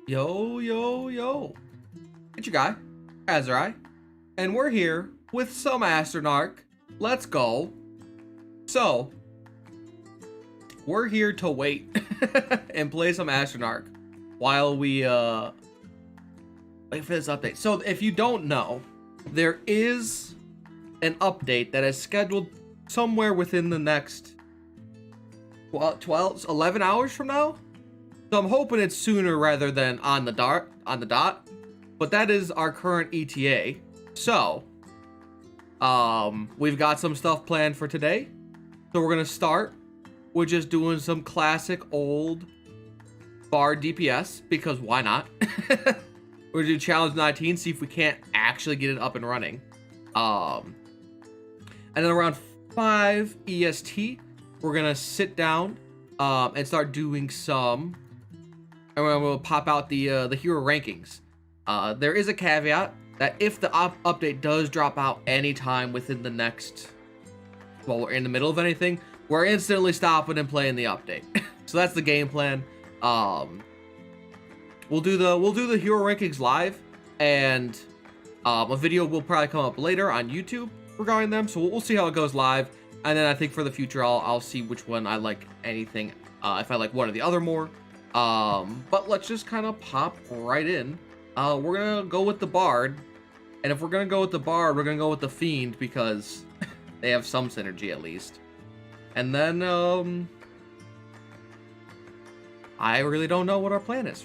Yo, yo, yo. It's your guy, Azariah, and we're here with some Astronarch. Let's go. So, we're here to wait and play some Astronarch while we wait for this update. So, if you don't know, there is an update that is scheduled somewhere within the next 11 hours from now. So I'm hoping it's sooner rather than on the dot. But that is our current ETA. So, we've got some stuff planned for today. So we're gonna start with just doing some classic old Bard DPS, because why not? We're gonna do challenge 19, see if we can't actually get it up and running. And then around 5 EST, we're gonna sit down and start doing some, and we'll pop out the hero rankings. There is a caveat that if the update does drop out anytime within the next, well, we're in the middle of anything, we're instantly stopping and playing the update. So that's the game plan. We'll do the hero rankings live, and a video will probably come up later on YouTube regarding them. So we'll see how it goes live, and then I think for the future I'll see which one I like anything. If I like one or the other more. But let's just kind of pop right in. We're gonna go with the Bard, and if we're gonna go with the Bard, we're gonna go with the Fiend because they have some synergy at least. And then I really don't know what our plan is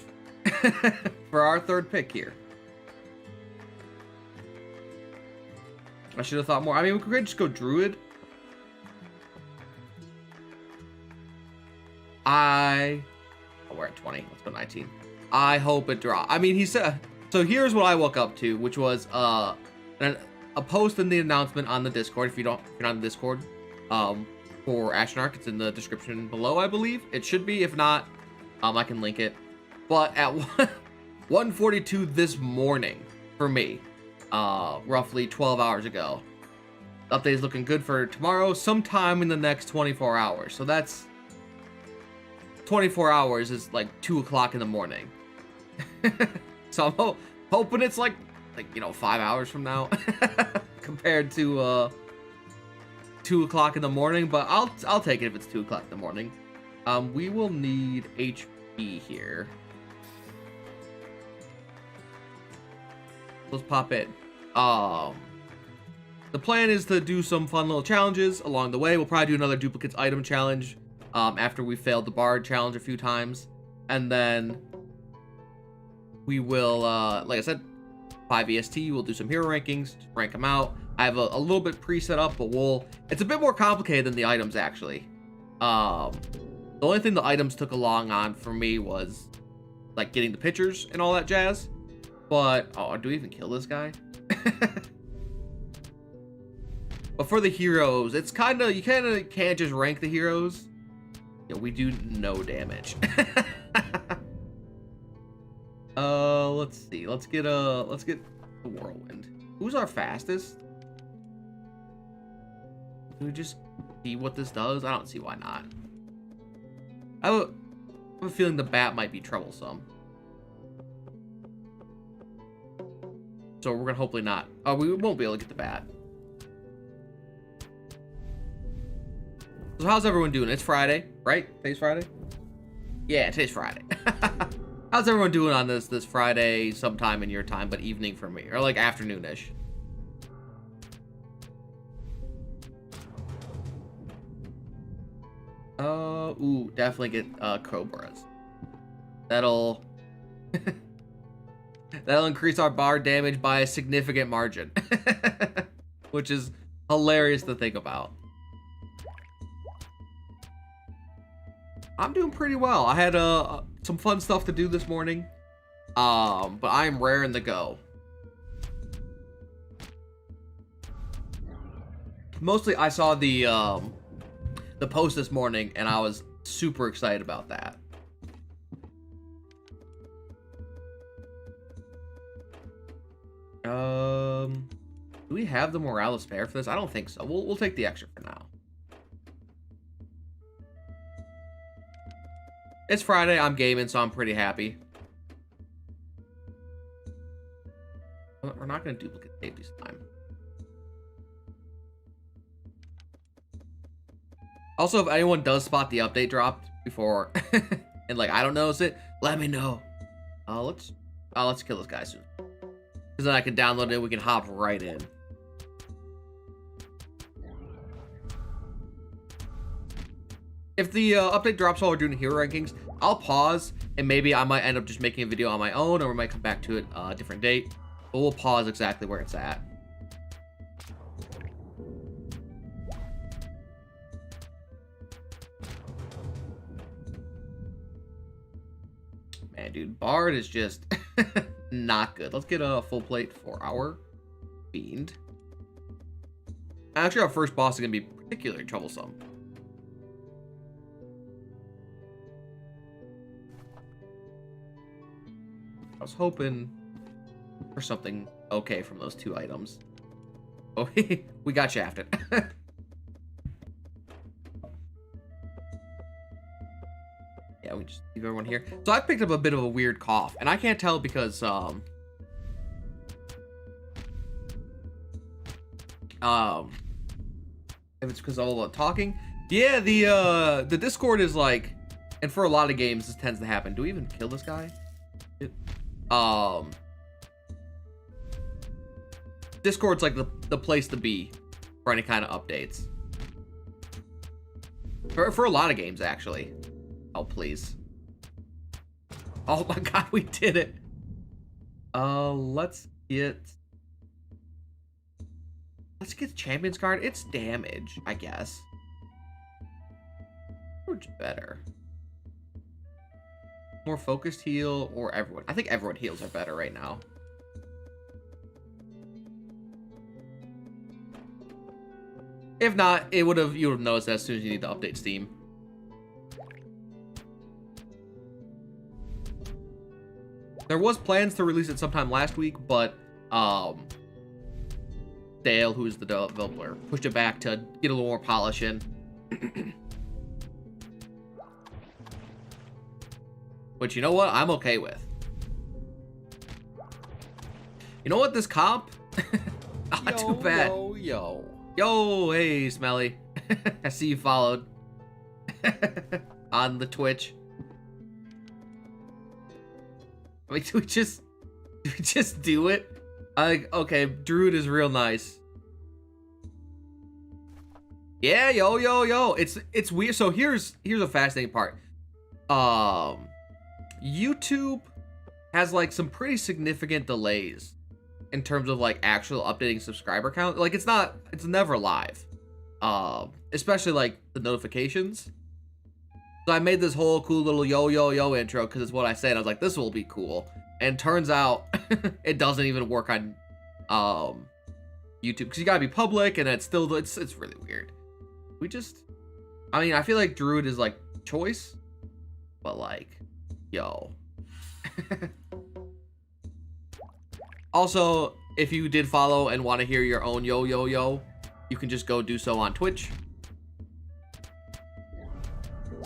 for our third pick here. I should have thought more. I mean, we could just go Druid. Oh, we're at 20. Let's go 19. I hope it drops. I mean, he said. So here's what I woke up to, which was a post in the announcement on the Discord. If you're not on the Discord, for Astronarch, it's in the description below, I believe. It should be. If not, I can link it. But at 1:42 this morning for me, roughly 12 hours ago, the update is looking good for tomorrow, sometime in the next 24 hours. So that's 24 hours is like 2 o'clock in the morning. So I'm hoping it's like 5 hours from now compared to 2 o'clock in the morning, but I'll take it if it's 2 o'clock in the morning. We will need HP here. Let's pop in. The plan is to do some fun little challenges along the way. We'll probably do another duplicates item challenge after we failed the Bard challenge a few times, and then we will, like I said, 5 EST, we'll do some hero rankings, rank them out. I have a little bit pre-set up, but it's a bit more complicated than the items, actually. The only thing the items took along on for me was, like, getting the pictures and all that jazz. But, oh, do we even kill this guy? But for the heroes, it's you can't just rank the heroes. Yeah, we do no damage. Let's see. Let's get the whirlwind. Who's our fastest? Can we just see what this does? I don't see why not. I have a feeling the bat might be troublesome. So we're gonna hopefully not. Oh, we won't be able to get the bat. So how's everyone doing? It's Friday, right? Today's Friday? Yeah, today's Friday. How's everyone doing on this Friday sometime in your time, but evening for me, or like afternoonish? Ooh, definitely get Cobras. That'll increase our Bard damage by a significant margin, which is hilarious to think about. I'm doing pretty well. I had some fun stuff to do this morning, but I'm raring to go. Mostly, I saw the post this morning, and I was super excited about that. Do we have the morale to spare for this? I don't think so. We'll take the extra for now. It's Friday, I'm gaming, so I'm pretty happy. We're not going to duplicate tape this time. Also, if anyone does spot the update dropped before and like I don't notice it, let me know. Let's kill this guy soon. Because then I can download it, we can hop right in. If the update drops while we're doing hero rankings, I'll pause and maybe I might end up just making a video on my own, or we might come back to it a different date. But we'll pause exactly where it's at. Man, dude, Bard is just not good. Let's get a full plate for our Fiend. Actually, our first boss is going to be particularly troublesome. I was hoping for something okay from those two items. Oh, we got shafted. Yeah, we just leave everyone here. So I picked up a bit of a weird cough, and I can't tell because if it's because of all the talking. Yeah, the Discord is like, and for a lot of games this tends to happen. Do we even kill this guy? Discord's like the place to be for any kind of updates. For a lot of games, actually. Oh, please. Oh my god, we did it. Let's get Champion's card. It's damage, I guess. Which better? More focused heal or everyone? I think everyone heals are better right now. If not, you would have noticed that as soon as you need to update Steam. There was plans to release it sometime last week, but Dale, who is the developer, pushed it back to get a little more polish in. Which, you know what? I'm okay with. You know what? This comp? Not too bad. Yo, hey, Smelly. I see you followed. On the Twitch. I mean, do we just do it? Okay, Druid is real nice. Yeah, yo. It's weird. So here's a fascinating part. YouTube has like some pretty significant delays in terms of like actual updating subscriber count. Like it's never live. Especially like the notifications. So I made this whole cool little yo intro because it's what I said. I was like, this will be cool. And turns out it doesn't even work on YouTube because you gotta be public, and it's really weird. I mean, I feel like Druid is like choice, but like, yo. Also, if you did follow and want to hear your own yo, you can just go do so on Twitch.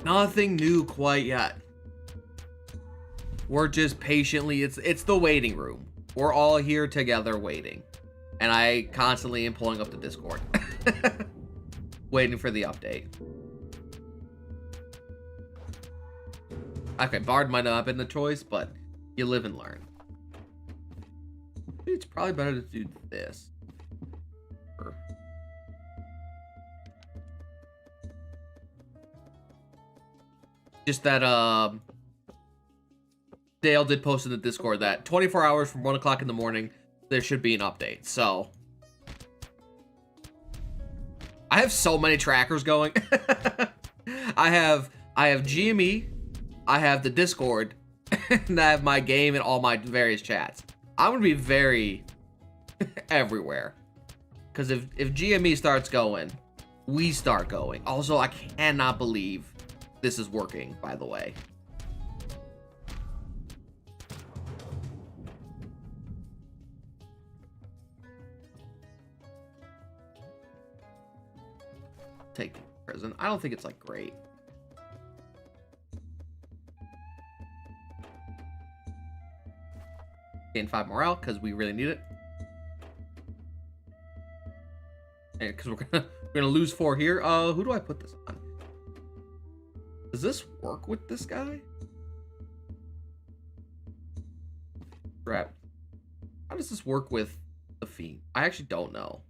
Nothing new quite yet. We're just patiently, it's the waiting room. We're all here together waiting. And I constantly am pulling up the Discord. Waiting for the update. Okay, Bard might not have been the choice, but you live and learn. It's probably better to do this. Just that Dale did post in the Discord that 24 hours from 1 o'clock in the morning there should be an update. So I have so many trackers going. I have GME, I have the Discord, and I have my game and all my various chats. I'm gonna be very everywhere, because if GME starts going, we start going. Also, I cannot believe this is working, by the way. Take prison. I don't think it's like great. Gain 5 morale because we really need it. Because we're gonna lose 4 here. Who do I put this on? Does this work with this guy? Crap. How does this work with the Fiend? I actually don't know.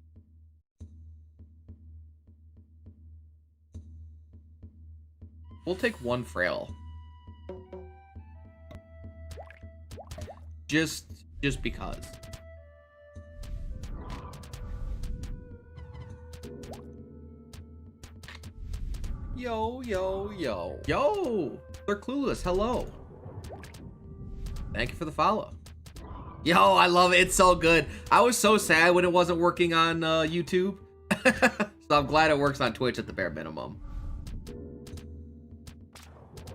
We'll take 1 frail. Just because. Yo. They're clueless. Hello. Thank you for the follow. Yo, I love it. It's so good. I was so sad when it wasn't working on YouTube. So I'm glad it works on Twitch at the bare minimum.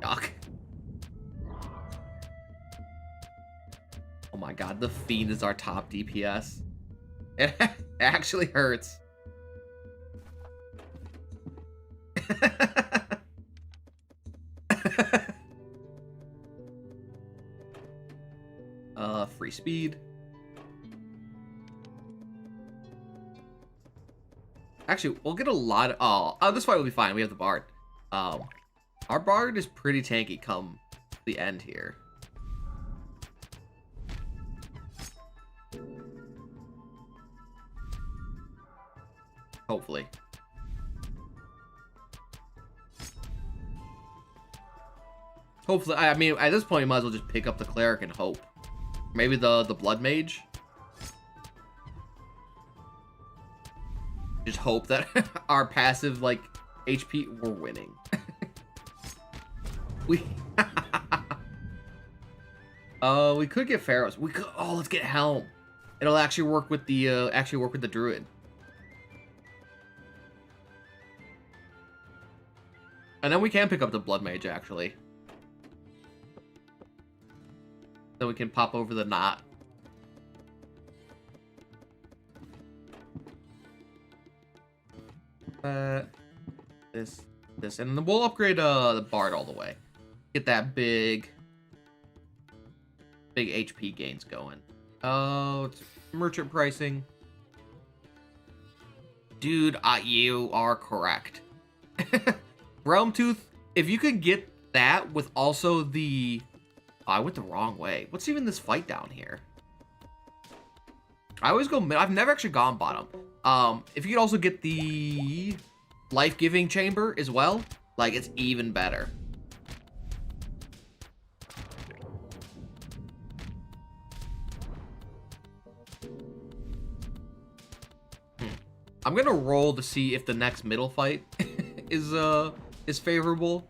Yuck. Oh my god, the Fiend is our top DPS. It actually hurts. Free speed. Actually, we'll get a lot of... Oh, this fight will be fine. We have the Bard. Our Bard is pretty tanky come the end here. Hopefully. Hopefully, I mean, at this point, you might as well just pick up the Cleric and hope. Maybe the Blood Mage. Just hope that our passive, like, HP, we're winning. We could get Pharaohs. We could. Oh, let's get Helm. It'll actually work with the Druid. And then we can pick up the Blood Mage, actually. Then we can pop over the knot. This, and then we'll upgrade the Bard all the way. Get that big HP gains going. Oh, it's merchant pricing. Dude, you are correct. Realm Tooth, if you could get that with also the... Oh, I went the wrong way. What's even this fight down here? I always go mid. I've never actually gone bottom. If you could also get the life-giving chamber as well, like, it's even better. I'm gonna roll to see if the next middle fight is favorable.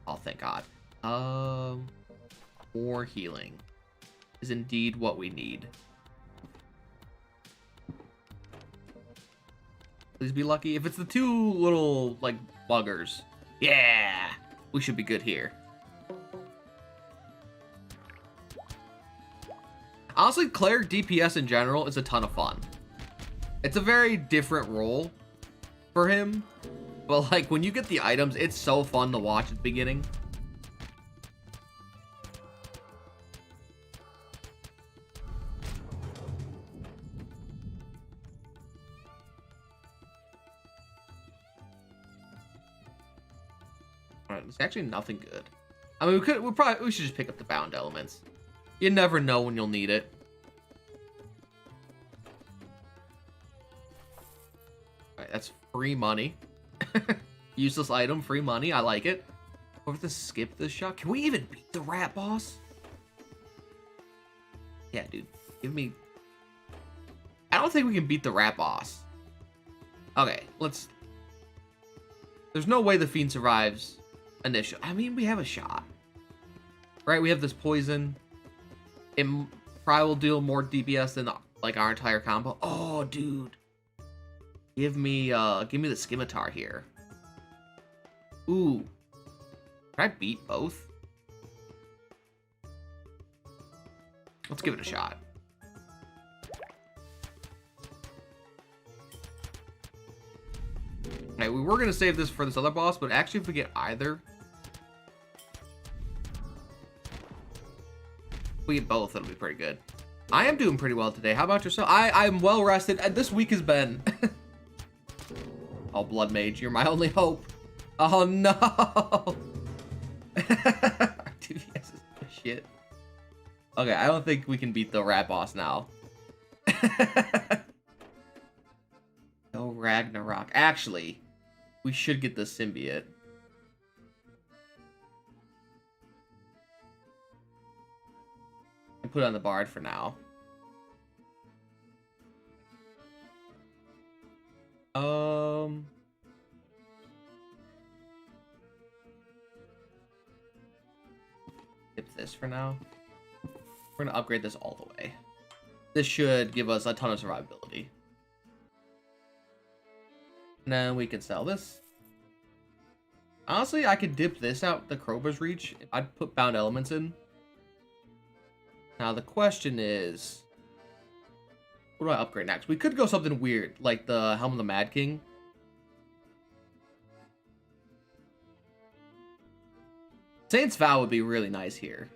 Oh, thank God. More healing is indeed what we need. Please be lucky. If it's the 2 little, like, buggers, yeah, we should be good here. Honestly, Cleric DPS in general is a ton of fun. It's a very different role for him, but like when you get the items, it's so fun to watch at the beginning. Alright, there's actually nothing good. I mean, we should just pick up the bound elements. You never know when you'll need it. Alright, that's free money. Useless item, free money. I like it. We'll have to skip this shot. Can we even beat the rat boss? Yeah, dude. Give me... I don't think we can beat the rat boss. Okay, let's... There's no way the Fiend survives initial. I mean, we have a shot. Right, we have this poison. It probably will deal more DPS than like our entire combo. Oh, dude, give me the Scimitar here. Ooh, can I beat both? Let's give it a shot. Okay, we were gonna save this for this other boss, but actually, if we get either. We get both, it'll be pretty good. I am doing pretty well today. How about yourself? I'm well rested. This week has been... Oh, Blood Mage, you're my only hope. Oh, no. Dude, yes, shit. Okay, I don't think we can beat the rat boss now. No Ragnarok. Actually, we should get the symbiote. And put it on the bard for now. Skip this for now. We're gonna upgrade this all the way. This should give us a ton of survivability. And then we can sell this. Honestly, I could dip this out the Crowbar's Reach if I'd put bound elements in. Now the question is, what do I upgrade next? We could go something weird, like the Helm of the Mad King. Saint's Vow would be really nice here.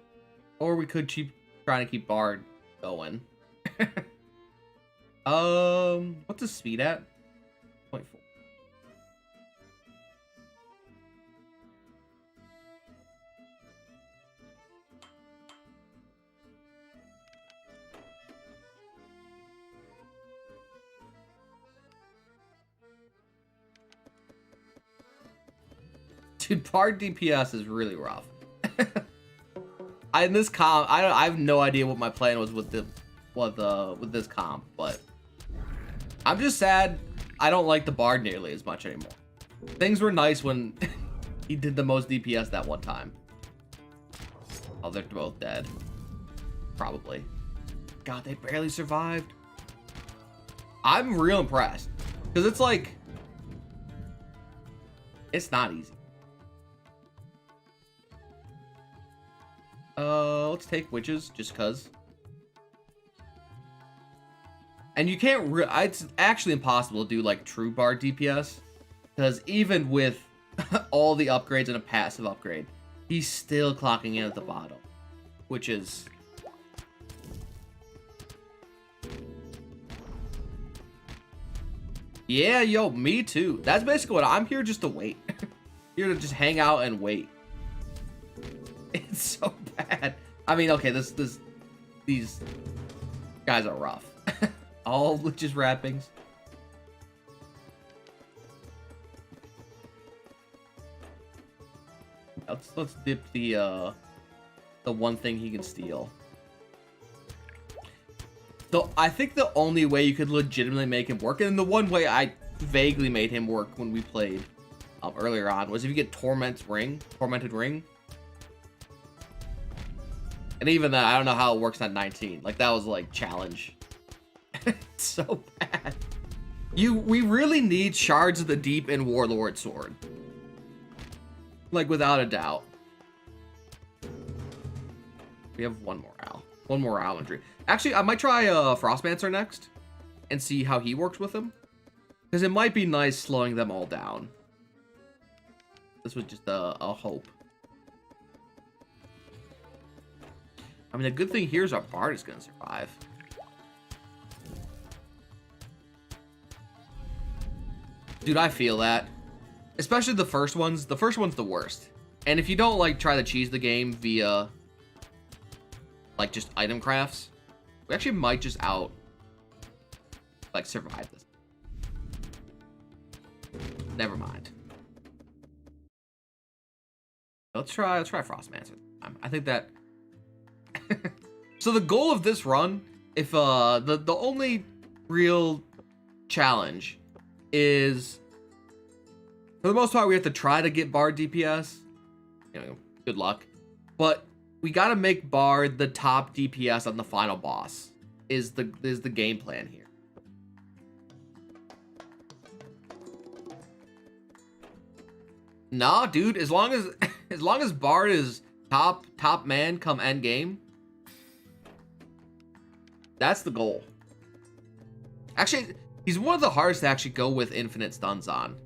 Or we could keep trying to keep Bard going. What's his speed at? 0.4. Dude, Bard DPS is really rough. In this comp, I have no idea what my plan was with with this comp, but I'm just sad I don't like the Bard nearly as much anymore. Things were nice when he did the most DPS that one time. Oh, they're both dead. Probably. God, they barely survived. I'm real impressed. Because it's like... It's not easy. Let's take witches, just cuz. And you can't it's actually impossible to do like true Bard DPS. Because even with all the upgrades and a passive upgrade, he's still clocking in at the bottom. Which is... Yeah, yo, me too. That's basically what I'm here just to wait. Here to just hang out and wait. It's so bad. I mean, okay, these guys are rough. All witches wrappings. Let's dip the one thing he can steal. So I think the only way you could legitimately make him work, and the one way I vaguely made him work when we played earlier on, was if you get Tormented Ring. And even that, I don't know how it works at 19. Like, that was like challenge. It's so bad. We really need Shards of the Deep and Warlord Sword. Like, without a doubt. We have one more owl. One more owl injury. Actually, I might try Frostmancer next. And see how he works with them. Because it might be nice slowing them all down. This was just a hope. I mean, the good thing here is our Bard is going to survive. Dude, I feel that. Especially the first ones. The first one's the worst. And if you don't, like, try to cheese the game via, like, just item crafts, we actually might just survive this. Never mind. Let's try Frostmancer. I think that... So the goal of this run, if the only real challenge is, for the most part, we have to try to get Bard DPS. You know, good luck. But we gotta make Bard the top DPS on the final boss. Is the game plan here. Nah, dude. As long as Bard is top man come end game. That's the goal. Actually, he's one of the hardest to actually go with infinite stuns on.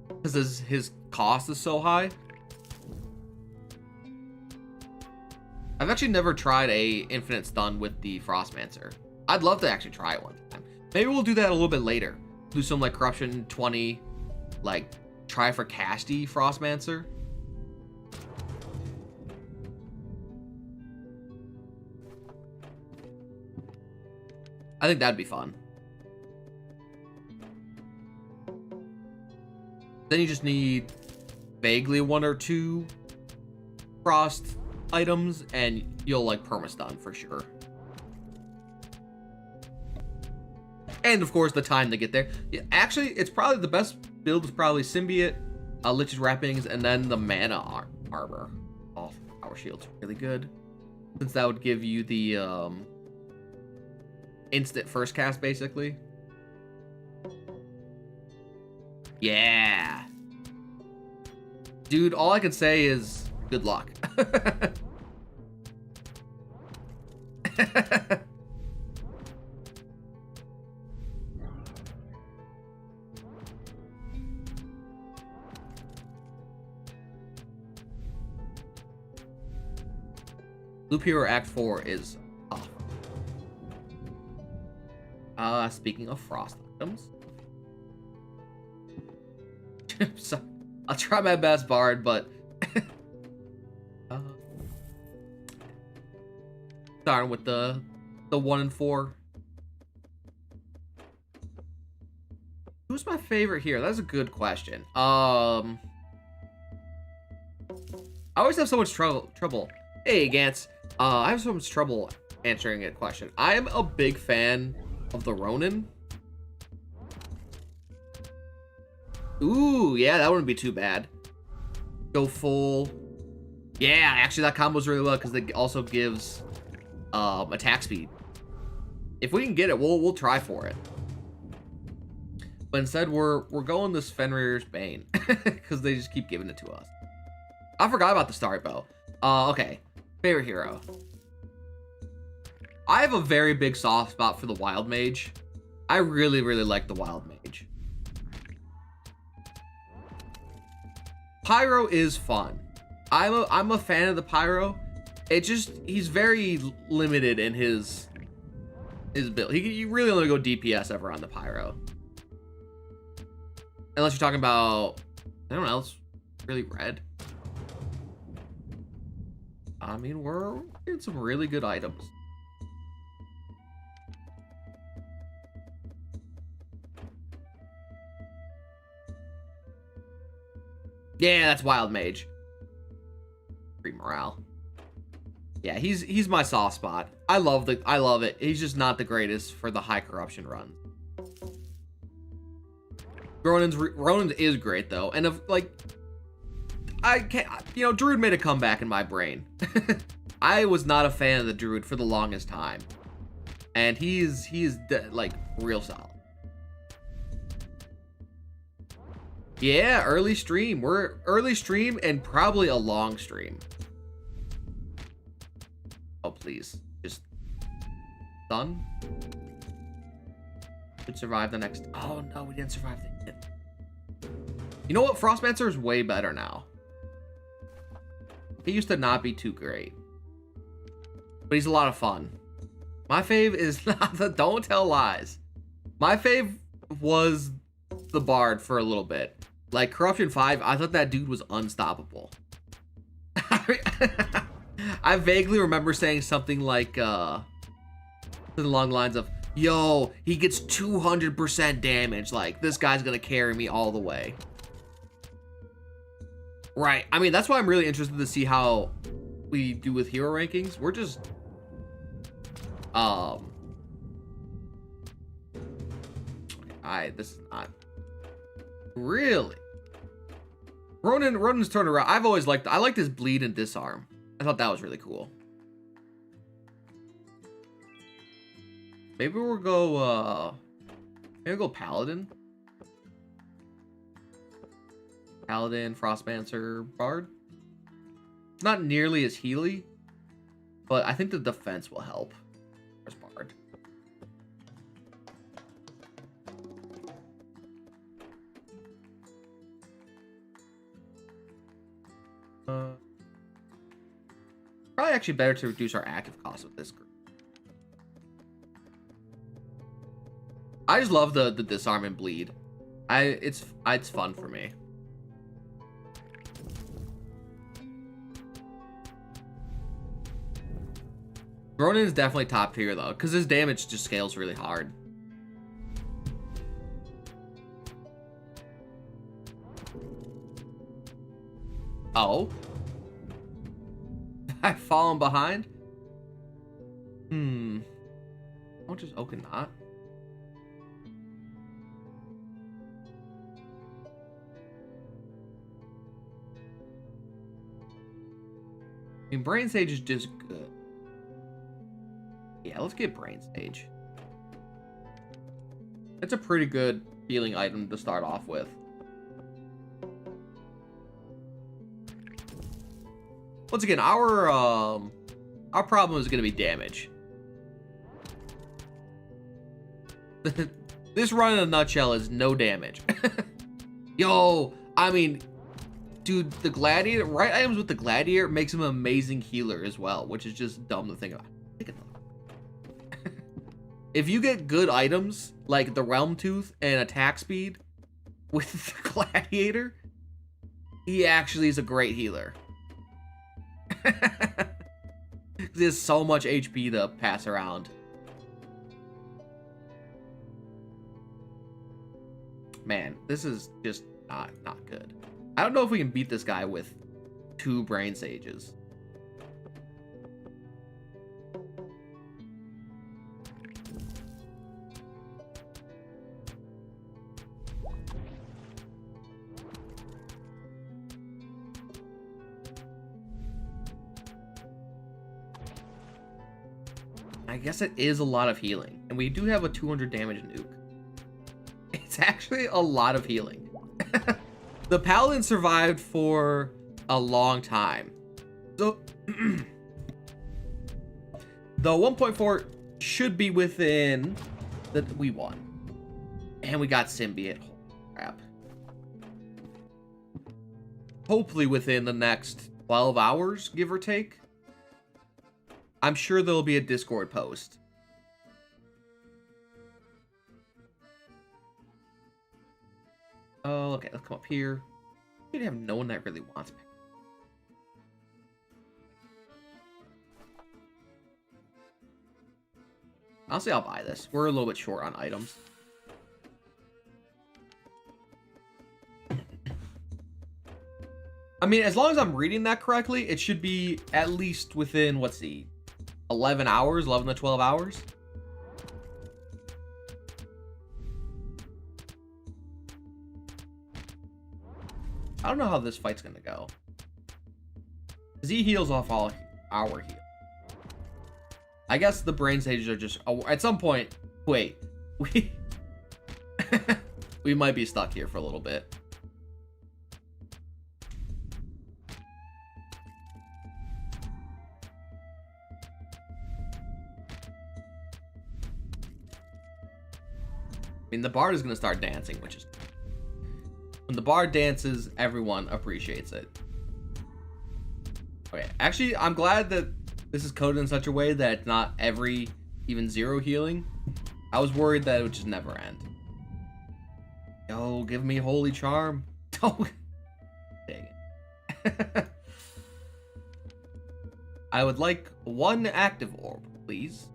Because his cost is so high. I've actually never tried a infinite stun with the Frostmancer. I'd love to actually try it one time. Maybe we'll do that a little bit later. Do some like corruption 20, like try for casty Frostmancer. I think that'd be fun. Then you just need vaguely 1 or 2 frost items and you'll like perma-stun for sure. And of course the time to get there. Yeah, actually, it's probably the best build is probably Symbiote, Lich's Wrappings, and then the Mana Armor. Oh, Power Shield's really good. Since that would give you the instant first cast basically. Yeah. Dude, all I can say is good luck. Loop Hero Act 4 is off. Speaking of frost items. So, I'll try my best, Bard, but starting with the 1 and 4. Who's my favorite here? That's a good question. I always have so much trouble. Hey, Gantz. I have so much trouble answering a question. I'm a big fan of the Ronin. Ooh, yeah, that wouldn't be too bad. Go full. Yeah, actually that combos really well because it also gives attack speed. If we can get it, we'll try for it. But instead we're going this Fenrir's Bane because they just keep giving it to us. I forgot about the Starry Bow. Okay. Favorite hero. I have a very big soft spot for the Wildmage. I really, really like the Wildmage. Pyro is fun. I'm a fan of the Pyro. It just, he's very limited in his build. You really only go DPS ever on the Pyro. Unless you're talking about anyone else really red. I mean, we're getting some really good items. Yeah, that's Wildmage. Free morale. Yeah, he's my soft spot. I love it. He's just not the greatest for the high corruption runs. Ronin's is great though, and if like I can't, you know, Druid made a comeback in my brain. I was not a fan of the Druid for the longest time, and he's like real solid. Yeah, early stream. We're early stream and probably a long stream. Oh, please. Just done. Should survive the next. Oh, no, we didn't survive the hit. You know what? Frostmancer is way better now. He used to not be too great. But he's a lot of fun. My fave is not the. Don't tell lies. My fave was the Bard for a little bit. Like Corruption 5, I thought that dude was unstoppable. I vaguely remember saying something like along the lines of, yo, he gets 200% damage. Like, this guy's gonna carry me all the way. Right. I mean, that's why I'm really interested to see how we do with hero rankings. We're just this is not really Ronin's turn around. I've always liked, I liked his bleed and disarm. I thought that was really cool. Maybe we'll go Paladin. Paladin, Frostmancer, Bard. Not nearly as healy, but I think the defense will help. Where's Bard? Probably actually better to reduce our active cost with this group. I just love the disarm and bleed. It's fun for me. Ronin is definitely top tier though, because his damage just scales really hard. Oh. I've fallen behind? How much is Oaken not? I mean, Brain Sage is just good. Yeah, let's get Brain Sage. It's a pretty good healing item to start off with. Once again, our problem is going to be damage. This run in a nutshell is no damage. Yo, I mean, dude, the Gladiator, right items with the Gladiator makes him an amazing healer as well, which is just dumb to think about. If you get good items like the Realm Tooth and attack speed with the Gladiator, he actually is a great healer. He has so much HP to pass around. Man, this is just not good. I don't know if we can beat this guy with 2 Brain Sages. I guess it is a lot of healing. And we do have a 200 damage nuke. It's actually a lot of healing. The Paladin survived for a long time. So, the 1.4 should be within that we won. And we got Symbiote. Holy crap. Hopefully within the next 12 hours, give or take. I'm sure there'll be a Discord post. Oh, okay, let's come up here. We have no one that really wants me. Honestly, I'll buy this. We're a little bit short on items. I mean, as long as I'm reading that correctly, it should be at least within, what's the 11 hours, 11 to 12 hours. I don't know how this fight's gonna go. Because he heals off all our heal. I guess the Brain Sages are just... at some point... Wait. We might be stuck here for a little bit. I mean, the Bard is going to start dancing, which is... When the Bard dances, everyone appreciates it. Okay, actually, I'm glad that this is coded in such a way that it's not every, even 0 healing. I was worried that it would just never end. Yo, give me Holy Charm. Don't... Dang it. I would like 1 active orb, please.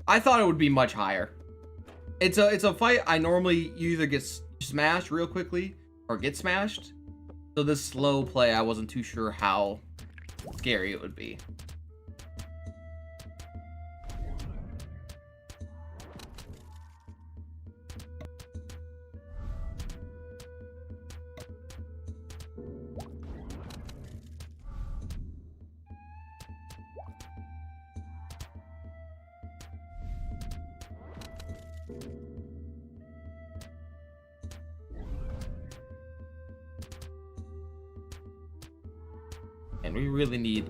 I thought it would be much higher. It's a fight I normally either get smashed real quickly or get smashed. So this slow play, I wasn't too sure how scary it would be. And we really need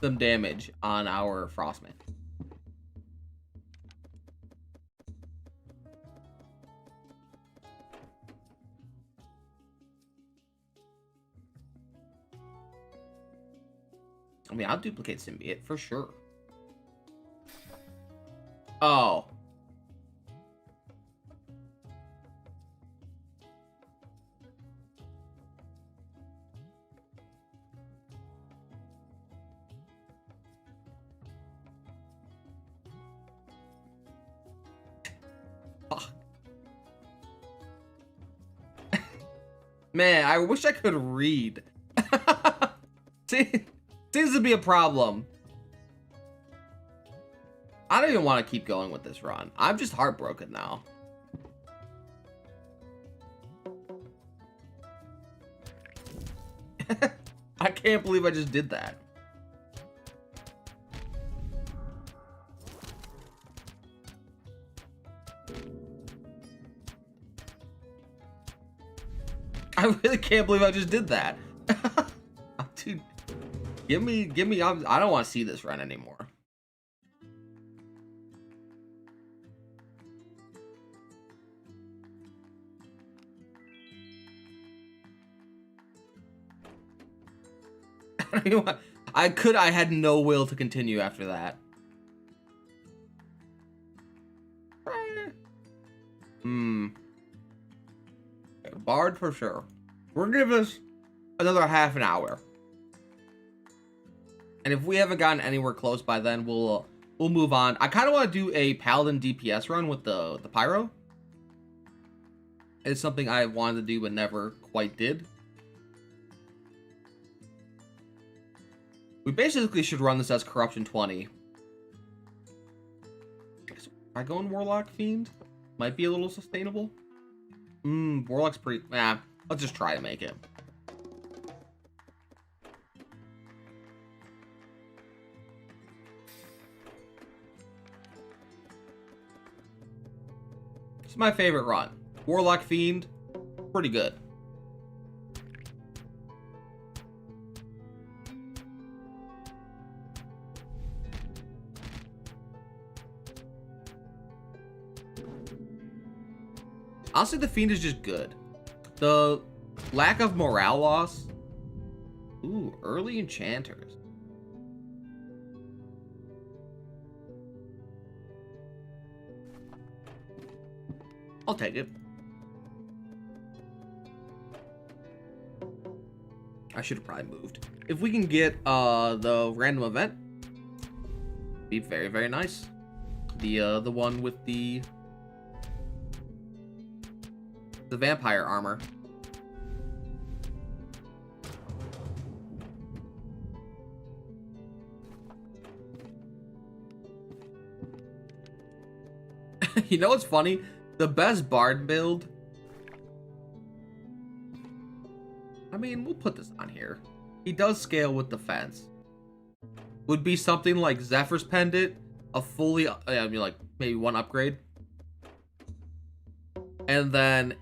some damage on our Frostman. I mean, I'll duplicate symbiote for sure. Oh. Fuck. Man, I wish I could read. See, seems to be a problem. I don't even want to keep going with this run. I'm just heartbroken now. I can't believe I just did that. I really can't believe I just did that. Dude, give me, I don't want to see this run anymore. I had no will to continue after that. Bard for sure. We're gonna give this another half an hour. And if we haven't gotten anywhere close by then, we'll move on. I kind of want to do a paladin DPS run with the pyro. It's something I wanted to do but never quite did. We basically should run this as Corruption 20. Am I going Warlock Fiend? Might be a little sustainable. Warlock's pretty... let's just try to make it. It's my favorite run. Warlock Fiend, pretty good. Honestly, the Fiend is just good. The lack of morale loss. Ooh, early enchanters. I'll take it. I should have probably moved. If we can get the random event, be very, very nice. The one with the vampire armor. You know what's funny? The best bard build, I mean, we'll put this on here. He does scale with defense. Would be something like Zephyr's Pendant, a fully, I mean, like maybe one upgrade, and then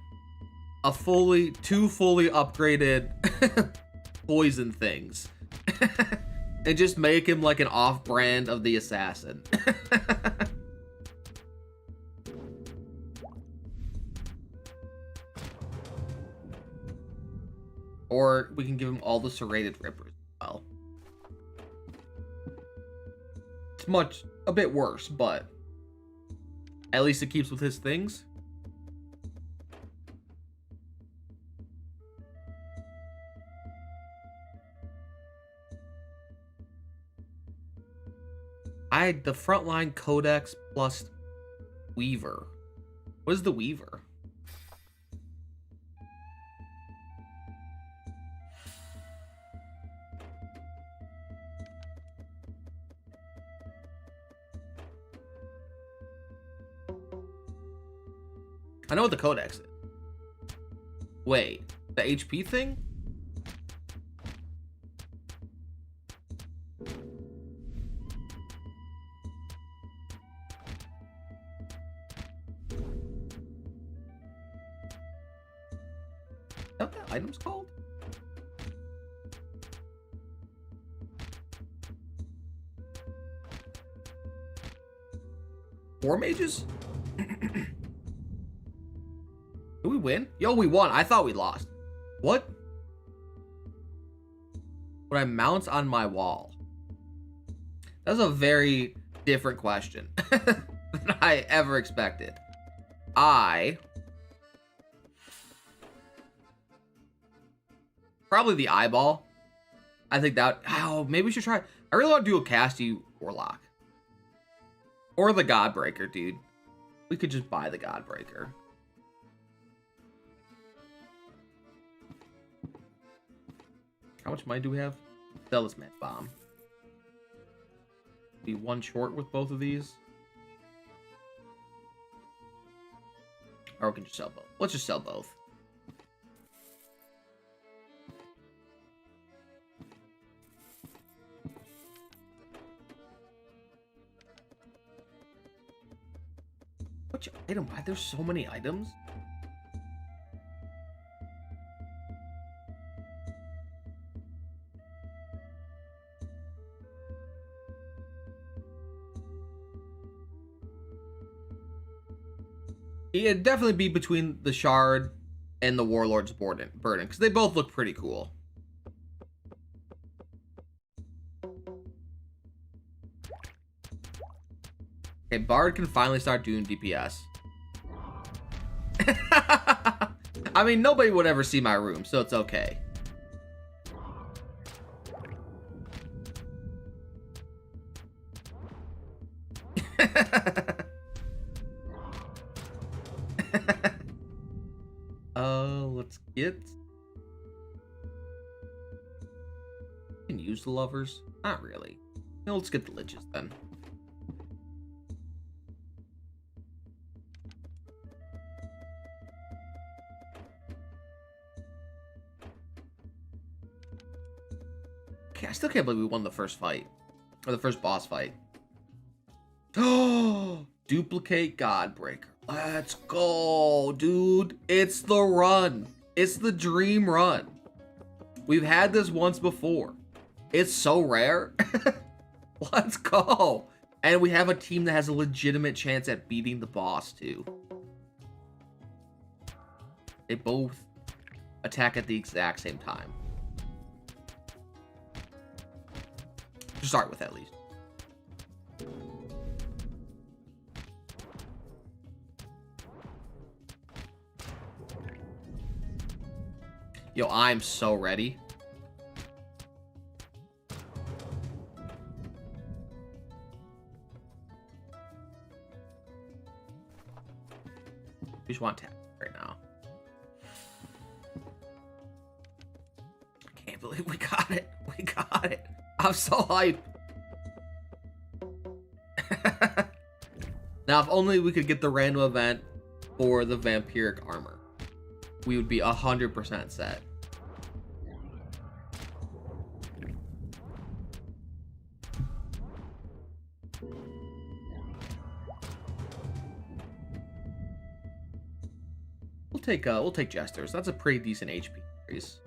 two fully upgraded poison things. And just make him like an off-brand of the assassin. Or we can give him all the serrated rippers as well. It's a bit worse, but at least it keeps with his things. The frontline codex plus Weaver. What is the Weaver? I know what the codex is. Wait, the HP thing? Is that what that item's called? Four mages? Did we win? Yo, we won. I thought we lost. What? When I mount on my wall. That's a very different question than I ever expected. Probably the eyeball. I think that, oh, maybe we should try. I really want to do a casty warlock. Or the Godbreaker, dude. We could just buy the Godbreaker. How much money do we have? Sell this man bomb. Be one short with both of these. Or we can just sell both. Let's just sell both. Which item? Why there's so many items? It'd definitely be between the Shard and the Warlord's Burden, because they both look pretty cool. Okay, Bard can finally start doing DPS. I mean, nobody would ever see my room, so it's okay. Let's get... Can use the lovers? Not really. No, let's get the liches then. Okay, I still can't believe we won the first fight. Or the first boss fight. Oh, duplicate Godbreaker. Let's go, dude. It's the run. It's the dream run. We've had this once before. It's so rare. Let's go. And we have a team that has a legitimate chance at beating the boss, too. They both attack at the exact same time. To start with, at least. Yo, I'm so ready. We just want to tap right now. I can't believe we got it. We got it. I'm so hyped. Now, if only we could get the random event for the vampiric armor, we would be 100% set. We'll take Jesters. That's a pretty decent HP increase.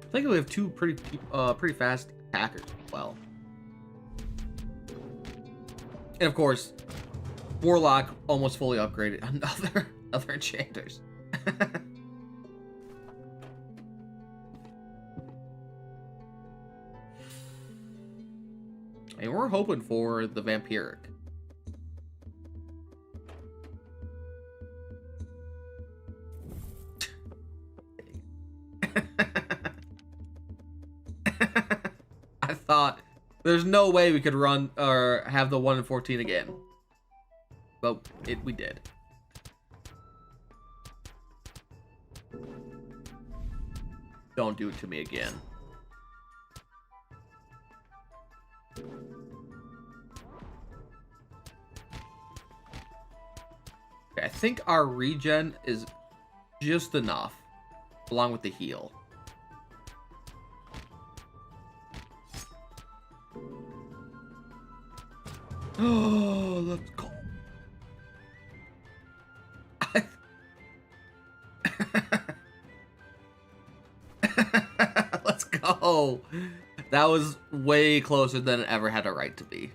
I think we have two pretty fast attackers as well. And of course, Warlock almost fully upgraded. Other enchanters. And we're hoping for the vampiric. I thought there's no way we could run or have the 1 in 14 again. But we did. Don't do it to me again. Okay, I think our regen is just enough, along with the heal. Oh, let's go. Let's go. No! That was way closer than it ever had a right to be.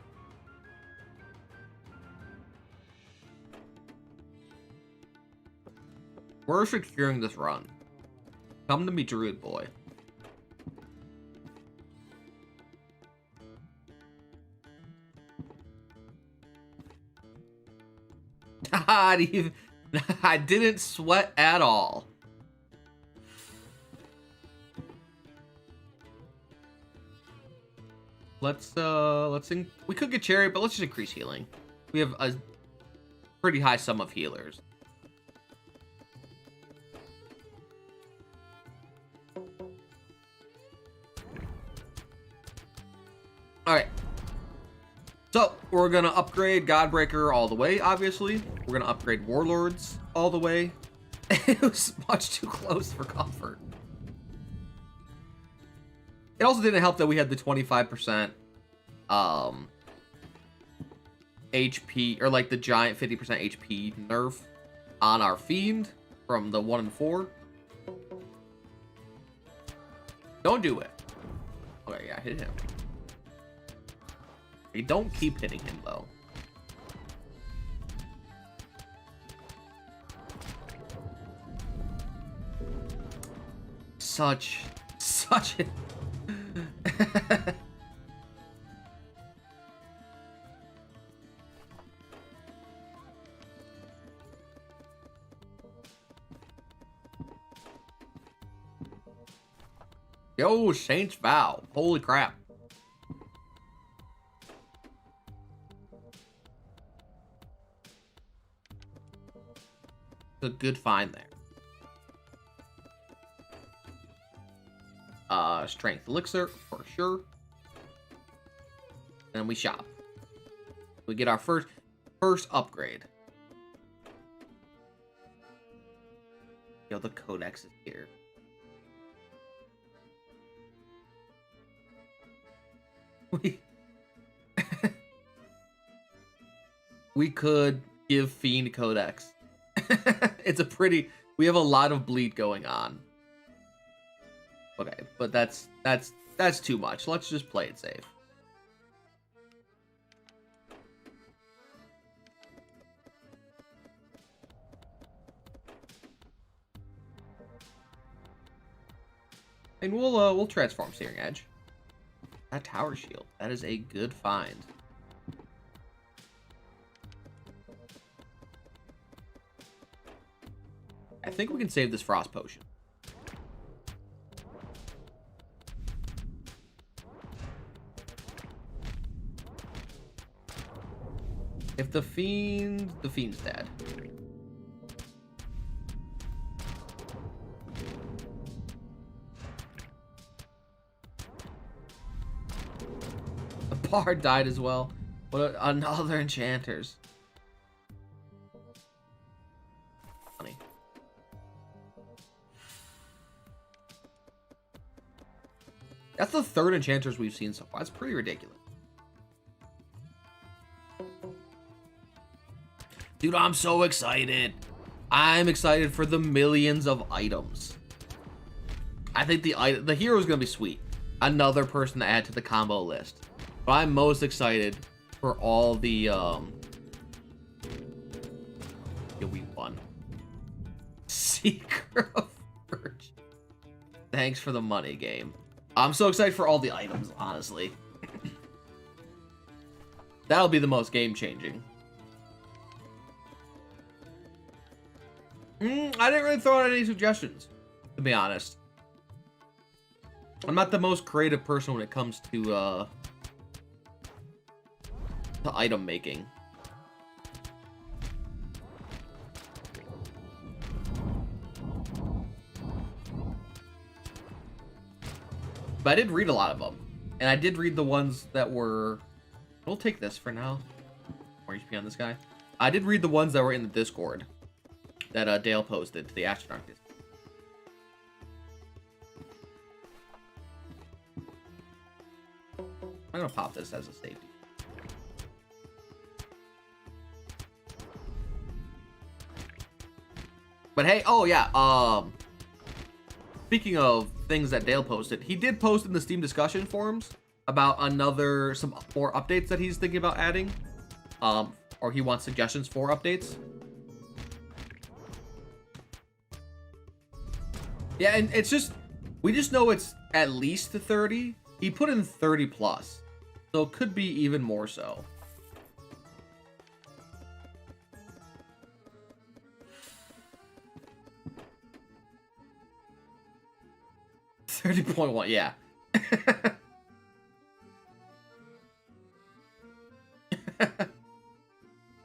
We're securing this run. Come to me, Druid boy. I didn't sweat at all. We could get Chariot, but let's just increase healing. We have a pretty high sum of healers. Alright. So, we're gonna upgrade Godbreaker all the way, obviously. We're gonna upgrade Warlords all the way. It was much too close for comfort. It also didn't help that we had the 25% HP, or like the giant 50% HP nerf on our Fiend from the 1 and 4. Don't do it. Okay, yeah, hit him. You don't keep hitting him, though. Such a... Yo, Saints Vow. Holy crap. A good find there. Strength elixir for sure. And we shop. We get our first upgrade. Yo, the codex is here. We could give Fiend codex. It's a pretty... We have a lot of bleed going on. Okay, but that's too much. Let's just play it safe. And we'll transform Searing Edge. That tower shield. That is a good find. I think we can save this Frost Potion. If the Fiend's dead. The Bard died as well. What another enchanters. Funny. That's the third enchanters we've seen so far. That's pretty ridiculous. Dude, I'm so excited. I'm excited for the millions of items. I think the hero is going to be sweet. Another person to add to the combo list. But I'm most excited for all the... Yeah, we won. Seeker of Virtue. Thanks for the money, game. I'm so excited for all the items, honestly. That'll be the most game-changing. I didn't really throw out any suggestions, to be honest. I'm not the most creative person when it comes to item making. But I did read a lot of them. And I did read the ones that were... We'll take this for now. More HP on this guy. I did read the ones that were in the Discord that Dale posted to the Astronarch Discord. I'm gonna pop this as a safety. But hey, oh yeah, speaking of things that Dale posted. He did post in the Steam discussion forums about some more updates that he's thinking about adding, or he wants suggestions for updates. Yeah, and it's just, we just know it's at least 30. He put in 30 plus, so it could be even more so. $30.1, yeah.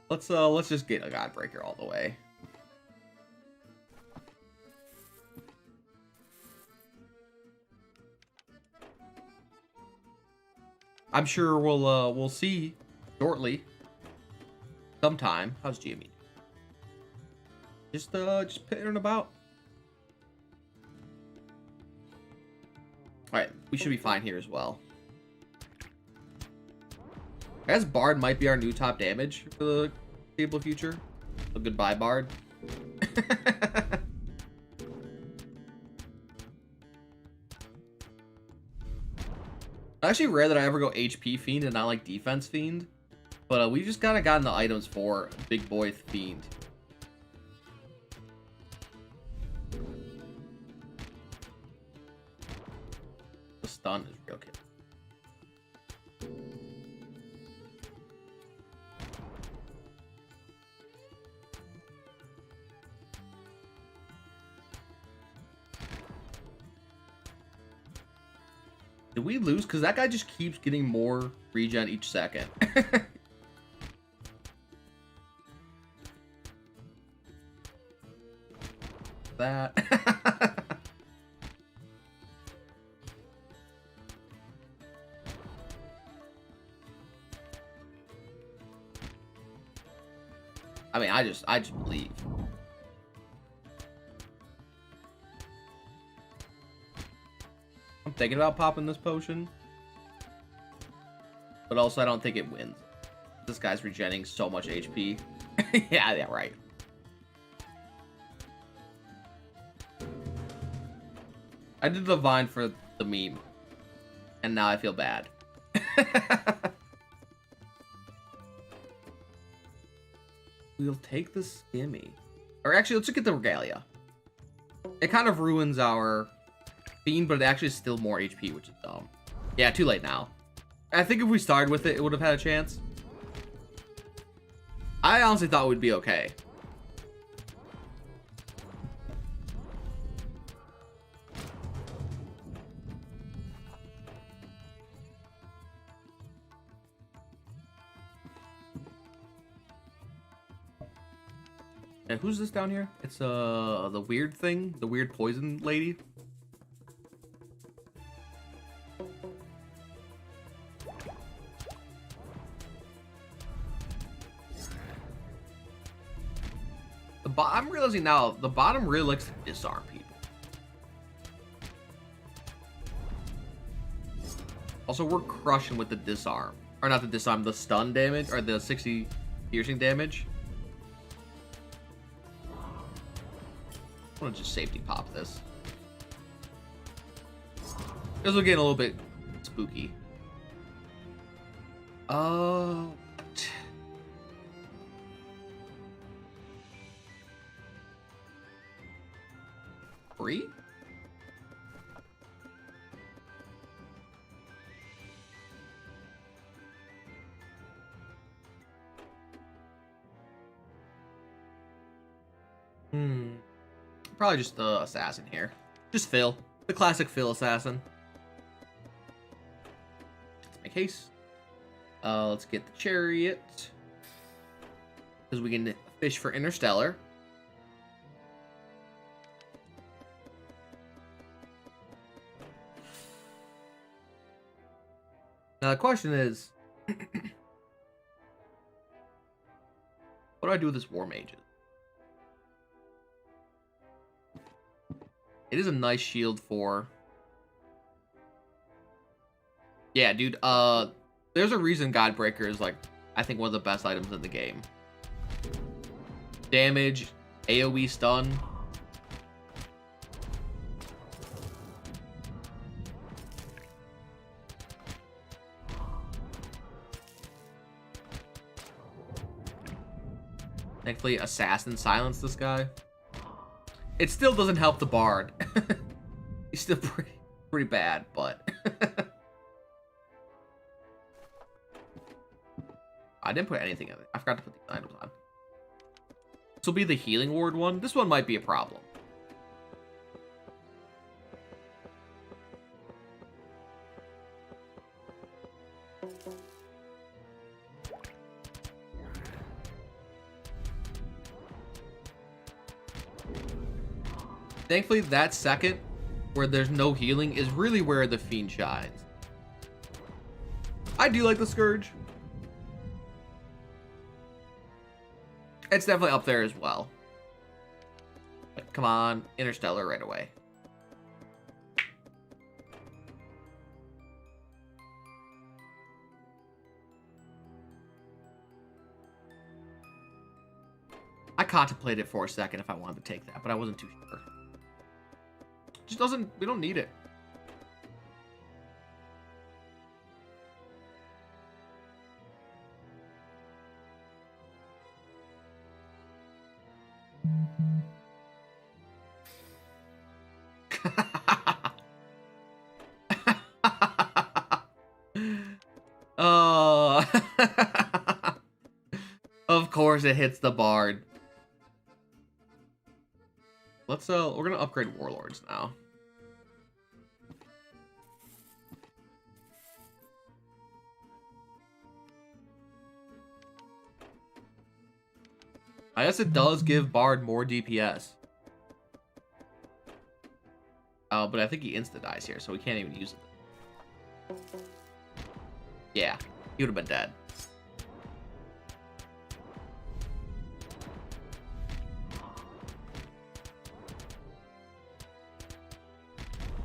Let's just get a Godbreaker all the way. I'm sure we'll see shortly. Sometime. How's GME? Just pittering about. Alright, we should be fine here as well. I guess Bard might be our new top damage for the foreseeable future. So goodbye, Bard. Actually rare that I ever go HP Fiend and not like Defense Fiend. But we just kind of gotten the items for Big Boy Fiend. The stun is real kill. Did we lose? Because that guy just keeps getting more regen each second. That. I mean, I just believe. I'm thinking about popping this potion, but also I don't think it wins. This guy's regenerating so much HP. Yeah, right. I did the vine for the meme, and now I feel bad. We'll take the skimmy. Or actually, let's look at the regalia. It kind of ruins our Fiend, but it actually is still more HP, which is dumb. Yeah, too late now. I think if we started with it, it would have had a chance. I honestly thought we'd be okay. And who's this down here? It's the weird thing, the weird poison lady. I'm realizing now the bottom really likes to disarm people. Also, we're crushing with the disarm, or not the disarm, the stun damage, or the 60 piercing damage. I'm gonna just safety pop this. This will get a little bit spooky. Oh. Free? Probably just the assassin here. Just Phil. The classic Phil assassin. Let's make haste. Let's get the chariot. Because we can fish for interstellar. Now the question is, what do I do with this war mages? It is a nice shield for... Yeah, dude, there's a reason Godbreaker is, like, I think one of the best items in the game. Damage, AoE stun. Thankfully, assassin silenced this guy. It still doesn't help the bard. He's still pretty bad, but I didn't put anything in it. I forgot to put these items on. This will be the healing ward one. This one might be a problem. Thankfully, that second, where there's no healing, is really where the Fiend shines. I do like the Scourge. It's definitely up there as well. But come on, Interstellar right away. I contemplated for a second if I wanted to take that, but I wasn't too sure. Just doesn't, we don't need it. Oh. Of course it hits the bard. Let's we're gonna upgrade warlords now. I guess it does give bard more DPS. But I think he insta dies here, so we can't even use it. Yeah, he would have been dead.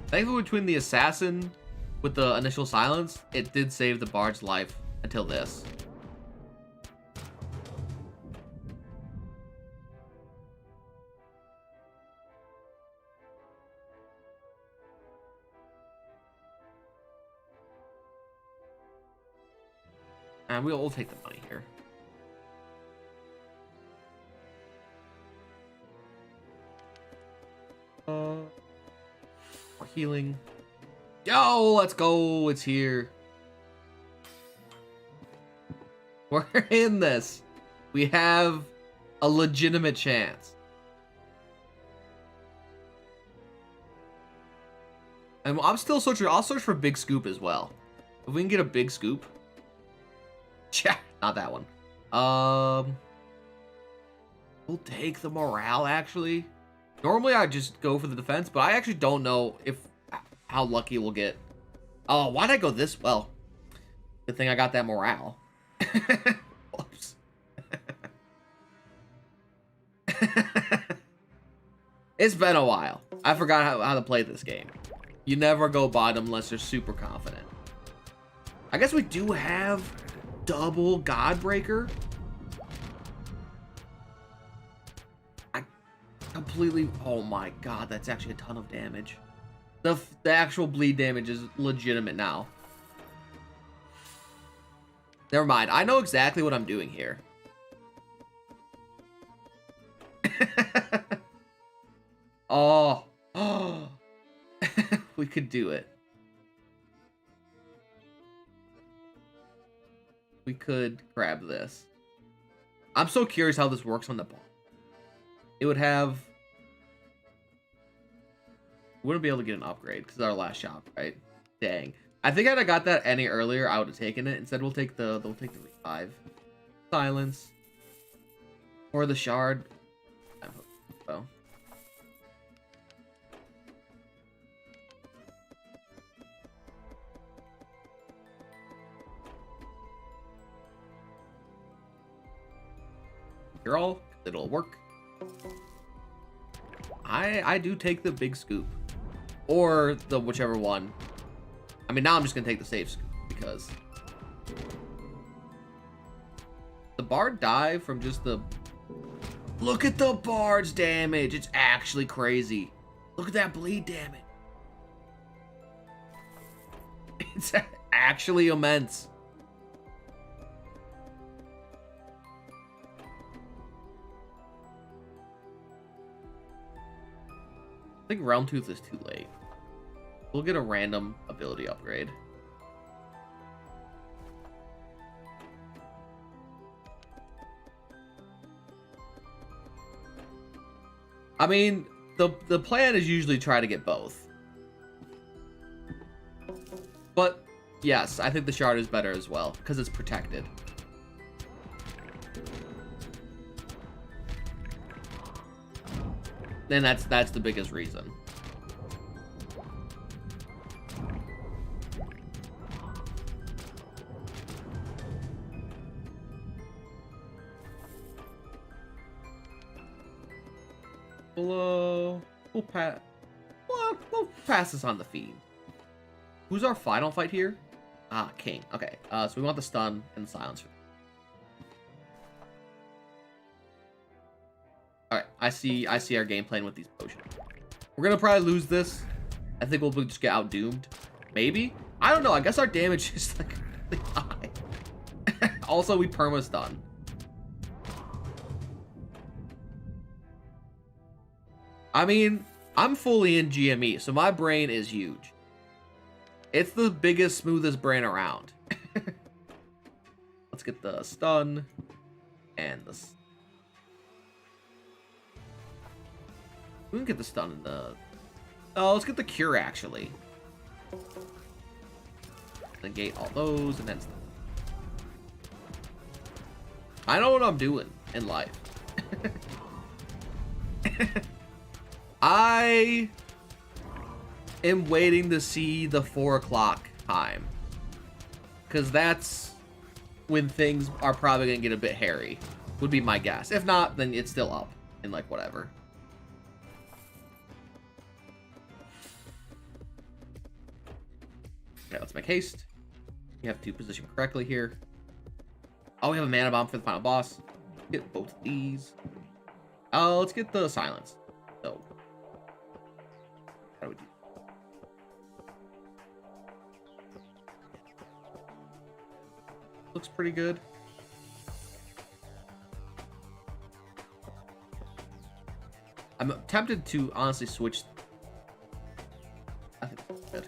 Thankfully, between the assassin with the initial silence, it did save the bard's life until this. And we'll take the money here. More healing. Yo, let's go. It's here. We're in this. We have a legitimate chance. And I'm still searching. I'll search for big scoop as well. If we can get a big scoop. Yeah, not that one. We'll take the morale, actually. Normally, I just go for the defense, but I actually don't know how lucky we'll get. Oh, why'd I go this well? Good thing I got that morale. Whoops. It's been a while. I forgot how to play this game. You never go bottom unless you're super confident. I guess we do have double Godbreaker. I completely... Oh my god, that's actually a ton of damage. The actual bleed damage is legitimate now. Never mind. I know exactly what I'm doing here. Oh. Oh. We could do it. We could grab this. I'm so curious how this works on the ball. It would have... We wouldn't be able to get an upgrade because it's our last shop, right? Dang. I think had I got that any earlier, I would have taken it. Instead, we'll take the revive, silence, or the shard. I hope so. Girl, it'll work. I do take the big scoop, or the whichever one. I mean, now I'm just gonna take the safe scoop because the bard died from just the... Look at the bard's damage. It's actually crazy. Look at that bleed damage. It's actually immense. I think Realm Tooth is too late. We'll get a random ability upgrade. I mean, the plan is usually try to get both. But yes, I think the shard is better as well because it's protected. And that's the biggest reason. We'll pass this on the feed. Who's our final fight here? Ah, King. Okay, so we want the stun and the silence. All right, I see our game plan with these potions. We're gonna probably lose this. I think we'll just get out doomed. Maybe. I don't know. I guess our damage is like really high. Also, we perma stun. I mean, I'm fully in GME, so my brain is huge. It's the biggest, smoothest brain around. Let's get the stun and the... We can get the stun in the... Oh, let's get the cure, actually. Negate all those, and then... I know what I'm doing in life. I am waiting to see the 4 o'clock time. Because that's when things are probably going to get a bit hairy. Would be my guess. If not, then it's still up. And like, whatever. Okay, let's make haste. We have to position correctly here. Oh, we have a mana bomb for the final boss. Get both of these. Let's get the silence. So, how do we do? Looks pretty good. I'm tempted to honestly switch. I think that's good.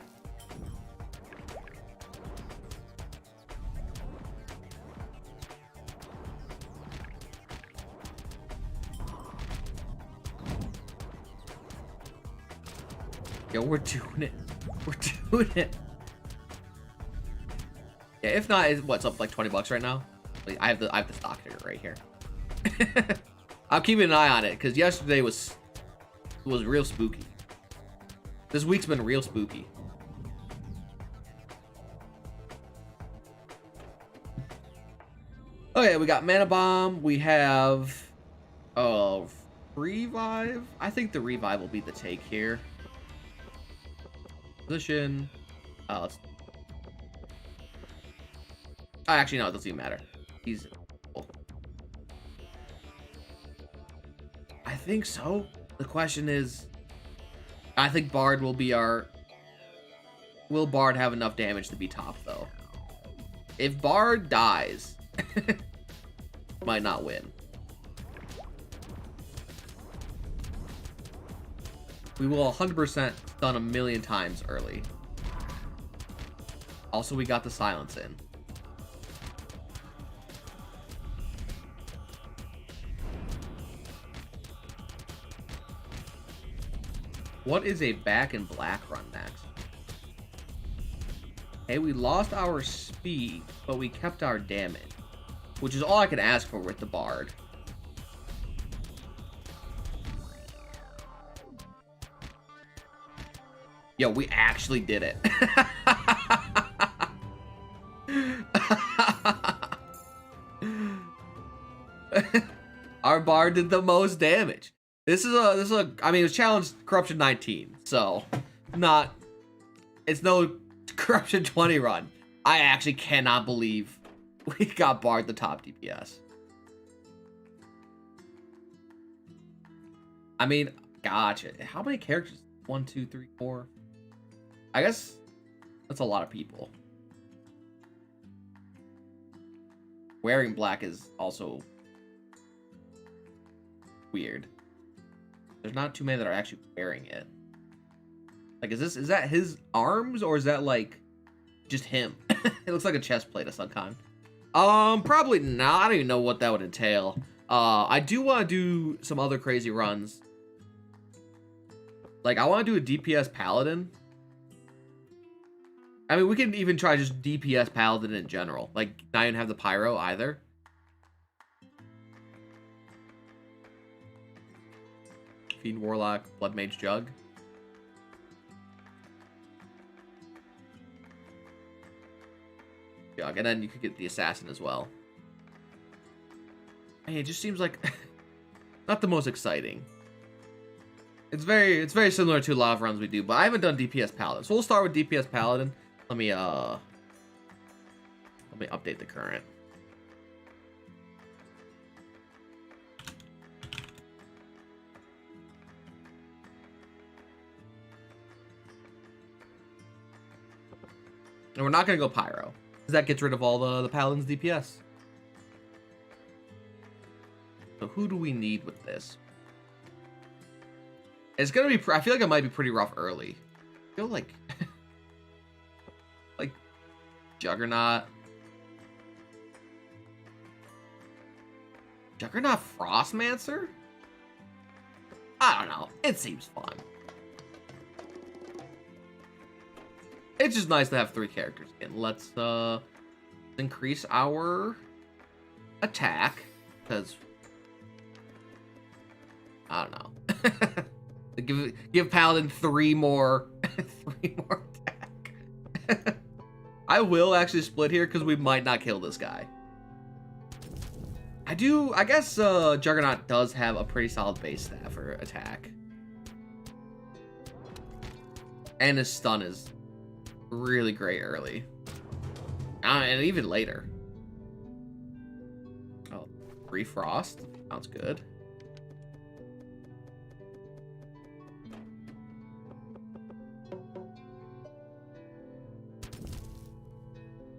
Yo, we're doing it. We're doing it. Yeah, if not, what's up like 20 bucks right now? Like, I have the stock ticker right here. I'm keeping an eye on it because yesterday was real spooky. This week's been real spooky. Okay, we got mana bomb. We have revive. I think the revive will be the take here. Position. Let's... actually, no, it doesn't even matter. He's... Oh. I think so. The question is... I think Bard will be our... Will Bard have enough damage to be top, though? If Bard dies... might not win. We will 100% stun a million times early. Also, we got the silence in. What is a back and black run max? Hey, we lost our speed, but we kept our damage. Which is all I can ask for with the Bard. Yo, we actually did it. Our Bard did the most damage. This is a I mean, it was challenge corruption 19, so it's no corruption 20 run. I actually cannot believe we got Bard the top DPS. I mean, gotcha. How many characters? 1, 2, 3, 4. I guess that's a lot of people. Wearing black is also weird. There's not too many that are actually wearing it. Like, is that his arms, or is that, like, just him? It looks like a chest plate of some kind. Probably not. I don't even know what that would entail. I do want to do some other crazy runs. Like, I want to do a DPS Paladin. I mean, we can even try just DPS Paladin in general. Like, not even have the Pyro either. Fiend Warlock, Blood Mage Jug. Jug, and then you could get the Assassin as well. Hey, it just seems like not the most exciting. It's very similar to a lot of runs we do, but I haven't done DPS Paladin. So we'll start with DPS Paladin. Let me update the current. And we're not gonna go Pyro, because that gets rid of all the Paladin's DPS. So who do we need with this? It's gonna be. I feel like it might be pretty rough early. I feel like, like Juggernaut, Frostmancer. I don't know. It seems fun. It's just nice to have 3 characters again. Let's increase our attack, because I don't know. give Paladin 3 more attack. I will actually split here because we might not kill this guy. I guess Juggernaut does have a pretty solid base stat for attack. And his stun is really great early. And even later. Oh, 3 Frost. Sounds good.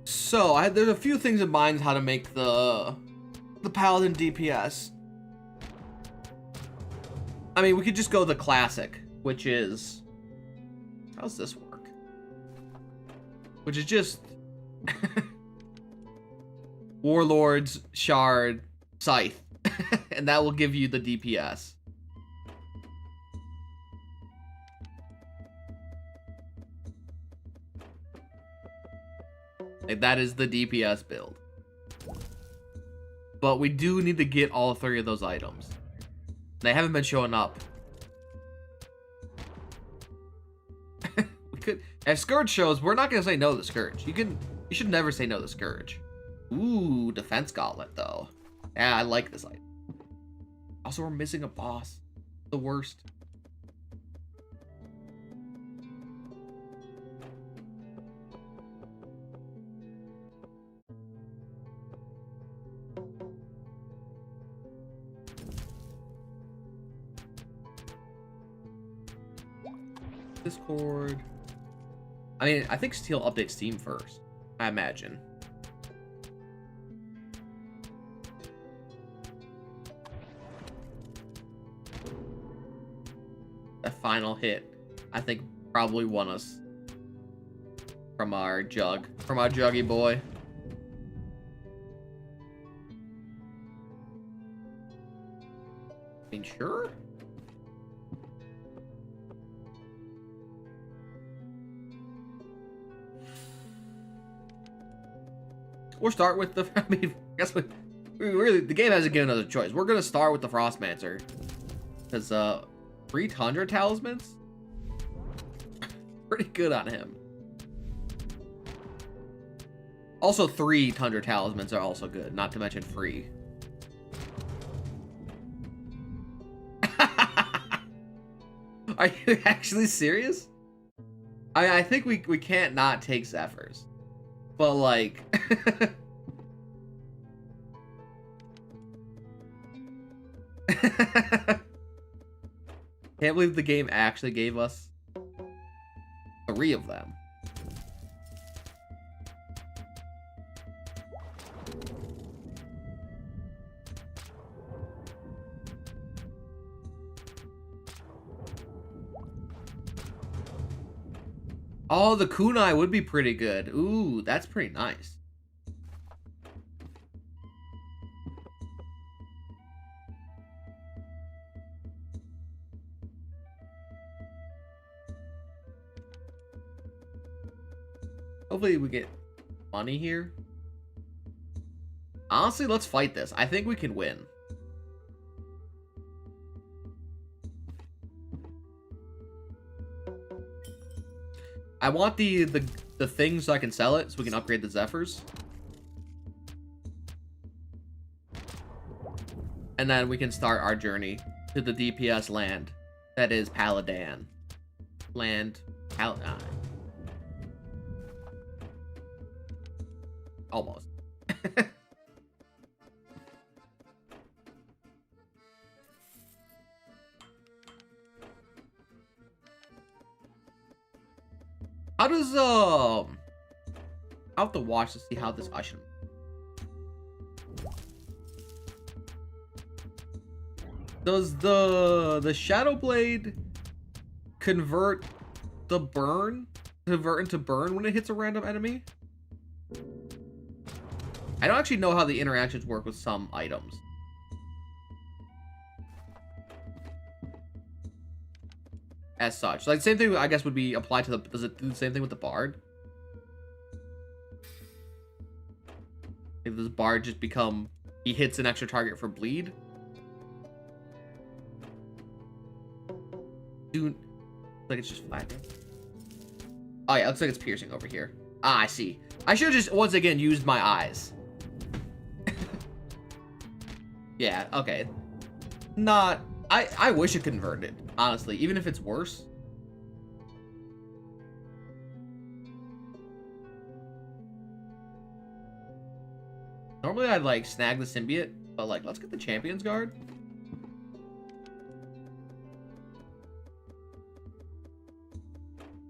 So, there's a few things in mind how to make the Paladin DPS. I mean, we could just go the classic, which is... How's this work? Which is just... Warlords, Shard, Scythe. And that will give you the DPS. Like, that is the DPS build. But we do need to get all 3 of those items. They haven't been showing up. We could, if Scourge shows, we're not gonna say no to Scourge. You should never say no to Scourge. Ooh, Defense Gauntlet though. Yeah, I like this item. Also, we're missing a boss. The worst. Discord. I mean, I think Steel updates Steam first, I imagine. That final hit, I think, probably won us from our juggy boy. I mean, sure. We'll start with the, I mean, I guess we really, the game hasn't given us a choice. We're gonna start with the Frostmancer. Because, 3 Tundra Talismans? Pretty good on him. Also, 3 Tundra Talismans are also good, not to mention free. Are you actually serious? I think we can't not take Zephyrs. But, like... Can't believe the game actually gave us 3 of them. Oh, the kunai would be pretty good. Ooh, that's pretty nice. Hopefully we get money here. Honestly, let's fight this. I think we can win. I want the thing so I can sell it, so we can upgrade the Zephyrs. And then we can start our journey to the DPS land. That is Paladan. Paladan. Almost. How does I'll have to watch to see how this item. Does the Shadow Blade convert into burn when it hits a random enemy? I don't actually know how the interactions work with some items. As such, like same thing I guess would be applied to the. Does it do the same thing with the bard? If this bard just become, he hits an extra target for bleed. Dude, like it's just flat. Oh yeah, looks like it's piercing over here. Ah, I see. I should have just once again used my eyes. Yeah, okay. Not. I wish it converted, honestly, even if it's worse. Normally I'd like snag the symbiote, but like let's get the Champion's Guard.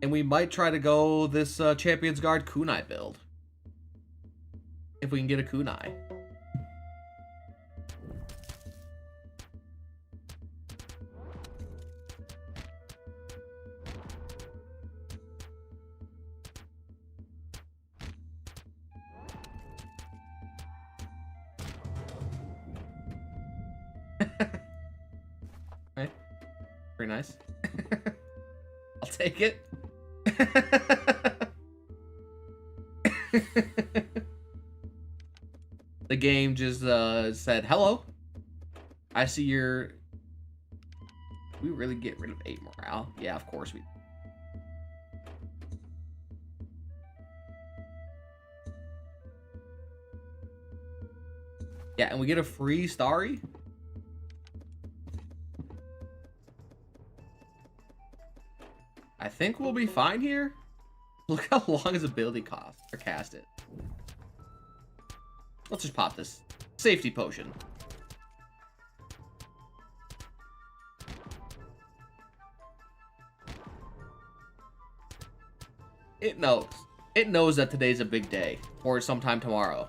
And we might try to go this Champion's Guard kunai build. If we can get a kunai. Right? Pretty nice. I'll take it. The game just said, hello. I see your... We really get rid of 8 morale? Yeah, of course we... Yeah, and we get a free Starry? I think we'll be fine here. Look how long his ability costs or cast it. Let's just pop this safety potion. It knows. It knows that today's a big day or sometime tomorrow.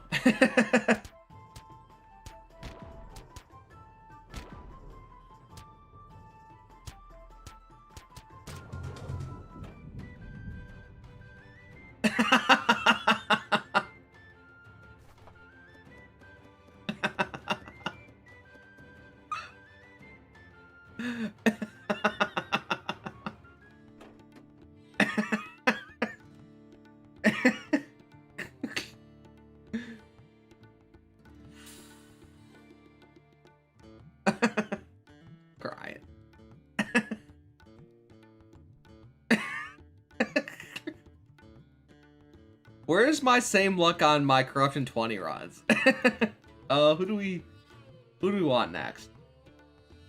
Crying. Where's my same luck on my corruption 20 runs? Who do we want next?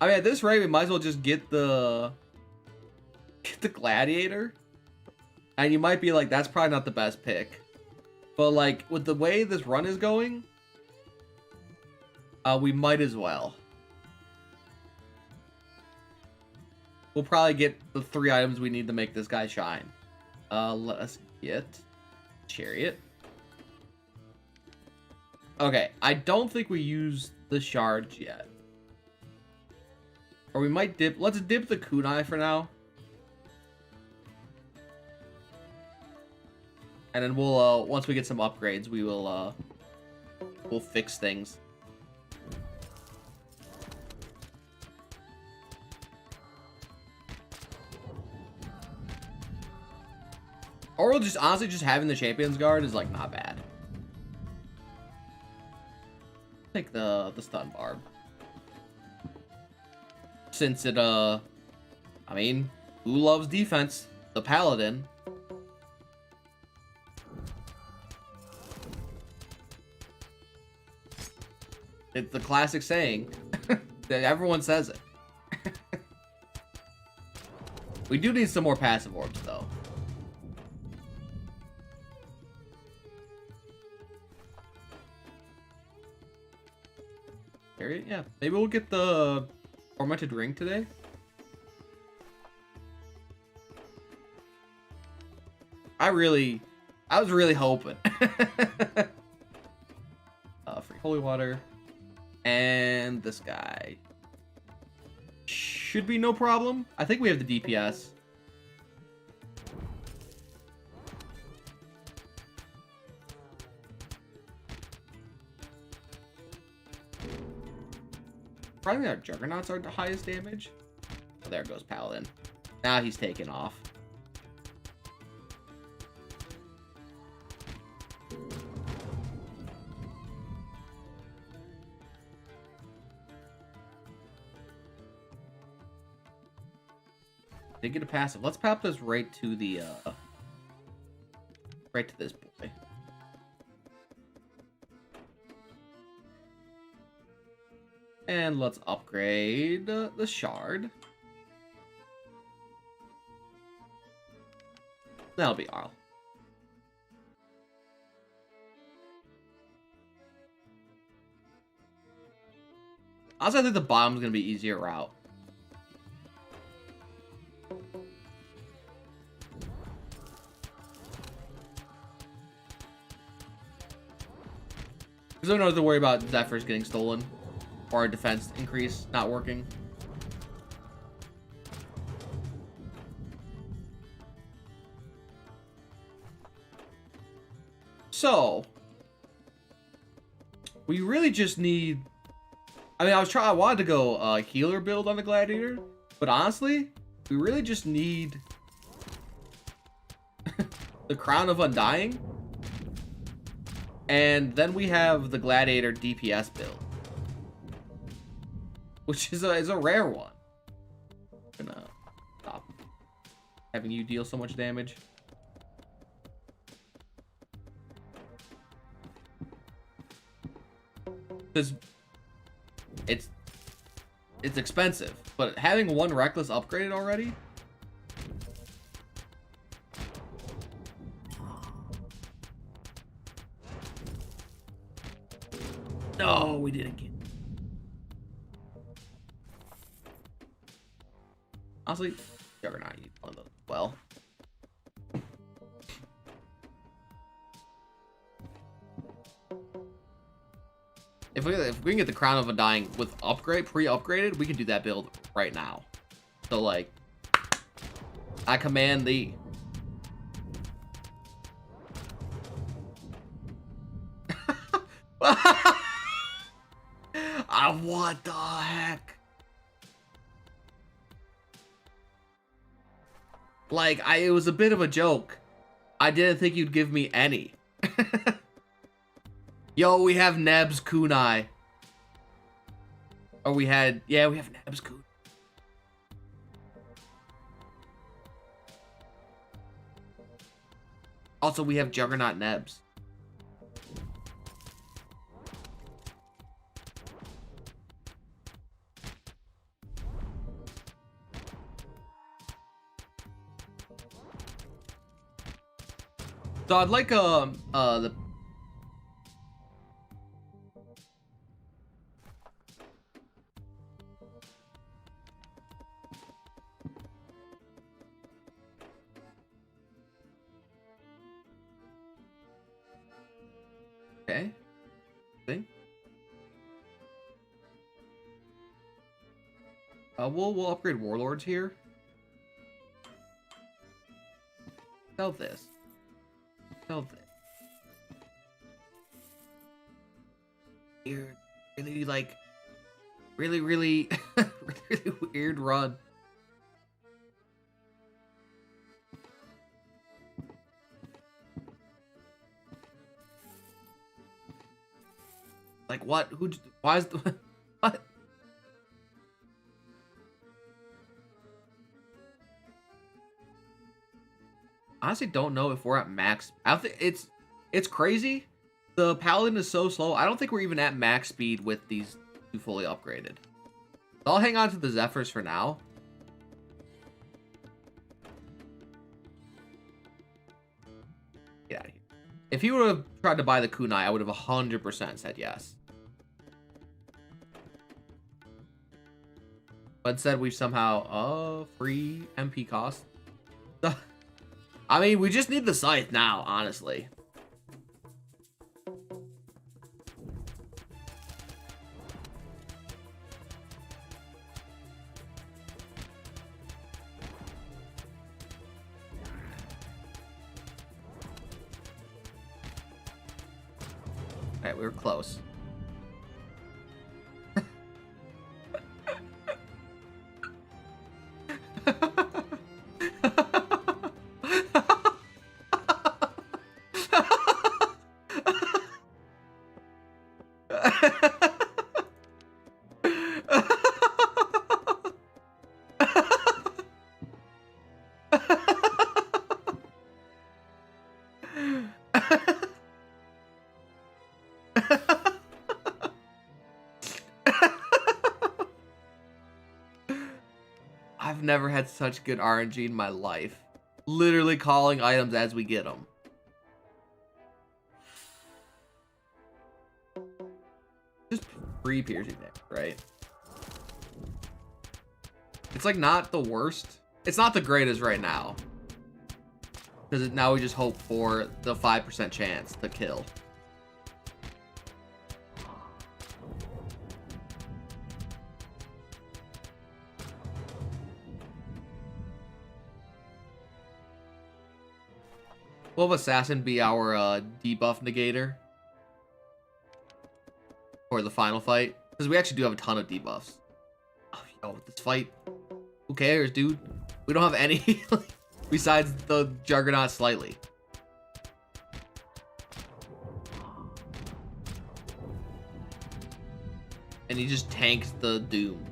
I mean, at this rate, we might as well just get the gladiator. And you might be like, that's probably not the best pick. But like, with the way this run is going, we might as well. We'll probably get the 3 items we need to make this guy shine. Let us get Chariot. Okay, I don't think we used the shards yet. Or we might dip. Let's dip the kunai for now. And then we'll once we get some upgrades, we will we'll fix things. Or we'll just honestly just having the Champions Guard is like not bad. Take the stun barb. Since it I mean, who loves defense? The Paladin. It's the classic saying that everyone says it. We do need some more passive orbs though. Yeah, maybe we'll get the augmented ring today. I was really hoping. Free holy water. And this guy. Should be no problem. I think we have the DPS. Probably our Juggernauts are the highest damage. Oh, there goes Paladin. Now he's taken off. Did get a passive. Let's pop this right to the right to this boy. And let's upgrade the shard. That'll be all. Also, I think the bottom's gonna be easier route. Because I don't have to worry about Zephyr's getting stolen. Or our defense increase not working. So we really just need. I mean, I wanted to go healer build on the gladiator, but honestly, we really just need the Crown of Undying, and then we have the gladiator DPS build. Which is a rare one. I'm gonna stop having you deal so much damage. Because it's expensive, but having one reckless upgraded already. No, we didn't get. Honestly, Juggernaut, you one of those. Well, if we can get the Crown of Undying with pre-upgraded, we can do that build right now. So like, I command thee. What the heck? Like, it was a bit of a joke. I didn't think you'd give me any. Yo, we have Neb's Kunai. Or we have Neb's Kunai. Also, we have Juggernaut Nebs. So I'd like the okay. See? We'll upgrade warlords here. Sell this. Sell like really, really, really weird run. Like what? Who? Why is the what? Honestly, don't know if we're at max. I don't think it's crazy. The paladin is so slow. I don't think we're even at max speed with these two fully upgraded. I'll hang on to the Zephyrs for now. Get out of here. If he would have tried to buy the kunai, I would have 100% said yes. But instead, we've somehow free MP cost. I mean, we just need the scythe now, honestly. Alright, we were close. I've never had such good RNG in my life. Literally calling items as we get them. Just free piercing damage, right? It's like not the worst. It's not the greatest right now. Because now we just hope for the 5% chance to kill. Will Assassin be our debuff negator for the final fight? Because we actually do have a ton of debuffs. Oh, yo, this fight, who cares, dude? We don't have any besides the Juggernaut slightly. And he just tanks the Doom.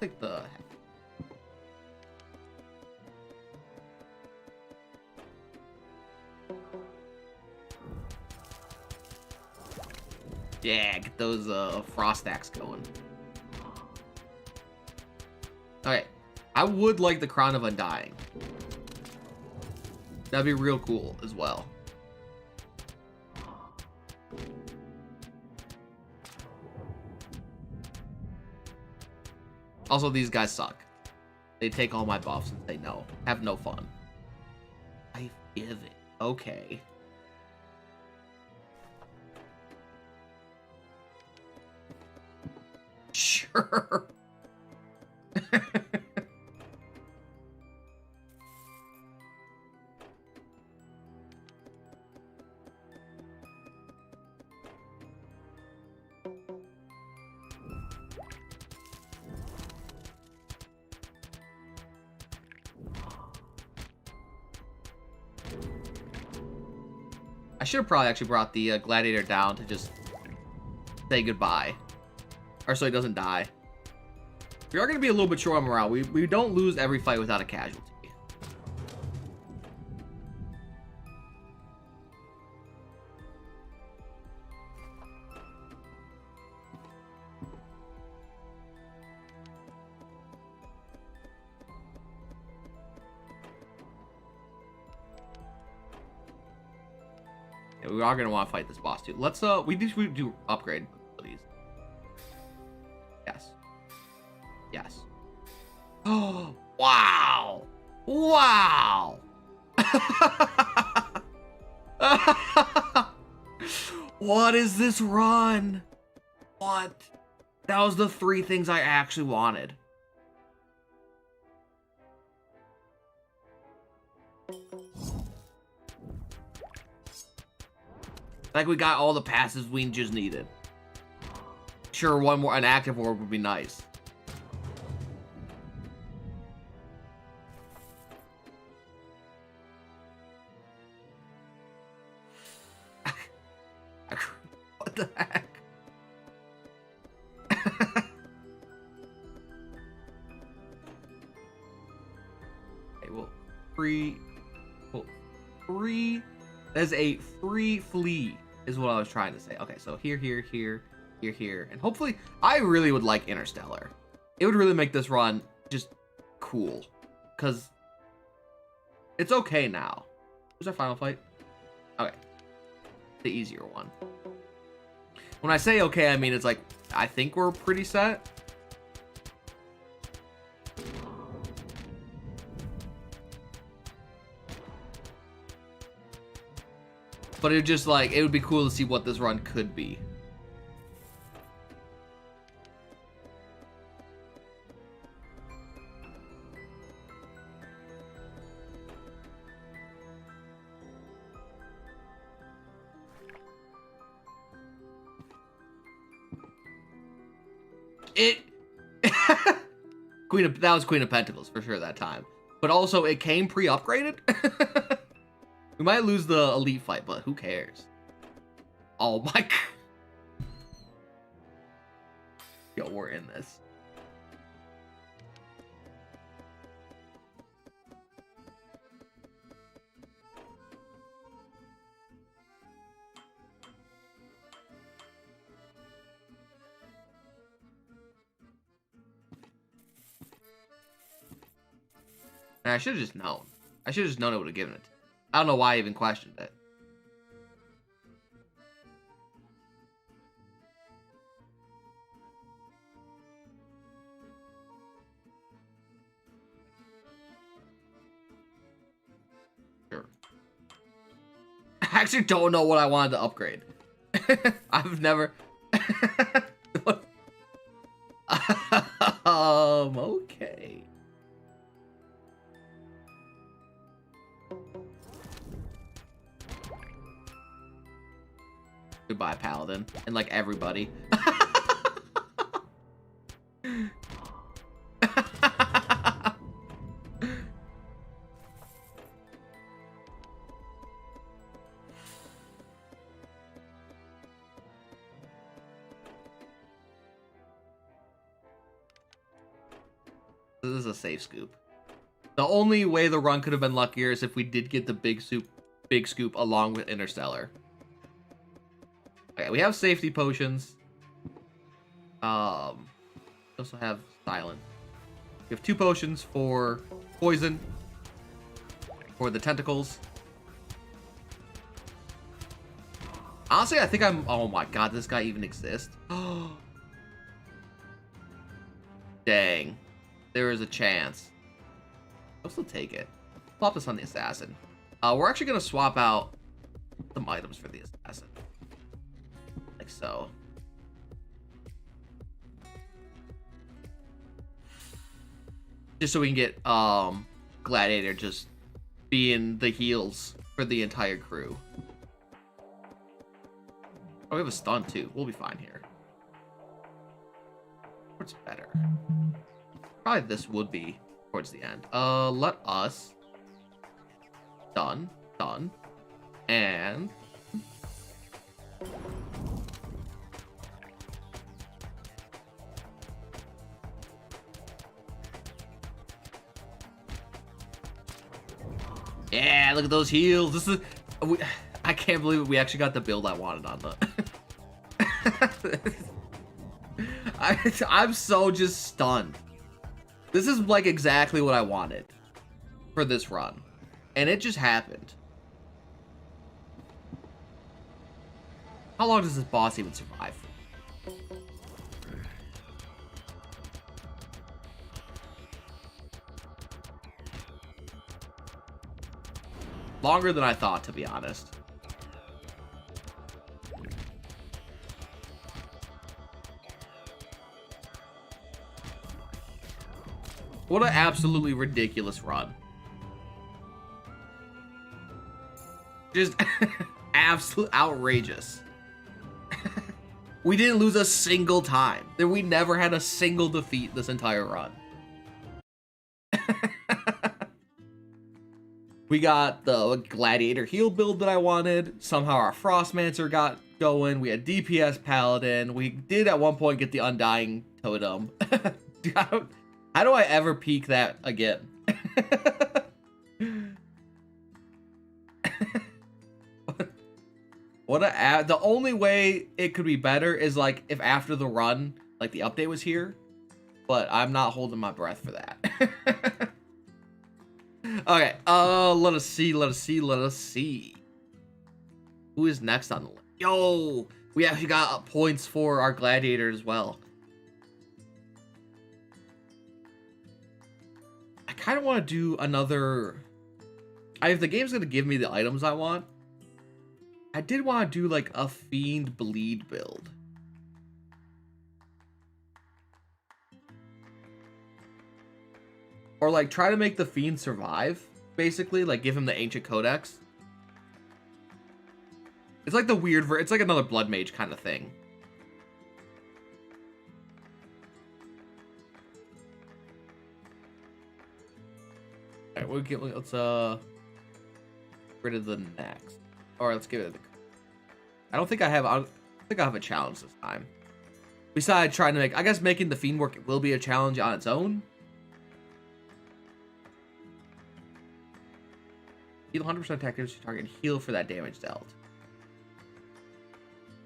Like the yeah, get those frost axe going. Okay, I would like the Crown of Undying. That'd be real cool as well. Also, these guys suck. They take all my buffs and say no. Have no fun. I give it. Okay. Sure. I should have probably actually brought the gladiator down to just say goodbye. Or so he doesn't die. We are going to be a little bit short on morale. We don't lose every fight without a casualty. Yeah, we are going to want to fight this boss too. Let's we do upgrade abilities. Yes. Yes. Oh, wow. Wow. What is this run? What? That was the 3 things I actually wanted. Like we got all the passives we just needed. Sure, an active orb would be nice. What the heck? Okay, well, free. There's a free flee, is what I was trying to say. Okay, so here, and hopefully, I really would like Interstellar. It would really make this run just cool, because it's okay now. Who's our final fight? Okay, the easier one. When I say okay, I mean it's like, I think we're pretty set. But it just like, it would be cool to see what this run could be. That was Queen of Pentacles for sure that time. But also it came pre-upgraded. We might lose the elite fight, but who cares? Oh my god. Yo, we're in this. And I should have just known. I should have just known it would have given it. I don't know why I even questioned it. Sure. I actually don't know what I wanted to upgrade. I've never... Okay. Goodbye, Paladin. And, like, everybody. This is a safe scoop. The only way the run could have been luckier is if we did get the big scoop along with Interstellar. Okay, we have safety potions. We also have silence. We have 2 potions for poison, for the tentacles. Honestly, I think I'm... Oh my god, this guy even exists. Dang. There is a chance. I'll still take it. Plop this on the assassin. We're actually going to swap out some items for the assassin. Like so. Just so we can get Gladiator just being the heals for the entire crew. Oh, we have a stun too. We'll be fine here. What's better? Probably this would be towards the end. Let us... Done. And... Yeah, look at those heals. This is... I can't believe we actually got the build I wanted on the... I'm so just stunned. This is like exactly what I wanted for this run. And it just happened. How long does this boss even survive? Longer than I thought, to be honest. What an absolutely ridiculous run. Just absolute outrageous. We didn't lose a single time. We never had a single defeat this entire run. We got the gladiator heal build that I wanted. Somehow our Frostmancer got going. We had DPS paladin. We did at one point get the undying totem. How do I ever peak that again? The only way it could be better is like if after the run, like the update was here, but I'm not holding my breath for that. Okay, let us see. Who is next on the list? Yo, we actually got points for our gladiator as well. I kind of want to do another. If the game's gonna give me the items I want, I did want to do like a fiend bleed build. Or like try to make the fiend survive, basically, like give him the ancient codex. It's like the weird it's like another blood mage kind of thing. Alright, let's get rid of the next. Or let's give it I think I have a challenge this time. Besides trying to I guess making the fiend work will be a challenge on its own. Heal 100% attack target and heal for that damage dealt.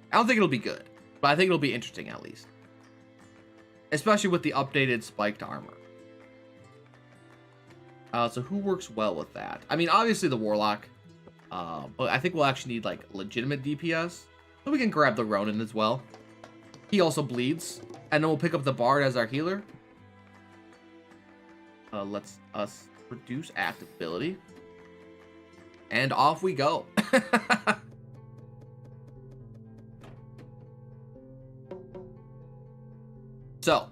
I don't think it'll be good, but I think it'll be interesting at least. Especially with the updated spiked armor. So who works well with that? I mean, obviously the Warlock. But I think we'll actually need like legitimate DPS. So we can grab the Ronin as well. He also bleeds. And then we'll pick up the Bard as our healer. Let's reduce active ability. And off we go. So,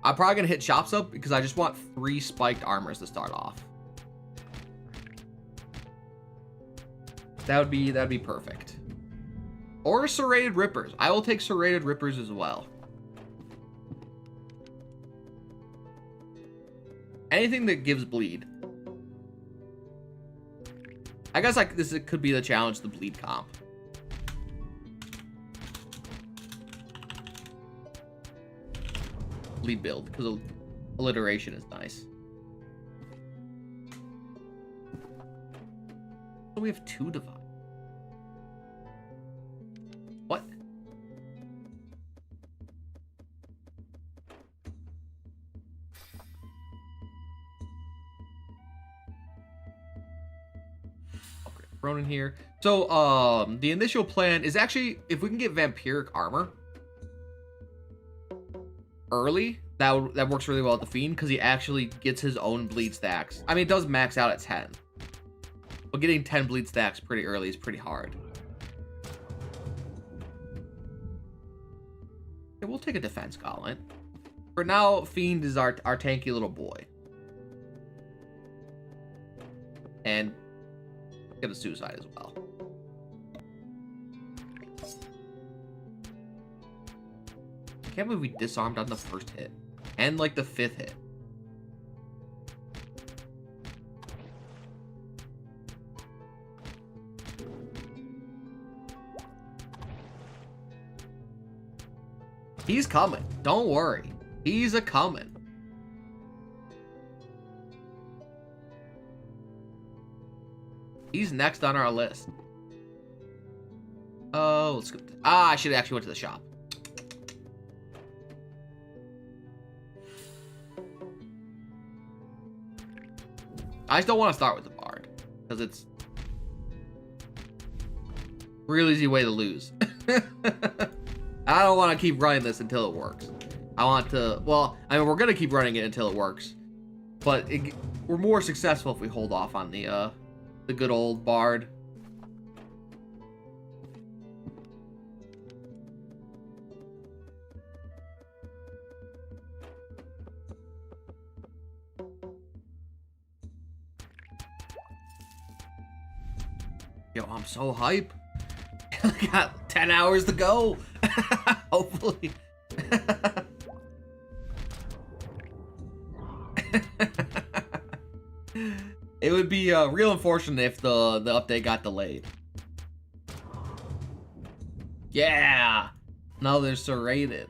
I'm probably going to hit shops up because I just want 3 spiked armors to start off. That'd be perfect. Or serrated rippers. I will take serrated rippers as well. Anything that gives bleed. I guess like this could be the challenge, the bleed comp. Bleed build, because alliteration is nice. So we have 2 divine. What? Thrown in here. So the initial plan is actually if we can get vampiric armor early, that works really well with the fiend because he actually gets his own bleed stacks. I mean, it does max out at 10, but getting 10 bleed stacks pretty early is pretty hard. Okay, we'll take a defense gauntlet. For now, fiend is our tanky little boy. And get a suicide as well. I can't believe we disarmed on the first hit. And like the 5th hit. He's coming. Don't worry. He's a coming. He's next on our list. Oh, let's go. I should have actually went to the shop. I just don't want to start with the Bard because it's a real easy way to lose. I don't want to keep running this until it works. I want to, well, I mean, we're going to keep running it until it works, but we're more successful if we hold off on the good old Bard. Yo, I'm so hype. We got 10 hours to go. Hopefully. It would be real unfortunate if the update got delayed. Yeah. Now they're serrated.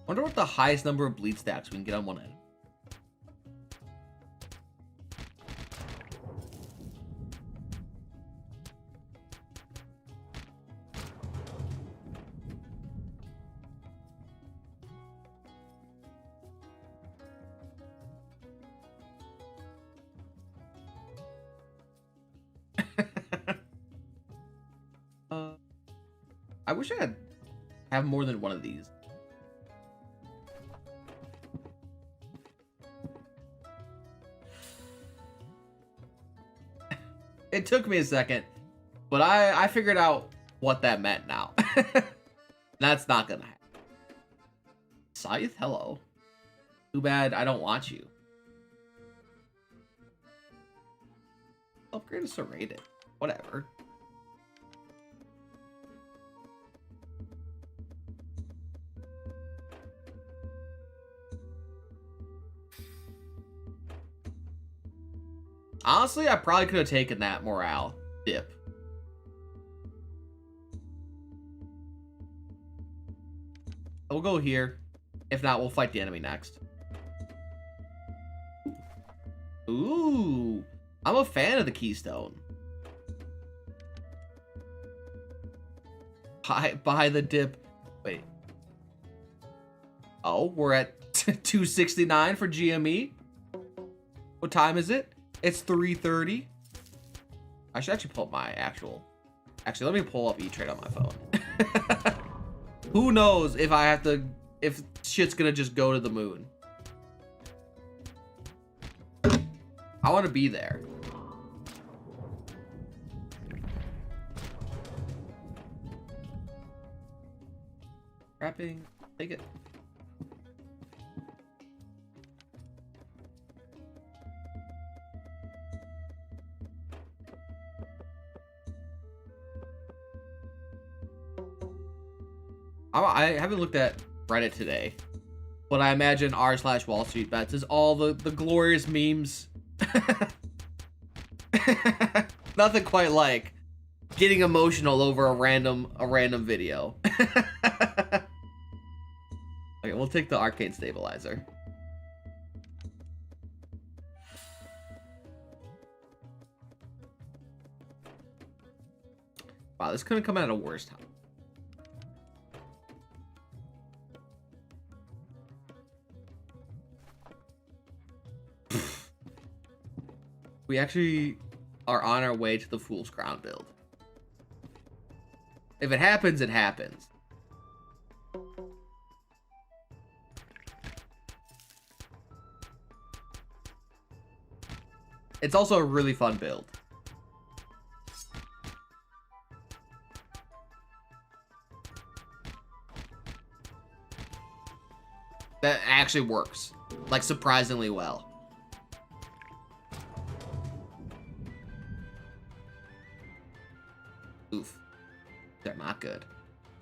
Wonder what the highest number of bleed stacks we can get on one end. I wish I could have more than one of these. It took me a second, but I figured out what that meant now. That's not gonna happen. Scythe, hello. Too bad I don't want you. Upgrade is serrated. Whatever. Honestly, I probably could have taken that morale dip. We'll go here. If not, we'll fight the enemy next. Ooh, I'm a fan of the keystone. Buy the dip. Wait. Oh, we're at 269 for GME. What time is it? It's 3:30. I should actually pull up my actual... Actually, let me pull up E-Trade on my phone. Who knows if I have to... If shit's gonna just go to the moon. I want to be there. Wrapping. Take it. I haven't looked at Reddit today, but I imagine r/Wall Street Bets is all the glorious memes. Nothing quite like getting emotional over a random video. Okay, we'll take the arcane stabilizer. Wow, this couldn't come at a worse time. We actually are on our way to the Fool's Crown build. If it happens, it happens. It's also a really fun build. That actually works, like, surprisingly well. Oof. They're not good.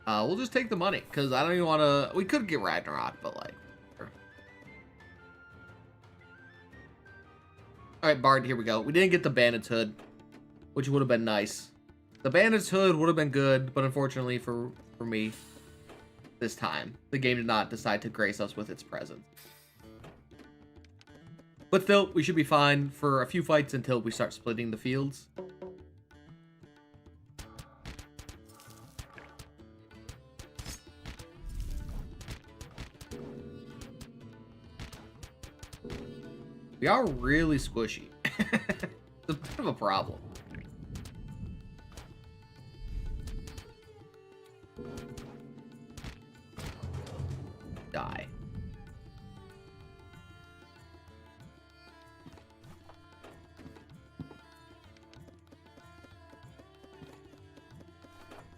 We'll just take the money, because I don't even want to... We could get Ragnarok, but, like... Sure. Alright, Bard, here we go. We didn't get the Bandit's Hood, which would have been nice. The Bandit's Hood would have been good, but unfortunately for me, this time, the game did not decide to grace us with its presence. But still, we should be fine for a few fights until we start splitting the fields. We are really squishy. It's a bit of a problem. Die.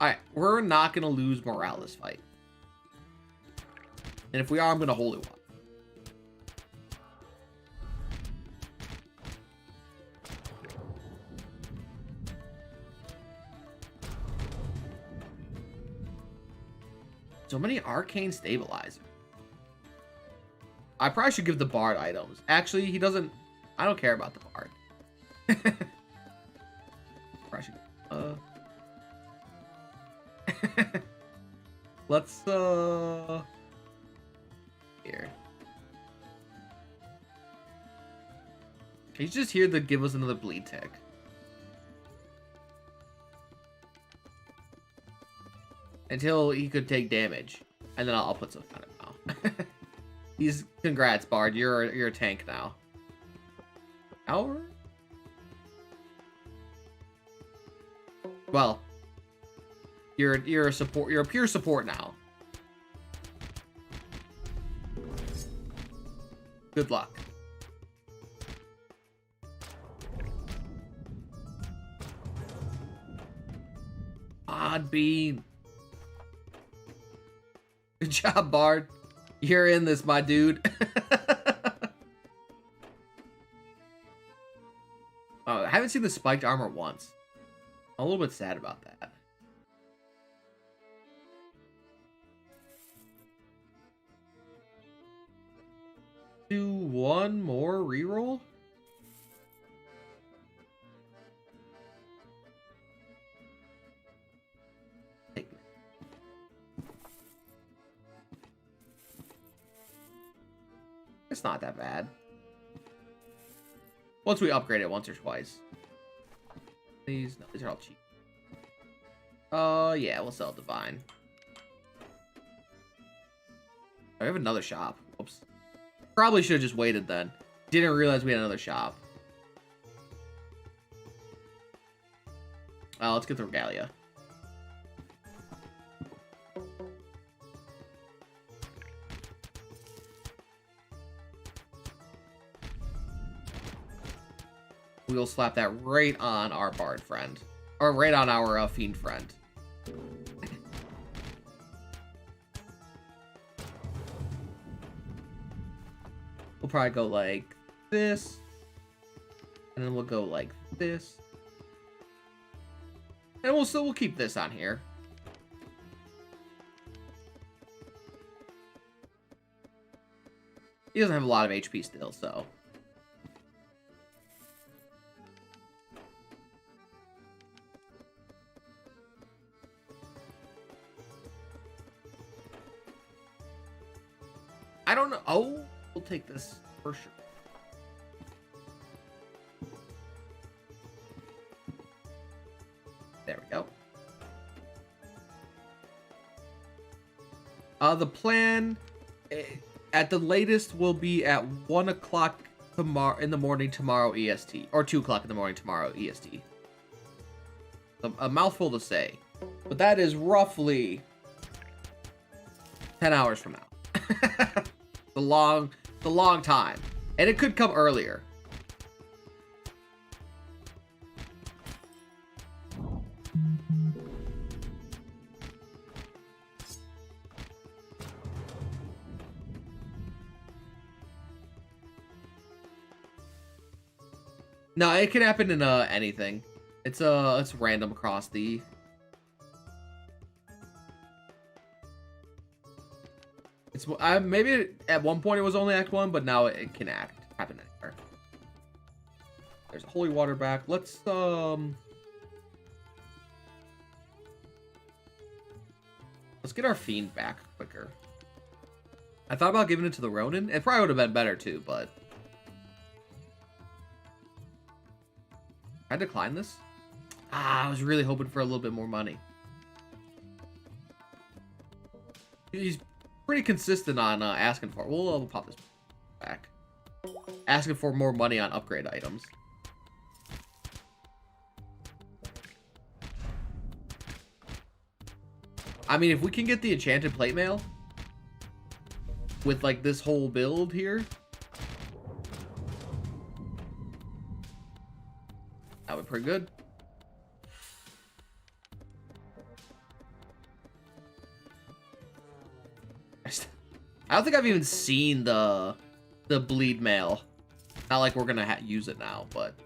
Alright, we're not gonna lose morale this fight. And if we are, I'm gonna holy one. So many arcane stabilizers. I probably should give the bard items. Actually, he doesn't. I don't care about the bard. Probably should. Let's here. Can you just here to give us another bleed tick? Until he could take damage, and then I'll put some on it now. He's congrats, Bard. You're a tank now. Hour? Well, you're a support. You're a pure support now. Good luck. Odd bean. Good job, Bard. You're in this, my dude. I haven't seen the spiked armor once. I'm a little bit sad about that. Do one more reroll? It's not that bad. Once we upgrade it once or twice. These, no, these are all cheap. Yeah, we'll sell Divine. I have another shop. Oops. Probably should have just waited then. Didn't realize we had another shop. Let's get the Regalia. We'll slap that right on our bard friend. Or right on our fiend friend. We'll probably go like this. And then we'll go like this. And we'll keep this on here. He doesn't have a lot of HP still, so. I don't know. Oh, we'll take this for sure. There we go. The plan at the latest will be at 1 o'clock tomorrow in the morning tomorrow EST, or 2 o'clock in the morning tomorrow EST. A mouthful to say, but that is roughly 10 hours from now. the long time, and it could come earlier. No, it can happen in anything. It's random across the. It's maybe at one point it was only Act 1, but now it can happen anywhere. There's a holy water back. Let's get our fiend back quicker. I thought about giving it to the Ronin. It probably would have been better too, but I decline this. I was really hoping for a little bit more money. He's pretty consistent on asking for. We'll pop this back. Asking for more money on upgrade items. I mean, if we can get the enchanted plate mail with like this whole build here, that would be pretty good. I don't think I've even seen the bleed mail. Not like we're gonna use it now, but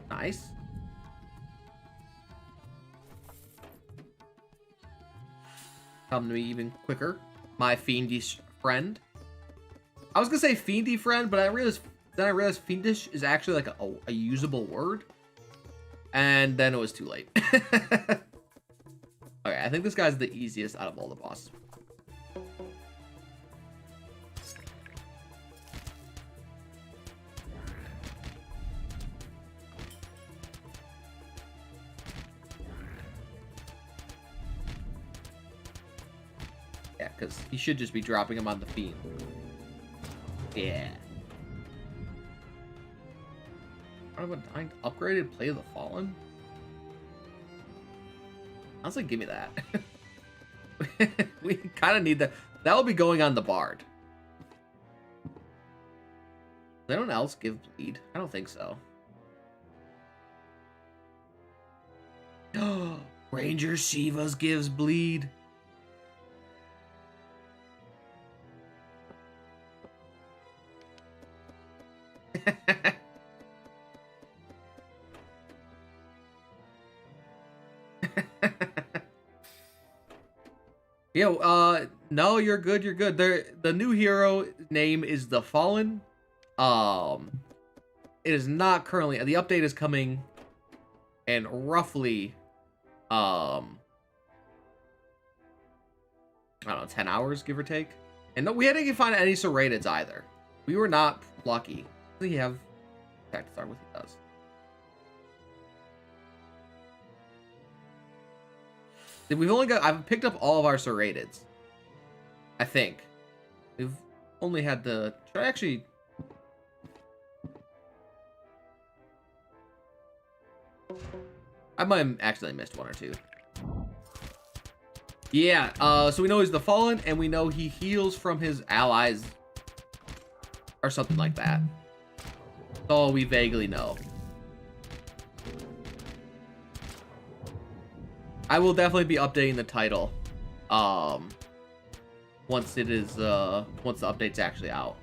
nice. Come to me even quicker, my fiendish friend. I was gonna say fiendy friend, but I realized fiendish is actually like a usable word, and then it was too late. Okay, I think this guy's the easiest out of all the bosses. Yeah, because he should just be dropping him on the fiend. Yeah. Out of a dying upgraded Play of the Fallen? Honestly, give me that. We kind of need that. That will be going on the Bard. Does anyone else give bleed? I don't think so. Ranger Shivas gives bleed. Yo, no, you're good, you're good. The new hero name is the Fallen. It is not currently, the update is coming in roughly, I don't know, 10 hours, give or take. And no, we didn't find any serratids either. We were not lucky. Does he have attack to start with? He does. We've only got, I've picked up all of our serratids. I think. We've only had the, should I actually, I might have accidentally missed one or two. Yeah, so we know he's the Fallen, and we know he heals from his allies, or something like that. That's all we vaguely know. I will definitely be updating the title, once it is, once the update's actually out.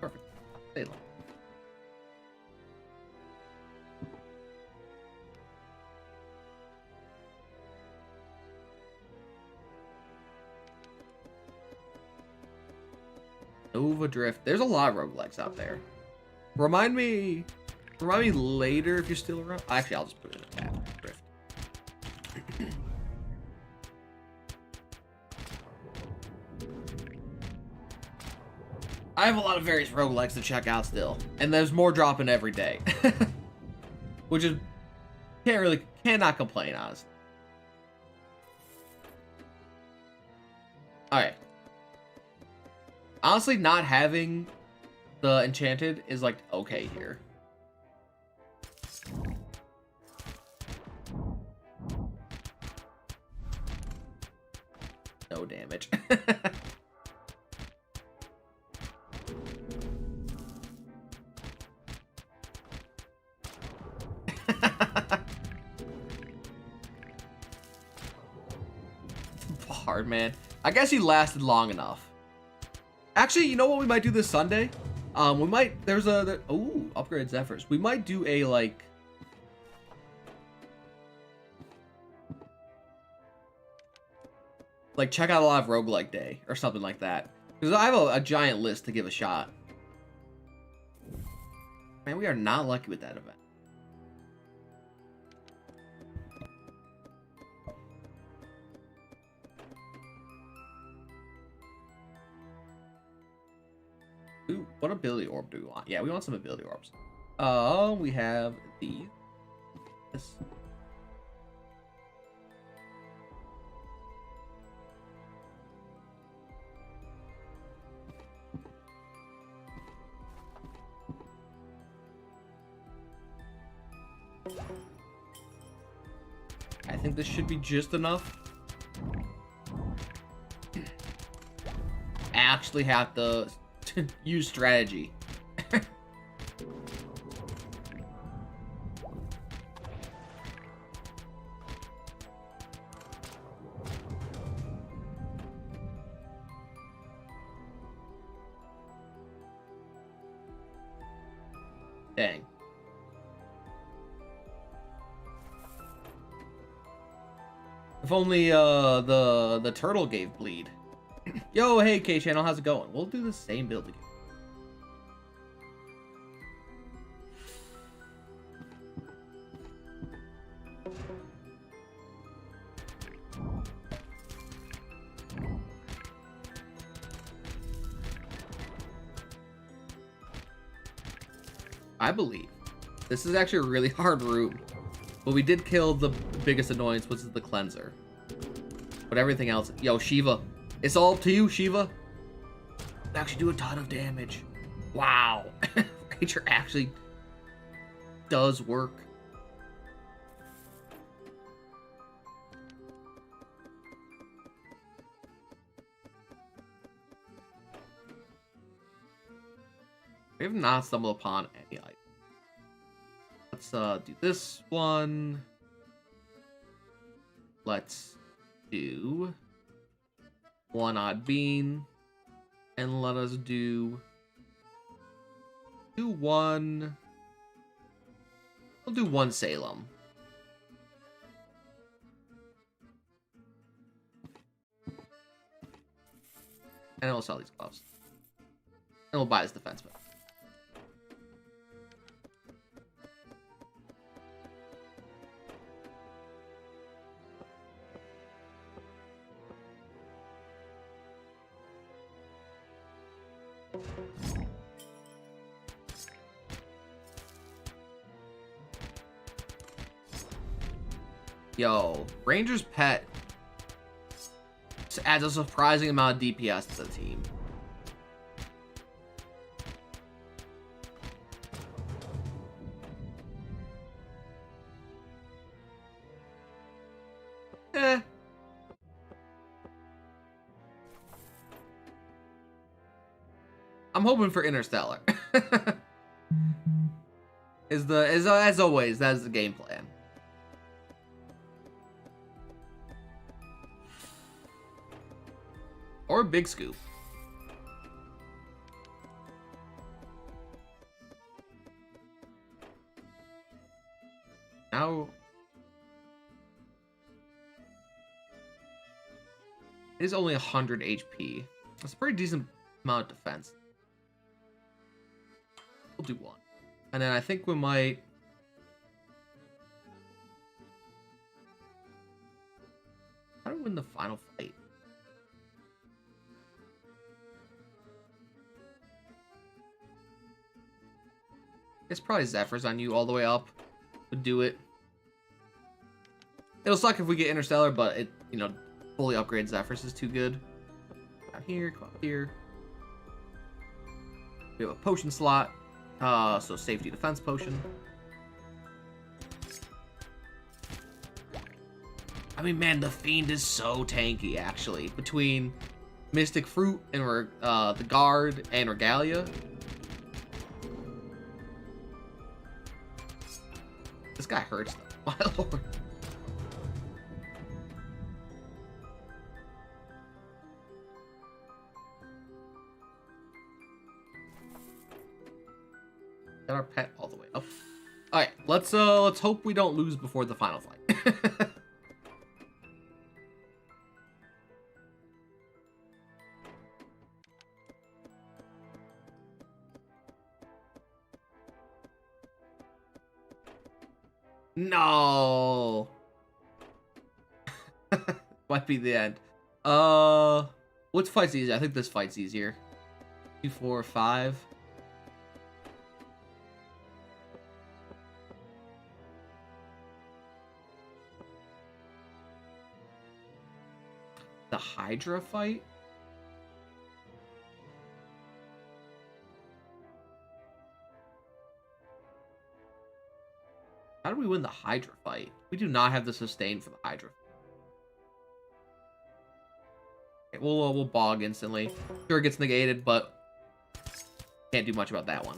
Perfect. Stay long. Nova Drift. There's a lot of roguelikes out there. Remind me later if you're still around. Actually, I'll just put it in the tab. Drift. I have a lot of various roguelikes to check out still, and there's more dropping every day. Which is, cannot complain, honestly. Alright. Honestly, not having the enchanted is like okay here. No damage. Hard, man. I guess he lasted long enough. Actually, you know what we might do this Sunday? We might, ooh, upgrade Zephyrs. We might do a, like, check out a lot of roguelike day or something like that. Because I have a giant list to give a shot. Man, we are not lucky with that event. Ooh, what ability orb do we want? Yeah, we want some ability orbs. We have these. This. I think this should be just enough. actually have to use strategy. Dang. If only the turtle gave bleed. Yo, hey K channel, how's it going? We'll do the same build again. I believe this is actually a really hard room, but we did kill the biggest annoyance, which is the cleanser. But everything else, yo, Shiva, it's all up to you, Shiva. We actually do a ton of damage. Wow. Ranger actually does work. We have not stumbled upon any item. Let's do this one. Let's do one odd bean, and let us do one. We'll do one Salem. And we'll sell these gloves. And we'll buy this defense book. Yo, Ranger's pet adds a surprising amount of DPS to the team. I'm hoping for Interstellar. As always, that is the game plan. Or Big Scoop. Now it is only 100 HP. That's a pretty decent amount of defense. We'll do one. And then I think we might... How do we win the final fight? It's probably Zephyr's on you all the way up. Would do it. It'll suck if we get Interstellar, but it, you know, fully upgrade Zephyr's is too good. Come out here, come out here. We have a potion slot. So safety defense potion. I mean, man, the Fiend is so tanky, actually. Between Mystic Fruit and the Guard and Regalia. This guy hurts them. My lord. Got our pet all the way up. All right, let's hope we don't lose before the final fight. No. Might be the end. What fight's easier? I think this fight's easier. 2, 4, 5. The Hydra fight? How do we win the Hydra fight? We do not have the sustain for the Hydra. Okay, we'll bog instantly. Sure, it gets negated, but can't do much about that one.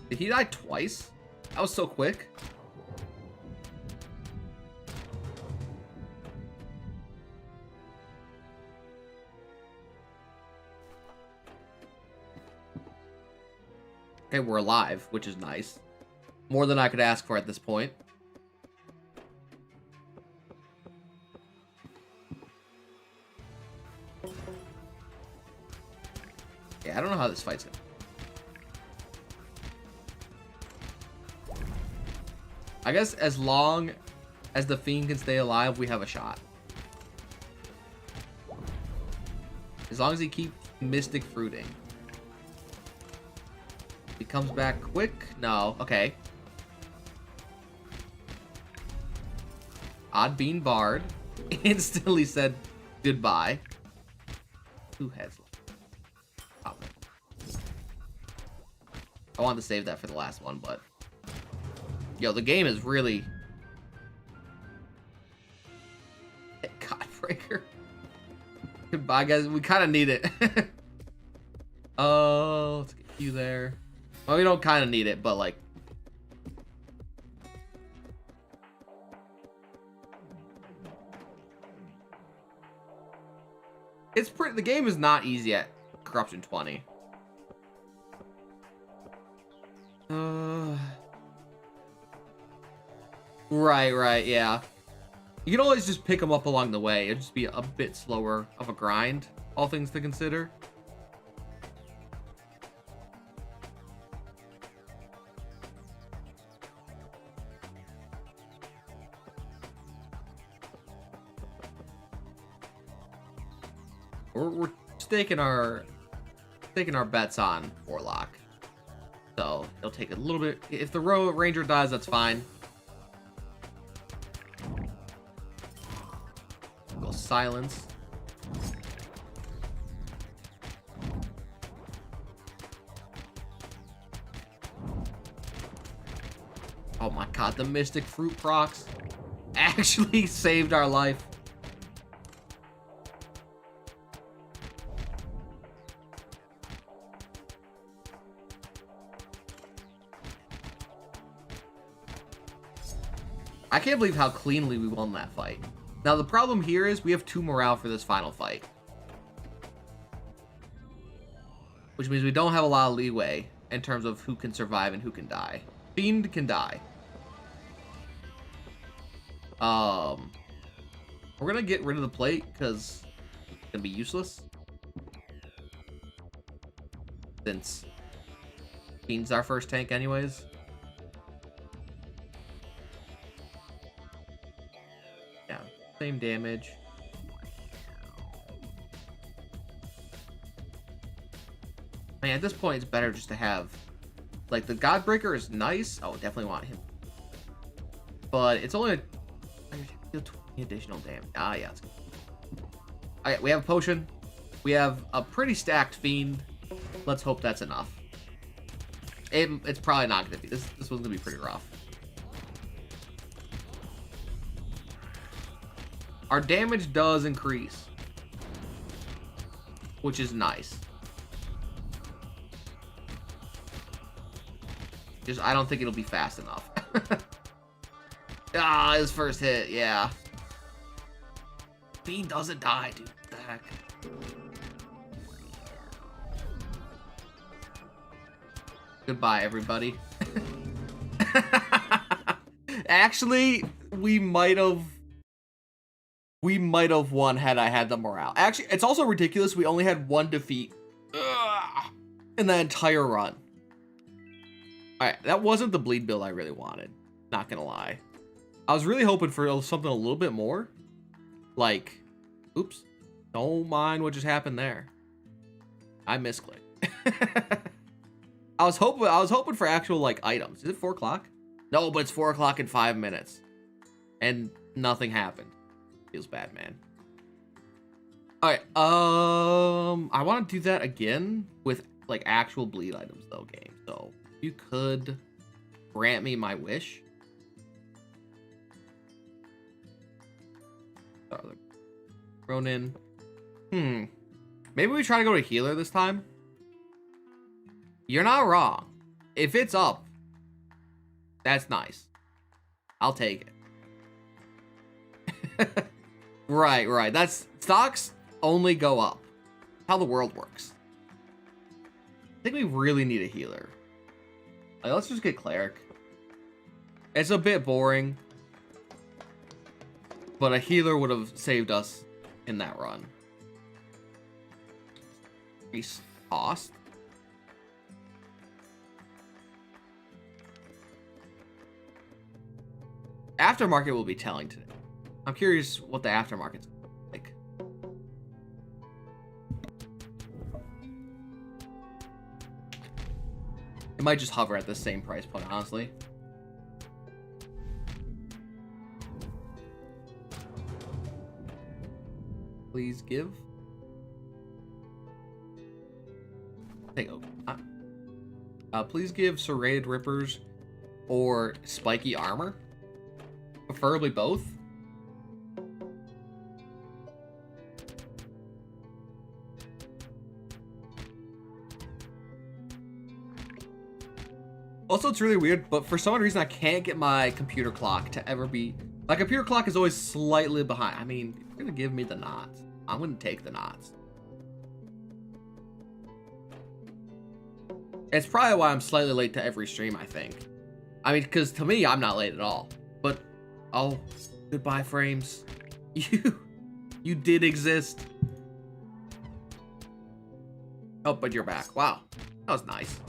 Did he die twice? That was so quick. Okay, we're alive, which is nice. More than I could ask for at this point. Yeah, I don't know how this fight's gonna. I guess as long as the fiend can stay alive, we have a shot. As long as he keeps mystic fruiting. He comes back quick? No. Okay. Odd Bean Bard instantly said goodbye. 2 heads left. I wanted to save that for the last one, but... Yo, the game is really... Godbreaker. Goodbye, guys. We kind of need it. Let's get you there. Well, we don't kind of need it, but like... It's pretty... The game is not easy at Corruption 20. Right, yeah. You can always just pick them up along the way. It'd just be a bit slower of a grind, all things to consider. We're staking our bets on Warlock. So it'll take a little bit. If the Ranger dies, that's fine. Go silence. Oh my god, the Mystic Fruit procs actually saved our life. I can't believe how cleanly we won that fight. Now, the problem here is we have 2 morale for this final fight. Which means we don't have a lot of leeway in terms of who can survive and who can die. Fiend can die. We're gonna get rid of the plate because it's gonna be useless. Since Fiend's our first tank anyways. Same damage. I mean, at this point, it's better just to have... Like, the Godbreaker is nice. Oh, definitely want him. But it's only... Deal 20 additional damage. Ah, yeah. Alright, we have a potion. We have a pretty stacked Fiend. Let's hope that's enough. It's probably not going to be. This one's going to be pretty rough. Our damage does increase, which is nice. Just, I don't think it'll be fast enough. Ah, his first hit, yeah. Fiend doesn't die, dude. What the heck? Goodbye, everybody. Actually, we might have won had I had the morale. Actually, it's also ridiculous. We only had 1 defeat in the entire run. Alright, that wasn't the bleed build I really wanted. Not gonna lie. I was really hoping for something a little bit more. Like, oops. Don't mind what just happened there. I misclicked. I was hoping for actual, like, items. Is it 4 o'clock? No, but it's 4 o'clock in 5 minutes. And nothing happened. Feels bad, man. Alright, I want to do that again with like actual bleed items though, game. So you could grant me my wish. Ronin. Maybe we try to go to healer this time. You're not wrong. If it's up, that's nice. I'll take it. Right. That's stocks only go up. How the world works. I think we really need a healer. Like, let's just get cleric. It's a bit boring, but a healer would have saved us in that run. Increase cost. Aftermarket will be telling today. I'm curious what the aftermarket's like. It might just hover at the same price point, honestly. Please give. Take please give serrated rippers or spiky armor. Preferably both. Also, it's really weird, but for some reason I can't get my computer clock to ever be... My computer clock is always slightly behind. I mean, if you're gonna give me the knots, I'm gonna take the knots. It's probably why I'm slightly late to every stream, I think. I mean, because to me, I'm not late at all. But, oh, goodbye, frames. You did exist. Oh, but you're back. Wow, that was nice.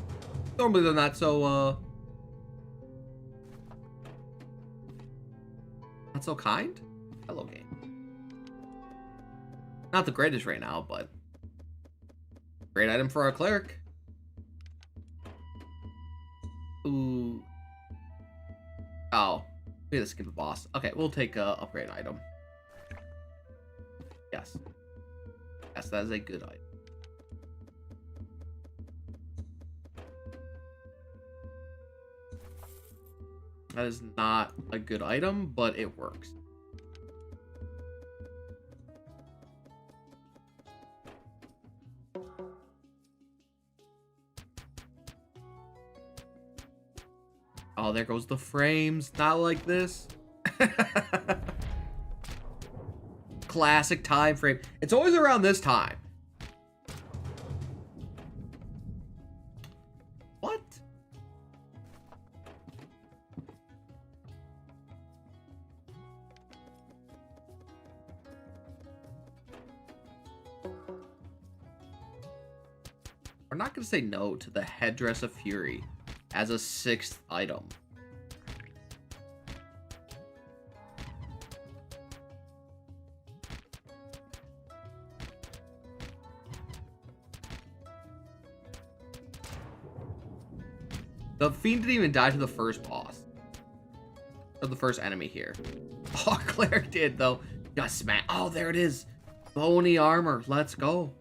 Normally they're not so kind. Hello, game. Not the greatest right now, but great item for our cleric. Ooh. Oh, we had to skip the boss. Okay, we'll take a upgrade item. Yes, that is a good item. That is not a good item, but it works. Oh, there goes the frames. Not like this. Classic time frame. It's always around this time. What? We're not going to say no to the Headdress of Fury as a 6th item. The Fiend didn't even die to the first boss. Or the first enemy here. Oh, Cleric did, though. Got smacked. Oh, there it is. Bony armor. Let's go.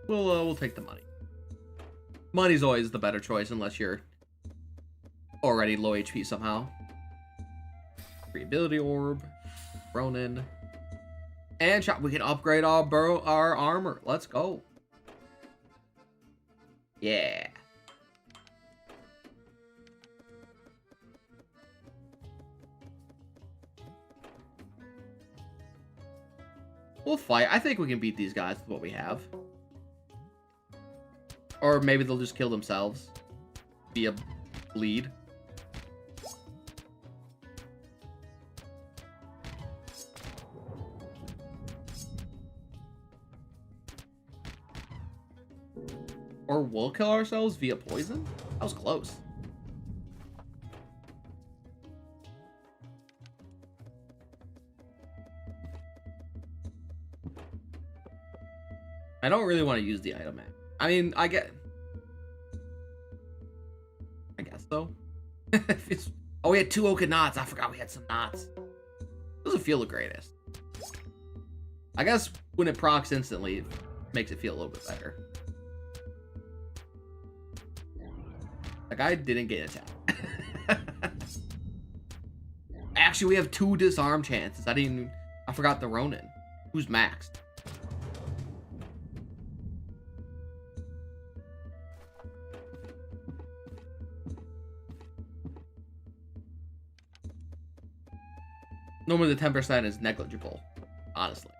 We'll take the money. Money's always the better choice unless you're already low HP somehow. Free ability orb, Ronin, and shot. We can upgrade our armor. Let's go. Yeah. We'll fight. I think we can beat these guys with what we have. Or maybe they'll just kill themselves via bleed. Or we'll kill ourselves via poison? That was close. I don't really want to use the item map. I mean, I guess so. Oh, we had 2 oaken knots. I forgot we had some knots. Doesn't feel the greatest. I guess when it procs instantly, it makes it feel a little bit better. That guy didn't get attacked. Actually, we have 2 disarm chances. I forgot the Ronin. Who's maxed? Normally the 10% is negligible, honestly.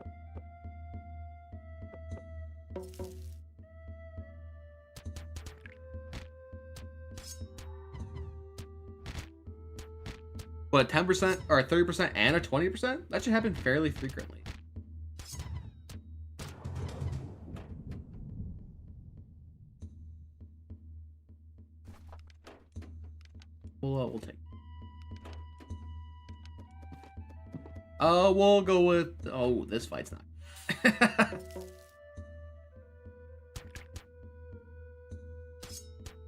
But a 10% or a 30% and a 20%? That should happen fairly frequently. We'll take. We'll go with. Oh, this fight's not.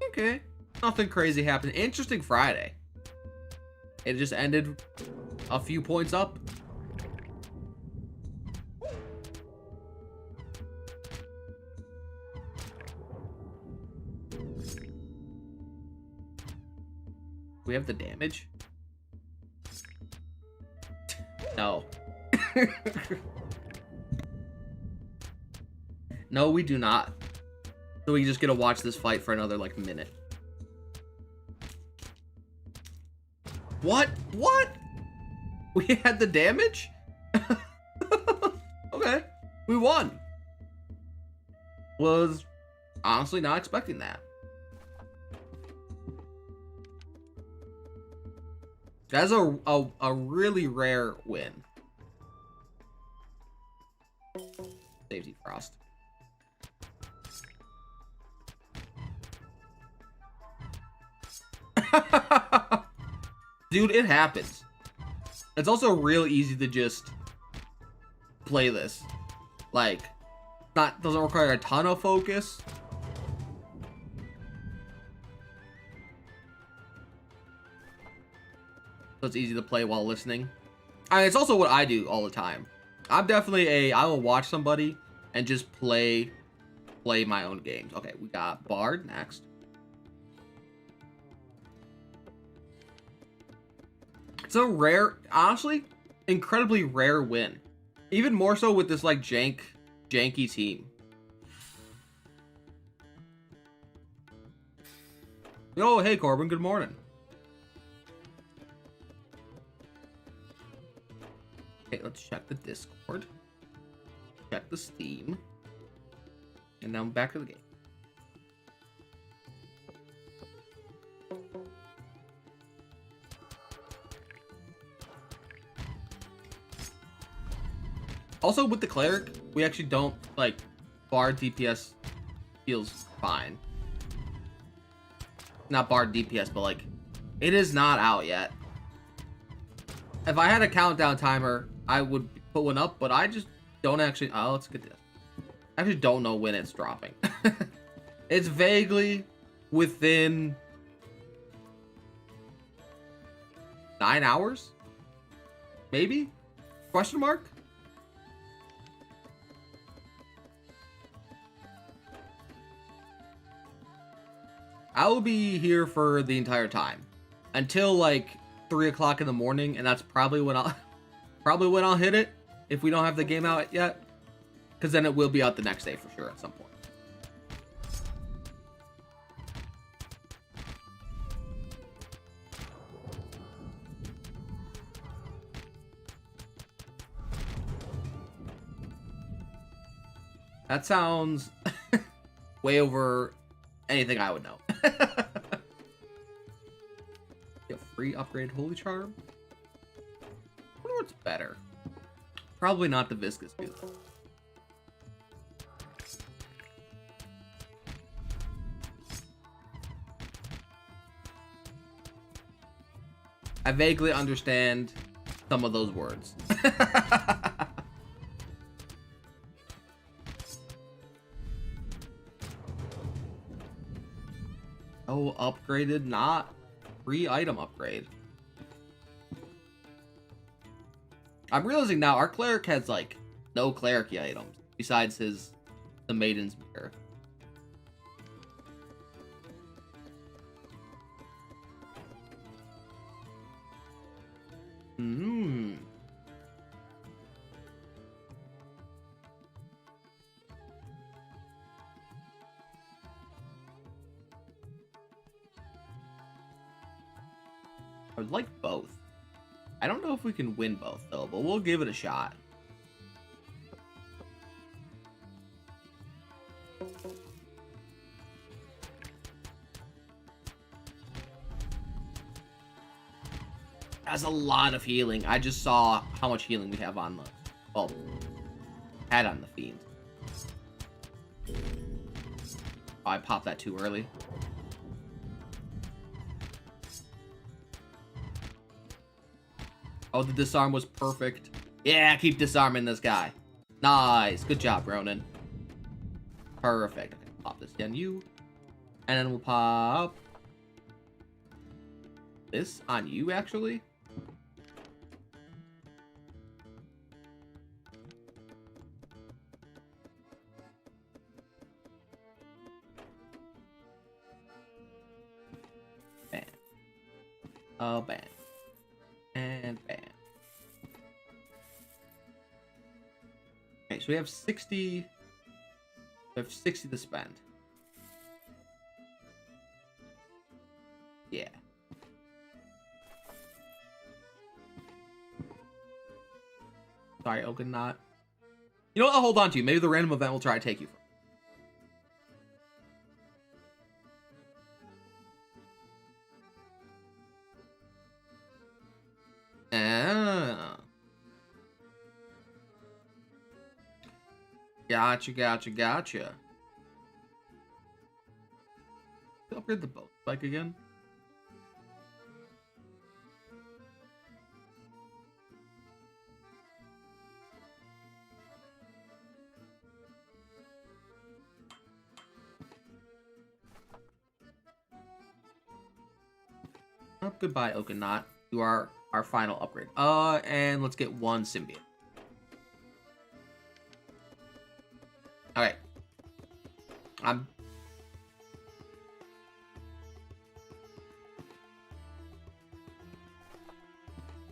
Okay, nothing crazy happened. Interesting Friday. It just ended a few points up. We have the damage? No. No, we do not. So we just get to watch this fight for another, like, minute. What? What? We had the damage? Okay. We won. Was honestly not expecting that. That's a really rare win. Safety frost. Dude, it happens. It's also real easy to just play this. Like, doesn't require a ton of focus. So it's easy to play while listening. I mean, it's also what I do all the time. I'm definitely I will watch somebody and just play my own games. Okay, we got Bard next. It's a rare, honestly, incredibly rare win. Even more so with this, like, janky team. Oh, hey, Corbin, good morning. Okay, let's check the Discord. Check the Steam. And now I'm back to the game. Also, with the cleric, we actually don't, like, Bard DPS feels fine. Not Bard DPS, but, like, it is not out yet. If I had a countdown timer, I would put one up, but I just don't actually. Oh, let's get this. I actually don't know when it's dropping. It's vaguely within 9 hours, maybe? Question mark? I will be here for the entire time until like 3 o'clock in the morning, and that's probably when I'll hit it if we don't have the game out yet, because then it will be out the next day for sure at some point. That sounds way over anything I would know. Get free upgrade Holy Charm. I wonder what's better. Probably not the Viscous Goo. I vaguely understand some of those words. Oh, upgraded, not free item upgrade. I'm realizing now our cleric has like no cleric-y items besides the Maiden's Mirror. I would like both. I don't know if we can win both though, but we'll give it a shot. That's a lot of healing. I just saw how much healing we have on the, well, had on the Fiend. Oh, I popped that too early. Oh, the disarm was perfect. Yeah, keep disarming this guy. Nice. Good job, Ronan. Perfect. Okay, pop this on you. And then we'll pop this on you, actually. Bam. Oh, bam. And bam. Okay, so we have 60. We have 60 to spend. Yeah. Sorry, Oaknot. You know what? I'll hold on to you. Maybe the random event will try to take you. Gotcha. Upgrade the boat spike again. Oh, goodbye, Oaknot. You are our final upgrade. And let's get one symbiote. Alright.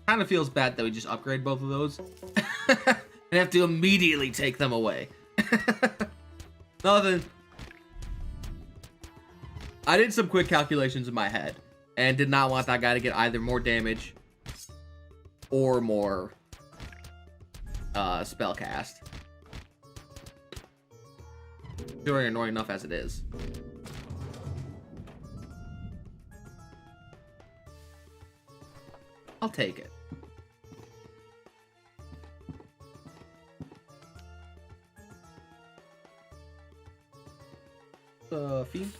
Kind of feels bad that we just upgrade both of those. And have to immediately take them away. Nothing. I did some quick calculations in my head. And did not want that guy to get either more damage or more spell cast. Very annoying enough as it is. I'll take it. Fiend.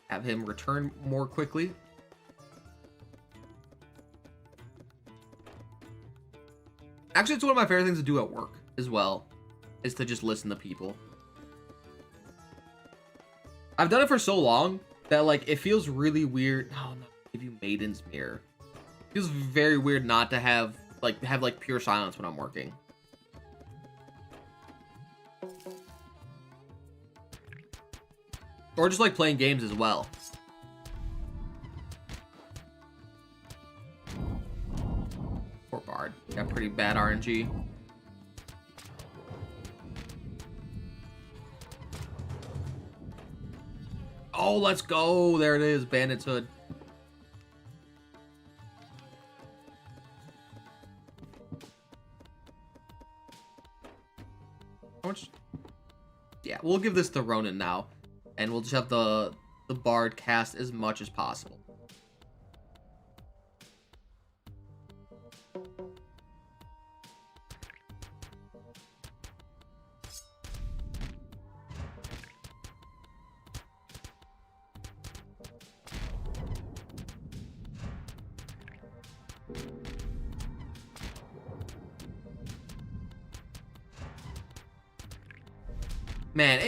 Have him return more quickly. Actually, it's one of my favorite things to do at work as well, is to just listen to people. I've done it for so long that like it feels really weird. Oh no, give you Maiden's Mirror. It feels very weird not to have like pure silence when I'm working. Or just like playing games as well. Poor Bard. Got pretty bad RNG. Oh, let's go. There it is. Bandit's Hood. How much? Yeah, we'll give this to Ronan now. And we'll just have the Bard cast as much as possible. Man,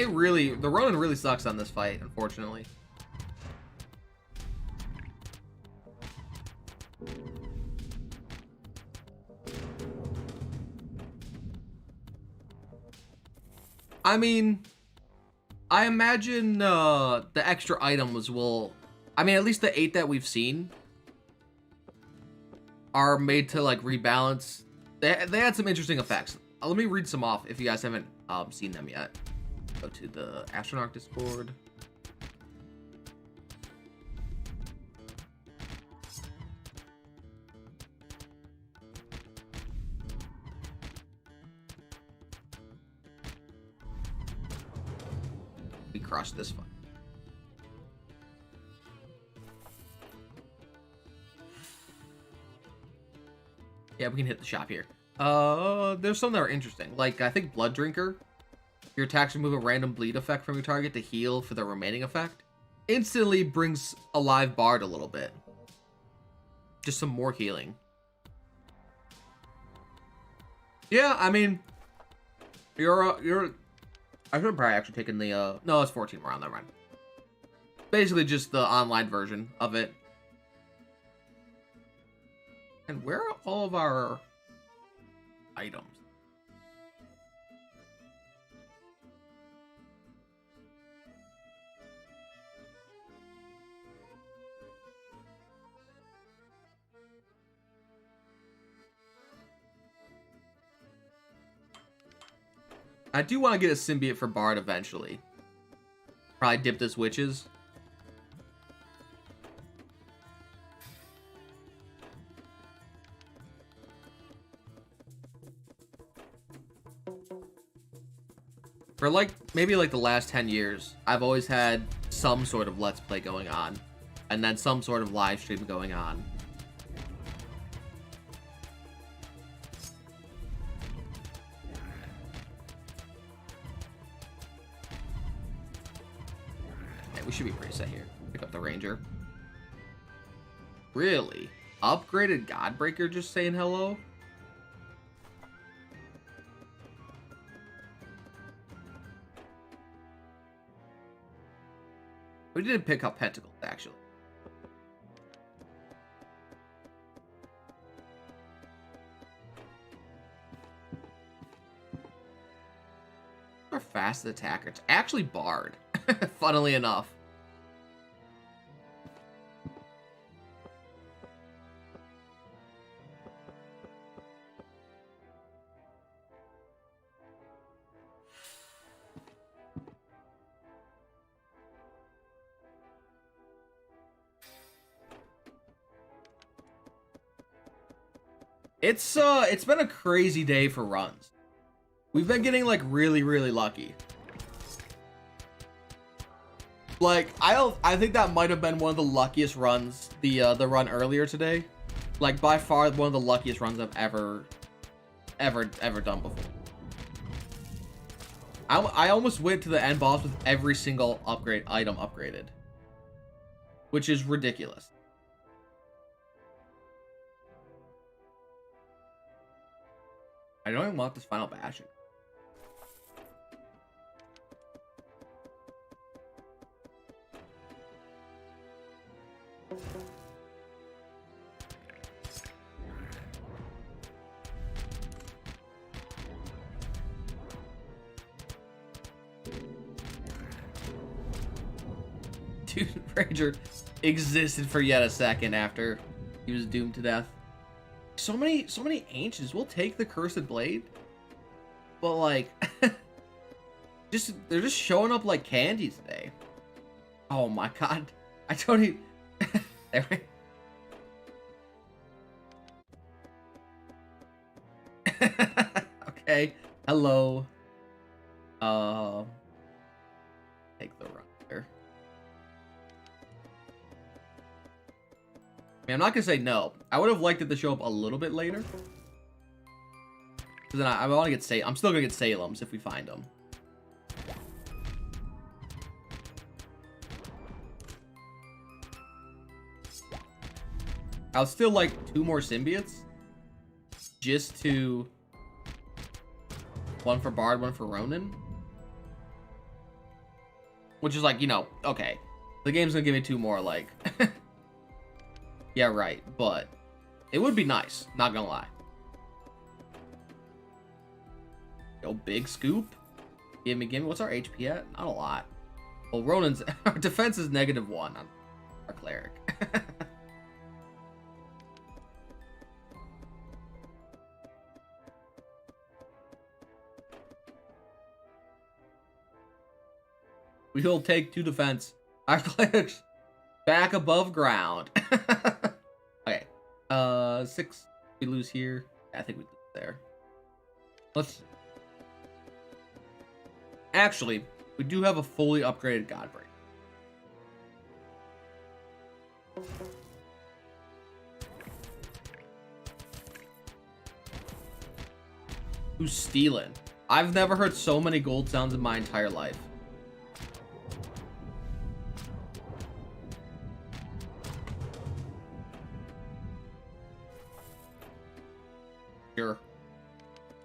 the Ronin really sucks on this fight, unfortunately. I mean, I imagine the extra items will... I mean, at least the 8 that we've seen are made to, like, rebalance. They had some interesting effects. Let me read some off if you guys haven't seen them yet. Go to the Astronarch Discord. We crushed this one. Yeah, we can hit the shop here. There's some that are interesting. Like, I think Blood Drinker. Your attacks remove a random bleed effect from your target to heal for the remaining effect. Instantly brings alive Bard a little bit. Just some more healing. Yeah, I mean, I should have probably actually taken the, no, it's 14 round, that run. Basically just the online version of it. And where are all of our items? I do want to get a symbiote for Bard eventually. Probably dip this witches. For like, maybe like the last 10 years, I've always had some sort of Let's Play going on. And then some sort of live stream going on. Okay, we should be pretty set here. Pick up the Ranger. Really? Upgraded Godbreaker just saying hello? We did pick up Pentacles, actually. Our fast attacker. It's actually Bard, funnily enough. It's been a crazy day for runs. We've been getting like really lucky. Like I think that might have been one of the luckiest runs, the run earlier today. Like by far one of the luckiest runs I've ever done before. I almost went to the end boss with every single item upgraded, which is ridiculous. I don't even want this final bashing. Dude, Ranger existed for yet a second after he was doomed to death. So many ancients. We'll take the Cursed Blade, but like, they're just showing up like candy today. Oh my god, I don't even. Okay, hello. Take the run there. I mean, I'm not gonna say no. I would have liked it to show up a little bit later. Because then I want to get I'm still gonna get Salem's if we find them. I'll still like 2 more symbiotes. Just to... one for Bard, one for Ronin. Which is like, you know, okay. The game's gonna give me 2 more, like... yeah, right, but It would be nice, not gonna lie. Yo, big scoop. Gimme. What's our HP at? Not a lot. Well, Ronan's our defense is -1 on our cleric. We'll take 2 defense. Our cleric's back above ground. Okay. 6. We lose here. I think we lose there. Let's. Actually, we do have a fully upgraded Godbreaker. Who's stealing? I've never heard so many gold sounds in my entire life. Sure.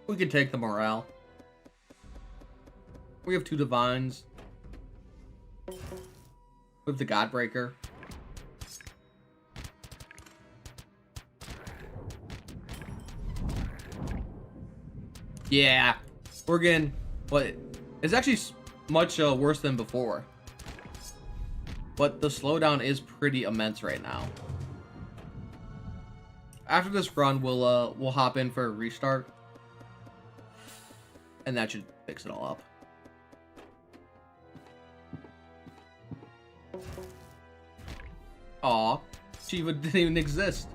We can take the morale. We have 2 divines. We have the Godbreaker. Yeah, we're getting what? It's actually much worse than before. But the slowdown is pretty immense right now. After this run, we'll hop in for a restart, and that should fix it all up. Aw, Shiva didn't even exist.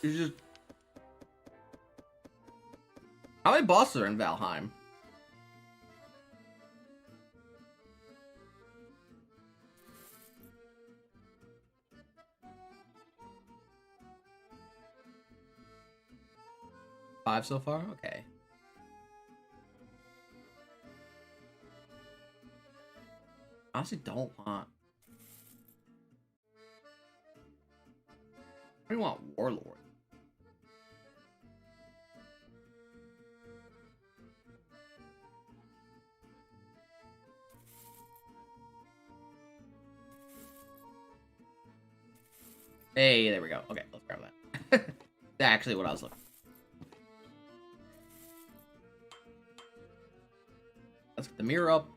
You're just... How many bosses are in Valheim? Five so far? Okay. Honestly, don't want... I don't want Warlord. Hey, there we go. Okay, let's grab that. That's actually what I was looking for. Let's get the mirror up.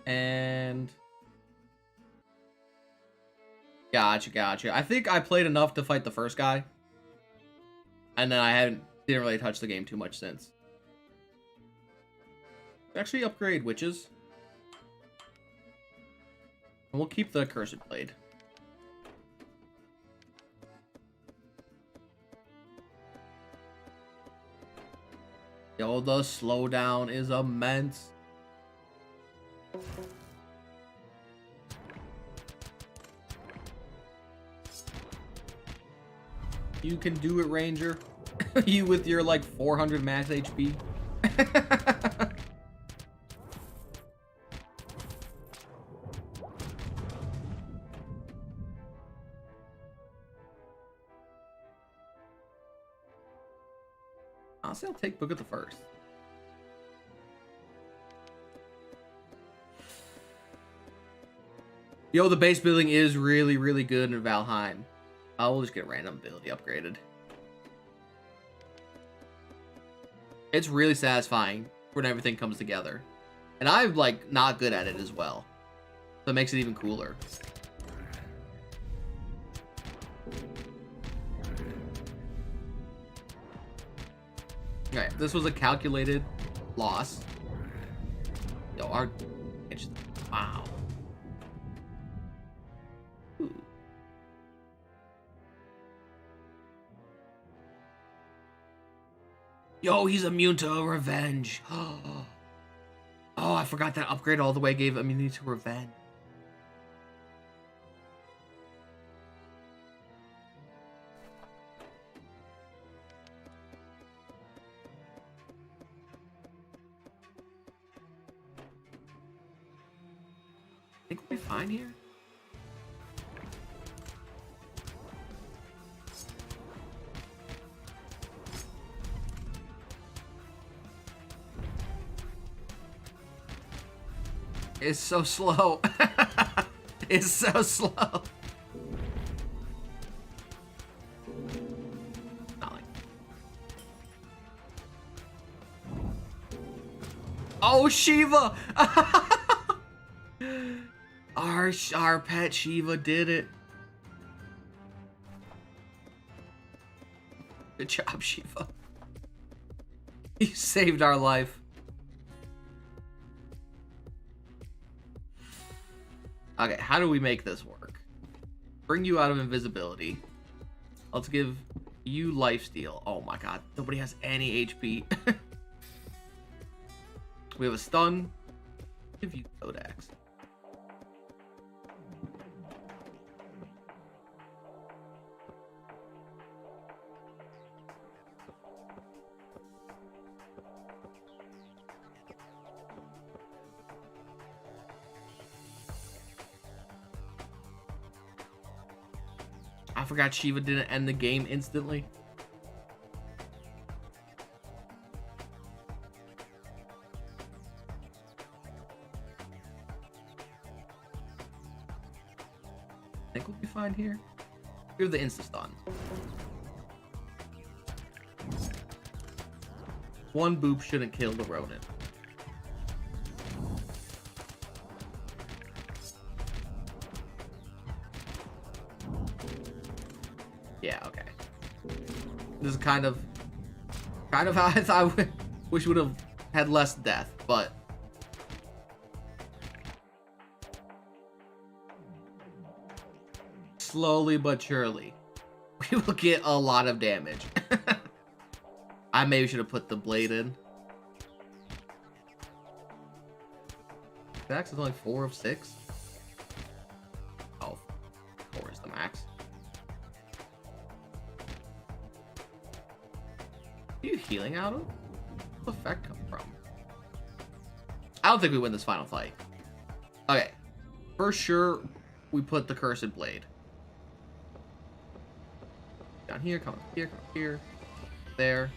And... Gotcha. I think I played enough to fight the first guy. And then I didn't really touch the game too much since. Actually upgrade witches. And we'll keep the Cursed Blade. Yo, the slowdown is immense. You can do it, Ranger. You with your like 400 max HP. Honestly, I'll take Book of the First. Yo, the base building is really, really good in Valheim. We'll just get random ability upgraded. It's really satisfying when everything comes together. And I'm, like, not good at it as well. So it makes it even cooler. Okay, this was a calculated loss. Yo, our... Wow. Ooh. Yo, he's immune to revenge. Oh, I forgot that upgrade all the way gave immunity to revenge. think we'll be fine here. It's so slow. It's so slow. Not like... Oh, Shiva! Our pet Shiva did it. Good job, Shiva. You saved our life. Okay, how do we make this work? Bring you out of invisibility. Let's give you lifesteal. Oh my god, nobody has any HP. We have a stun. Give you Codex. I forgot Shiva didn't end the game instantly. I think we'll be fine here. You're the insta-stun. One boop shouldn't kill the rodent. Yeah, okay. This is kind of how I thought. Wish would have had less death, but slowly but surely, we will get a lot of damage. I maybe should have put the blade in. Max is only 4 of 6. Oh, 4 is the max. Are you healing out of? Where's the effect come from? I don't think we win this final fight. Okay. For sure, we put the cursed blade. Down here, come up here, come up here. There.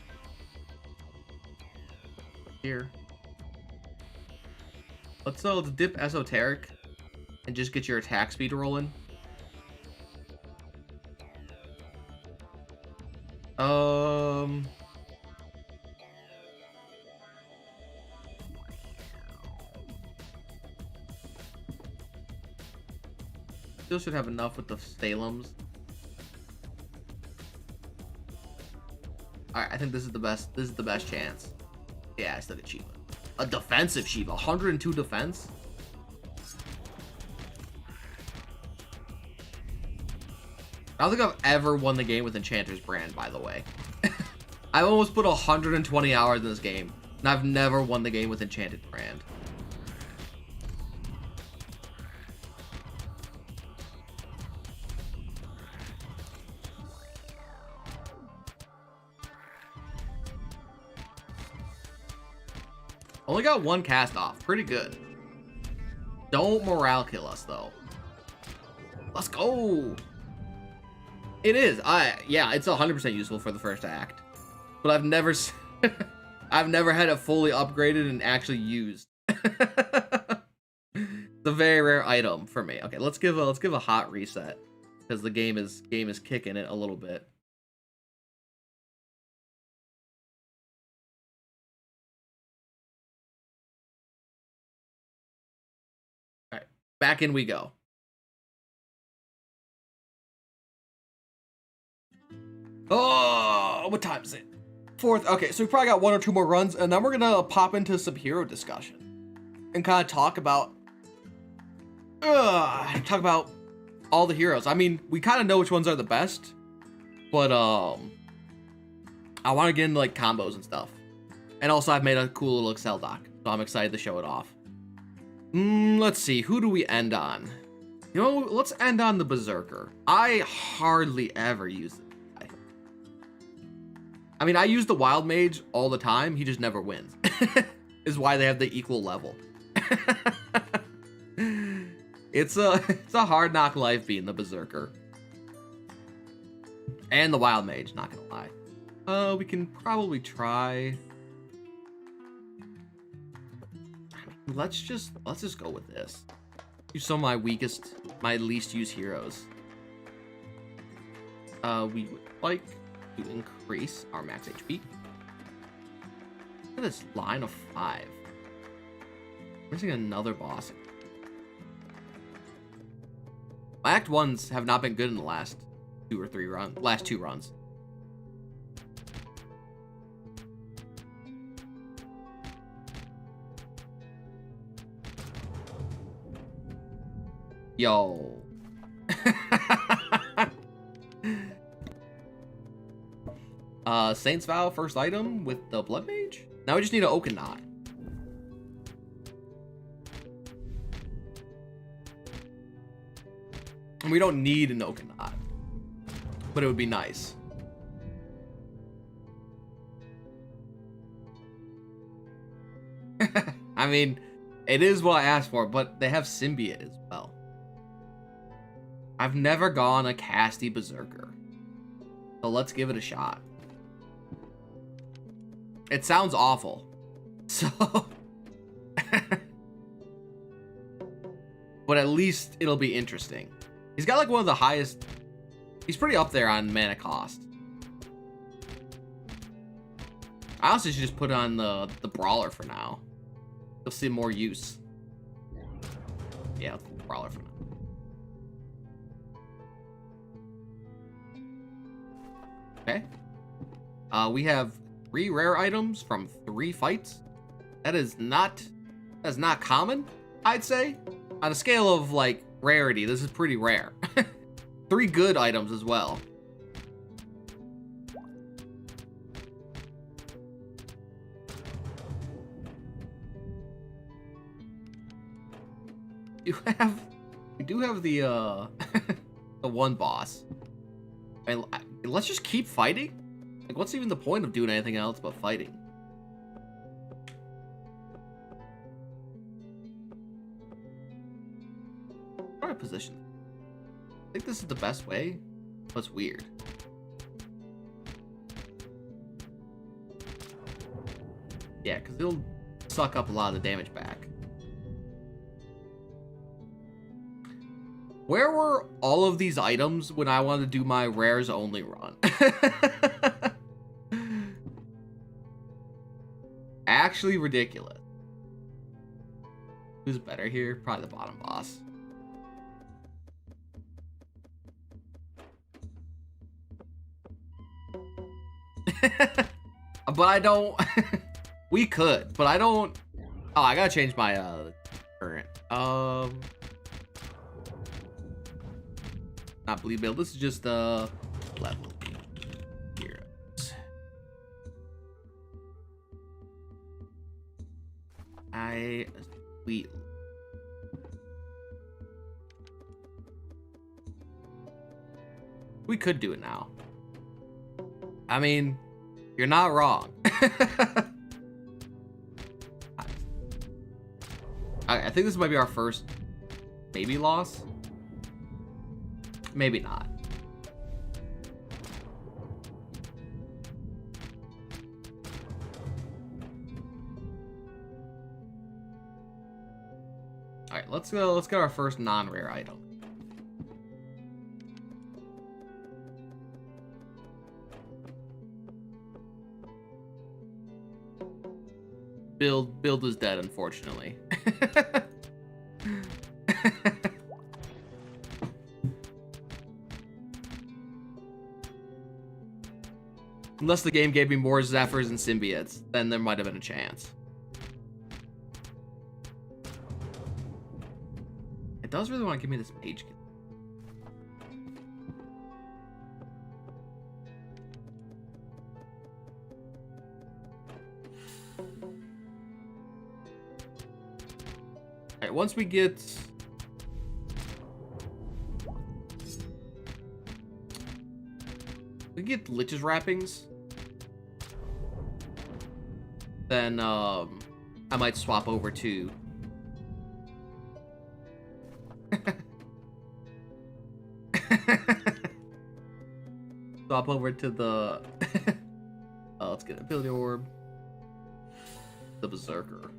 Here. Let's dip esoteric and just get your attack speed rolling. Still should have enough with the Stalems. Alright, I think this is the best. This is the best chance. Yeah, I still get Shiva. A defensive Shiva. 102 defense. I don't think I've ever won the game with Enchanter's Brand, by the way. I've almost put 120 hours in this game, and I've never won the game with Enchanted Brand. Only got 1 cast off. Pretty good. Don't morale kill us, though. Let's go. It is. Yeah, it's 100% useful for the first act. But I've never I've never had it fully upgraded and actually used. It's a very rare item for me. Okay, let's give a hot reset because the game is kicking it a little bit. All right, back in we go. Oh, what time is it? 4th. Okay, so we probably got 1 or 2 more runs, and then we're gonna pop into some hero discussion and kind of talk about all the heroes. I mean, we kind of know which ones are the best, but I want to get into like combos and stuff. And also, I've made a cool little Excel doc, so I'm excited to show it off. Let's see, who do we end on? You know, let's end on the Berserker. I hardly ever use it. I mean, I use the Wildmage all the time. He just never wins. Is why they have the equal level. It's a hard knock life being the berserker. And the Wildmage, not gonna lie. We can probably try. Let's just go with this. Use some of my least used heroes. We would like to increase our max HP. Look at this line of 5. We're missing another boss. My Act 1s have not been good in the last 2 runs. Yo. Saint's Vow, first item with the Blood Mage? Now we just need an Oak and Knot. And we don't need an Oak and Knot, but it would be nice. I mean, it is what I asked for, but they have Symbiote as well. I've never gone a casty berserker, so let's give it a shot. It sounds awful, so but at least it'll be interesting. He's got like one of the highest. He's pretty up there on mana cost. I also should just put on the brawler for now. You'll see more use. Yeah, brawler for now. Okay. We have 3 rare items from 3 fights. That is not common, I'd say. On a scale of like rarity, this is pretty rare. 3 good items as well. We do have the the one boss. And let's just keep fighting. Like, what's even the point of doing anything else but fighting? Alright, position. I think this is the best way, but it's weird. Yeah, because it'll suck up a lot of the damage back. Where were all of these items when I wanted to do my rares only run? Actually ridiculous. Who's better here? Probably the bottom boss. But I don't. We could, but I don't. Oh, I gotta change my current. Not bleed build. This is just level heroes. We could do it now. I mean, you're not wrong. I think this might be our first maybe loss. Maybe not. All right, let's go. Let's get our first non-rare item. Build is dead, unfortunately. Unless the game gave me more Zephyrs and Symbiotes, then there might have been a chance. It does really want to give me this mage kit. Alright, once we get... we get Lich's wrappings, then I might swap over to Swap over to the... oh, let's get an ability orb. The Berserker.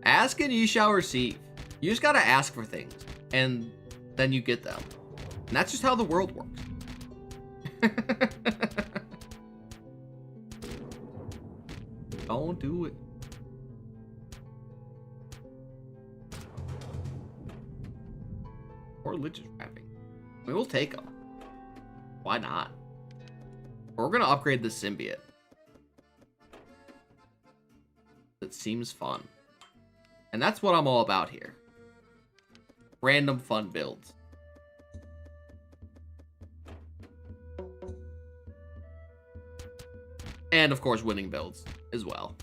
Ask and ye shall receive. You just gotta ask for things, and then you get them. And that's just how the world works. Don't do it. Or Lich's wrapping. We will take them. Why not? We're gonna upgrade the symbiote. It seems fun. And that's what I'm all about here. Random fun builds. And of course, winning builds as well.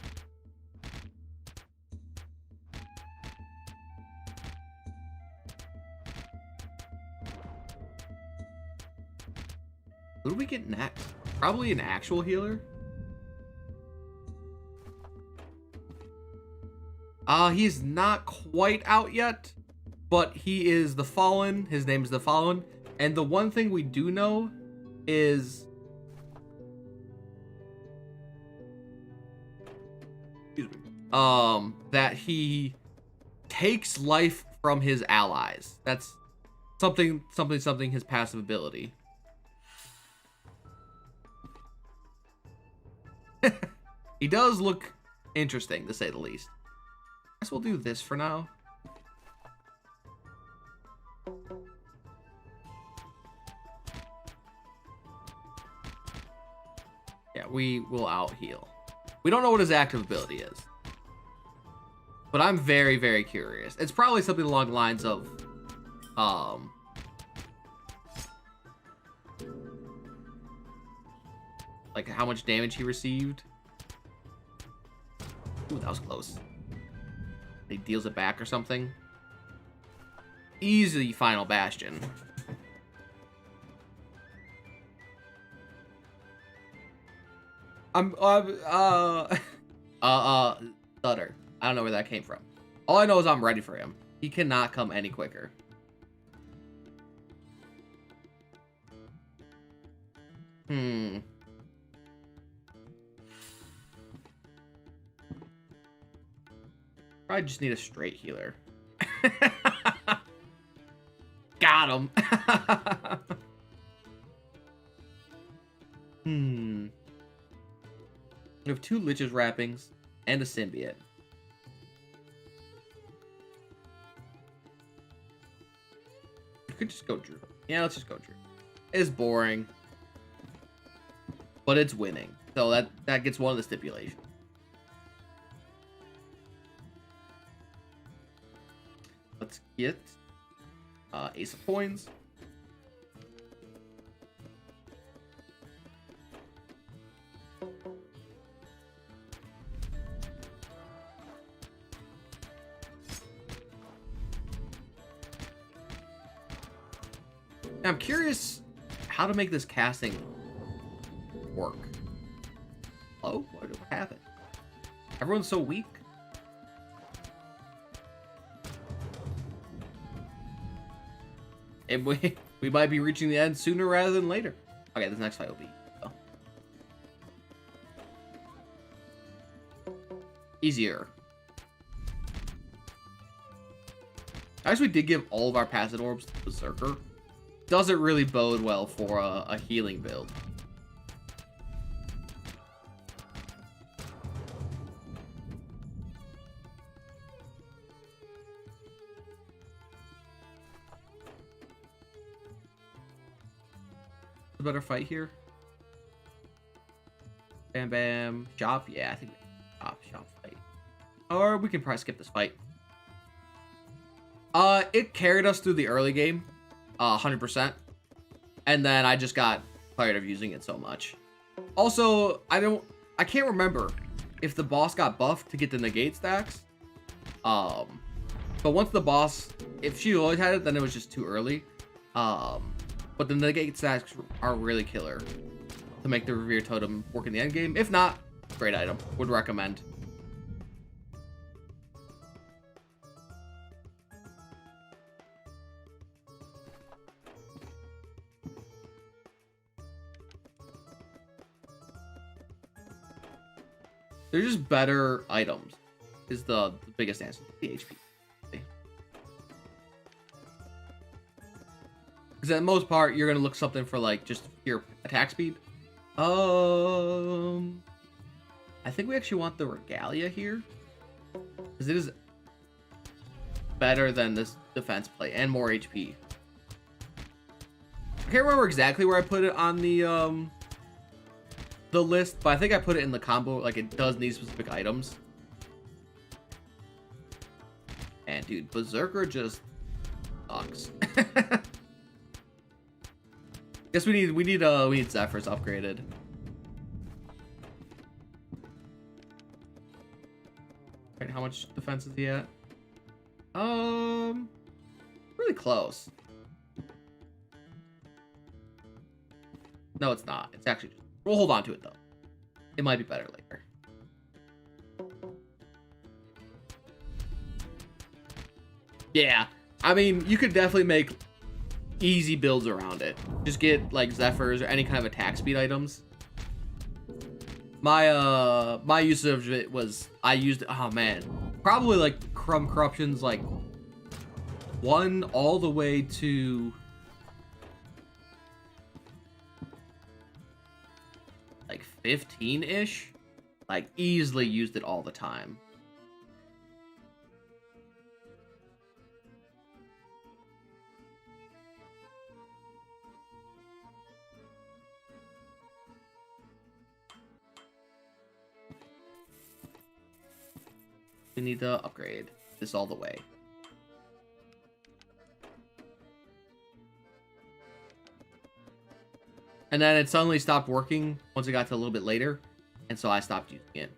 Who do we get next? Probably an actual healer. He's not quite out yet, but he is the Fallen. His name is the Fallen. And the one thing we do know is... excuse me. That he takes life from his allies. That's something, his passive ability. He does look interesting, to say the least. I guess we'll do this for now. Yeah, we will out heal. We don't know what his active ability is, but I'm very, very curious. It's probably something along the lines of, like how much damage he received. Ooh, that was close. He deals it back or something. Easy final bastion. Stutter. I don't know where that came from. All I know is I'm ready for him. He cannot come any quicker. Probably just need a straight healer. Got him. We have 2 Lich's wrappings and a symbiote. We could just go Drew. Yeah, let's just go Drew. It's boring, but it's winning. So that gets one of the stipulations. Let's get Ace of Coins. Now, I'm curious how to make this casting work. Oh, what happened? Everyone's so weak. And we might be reaching the end sooner rather than later. Okay, this next fight will be easier. As we did give all of our passive orbs to Berserker, doesn't really bode well for a healing build. A better fight here. Bam bam. Shop. Yeah, I think shop fight. Or we can probably skip this fight. It carried us through the early game. 100%. And then I just got tired of using it so much. Also, I can't remember if the boss got buffed to get the negate stacks. But once the boss, if she always had it, then it was just too early. but the negate stacks are really killer to make the Revere Totem work in the end game. If not, great item. Would recommend. They're just better items, is the biggest answer to the HP. Because at the most part, you're gonna look something for like just your attack speed. I think we actually want the Regalia here, because it is better than this defense play and more HP. I can't remember exactly where I put it on the list, but I think I put it in the combo. Like, it does need specific items. And dude, Berserker just sucks. Guess we need Zephyrs upgraded. Right, how much defense is he at? Really close. No, it's not. It's actually just, we'll hold on to it though. It might be better later. Yeah, I mean, you could definitely make easy builds around it. Just get like Zephyrs or any kind of attack speed items. My use of it was, I used, oh man, probably like Corruption's like 1 all the way to like 15-ish. Like, easily used it all the time. We need to upgrade this all the way. And then it suddenly stopped working once it got to a little bit later, and so I stopped using it.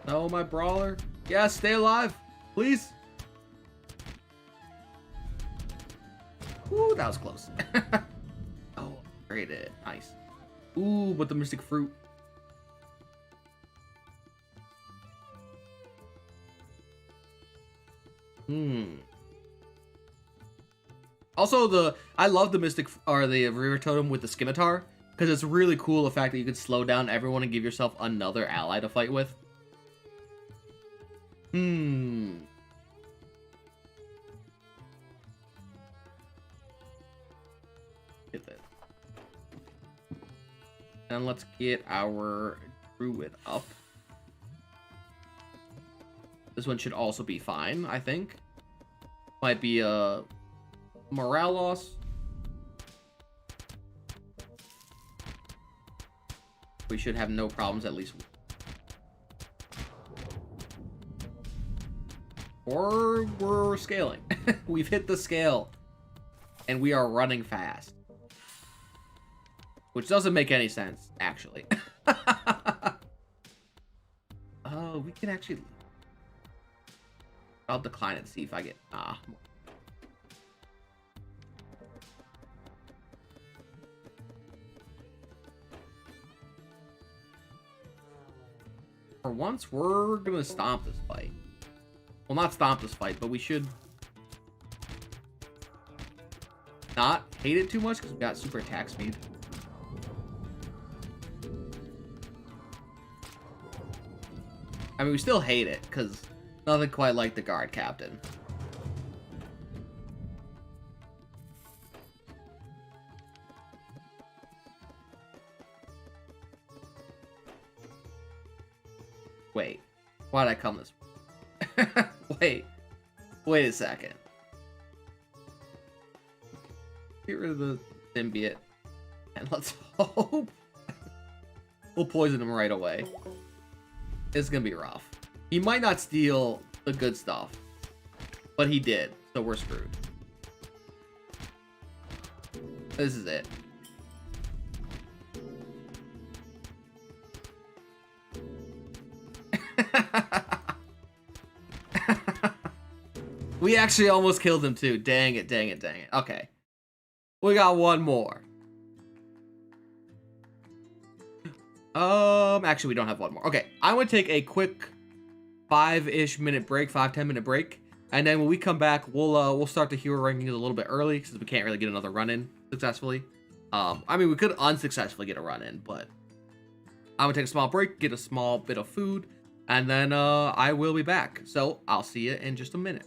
No, my brawler. Yeah, stay alive, please. Ooh, that was close. Oh, great it. Nice. Ooh, but the mystic fruit. Also, I love the mystic or the Reaver Totem with the Scimitar, because it's really cool the fact that you can slow down everyone and give yourself another ally to fight with. Get that. And let's get our Druid up. This one should also be fine, I think. Might be a morale loss. We should have no problems, at least. Or we're scaling. We've hit the scale. And we are running fast. Which doesn't make any sense, actually. Oh, we can actually... I'll decline it and see if I get... For once, we're gonna stomp this fight. Well, not stomp this fight, but we should not hate it too much because we got super attack speed. I mean, we still hate it because nothing quite like the guard captain. Wait, why'd I come this way? Wait a second. Get rid of the symbiote and let's hope we'll poison him right away. It's gonna be rough. He might not steal the good stuff, but he did, so we're screwed. This is it. We actually almost killed him too. Dang it, dang it, dang it. Okay. We got one more. Actually, we don't have one more. Okay, I want to take a quick 5-ish minute break, 5-10 minute break. And then when we come back, we'll start the hero rankings a little bit early because we can't really get another run in successfully. I mean, we could unsuccessfully get a run in, but I'm gonna take a small break, get a small bit of food, and then I will be back. So I'll see you in just a minute.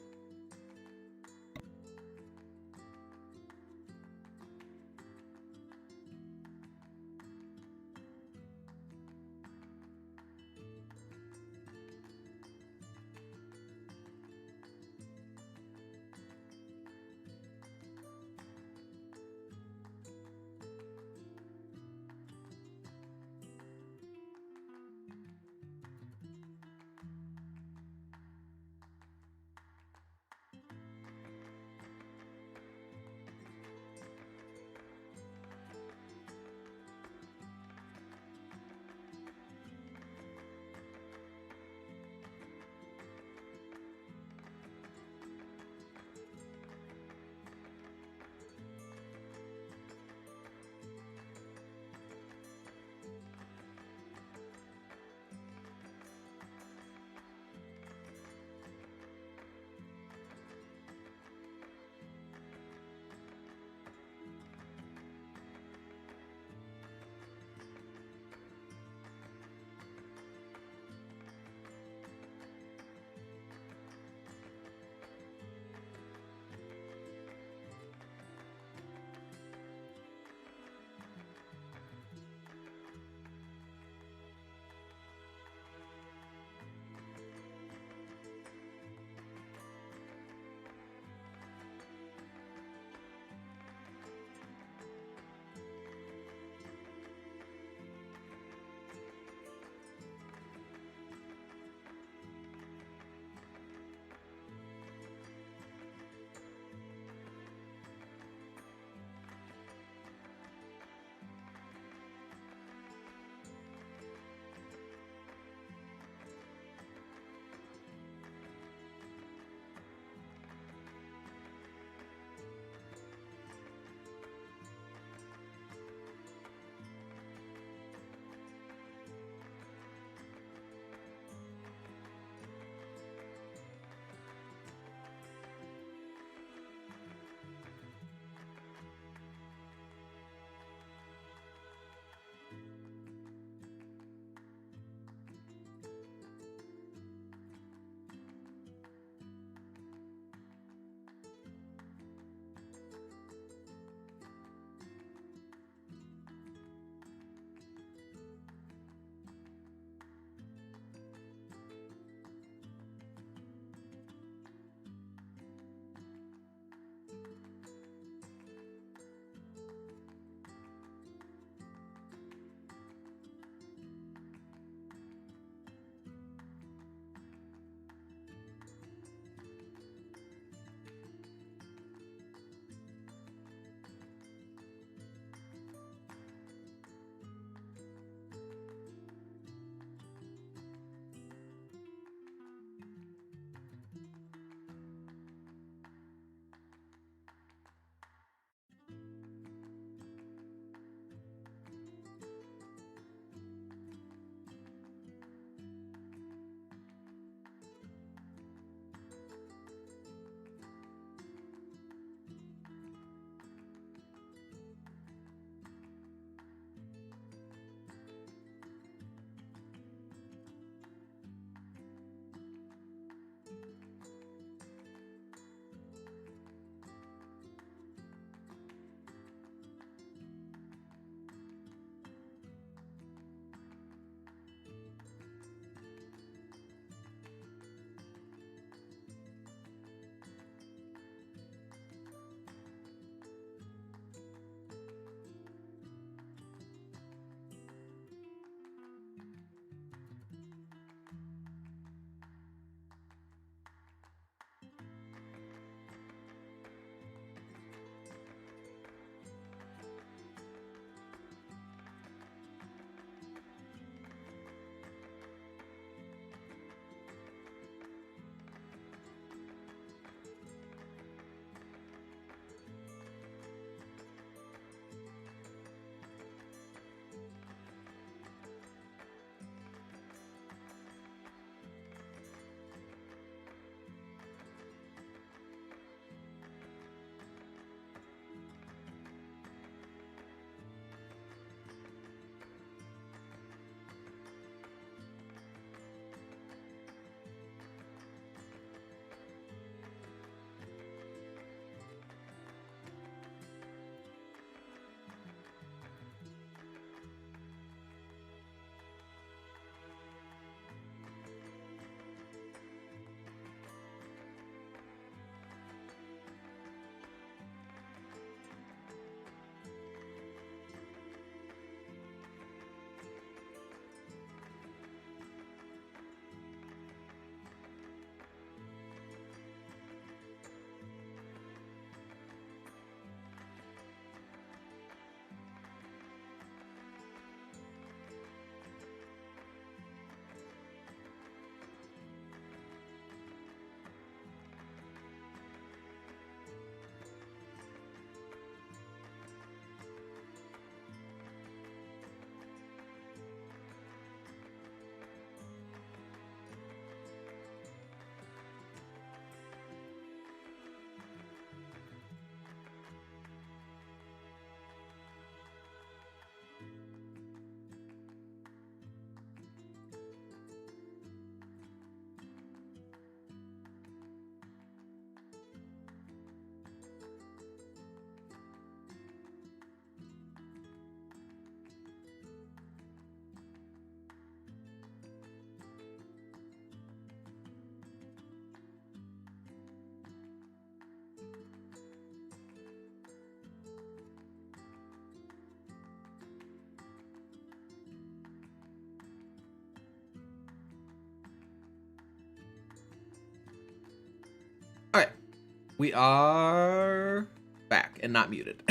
We are back and not muted.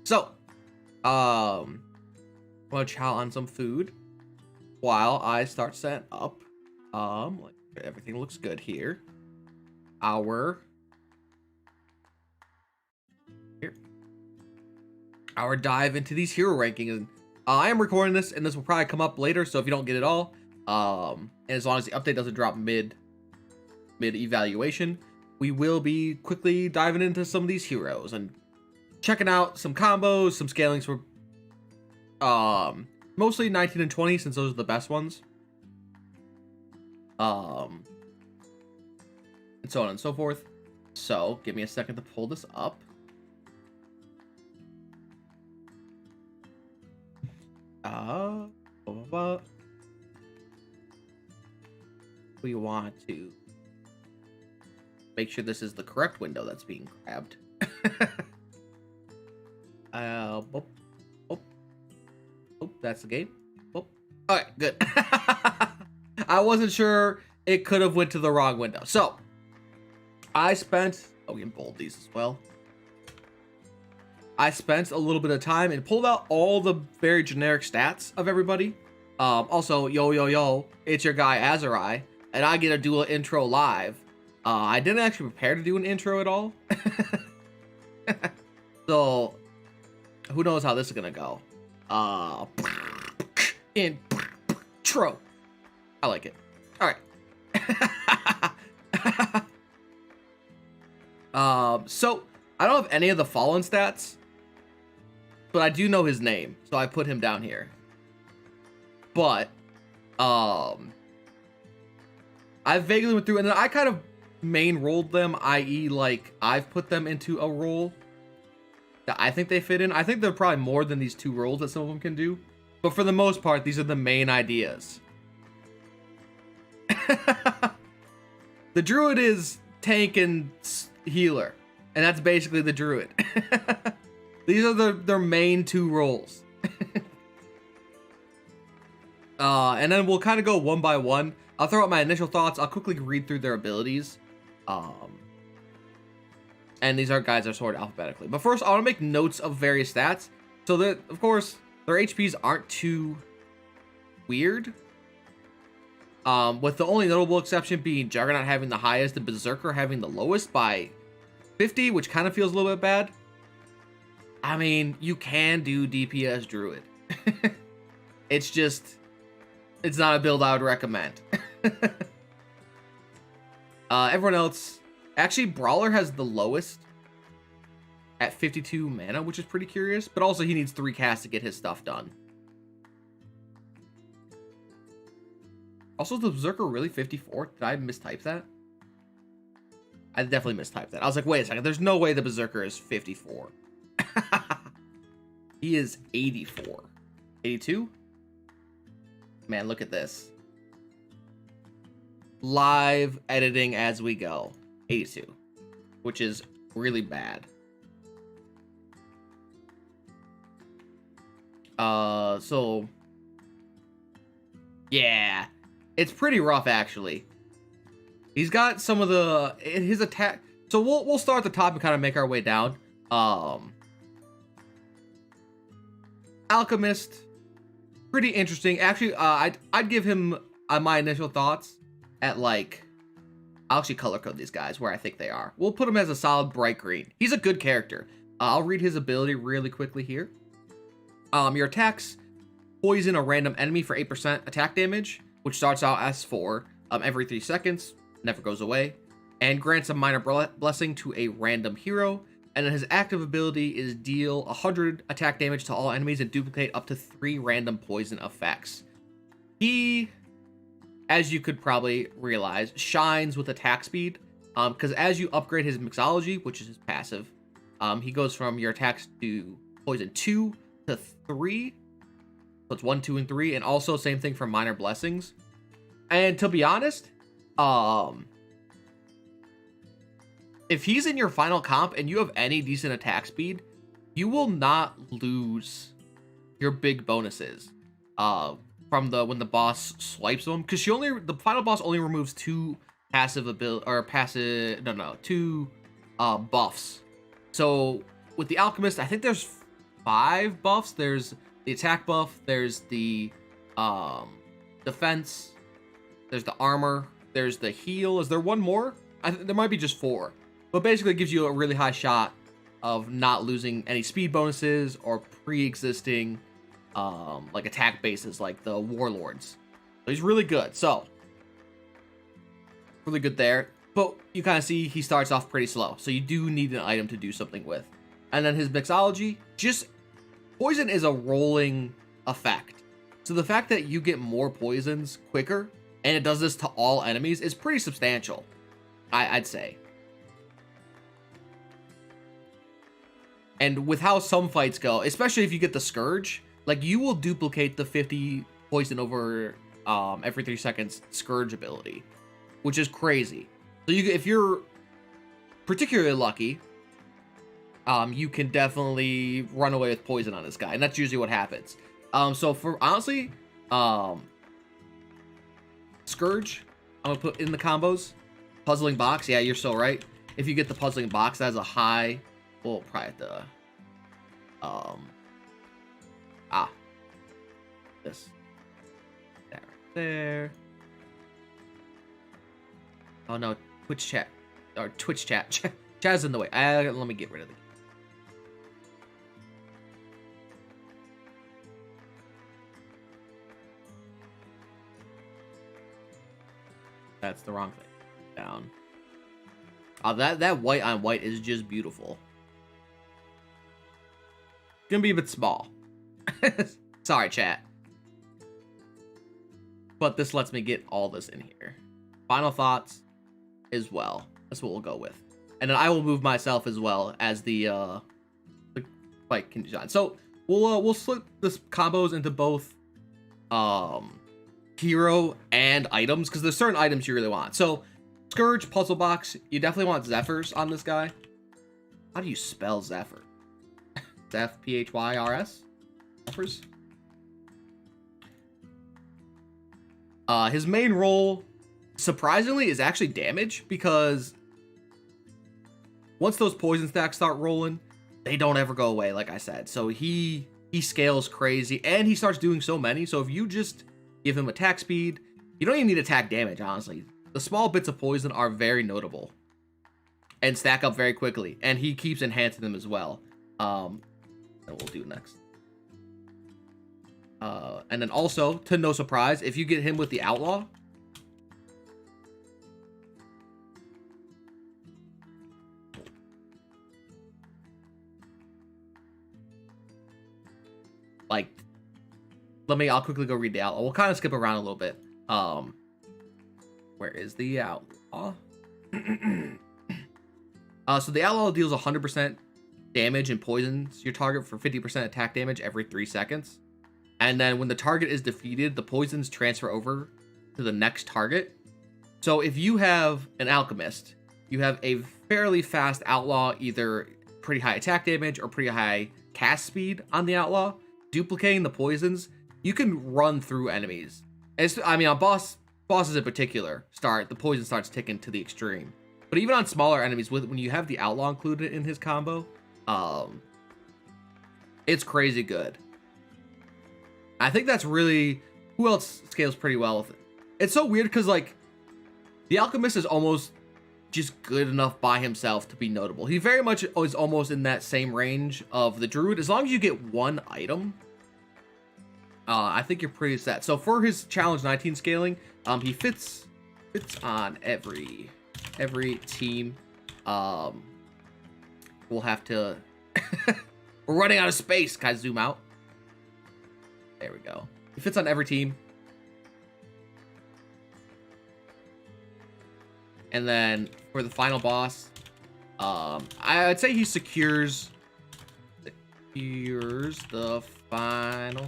So, I'm gonna chow on some food while I start setting up. Like everything looks good here. Our dive into these hero rankings. And I am recording this, and this will probably come up later. So if you don't get it all, and as long as the update doesn't drop mid evaluation, we will be quickly diving into some of these heroes and checking out some combos, some scalings for mostly 19 and 20, since those are the best ones. And so on and so forth. So give me a second to pull this up. We want to make sure this is the correct window that's being grabbed. That's the game. All right, good. I wasn't sure it could have went to the wrong window. So I spent, we can bold these as well. I spent a little bit of time and pulled out all the very generic stats of everybody. Also, yo, it's your guy Azariah, and I get to do an intro live. I didn't actually prepare to do an intro at all. So who knows how this is gonna go. Intro. I like it. All right. So I don't have any of the fallen stats, but I do know his name, so I put him down here. But I vaguely went through, and then I kind of main rolled them, i.e. like I've put them into a role that I think they fit in. I think they're probably more than these two roles that some of them can do, but for the most part, these are the main ideas. The druid is tank and healer, and that's basically the druid. These are their main two roles. And then we'll kind of go one by one. I'll throw out my initial thoughts. I'll quickly read through their abilities. And these guys are sorted alphabetically. But first, I want to make notes of various stats, so that, of course, their HPs aren't too weird. With the only notable exception being Juggernaut having the highest and Berserker having the lowest by 50, which kind of feels a little bit bad. I mean, you can do DPS Druid. It's just, it's not a build I would recommend. Everyone else, actually, Brawler has the lowest at 52 mana, which is pretty curious, but also he needs 3 casts to get his stuff done. Also, is the Berserker really 54? Did I mistype that? I definitely mistyped that. I was like, wait a second, there's no way the Berserker is 54. He is 84. 82? Man, look at this. Live editing as we go. 82. Which is really bad. So yeah. It's pretty rough, actually. He's got some of his attack. So we'll start at the top and kind of make our way down. Alchemist, pretty interesting. Actually, I'd give him my initial thoughts at like, I'll actually color code these guys where I think they are. We'll put him as a solid bright green. He's a good character. I'll read his ability really quickly here. Your attacks poison a random enemy for 8% attack damage, which starts out as 4 every 3 seconds, never goes away, and grants a minor blessing to a random hero. And then his active ability is deal 100 attack damage to all enemies and duplicate up to 3 random poison effects. He, as you could probably realize, shines with attack speed, because as you upgrade his mixology, which is his passive, he goes from your attacks to poison 2 to 3. So it's 1, 2, and 3, and also same thing for minor blessings. And to be honest, if he's in your final comp and you have any decent attack speed, you will not lose your big bonuses from when the boss swipes them, because the final boss only removes 2 passive ability, or passive, two buffs. So with the alchemist, I think there's 5 buffs. There's the attack buff, there's the defense, there's the armor, there's the heal. Is there one more? There might be just 4, but basically it gives you a really high shot of not losing any speed bonuses or pre-existing like attack bases like the warlords. So he's really good. So really good there. But you kind of see he starts off pretty slow, so you do need an item to do something with. And then his mixology, just poison is a rolling effect. So the fact that you get more poisons quicker, and it does this to all enemies, is pretty substantial, I'd say. And with how some fights go, especially if you get the Scourge, like you will duplicate the 50 poison over every 3 seconds Scourge ability, which is crazy. So if you're particularly lucky, you can definitely run away with poison on this guy, and that's usually what happens. So for honestly, Scourge, I'm gonna put in the combos. Puzzling box, yeah, you're so right. If you get the puzzling box, that has a high, well, probably at the, this, that right there. Oh no, Twitch chat, or Twitch chat, chat's in the way. Let me get rid of the. That's the wrong thing. Down. That white on white is just beautiful. Gonna be a bit small. Sorry, chat. But this lets me get all this in here. Final thoughts as well. That's what we'll go with. And then I will move myself as well as the fight can design. So we'll split this combos into both hero and items, because there's certain items you really want. So Scourge, puzzle box, you definitely want Zephyrs on this guy. How do you spell Zephyr? Zeph, P-H-Y-R-S? Zephyrs? His main role, surprisingly, is actually damage, because once those poison stacks start rolling, they don't ever go away, like I said. So he scales crazy, and he starts doing so many. So if you just give him attack speed, you don't even need attack damage, honestly. The small bits of poison are very notable and stack up very quickly, and he keeps enhancing them as well. And we'll do next. And then also, to no surprise, if you get him with the Outlaw, like, I'll quickly go read the Outlaw. We'll kind of skip around a little bit. Where is the Outlaw? So the Outlaw deals 100% damage and poisons your target for 50% attack damage every 3 seconds. And then when the target is defeated, the poisons transfer over to the next target. So if you have an Alchemist, you have a fairly fast Outlaw, either pretty high attack damage or pretty high cast speed on the Outlaw. Duplicating the poisons, you can run through enemies. I mean, on bosses in particular, the poison starts ticking to the extreme. But even on smaller enemies, when you have the Outlaw included in his combo, it's crazy good. I think that's really, who else scales pretty well with it? It's so weird because, like, the Alchemist is almost just good enough by himself to be notable. He very much is almost in that same range of the Druid. As long as you get one item, I think you're pretty set. So for his challenge 19 scaling, he fits on every team. We'll have to we're running out of space. Guys, zoom out. There we go. He fits on every team. And then for the final boss, I'd say he secures the final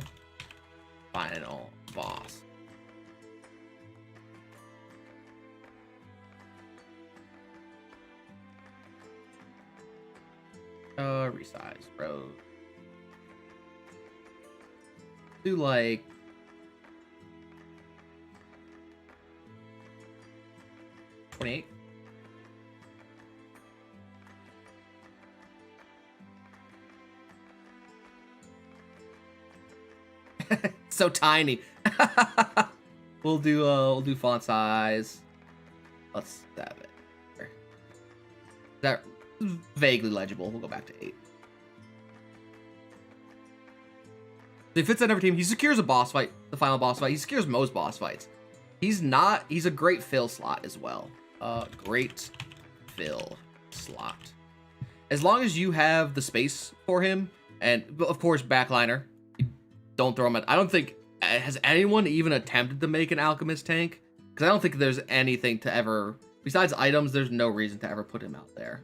boss. Resize, bro. Do like 28. So tiny. We'll do font size. Let's have it. That vaguely legible. We'll go back to 8. He fits on every team. He secures a boss fight, the final boss fight. He secures most boss fights. He's a great fill slot as well. Great fill slot. As long as you have the space for him, and of course backliner. Don't throw him at. I don't think has anyone even attempted to make an alchemist tank, because I don't think there's anything to ever, besides items, there's no reason to ever put him out there.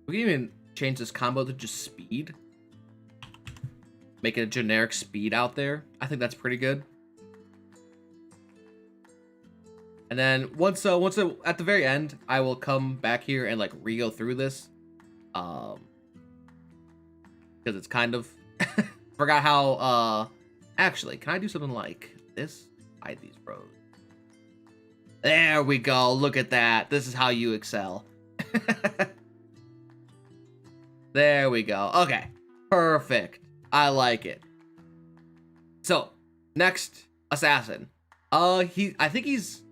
We can even change this combo to just speed. Make it a generic speed out there. I think that's pretty good. And then once at the very end, I will come back here and like re-go through this. Because it's kind of forgot how actually, can I do something like this? Hide these rows. There we go. Look at that. This is how you excel. There we go. Okay. Perfect. I like it. So, next assassin. I think he's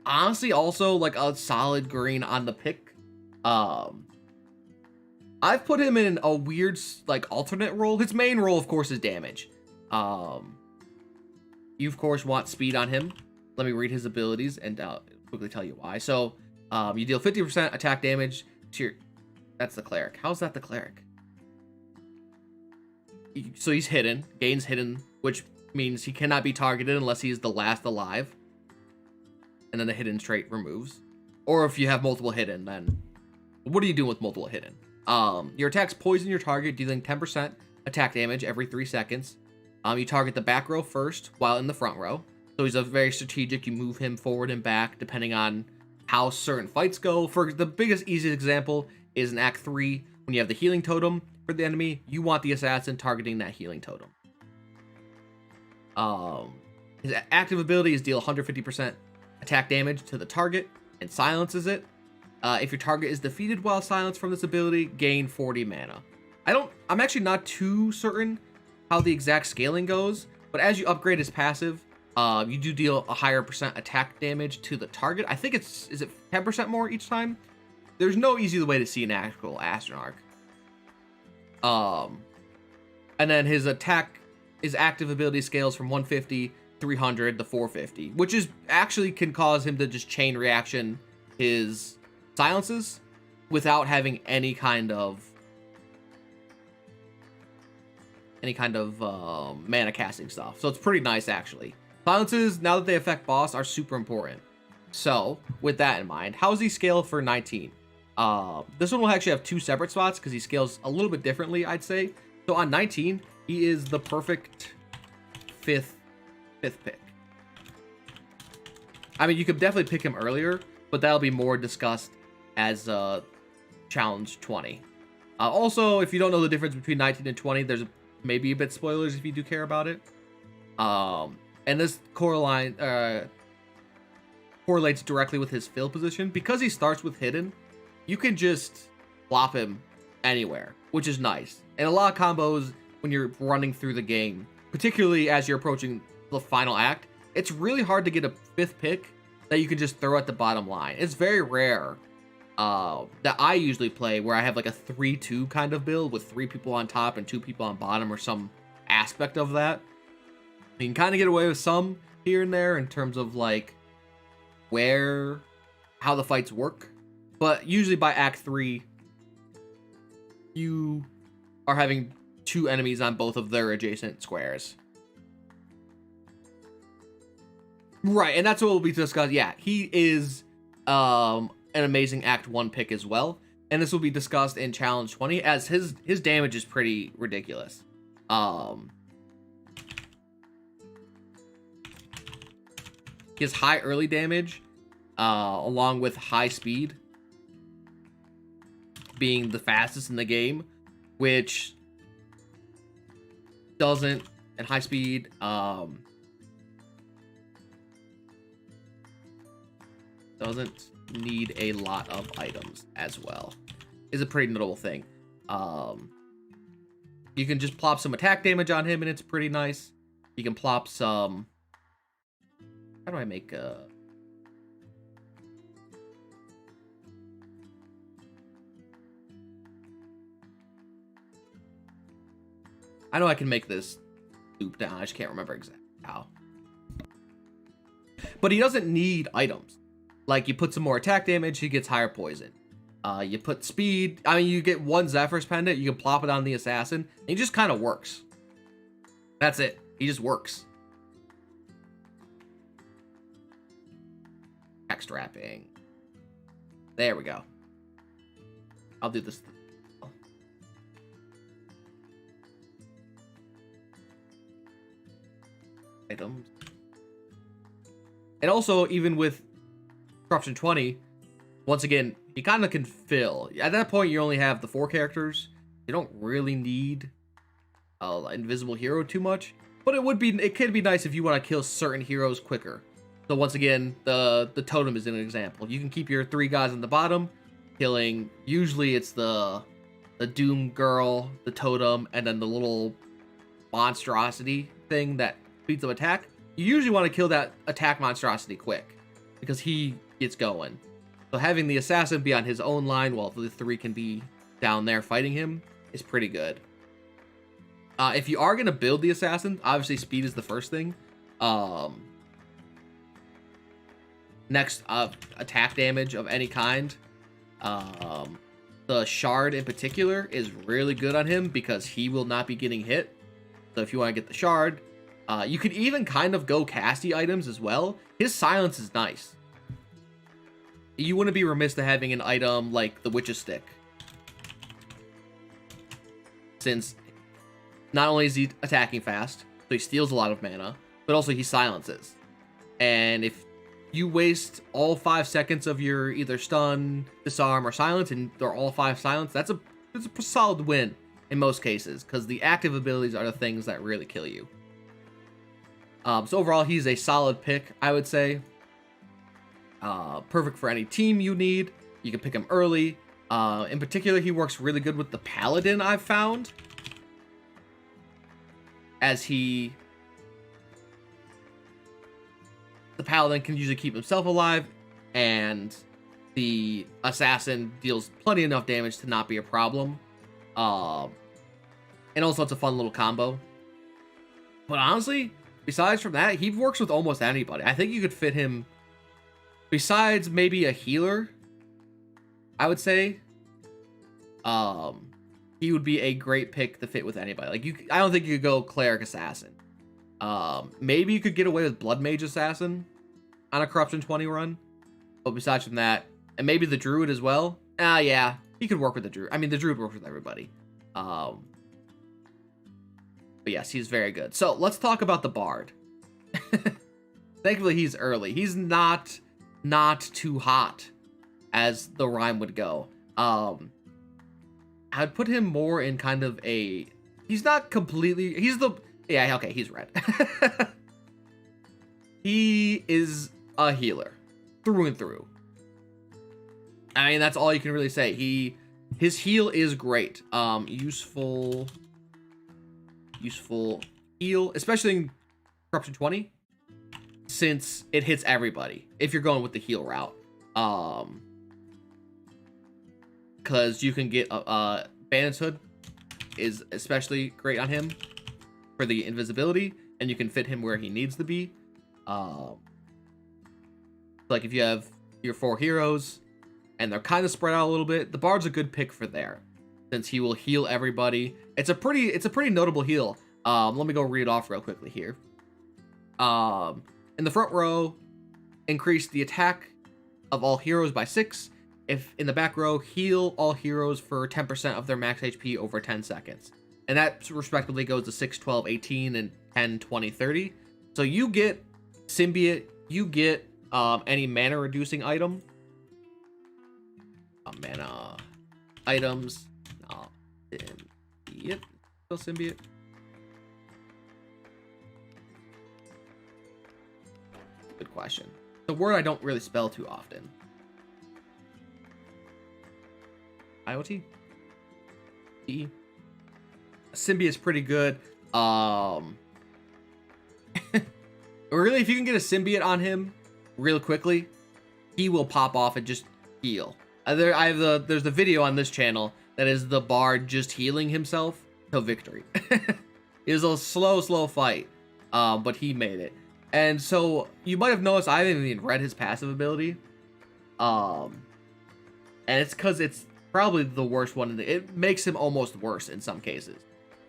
honestly also like a solid green on the pick. I've put him in a weird like alternate role. His main role, of course, is damage. You of course want speed on him. Let me read his abilities and quickly tell you why. So, you deal 50% attack damage to your. That's the cleric. How's that the cleric? So he's hidden, gains hidden, which means he cannot be targeted unless he's the last alive. And then the hidden trait removes. Or if you have multiple hidden, then what are you doing with multiple hidden? Your attacks poison your target, dealing 10% attack damage every 3 seconds. You target the back row first while in the front row. So he's a very strategic. You move him forward and back depending on how certain fights go. For the biggest, easiest example is in Act 3, when you have the healing totem for the enemy, you want the assassin targeting that healing totem. His active ability is deal 150% attack damage to the target and silences it. If your target is defeated while silenced from this ability, gain 40 mana. I'm actually not too certain how the exact scaling goes, but as you upgrade his passive, you do deal a higher % attack damage to the target. I think is it 10% more each time? There's no easy way to see an actual Astronarch. And then his active ability scales from 150, 300 to 450, which is actually can cause him to just chain reaction his silences without having any kind of mana casting stuff. So it's pretty nice actually. Silences, now that they affect boss, are super important. So with that in mind, how does he scale for 19? This one will actually have 2 separate spots because he scales a little bit differently, I'd say. So on 19, he is the perfect fifth pick. I mean, you could definitely pick him earlier, but that'll be more discussed as challenge 20. Also, if you don't know the difference between 19 and 20, there's maybe a bit spoilers if you do care about it. And this correlates directly with his fill position. Because he starts with hidden, you can just flop him anywhere, which is nice. And a lot of combos when you're running through the game, particularly as you're approaching the final act, it's really hard to get a 5th pick that you can just throw at the bottom line. It's very rare that I usually play where I have like a 3-2 kind of build with 3 people on top and 2 people on bottom or some aspect of that. You can kind of get away with some here and there in terms of like how the fights work. But usually by Act 3, you are having 2 enemies on both of their adjacent squares. Right, and that's what we'll be discussing. Yeah, he is an amazing Act 1 pick as well. And this will be discussed in Challenge 20, as his damage is pretty ridiculous. He has high early damage, along with high speed being the fastest in the game, which doesn't, and high speed, doesn't need a lot of items as well. is a pretty notable thing. You can just plop some attack damage on him, and it's pretty nice. You can plop some... How do I make a... I know I can make this loop down. I just can't remember exactly how. But he doesn't need items. Like, you put some more attack damage, he gets higher poison. You put speed. I mean, you get one Zephyr's Pendant. You can plop it on the assassin. And he just kind of works. That's it. He just works. Text wrapping. There we go. I'll do this. Items. And also, even with Corruption 20, once again, you kind of can fill. At that point, you only have the 4 characters. You don't really need an invisible hero too much. But it could be nice if you want to kill certain heroes quicker. So once again, the totem is an example. You can keep your 3 guys on the bottom, killing. Usually it's the Doom Girl, the totem, and then the little monstrosity thing that speeds up attack. You usually want to kill that attack monstrosity quick, because he gets going. So having the assassin be on his own line while the 3 can be down there fighting him is pretty good. If you are going to build the assassin, obviously speed is the first thing. Next, attack damage of any kind. The shard in particular is really good on him because he will not be getting hit. So if you want to get the shard, you could even kind of go casty items as well. His silence is nice. You wouldn't be remiss to having an item like the Witch's Stick, since not only is he attacking fast, so he steals a lot of mana, but also he silences. And if you waste all 5 seconds of your either stun, disarm, or silence, and they're all 5 silence, that's a solid win in most cases, because the active abilities are the things that really kill you. So overall, he's a solid pick, I would say. Perfect for any team you need. You can pick him early. In particular, he works really good with the Paladin, I've found, as the Paladin can usually keep himself alive, and the Assassin deals plenty enough damage to not be a problem. And also it's a fun little combo. But honestly, besides from that, he works with almost anybody. I think you could fit him, besides maybe a healer, I would say. He would be a great pick to fit with anybody. Like, I don't think you could go Cleric Assassin. Maybe you could get away with Bloodmage Assassin on a Corruption 20 run. But besides from that, and maybe the Druid as well. Yeah, he could work with the Druid. I mean, the Druid works with everybody. But yes, he's very good. So let's talk about the Bard. Thankfully, he's early. He's not too hot, as the rhyme would go. I'd put him more in kind of a... He's not completely... Yeah, okay, he's red. He is a healer. Through and through. I mean, that's all you can really say. His heal is great. Useful heal, especially in Corruption 20, since it hits everybody if you're going with the heal route. Because you can get Bandit's Hood is especially great on him for the invisibility, and you can fit him where he needs to be. Like if you have your 4 heroes and they're kind of spread out a little bit, the Bard's a good pick for there, since he will heal everybody. It's a pretty notable heal. Let me go read it off real quickly here. In the front row, increase the attack of all heroes by 6. If in the back row, heal all heroes for 10% of their max HP over 10 seconds. And that respectively goes to 6, 12, 18, and 10, 20, 30. So you get Symbiote, you get any mana reducing item. Mana items. Symbiote. Still Symbiote. Good question. The word I don't really spell too often. IoT. E. Symbiote's pretty good. Really, if you can get a symbiote on him real quickly, he will pop off and just heal. There's the video on this channel that is the bard just healing himself till victory. It was a slow fight, but he made it. And so you might have noticed I haven't even read his passive ability. And it's because it's probably the worst one. It makes him almost worse in some cases.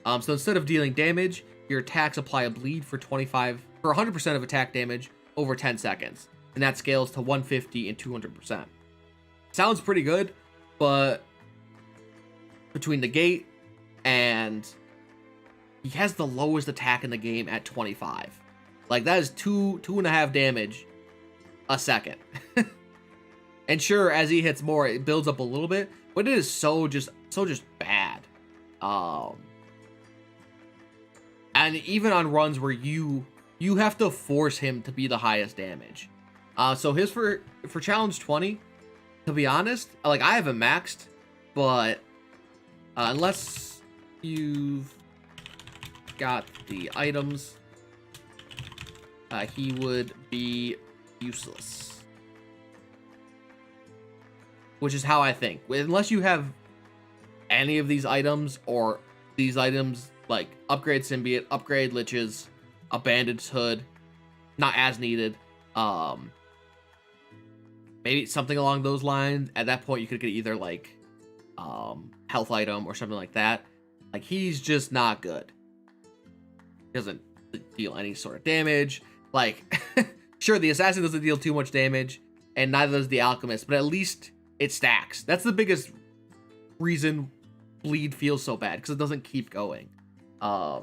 So instead of dealing damage, your attacks apply a bleed for 100% of attack damage over 10 seconds. And that scales to 150 and 200%. Sounds pretty good, but between the gate and he has the lowest attack in the game at 25. Like, that is 2.5 damage a second. And sure, as he hits more, it builds up a little bit, but it is so just bad. And even on runs where you have to force him to be the highest damage. So his for challenge 20, to be honest, like, I haven't maxed, but unless you've got the items, he would be useless. Which is how I think. Unless you have any of these items, or these items like upgrade symbiote, upgrade liches, a bandage hood, not as needed. Maybe something along those lines. At that point, you could get either like health item or something like that. Like, he's just not good. He doesn't deal any sort of damage. Like, sure, the assassin doesn't deal too much damage, and neither does the alchemist, but at least it stacks. That's the biggest reason bleed feels so bad, because it doesn't keep going. I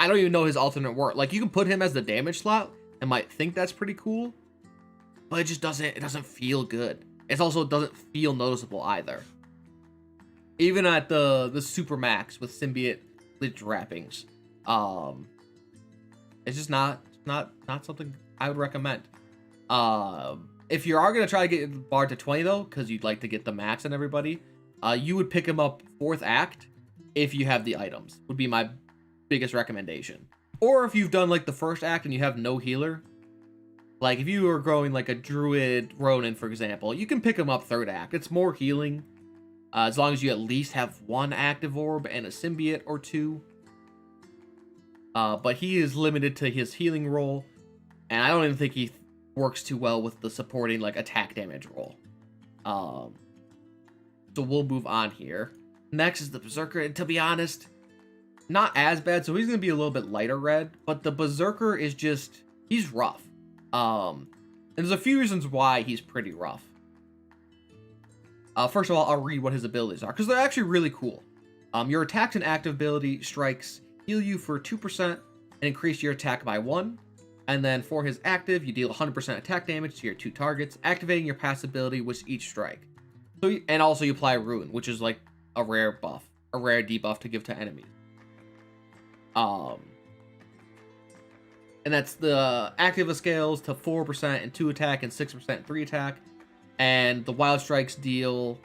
don't even know his alternate work. Like, you can put him as the damage slot and might think that's pretty cool, but it just doesn't feel good. It also doesn't feel noticeable either. Even at the super max with symbiote lich wrappings, it's just not something I would recommend. If you are gonna try to get the bard to 20 though, because you'd like to get the max on everybody, you would pick him up 4th act if you have the items. Would be my biggest recommendation. Or if you've done like the 1st act and you have no healer, like if you are growing like a druid Ronin, for example, you can pick him up 3rd act. It's more healing, as long as you at least have 1 active orb and a symbiote or 2. But he is limited to his healing roll, and I don't even think he works too well with the supporting like attack damage roll. So we'll move on here. Next is the Berserker, and to be honest, not as bad. So he's gonna be a little bit lighter red, but the Berserker is just, he's rough. And there's a few reasons why he's pretty rough. First of all, I'll read what his abilities are, because they're actually really cool. Your attacks and active ability strikes heal you for 2% and increase your attack by 1. And then for his active, you deal 100% attack damage to your 2 targets, activating your passive ability with each strike. So, and also you apply Ruin, which is like a rare buff, a rare debuff to give to enemies. And that's the active scales to 4% and 2 attack and 6% and 3 attack. And the wild strikes deal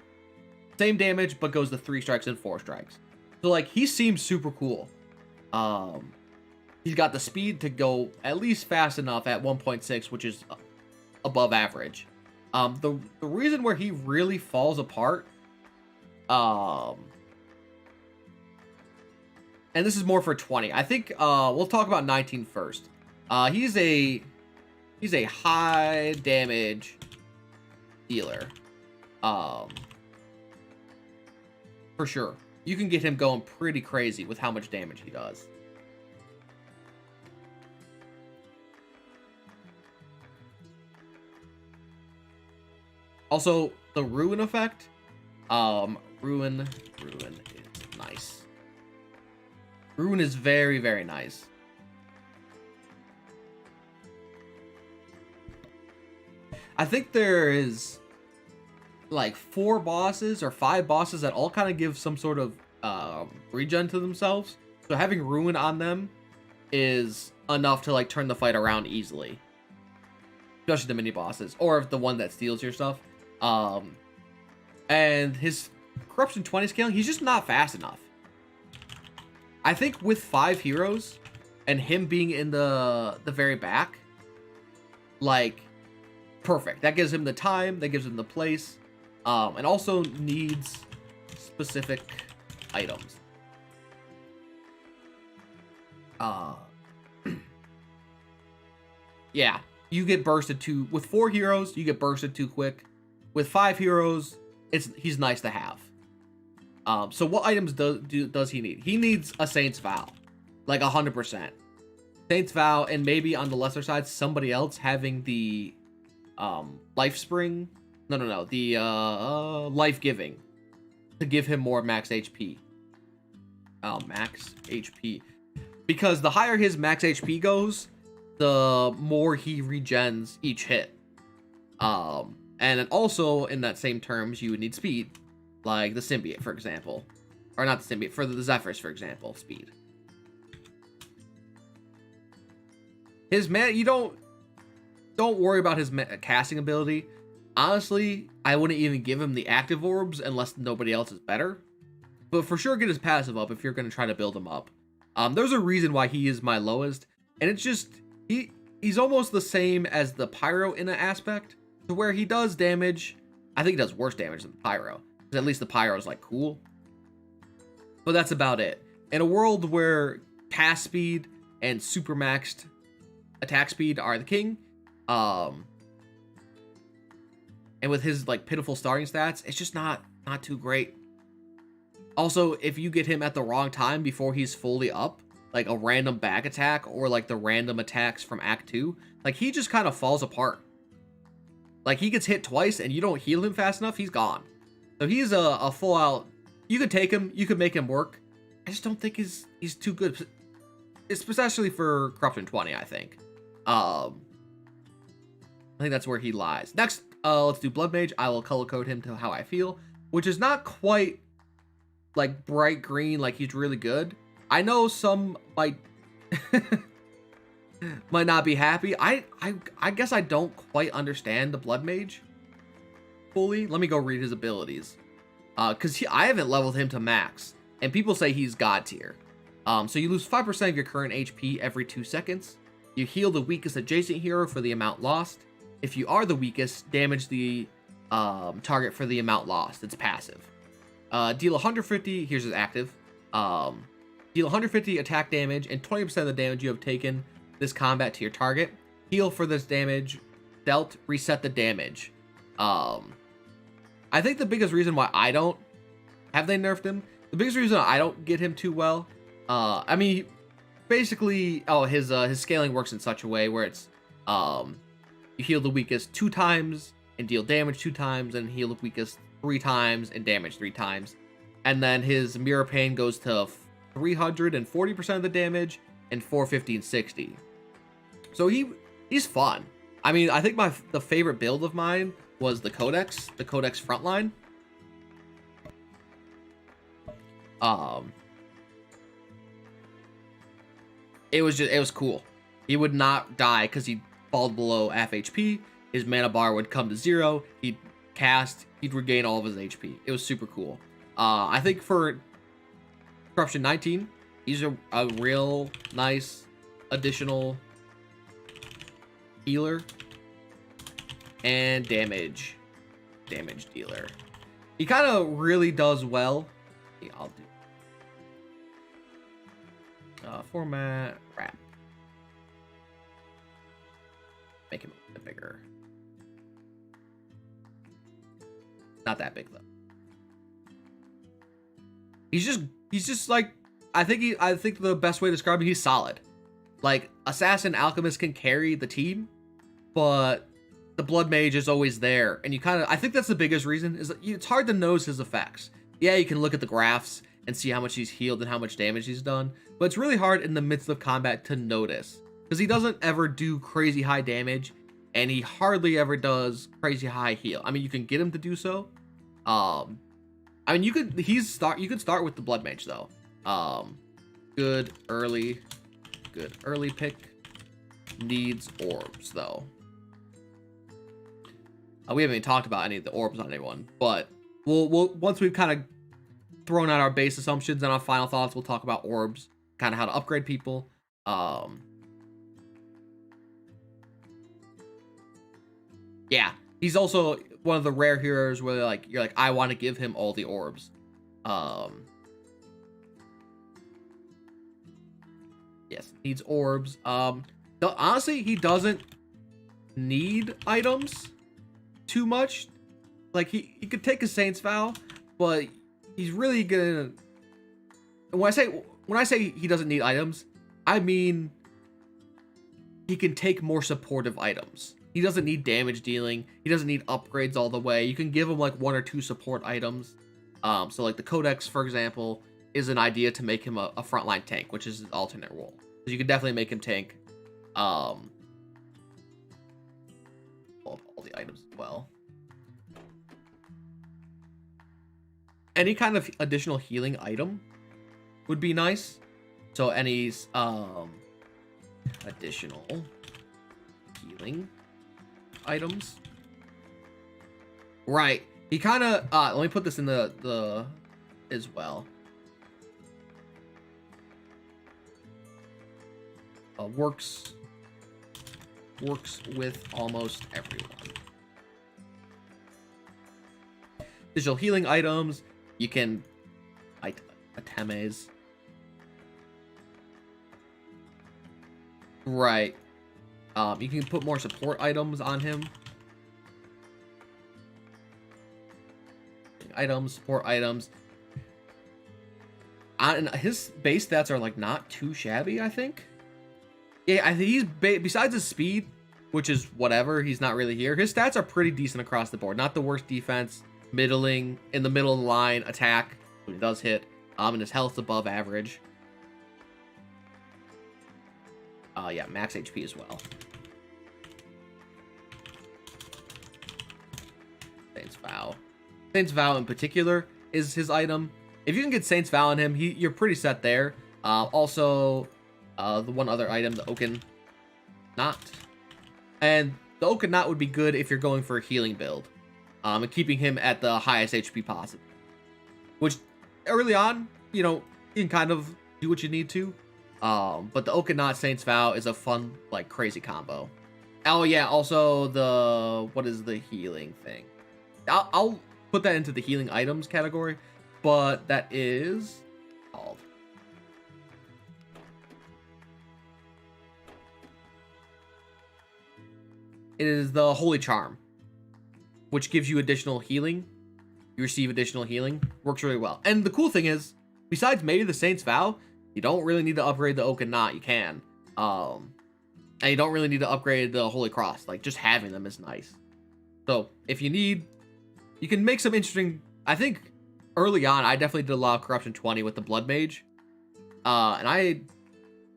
same damage, but goes to 3 strikes and 4 strikes. So like, he seems super cool. He's got the speed to go at least fast enough at 1.6, which is above average. The reason where he really falls apart, and this is more for 20. I think we'll talk about 19 first. He's a high damage dealer. For sure. You can get him going pretty crazy with how much damage he does. Also, the Ruin effect. Ruin is nice. Ruin is very, very nice. I think there is like 4 bosses or 5 bosses that all kind of give some sort of regen to themselves. So having Ruin on them is enough to like turn the fight around easily. Especially the mini bosses, or if the one that steals your stuff. And his Corruption 20 scaling, he's just not fast enough. I think with 5 heroes and him being in the very back, like, perfect. That gives him the time, that gives him the place, and also needs specific items. Yeah, you get bursted too. With 4 heroes, you get bursted too quick. With 5 heroes, he's nice to have. So what items does he need? He needs a Saint's Vow, like 100%. Saint's Vow, and maybe on the lesser side, somebody else having the Life Spring. No, the Life Giving to give him more max HP. Max HP, because the higher his max HP goes, the more he regens each hit. And then also in that same terms, you would need speed, like the symbiote, for example, or not the symbiote, for the Zephyrs, for example, speed. His you don't worry about his casting ability. Honestly, I wouldn't even give him the active orbs unless nobody else is better. But for sure, get his passive up if you're going to try to build him up. There's a reason why he is my lowest, and it's just he's almost the same as the Pyro in an aspect, to where he does damage. I think he does worse damage than the Pyro, because at least the Pyro is like cool. But that's about it. In a world where cast speed and super maxed attack speed are the king, and with his like pitiful starting stats, it's just not too great. Also, if you get him at the wrong time before he's fully up, like a random back attack or like the random attacks from Act 2, like he just kind of falls apart. Like he gets hit twice and you don't heal him fast enough, he's gone. So he's a full out, you could take him, you could make him work. I just don't think he's too good, especially for Corruption 20, I think. I think that's where he lies. Next, let's do Wildmage. I will color code him to how I feel, which is not quite like bright green, like he's really good. I know some might might not be happy. I guess I don't quite understand the Wildmage fully. Let me go read his abilities, because I haven't leveled him to max, and people say he's god tier. So you lose 5% of your current HP every 2 seconds. You heal the weakest adjacent hero for the amount lost. If you are the weakest, damage the target for the amount lost. It's passive. Deal 150, here's his active. Deal 150 attack damage and 20% of the damage you have taken this combat to your target. Heal for this damage dealt, reset the damage. I think the biggest reason why I don't, have they nerfed him? The biggest reason I don't get him too well, I mean, basically, his scaling works in such a way where it's, you heal the weakest 2 times and deal damage 2 times, and heal the weakest 3 times and damage 3 times. And then his Mirror Pain goes to 340% of the damage and 450 and 60. So he's fun. I mean, I think the favorite build of mine was the Codex Frontline. It was cool. He would not die because he'd fall below half HP. His mana bar would come to 0. He'd cast, he'd regain all of his HP. It was super cool. I think for Corruption 19, he's a real nice additional healer and damage dealer. He kind of really does well. Yeah, I'll do format wrap. Make him a bit bigger. Not that big though. He's just like, I think the best way to describe him, he's solid. Like, Assassin Alchemist can carry the team, but the Wildmage is always there. And you kind of, I think that's the biggest reason, is that it's hard to nose his effects. Yeah, you can look at the graphs and see how much he's healed and how much damage he's done, but it's really hard in the midst of combat to notice, because he doesn't ever do crazy high damage, and he hardly ever does crazy high heal. I mean, you can get him to do so. I mean, you could start with the Wildmage though. Good early pick. Needs orbs though. We haven't even talked about any of the orbs on anyone, but we'll once we've kind of thrown out our base assumptions and our final thoughts, we'll talk about orbs, kind of how to upgrade people. Yeah, he's also one of the rare heroes where like you're like, I want to give him all the orbs. Yes, needs orbs. Honestly, he doesn't need items too much. Like he could take a Saint's Vow, but he's really gonna. When I say he doesn't need items, I mean he can take more supportive items. He doesn't need damage dealing. He doesn't need upgrades all the way. You can give him like 1 or 2 support items. So like the Codex, for example, is an idea to make him a frontline tank, which is his alternate role. So you can definitely make him tank. All the items as well. Any kind of additional healing item would be nice. So any additional healing items. Right. He kind of let me put this in the as well. Works with almost everyone. Digital healing items. You can Atemes. Right. You can put more support items on him. Items, support items. And his base stats are like not too shabby, I think. Yeah, I think he's besides his speed, which is whatever, he's not really here. His stats are pretty decent across the board. Not the worst defense, middling, in the middle of the line, attack, when he does hit. And his health's above average. Yeah, max HP as well. Saint's Vow. Saint's Vow in particular is his item. If you can get Saint's Vow on him, you're pretty set there. Also, the one other item, the Oaken Knot. And the Oaken Knot would be good if you're going for a healing build. And keeping him at the highest HP possible. Which, early on, you know, you can kind of do what you need to. But the Oaken Knot Saint's Vow is a fun, like, crazy combo. Oh, yeah, also what is the healing thing? I'll put that into the healing items category, but that is called. It is the Holy Charm, which gives you additional healing. You receive additional healing. Works really well. And the cool thing is, besides maybe the Saint's Vow, you don't really need to upgrade the Oaken Knot. You can. And you don't really need to upgrade the Holy Cross. Like, just having them is nice. So, if you need, you can make some interesting. I think early on, I definitely did a lot of Corruption 20 with the Wildmage. And I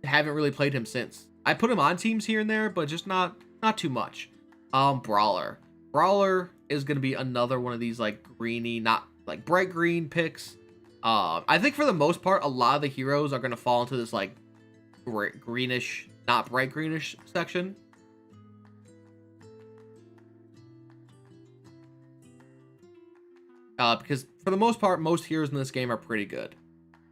haven't really played him since. I put him on teams here and there, but just not too much. Brawler. Brawler is going to be another one of these, like, greeny, not, like, bright green picks. I think for the most part, a lot of the heroes are going to fall into this, like, greenish, not bright greenish section. Because for the most part, most heroes in this game are pretty good.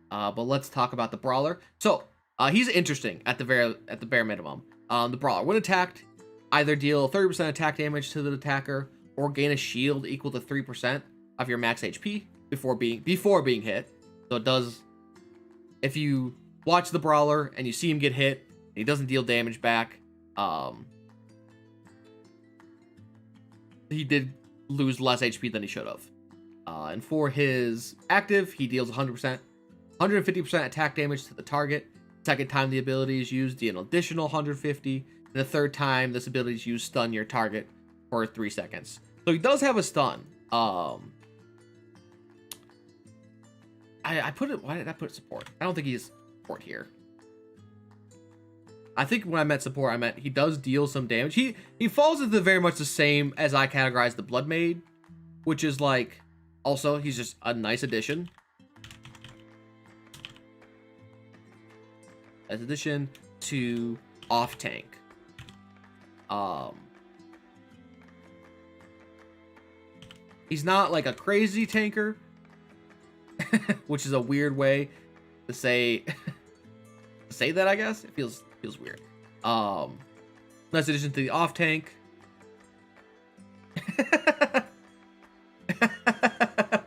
But let's talk about the Brawler. So, he's interesting at the bare minimum. The Brawler, when attacked, either deal 30% attack damage to the attacker, or gain a shield equal to 3% of your max HP before being hit. So it does. If you watch the Brawler and you see him get hit, and he doesn't deal damage back. He did lose less HP than he should have. And for his active, he deals 150% attack damage to the target. Second time the ability is used, deal an additional 150. And the third time this ability is used, stun your target for 3 seconds. So he does have a stun. I put it. Why did I put support? I don't think he's support here. I think when I meant support, I meant he does deal some damage. He falls into very much the same as I categorize the Wildmage, which is like, also he's just a nice addition. As addition to off tank. He's not like a crazy tanker, which is a weird way to say that, I guess. It feels weird. Nice addition to the off tank.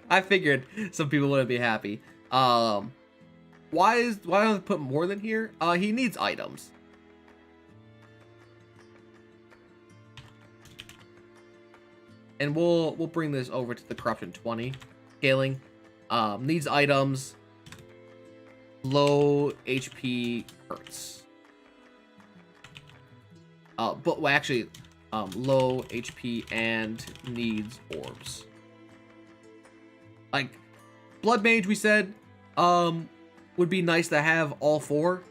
I figured some people wouldn't be happy. Why don't I put more than here? He needs items. And we'll bring this over to the corruption 20 scaling. Needs items. Low HP hurts. But well, actually, low HP and needs orbs. Like Blood Mage, we said, would be nice to have all 4.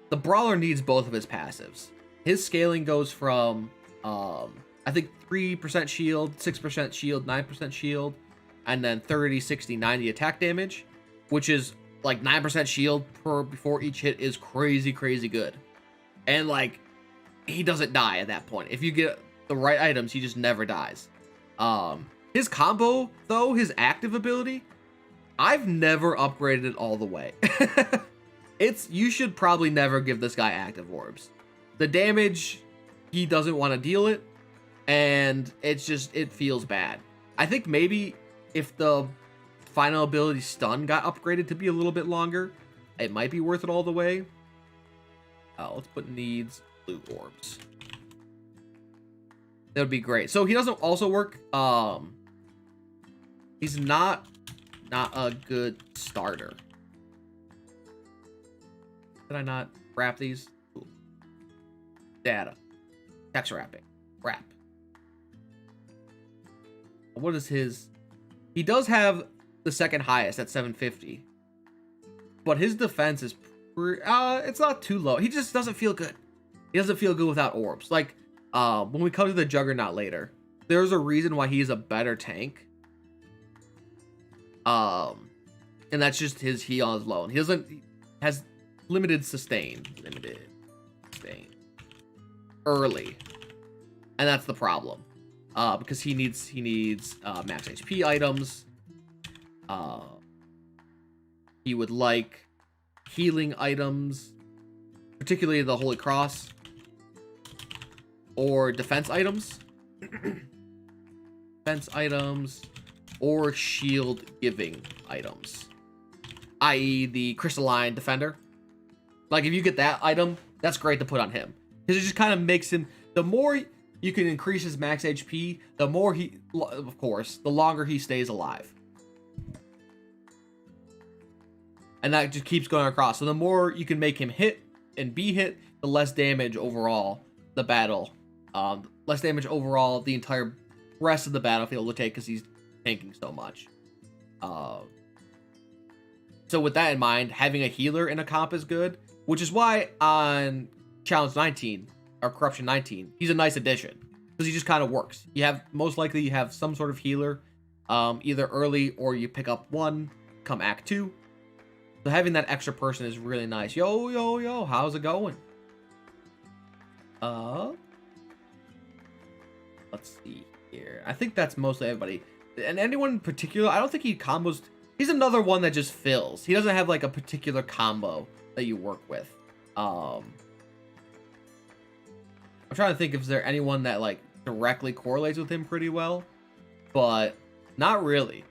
The Brawler needs both of his passives. His scaling goes from I think 3% shield, 6% shield, 9% shield, and then 30, 60, 90 attack damage, which is like 9% shield before each hit is crazy good. And like, he doesn't die at that point. If you get the right items, he just never dies. His combo, though, his active ability, I've never upgraded it all the way. You should probably never give this guy active orbs. The damage, he doesn't want to deal it, and it feels bad. I think maybe if the final ability stun got upgraded to be a little bit longer, it might be worth it all the way. Let's put needs blue orbs. That would be great. So he doesn't also work. He's not a good starter. Did I not wrap these? Ooh. Data. Text wrapping. Wrap. What is his? He does have the second highest at 750. But his defense is it's not too low. He just doesn't feel good. He doesn't feel good without orbs. Like when we come to the Juggernaut later, there's a reason why he's a better tank. And that's just his heal on his low. And he has limited sustain. Early. And that's the problem. Because he needs max HP items. He would like healing items, particularly the Holy Cross, or defense items. Defense items or shield giving items, i.e. the Crystalline Defender. Like if you get that item, that's great to put on him, because it just kind of makes him, the more you can increase his max HP, the more of course, the longer he stays alive. And that just keeps going across. So the more you can make him hit and be hit, the less damage overall the battle. Less damage overall the entire rest of the battlefield will take, because he's tanking so much. So with that in mind, having a healer in a comp is good, which is why on Challenge 19 or Corruption 19, he's a nice addition, because he just kind of works. You have most likely you have some sort of healer, either early or you pick up one come Act 2. So having that extra person is really nice. Yo, how's it going? Let's see here. I think that's mostly everybody. And anyone in particular, I don't think he combos. He's another one that just fills. He doesn't have like a particular combo that you work with. I'm trying to think if there anyone that like directly correlates with him pretty well, but not really.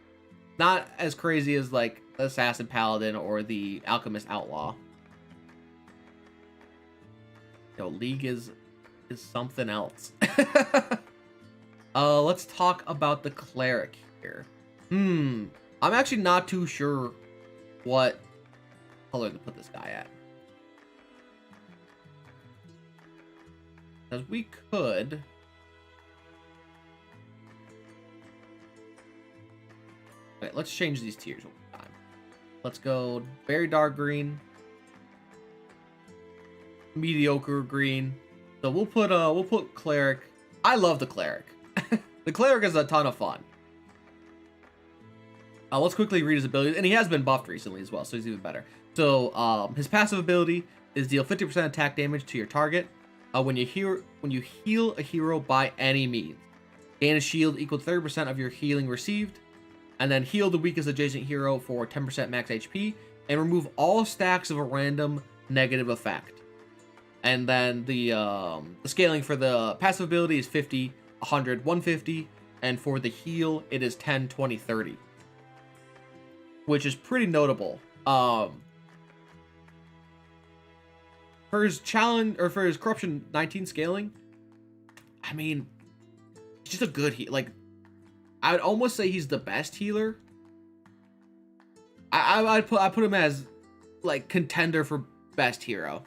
Not as crazy as like the Assassin Paladin or the Alchemist Outlaw. Yo, League is something else. Let's talk about the Cleric here. I'm actually not too sure what color to put this guy at. Because we could... Okay, let's change these tiers one time. Let's go very dark green, mediocre green. So we'll put Cleric. I love the Cleric. The Cleric is a ton of fun. Let's quickly read his abilities, and he has been buffed recently as well, so he's even better. So his passive ability is deal 50% attack damage to your target when you heal a hero by any means. Gain a shield equal to 30% of your healing received. And then heal the weakest adjacent hero for 10% max HP. And remove all stacks of a random negative effect. And then the scaling for the passive ability is 50, 100, 150. And for the heal, it is 10, 20, 30. Which is pretty notable. For his challenge, or for his corruption 19 scaling, I mean, he's just a good heal. Like, I would almost say he's the best healer. I'd put him as like contender for best hero.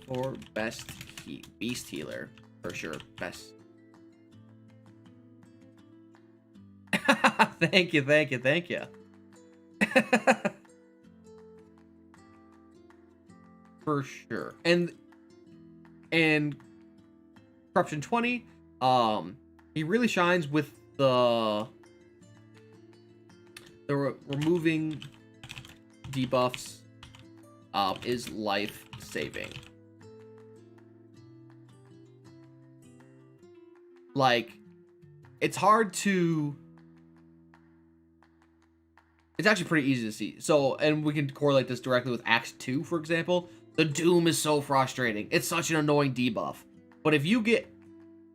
Or best beast healer for sure. Best. Thank you. For sure. And corruption 20, he really shines with the removing debuffs is life saving. Like, it's hard to, it's actually pretty easy to see. So, and we can correlate this directly with Axe 2, for example. The Doom is so frustrating. It's such an annoying debuff. But if you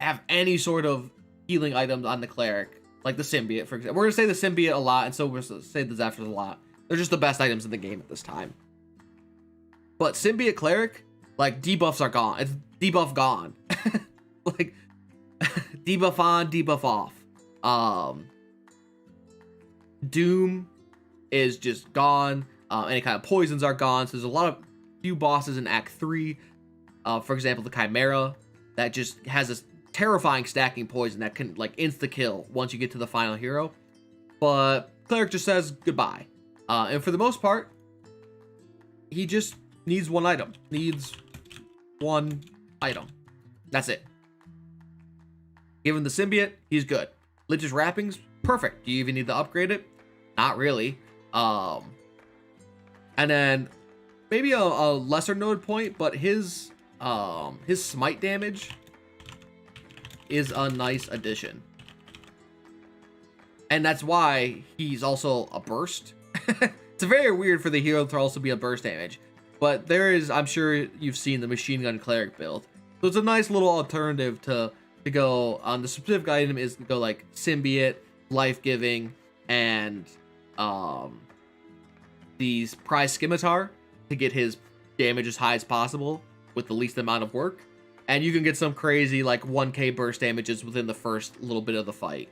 have any sort of healing items on the cleric, like the symbiote, for example. We're going to say the symbiote a lot, and so we're going to say the Zephyrs a lot. They're just the best items in the game at this time. But symbiote cleric, like, debuffs are gone. It's debuff gone. Like, debuff on, debuff off. Doom is just gone. Any kind of poisons are gone. So there's few bosses in Act 3. For example, the Chimera, that just has this terrifying stacking poison that can, like, insta-kill once you get to the final hero. But cleric just says goodbye. And for the most part, he just needs one item. That's it. Given the symbiote, he's good. Lich's wrappings, perfect. Do you even need to upgrade it? Not really. And then maybe a lesser noted point, but his smite damage is a nice addition. And that's why he's also a burst. It's very weird for the hero to also be a burst damage. But there is, I'm sure you've seen the machine gun cleric build. So it's a nice little alternative to go on. The specific item is to go like symbiote, life-giving, and these prize scimitar to get his damage as high as possible with the least amount of work. And you can get some crazy like 1k burst damages within the first little bit of the fight.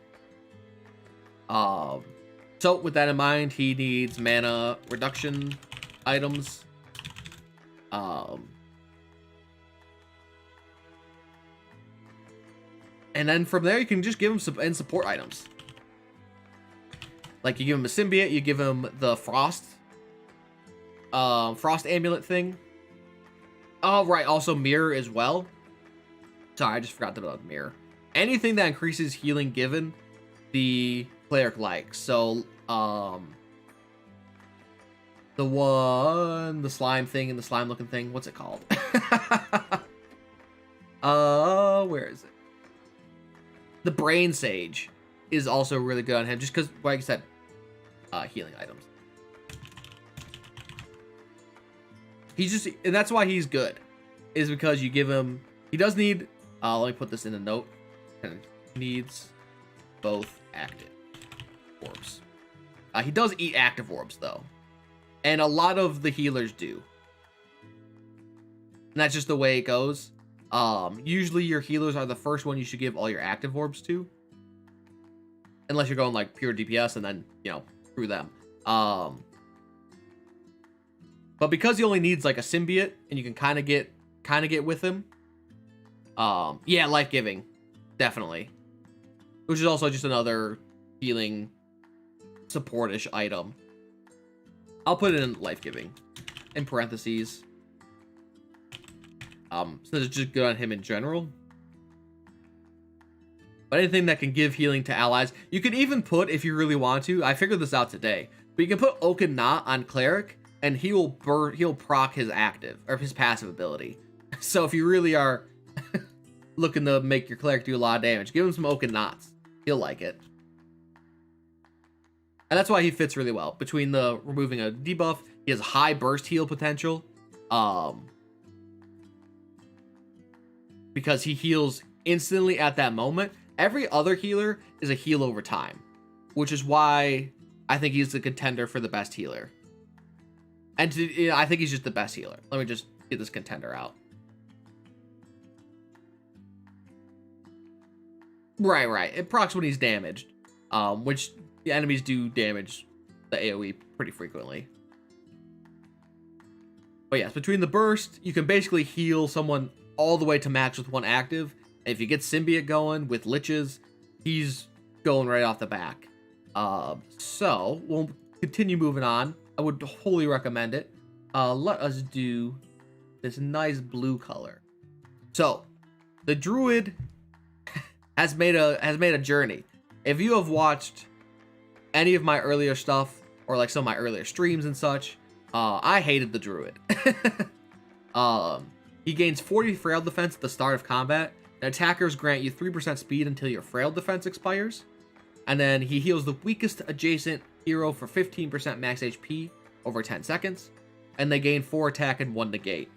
So with that in mind, he needs mana reduction items. And then from there, you can just give him some support items. Like, you give him a symbiote, you give him the frost amulet thing. Oh, right, also mirror as well. Sorry, I just forgot about mirror. Anything that increases healing given, the cleric likes. So, the slime thing and the slime looking thing, what's it called? Where is it? The brain sage is also really good on him, just because, like I said, healing items. And that's why he's good, is because you give him, he does need, let me put this in a note, he needs both active orbs. He does eat active orbs, though, and a lot of the healers do. And that's just the way it goes. Usually your healers are the first one you should give all your active orbs to. Unless you're going like pure DPS and then, you know, through them. But because he only needs like a symbiote and you can kind of get with him. Yeah, life-giving. Definitely. Which is also just another healing support-ish item. I'll put it in life-giving. In parentheses. So it's just good on him in general. But anything that can give healing to allies. You could even put, if you really want to, I figured this out today, but you can put Oaken Knot on cleric and he'll proc his active or his passive ability. So if you really are looking to make your cleric do a lot of damage, give him some Oak and Knots. He'll like it. And that's why he fits really well. Between the removing a debuff, he has high burst heal potential. Because he heals instantly at that moment. Every other healer is a heal over time, which is why I think he's the contender for the best healer. And I think he's just the best healer. Let me just get this contender out. Right. It procs when he's damaged, which the enemies do damage the AoE pretty frequently. But yes, between the burst, you can basically heal someone all the way to max with one active. And if you get Symbiote going with Liches, he's going right off the back. So we'll continue moving on. I would wholly recommend it. Let us do this nice blue color. So the Druid has made a journey. If you have watched any of my earlier stuff or like some of my earlier streams and such, I hated the Druid. He gains 40 frail defense at the start of combat, and attackers grant you 3% speed until your frail defense expires. And then he heals the weakest adjacent hero for 15% max HP over 10 seconds, and they gain 4 attack and 1 negate.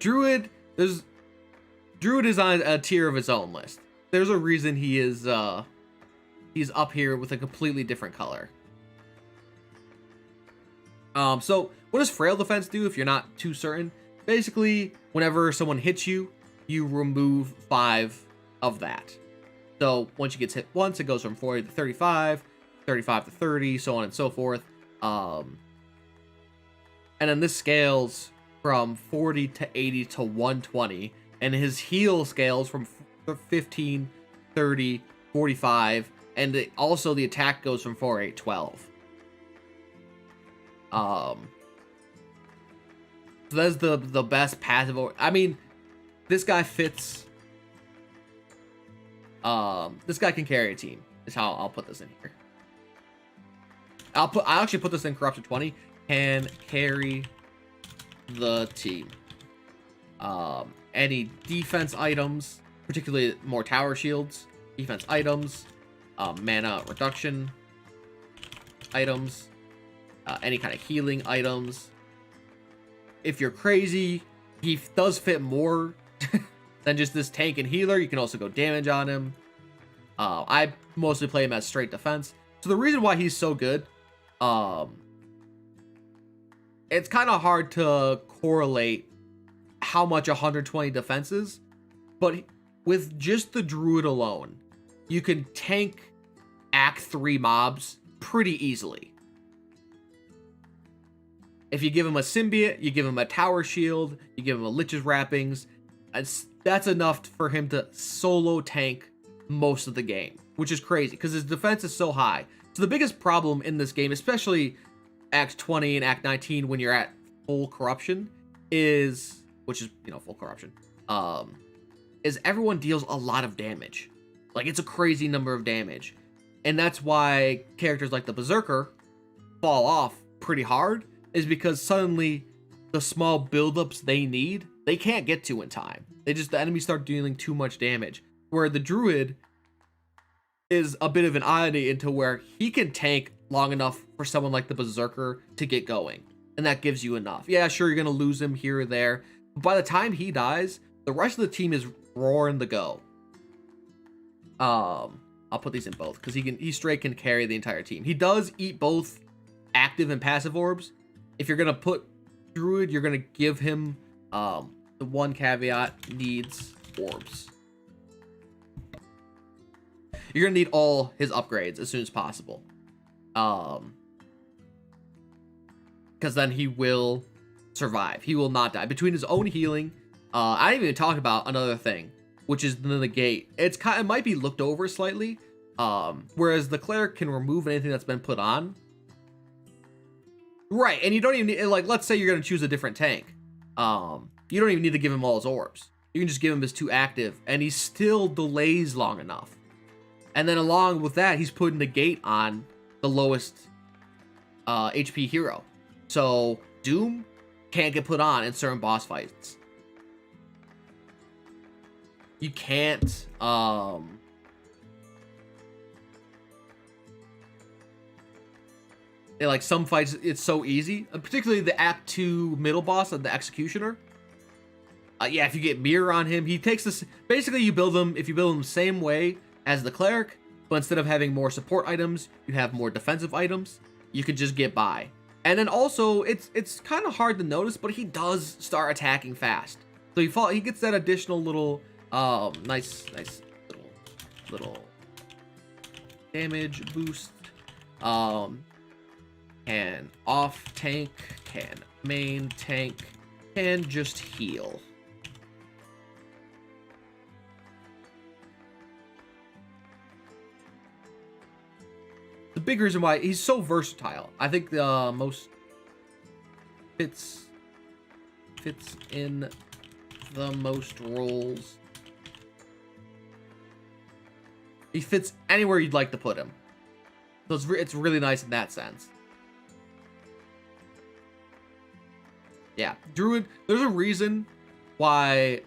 Druid is on a tier of his own list. There's a reason he is he's up here with a completely different color. So what does frail defense do if you're not too certain? Basically, whenever someone hits you, you remove 5 of that. So once you get hit once, it goes from 40 to 35, 35 to 30, so on and so forth. And then this scales from 40 to 80 to 120, and his heal scales from 15, 30, 45, and also the attack goes from 4, 8, 12. So that's the best passive. I mean, this guy fits. This guy can carry a team. Is how I'll put this in here. I'll actually put this in corruption 20. Can carry the team. Any defense items, particularly more tower shields, defense items, mana reduction items, any kind of healing items. If you're crazy, he does fit more than just this tank and healer. You can also go damage on him. I mostly play him as straight defense. So the reason why he's so good, it's kind of hard to correlate how much 120 defense is, but with just the Druid alone, you can tank Act 3 mobs pretty easily. If you give him a symbiote, you give him a tower shield, you give him a Lich's wrappings, that's enough for him to solo tank most of the game, which is crazy because his defense is so high. So the biggest problem in this game, especially Act 20 and Act 19 when you're at full corruption, is, which is, full corruption, is everyone deals a lot of damage. Like, it's a crazy number of damage. And that's why characters like the Berserker fall off pretty hard, is because suddenly the small buildups they need, they can't get to in time. The enemies start dealing too much damage. Where the Druid is a bit of an oddity into where he can tank long enough for someone like the Berserker to get going. And that gives you enough. Yeah, sure, you're going to lose him here or there. But by the time he dies, the rest of the team is roaring to go. I'll put these in both because he straight can carry the entire team. He does eat both active and passive orbs. If you're gonna put Druid, you're gonna give him the one caveat: needs orbs. You're gonna need all his upgrades as soon as possible, because then he will survive. He will not die. Between his own healing, I didn't even talk about another thing, which is the negate. It might be looked over slightly, whereas the cleric can remove anything that's been put on. Right, and you don't even need, like, let's say you're gonna choose a different tank. You don't even need to give him all his orbs. You can just give him his 2 active, and he still delays long enough. And then along with that, he's putting negate on the lowest HP hero. So Doom can't get put on in certain boss fights. You can't, like some fights, it's so easy, particularly the Act 2 middle boss of the Executioner. Yeah, if you get mirror on him, he takes this. Basically, you build him, if you build him the same way as the cleric, but instead of having more support items, you have more defensive items. You can just get by. And then also, it's kind of hard to notice, but he does start attacking fast. So he gets that additional little, nice little damage boost. Can off tank, can main tank, can just heal. The big reason why he's so versatile. I think the most fits in the most roles. He fits anywhere you'd like to put him. So it's really nice in that sense. Yeah, Druid, there's a reason why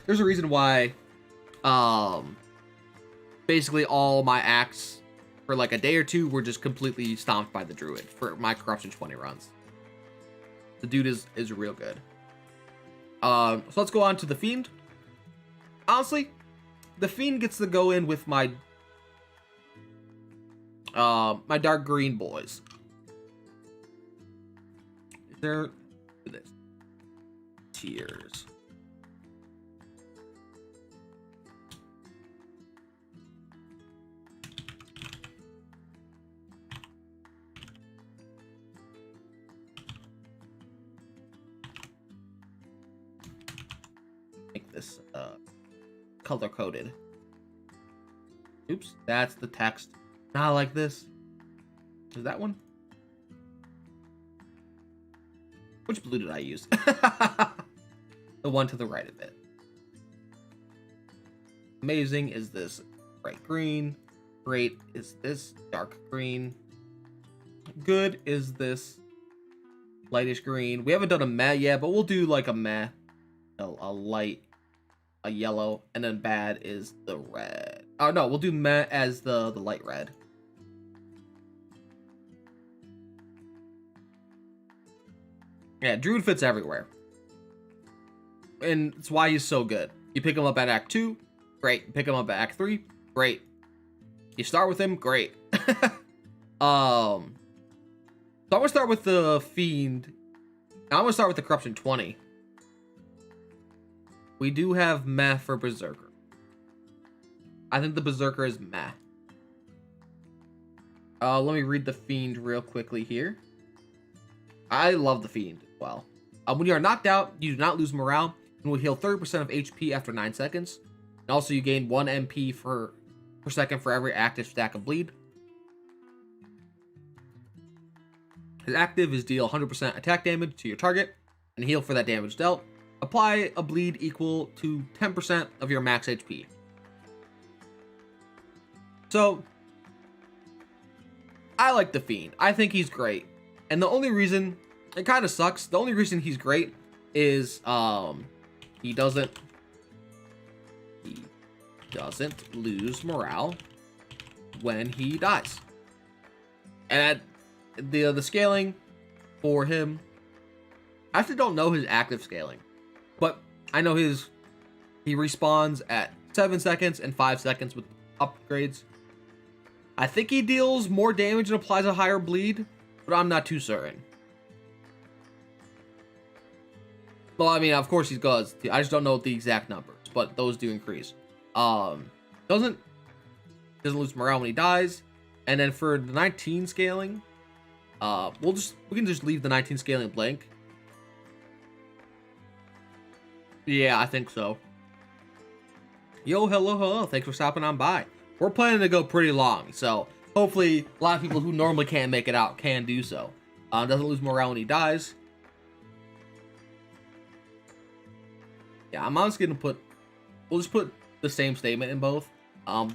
there's a reason why basically all my acts for like a day or two were just completely stomped by the Druid for my Corruption 20 runs. The dude is real good. So let's go on to the Fiend. Honestly, the Fiend gets to go in with my my dark green boys. There, this tears. Make this color coded. Oops, that's the text. Not like this. Is that one? Which blue did I use? The one to the right of it. Amazing is this bright green. Great is this dark green. Good is this lightish green. We haven't done a meh yet, but we'll do like a meh. A light, a yellow, and then bad is the red. Oh no, we'll do meh as the light red. Yeah, Druid fits everywhere. And it's why he's so good. You pick him up at Act 2, great. You pick him up at Act 3, great. You start with him, great. So I'm gonna start with the Fiend. Now I'm gonna start with the Corruption 20. We do have meh for Berserker. I think the Berserker is meh. Let me read the Fiend real quickly here. I love the Fiend as well. When you are knocked out, you do not lose morale and will heal 30% of HP after 9 seconds. And also you gain 1 MP per second for every active stack of bleed. His active is deal 100% attack damage to your target and heal for that damage dealt. Apply a bleed equal to 10% of your max HP. So, I like the Fiend. I think he's great. And the only reason, it kind of sucks, the only reason he's great is he doesn't lose morale when he dies. And the scaling for him, I actually don't know his active scaling, but I know he respawns at 7 seconds and 5 seconds with upgrades. I think he deals more damage and applies a higher bleed, but I'm not too certain. Well, I mean, of course he does. I just don't know the exact numbers, but those do increase. Doesn't lose morale when he dies. And then for the 19 scaling, we can just leave the 19 scaling blank. Yeah, I think so. Yo, hello, thanks for stopping on by. We're planning to go pretty long, so hopefully a lot of people who normally can't make it out can do so. Doesn't lose morale when he dies. Yeah, I'm honestly gonna we'll just put the same statement in both.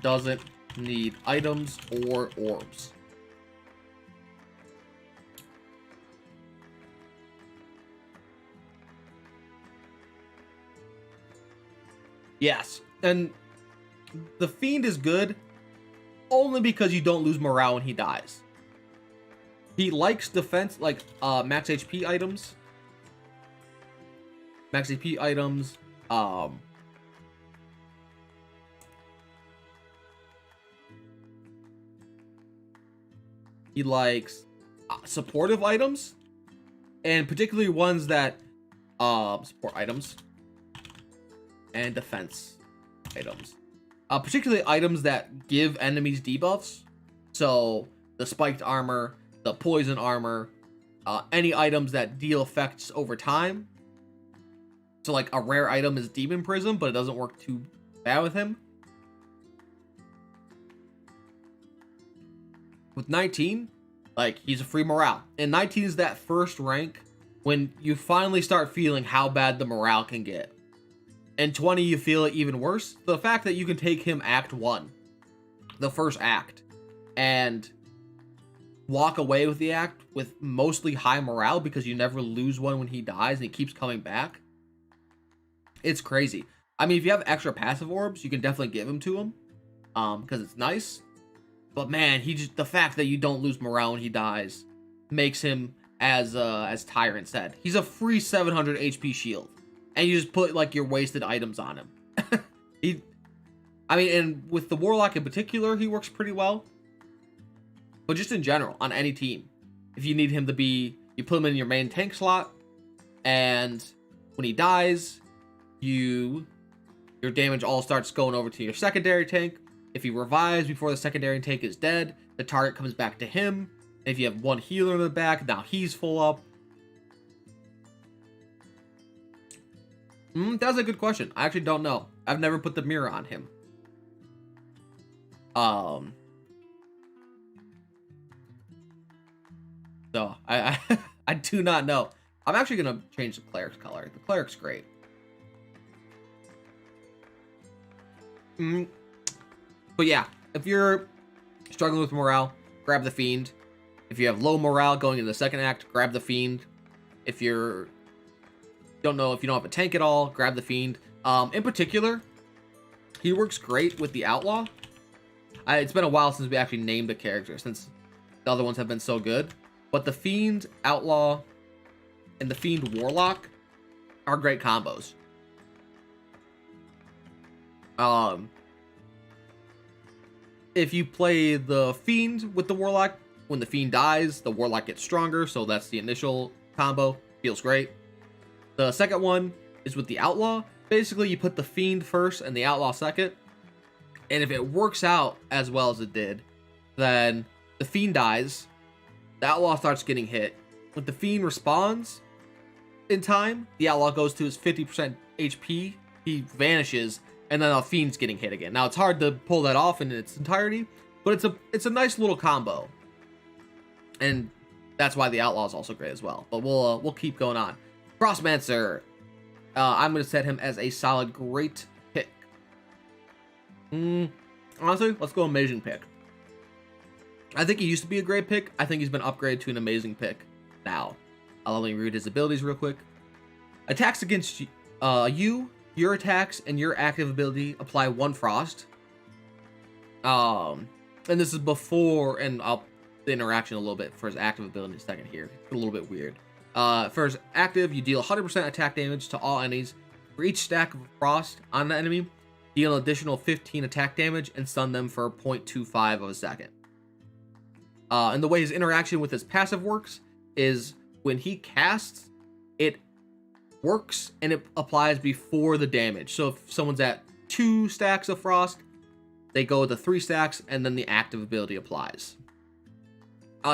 Doesn't need items or orbs. Yes, and the Fiend is good only because you don't lose morale when he dies. He likes defense, like max HP items. Max HP items. He likes supportive items, and particularly ones that support items and defense items. Particularly items that give enemies debuffs. So the spiked armor, the poison armor, any items that deal effects over time. So like a rare item is Demon Prism, but it doesn't work too bad with him. With 19, like, he's a free morale. And 19 is that first rank when you finally start feeling how bad the morale can get. And 20, you feel it even worse. The fact that you can take him Act 1, the first act, and walk away with the act with mostly high morale because you never lose one when he dies and he keeps coming back. It's crazy. I mean, if you have extra passive orbs, you can definitely give them to him because it's nice. But man, the fact that you don't lose morale when he dies makes him, as Tyrant said, he's a free 700 HP shield. And you just put like your wasted items on him. I mean, and with the Warlock in particular, he works pretty well. But just in general, on any team, if you need him to be, you put him in your main tank slot, and when he dies, your damage all starts going over to your secondary tank. If he revives before the secondary tank is dead, the target comes back to him. If you have one healer in the back, now he's full up. That's a good question. I actually don't know. I've never put the mirror on him. So I do not know. I'm actually gonna change the cleric's color. The cleric's great. But yeah, if you're struggling with morale, grab the Fiend. If you have low morale going into the second act, grab the Fiend. If you don't have a tank at all, grab the Fiend. In particular, he works great with the Outlaw. It's been a while since we actually named a character, since the other ones have been so good. But the Fiend Outlaw and the Fiend Warlock are great combos. If you play the Fiend with the Warlock, when the Fiend dies, the Warlock gets stronger, so that's the initial combo. Feels great. The second one is with the Outlaw. Basically, you put the Fiend first and the Outlaw second. And if it works out as well as it did, then the Fiend dies, the Outlaw starts getting hit. When the Fiend respawns in time, the Outlaw goes to his 50% HP, he vanishes, and then the Fiend's getting hit again. Now, it's hard to pull that off in its entirety, but it's a nice little combo. And that's why the Outlaw is also great as well. But we'll keep going on. Crossmancer. I'm going to set him as a solid great pick. Honestly, let's go amazing pick. I think he used to be a great pick. I think he's been upgraded to an amazing pick now. Let me read his abilities real quick. Attacks against you, your attacks, and your active ability apply 1 frost. And this is before, and I'll the interaction a little bit for his active ability in a second here. It's a little bit weird. For his active, you deal 100% attack damage to all enemies. For each stack of frost on the enemy, deal an additional 15 attack damage and stun them for 0.25 of a second. And the way his interaction with his passive works is when he casts, it works and it applies before the damage. So if someone's at 2 stacks of frost, they go to 3 stacks and then the active ability applies.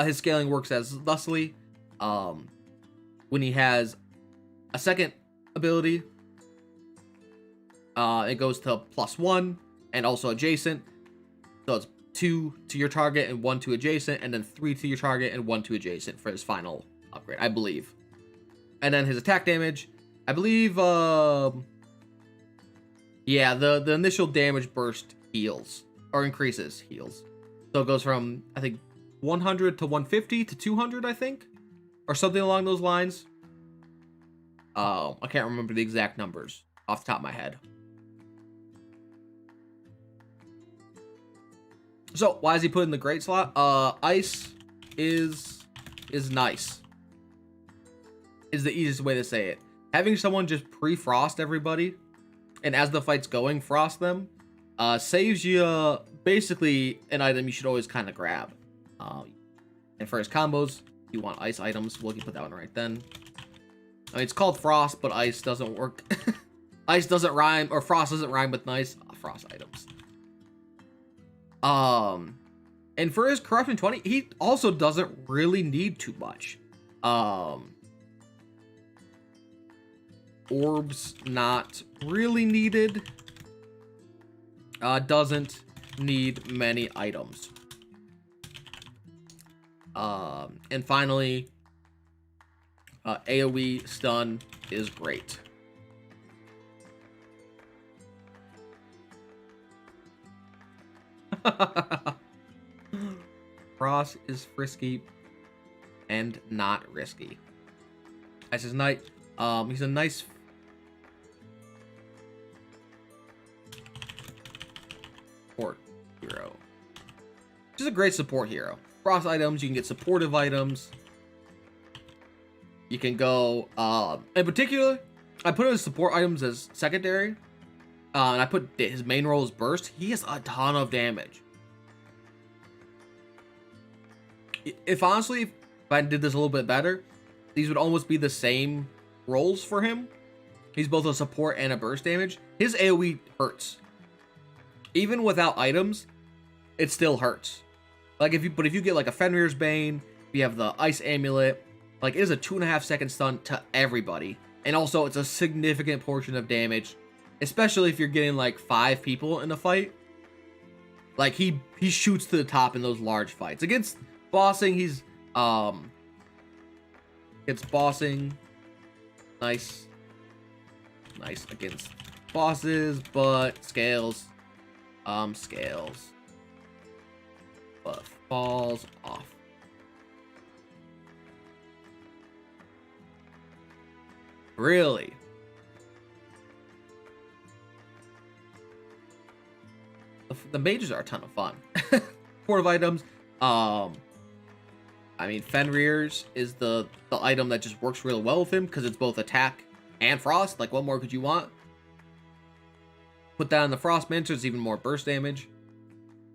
His scaling works as thusly. When he has a second ability, it goes to +1 and also adjacent. So it's 2 to your target and 1 to adjacent, and then 3 to your target and 1 to adjacent for his final upgrade, I believe. And then his attack damage, I believe, yeah, the initial damage burst heals, or increases heals. So it goes from, I think, 100 to 150 to 200, I think, or something along those lines. I can't remember the exact numbers off the top of my head. So why is he put in the great slot? Ice is nice. Is the easiest way to say it. Having someone just pre-frost everybody, and as the fight's going, frost them, saves you basically an item you should always kind of grab. And for his combos, you want ice items. Well, you put that one right then. I mean, it's called frost, but ice doesn't work. Ice doesn't rhyme, or frost doesn't rhyme with nice. Frost items. And for his corruption 20, he also doesn't really need too much. Orbs not really needed. Doesn't need many items. And finally, AoE stun is great. Frost is frisky and not risky. As his knight, he's a nice support hero. Just a great support hero. Frost items, you can get supportive items. You can go, in particular, I put his support items as secondary. And I put his main role as burst. He has a ton of damage. If honestly, if I did this a little bit better, these would almost be the same roles for him. He's both a support and a burst damage. His AoE hurts. Even without items, it still hurts. Like if you get like a Fenrir's Bane, you have the Ice Amulet, like it is a 2.5 second stun to everybody. And also it's a significant portion of damage, especially if you're getting like 5 people in a fight. Like he shoots to the top in those large fights. Against bossing, he's against bossing, nice against bosses, but scales but falls off. Really? The mages are a ton of fun. Supportive items. I mean, Fenrir's is the item that just works really well with him because it's both attack and frost. Like, what more could you want? Put that on the frost mancer, it's even more burst damage.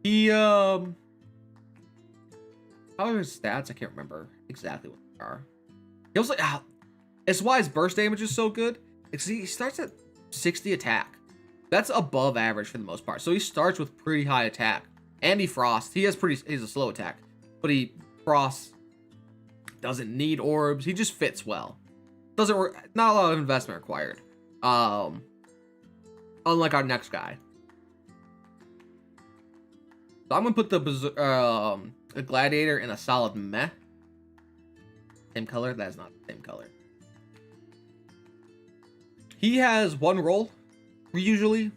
He how are his stats? I can't remember exactly what they are. He also it's why his burst damage is so good. He starts at 60 attack. That's above average for the most part. So he starts with pretty high attack. And he frosts. He's a slow attack. But he frosts. Doesn't need orbs. He just fits well. Doesn't work. Not a lot of investment required. Unlike our next guy. So I'm gonna put the gladiator in a solid meh. Same color? That is not the same color. He has one role. Usually,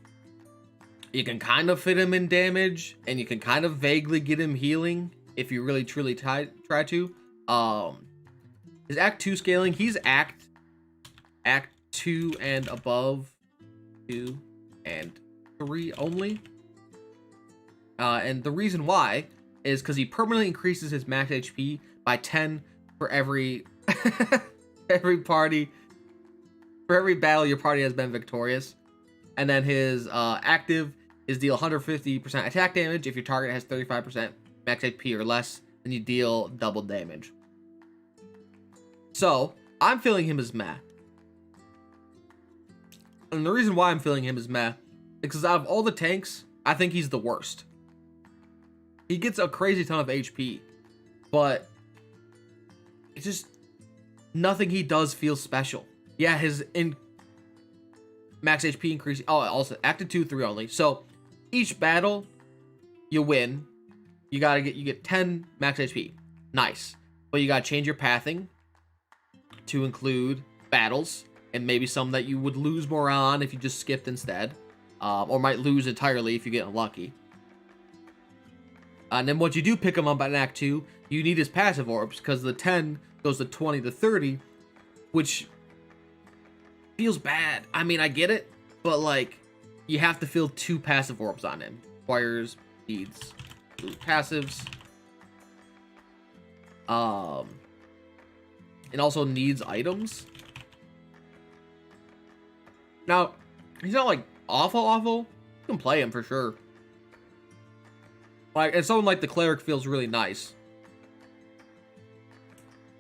you can kind of fit him in damage, and you can kind of vaguely get him healing if you really truly try to. His Act 2 scaling, he's Act 2 and above, 2 and 3 only. And the reason why is because he permanently increases his max HP by 10 for every every battle your party has been victorious. And then his active is deal 150% attack damage. If your target has 35% max HP or less, then you deal double damage. So, I'm feeling him as meh. And the reason why I'm feeling him as meh is because out of all the tanks, I think he's the worst. He gets a crazy ton of HP, but it's just nothing he does feels special. Yeah, his max HP increase. Oh, also active 2, 3 only. So each battle you win, you get 10 max HP. Nice, but you gotta change your pathing to include battles and maybe some that you would lose more on if you just skipped instead, or might lose entirely if you get unlucky. And then once you do pick him up at Act 2, you need his passive orbs because the 10 goes to 20 to 30, which feels bad. I mean, I get it, but like, you have to fill 2 passive orbs on him. Requires needs passives. It also needs items. Now, he's not like awful. You can play him for sure. Like, and someone like the cleric feels really nice.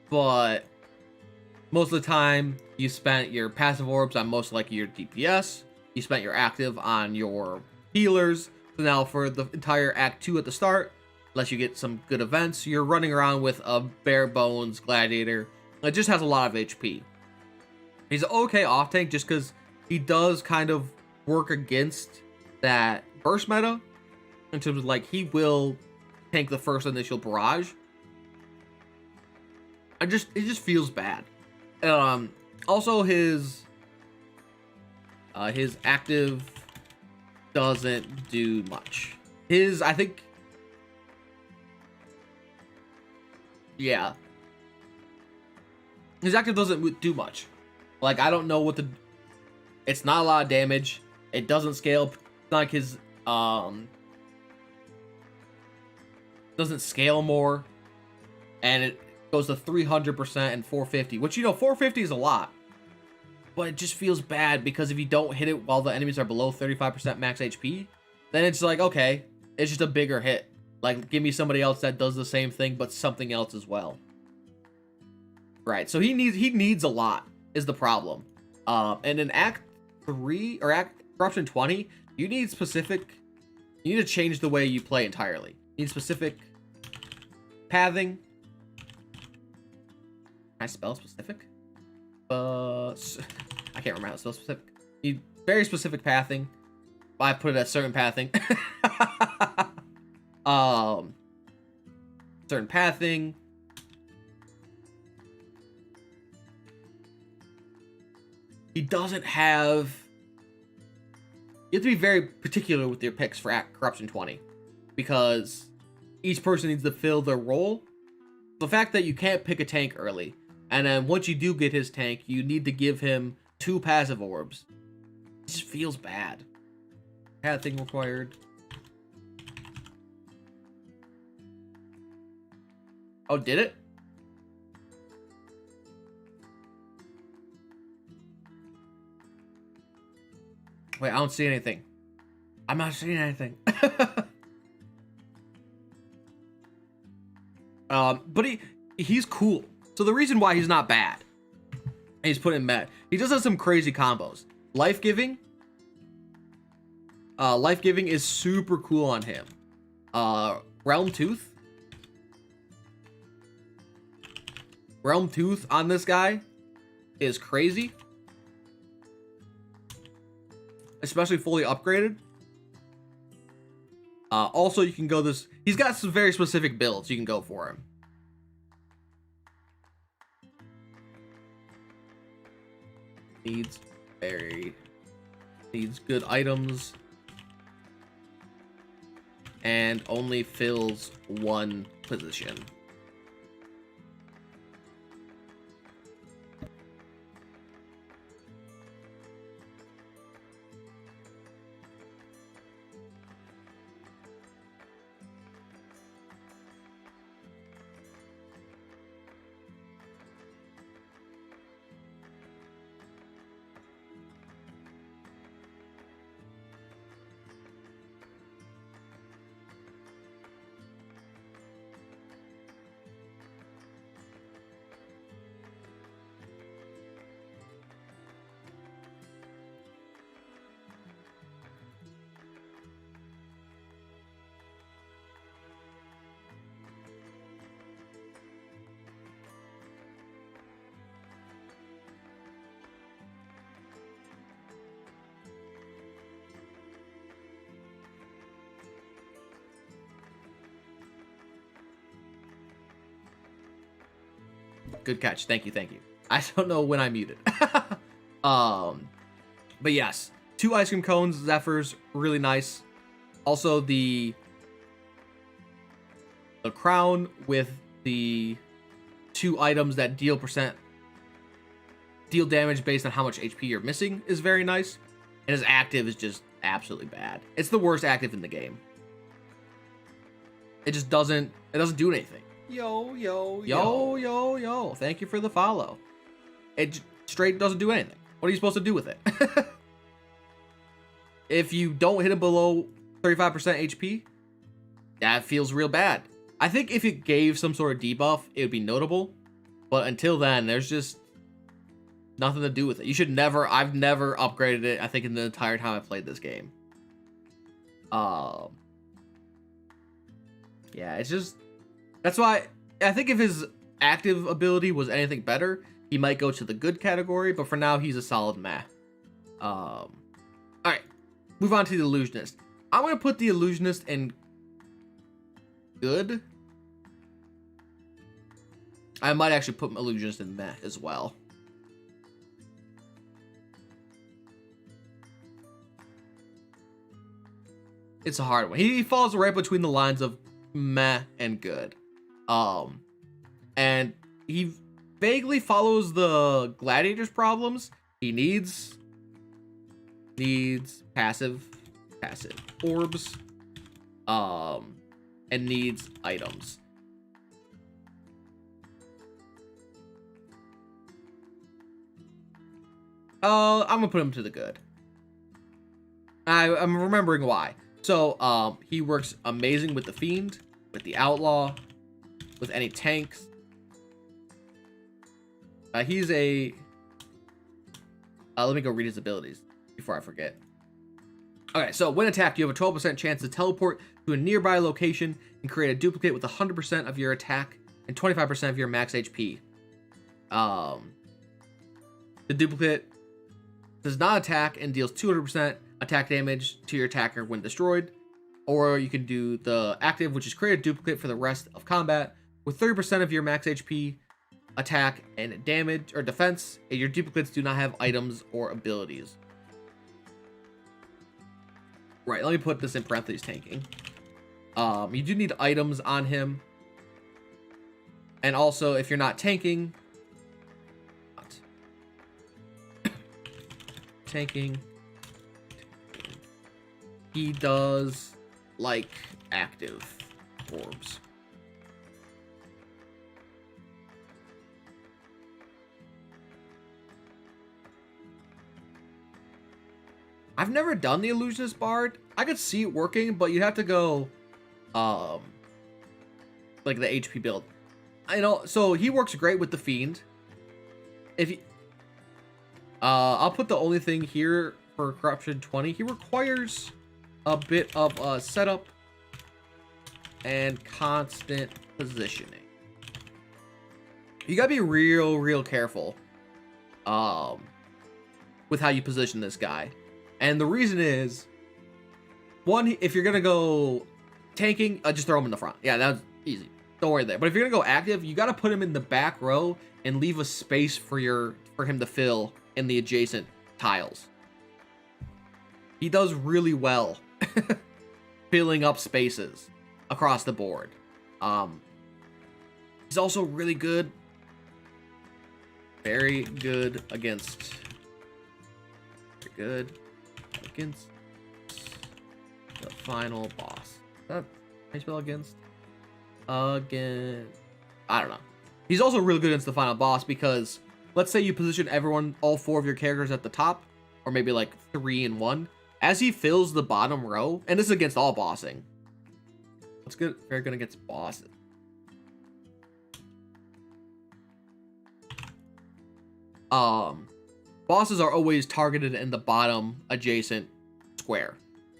But most of the time, you spent your passive orbs on most likely your DPS. You spent your active on your healers. So now for the entire Act 2 at the start, unless you get some good events, you're running around with a bare bones gladiator that just has a lot of HP. He's an okay off tank just because he does kind of work against that burst meta. In terms of like, he will tank the first initial barrage. It just feels bad. Also his active doesn't do much. I think, yeah, his active doesn't do much. Like, I don't know what it's not a lot of damage. It doesn't scale. It's not like his doesn't scale more, and it goes to 300% and 450, which, you know, 450 is a lot, but it just feels bad because if you don't hit it while the enemies are below 35% max HP, then it's like, okay, it's just a bigger hit. Like, give me somebody else that does the same thing but something else as well. Right, so he needs a lot is the problem. And in Act 3 or Corruption 20, you need to change the way you play entirely. You need specific pathing. Can I spell specific? I can't remember how to spell specific. You need very specific pathing. I put it as certain pathing. Certain pathing. He doesn't have... You have to be very particular with your picks for Corruption 20. Because each person needs to fill their role. The fact that you can't pick a tank early, and then once you do get his tank, you need to give him 2 passive orbs. It just feels bad. Pathing required. Oh, did it? Wait, I don't see anything. I'm not seeing anything. But he's cool. So the reason why he's not bad, and he's put in meta, he just has some crazy combos. Life-giving. Life-giving is super cool on him. Realm Tooth. Realm Tooth on this guy is crazy. Especially fully upgraded. Also, you can go this... He's got some very specific builds you can go for him. Needs good items. And only fills 1 position. Good catch. Thank you. I don't know when I muted. But yes, 2 ice cream cones, Zephyrs, really nice. Also the crown with the 2 items that deal damage based on how much HP you're missing is very nice. And his active is just absolutely bad. It's the worst active in the game. It just doesn't do anything. Yo. Thank you for the follow. It straight doesn't do anything. What are you supposed to do with it? If you don't hit it below 35% HP, that feels real bad. I think if it gave some sort of debuff, it would be notable. But until then, there's just nothing to do with it. You should never, I've never upgraded it, I think, in the entire time I played this game. Yeah, it's just, that's why I think if his active ability was anything better, he might go to the good category, but for now, he's a solid meh. All right, move on to the illusionist. I'm going to put the illusionist in good. I might actually put illusionist in meh as well. It's a hard one. He falls right between the lines of meh and good. And he vaguely follows the gladiator's problems. He needs passive orbs, and needs items. I'm gonna put him to the good. I'm remembering why. So, he works amazing with the Fiend, with the Outlaw, with any tanks. He's a... let me go read his abilities before I forget. Okay, so when attacked, you have a 12% chance to teleport to a nearby location and create a duplicate with 100% of your attack and 25% of your max HP. The duplicate does not attack and deals 200% attack damage to your attacker when destroyed. Or you can do the active, which is create a duplicate for the rest of combat with 30% of your max HP, attack, and damage or defense, and your duplicates do not have items or abilities. Right, let me put this in parentheses, tanking. You do need items on him. And also, if you're not tanking... tanking... he does like active orbs. I've never done the illusionist bard. I could see it working, but you'd have to go like the HP build. I know, so he works great with the Fiend. If he I'll put the only thing here for corruption 20. He requires a bit of setup and constant positioning. You gotta be real careful with how you position this guy. And the reason is, one, if you're gonna go tanking, just throw him in the front. Yeah, that's easy. Don't worry there. But if you're gonna go active, you gotta put him in the back row and leave a space for him to fill in the adjacent tiles. He does really well filling up spaces across the board. He's also really good, very good against the final boss. Is that how you spell against? Again, I don't know. He's also really good against the final boss because let's say you position all 4 of your characters at the top, or maybe like 3 and 1. As he fills the bottom row, and this is against all bossing. That's good, very good against bosses. Bosses are always targeted in the bottom adjacent square.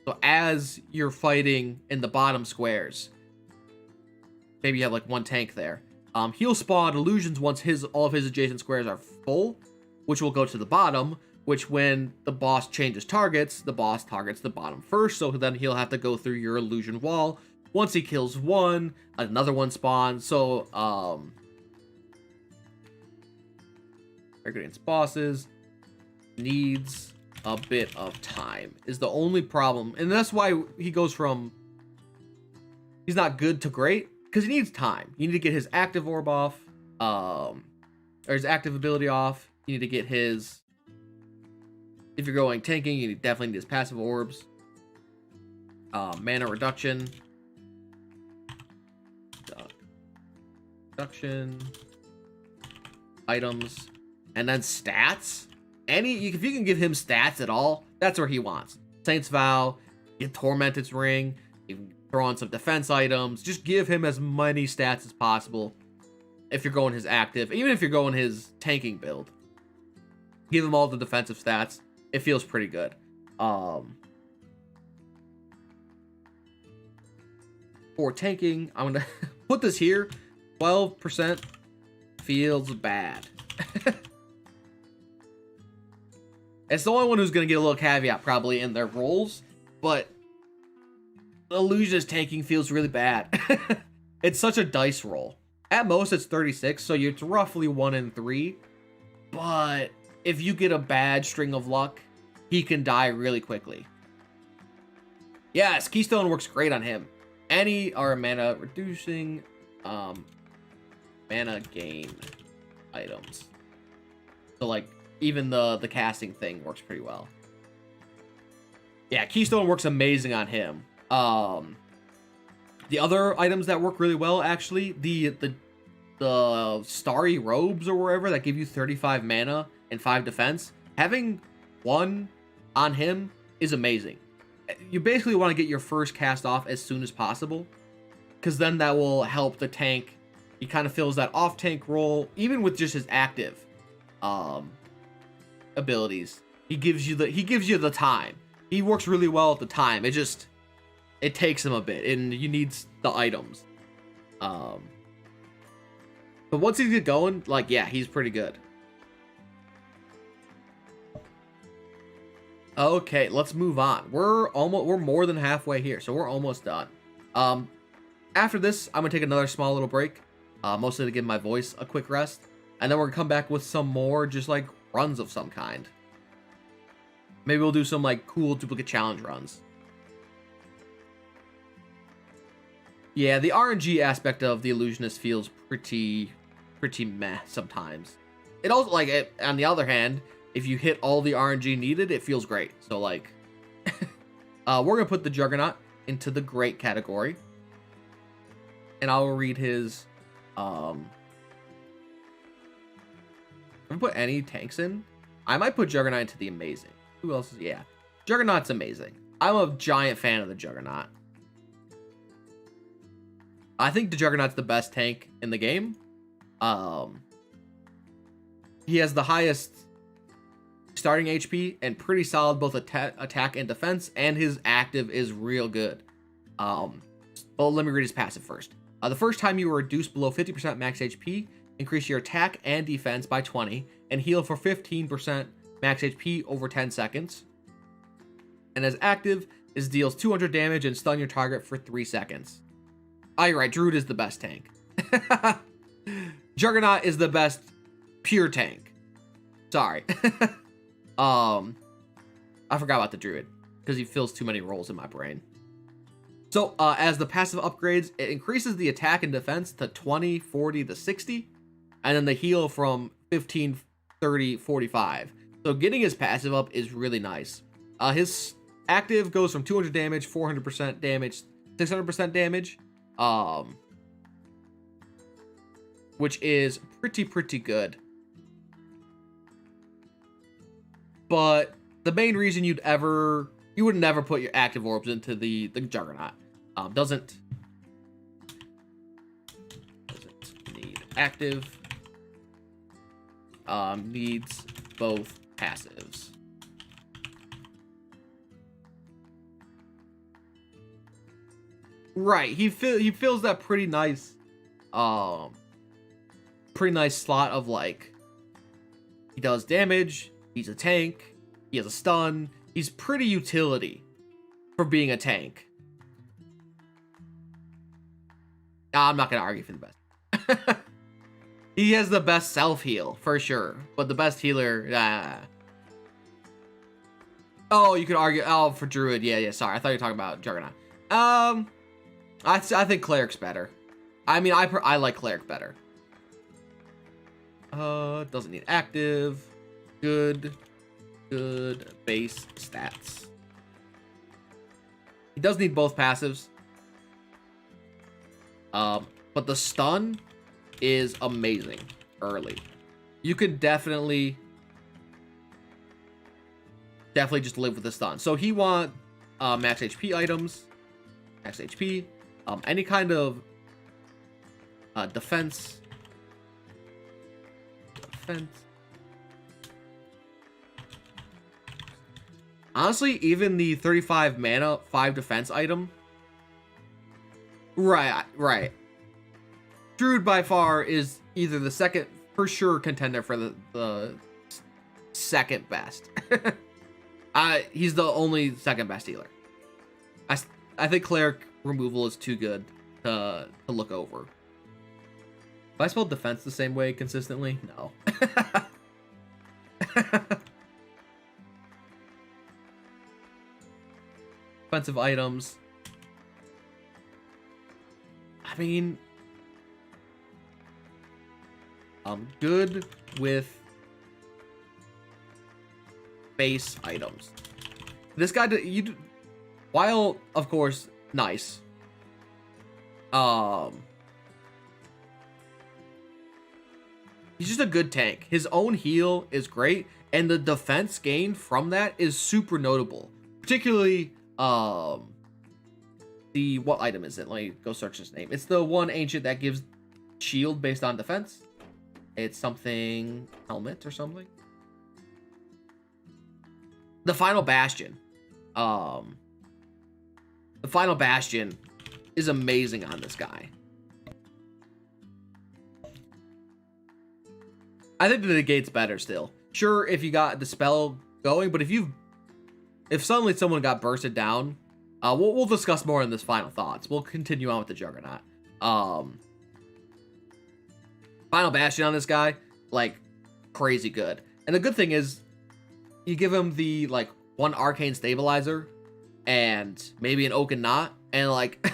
So as you're fighting in the bottom squares, maybe you have like 1 tank there. He'll spawn illusions once all of his adjacent squares are full, which will go to the bottom, which when the boss changes targets, the boss targets the bottom first, so then he'll have to go through your illusion wall. Once he kills 1, another one spawns, so, very good against bosses, needs a bit of time, is the only problem, and that's why he goes from, he's not good to great, because he needs time. You need to get his active orb off, or his active ability off, you need to get his... If you're going tanking, you definitely need his passive orbs. Mana reduction. Production, items, and then stats. If you can give him stats at all, that's where he wants. Saint's Vow, get Tormented's Ring, you can throw on some defense items. Just give him as many stats as possible. If you're going his active, even if you're going his tanking build, give him all the defensive stats. It feels pretty good. For tanking, I'm gonna put this here. 12% feels bad. It's the only one who's gonna get a little caveat probably in their rolls, but Illusionist tanking feels really bad. It's such a dice roll. At most, it's 36, so it's roughly 1 in 3. But if you get a bad string of luck, he can die really quickly. Yes, Keystone works great on him. Any are mana reducing, mana gain items. So like even the casting thing works pretty well. Yeah, Keystone works amazing on him. The other items that work really well, actually, the starry robes or wherever that give you 35 mana and 5 defense, having one on him is amazing. You basically want to get your first cast off as soon as possible, because then that will help the tank. He kind of fills that off tank role, even with just his active abilities. He gives you the time. He works really well at the time. It takes him a bit, and you need the items. But once he gets going, like, yeah, he's pretty good. Okay, let's move on. We're more than halfway here, so we're almost done. After this, I'm gonna take another small little break, mostly to give my voice a quick rest, and then we're gonna come back with some more just like runs of some kind. Maybe we'll do some like cool duplicate challenge runs. Yeah, the RNG aspect of the Illusionist feels pretty meh sometimes. It also, like, on the other hand, if you hit all the RNG needed, it feels great. So, like, we're going to put the Juggernaut into the great category. And I will read his, if I put any tanks in, I might put Juggernaut into the amazing. Who else is, yeah. Juggernaut's amazing. I'm a giant fan of the Juggernaut. I think the Juggernaut's the best tank in the game. He has the highest starting HP and pretty solid both attack and defense, and his active is real good. Well, let me read his passive first. The first time you were reduced below 50% max HP, increase your attack and defense by 20, and heal for 15% max HP over 10 seconds. And as active, is deals 200 damage and stun your target for 3 seconds. Oh, you're right, Druid is the best tank. Juggernaut is the best pure tank. Sorry. I forgot about the Druid, because he fills too many roles in my brain. So, as the passive upgrades, it increases the attack and defense to 20, 40 to 60, and then the heal from 15, 30, 45. So getting his passive up is really nice. His active goes from 200 damage, 400% damage, 600% damage, which is pretty good. But the main reason you would never put your active orbs into the Juggernaut. Doesn't need active. Needs both passives. Right, he fills that pretty nice slot of, like, he does damage, he's a tank, he has a stun, he's pretty utility for being a tank. I'm not gonna argue for the best. He has the best self-heal, for sure, but the best healer, Oh, you could argue, for Druid, yeah, sorry, I thought you were talking about Juggernaut. I think Cleric's better. I mean, I like Cleric better. Doesn't need active. Good base stats. He does need both passives. But the stun is amazing early. You could definitely just live with the stun. So he want max HP items, max HP, any kind of defense. Honestly, even the 35 mana, 5 defense item. Right. Druid by far is either the second, for sure, contender for the second best. He's the only second best healer. I think cleric removal is too good to look over. If I spell defense the same way consistently, no. Defensive items. I mean, I'm good with base items. This guy, while of course nice, he's just a good tank. His own heal is great, and the defense gain from that is super notable. Particularly, what item is it? Let me go search his name. It's the one ancient that gives shield based on defense. It's something helmet or something. The Final Bastion. The Final Bastion is amazing on this guy. I think the negate's better still. Sure, if you got the spell going, but if suddenly someone got bursted down, we'll discuss more in this final thoughts. We'll continue on with the Juggernaut. Final Bastion on this guy, like, crazy good. And the good thing is, you give him the, like, one Arcane Stabilizer, and maybe an Oaken Knot, and, like,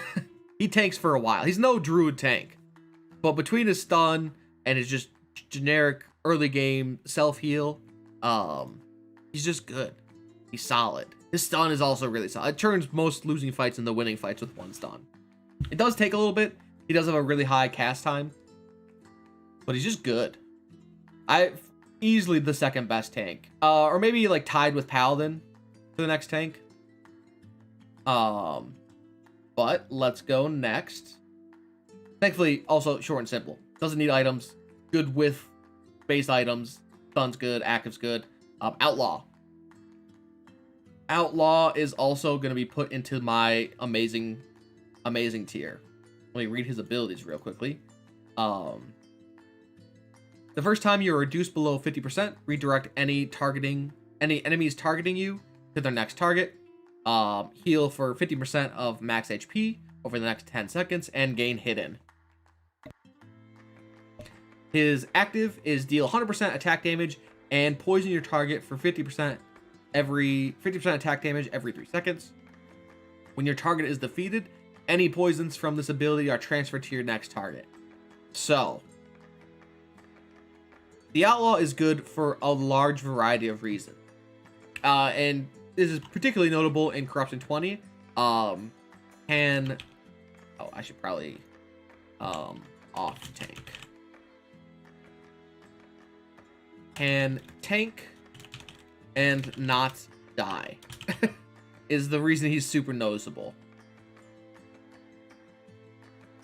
he tanks for a while. He's no Druid tank. But between his stun and his just generic early game self-heal, he's just good. He's solid. His stun is also really solid. It turns most losing fights into winning fights with one stun. It does take a little bit. He does have a really high cast time, but he's just good. Easily the second best tank, or maybe like tied with Paladin for the next tank. But let's go next. Thankfully, also short and simple. Doesn't need items. Good with base items. Stun's good. Active's good. Outlaw. Outlaw is also going to be put into my amazing tier. Let me read his abilities real quickly. The first time you are reduced below 50%, redirect any enemies targeting you to their next target. Heal for 50% of max HP over the next 10 seconds and gain hidden. His active is deal 100% attack damage and poison your target for 50% attack damage every 3 seconds. When your target is defeated, any poisons from this ability are transferred to your next target. So, the Outlaw is good for a large variety of reasons. And this is particularly notable in Corruption 20. I should probably off tank. Can tank and not die is the reason he's super noticeable.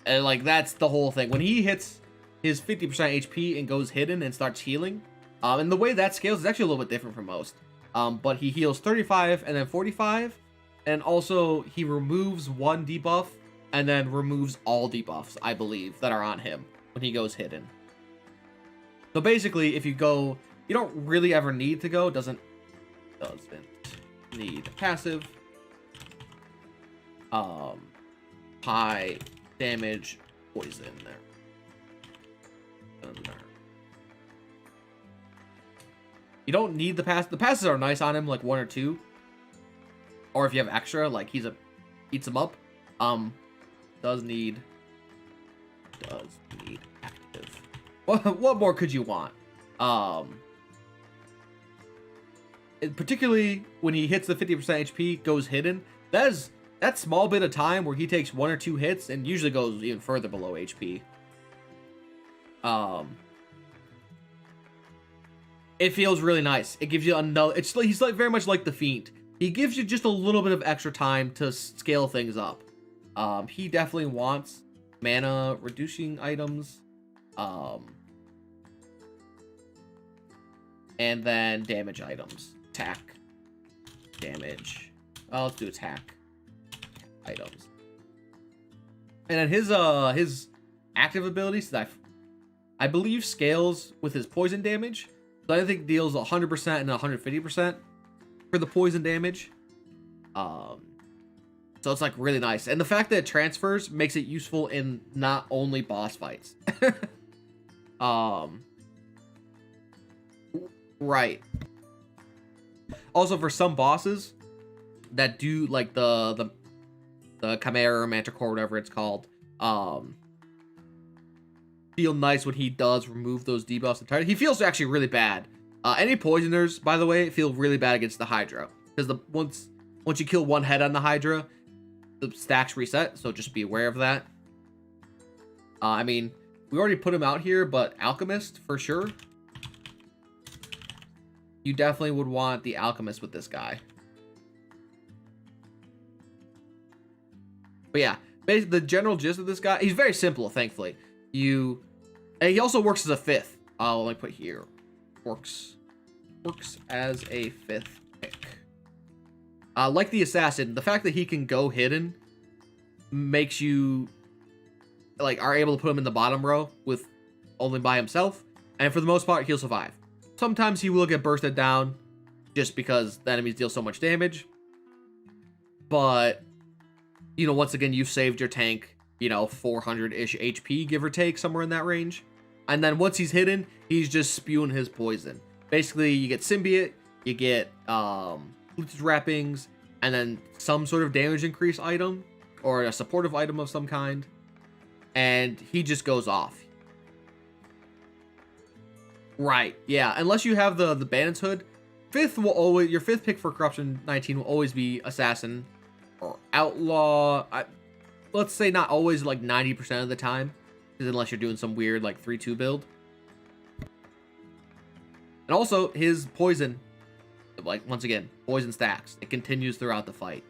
And like that's the whole thing. When he hits his 50% HP and goes hidden and starts healing, and the way that scales is actually a little bit different from most. But he heals 35 and then 45, and also he removes one debuff and then removes all debuffs, I believe, that are on him when he goes hidden. So basically, if you go, you don't really ever need to go. Doesn't need passive. High damage poison there. You don't need the pass. The passes are nice on him, like 1 or 2. Or if you have extra, like eats him up. Does need active. What more could you want? Particularly when he hits the 50% HP, goes hidden. That small bit of time where he takes 1 or 2 hits and usually goes even further below HP. It feels really nice. It gives you another. He's like very much like the Fiend. He gives you just a little bit of extra time to scale things up. He definitely wants mana reducing items. And then damage items. Attack. Damage. Oh, let's do attack items. And then his active abilities that I believe scales with his poison damage. So I think deals 100% and 150% for the poison damage. So it's like really nice. And the fact that it transfers makes it useful in not only boss fights. Right. Also for some bosses that do like the Chimera or Manticore, whatever it's called, feel nice when he does remove those debuffs entirely. He feels actually really bad. Any poisoners, by the way, feel really bad against the Hydra. Because once you kill one head on the Hydra, the stacks reset, so just be aware of that. I mean, we already put him out here, but Alchemist, for sure. You definitely would want the Alchemist with this guy. But yeah, basically the general gist of this guy, he's very simple, thankfully. And he also works as a 5th. Let me put here. Works as a 5th pick. Like the Assassin, the fact that he can go hidden makes you like are able to put him in the bottom row with only by himself, and for the most part he'll survive. Sometimes he will get bursted down just because the enemies deal so much damage, but you know, once again, you've saved your tank, you know, 400-ish HP, give or take, somewhere in that range. And then once he's hidden, he's just spewing his poison. Basically, you get Symbiote, you get Bluetooth wrappings, and then some sort of damage increase item, or a supportive item of some kind. And he just goes off. Right, yeah. Unless you have the Bandit's Hood, your 5th pick for Corruption 19 will always be Assassin or Outlaw. Let's say not always, like 90% of the time, because unless you're doing some weird like 3-2 build. And also his poison, like once again, poison stacks. It continues throughout the fight.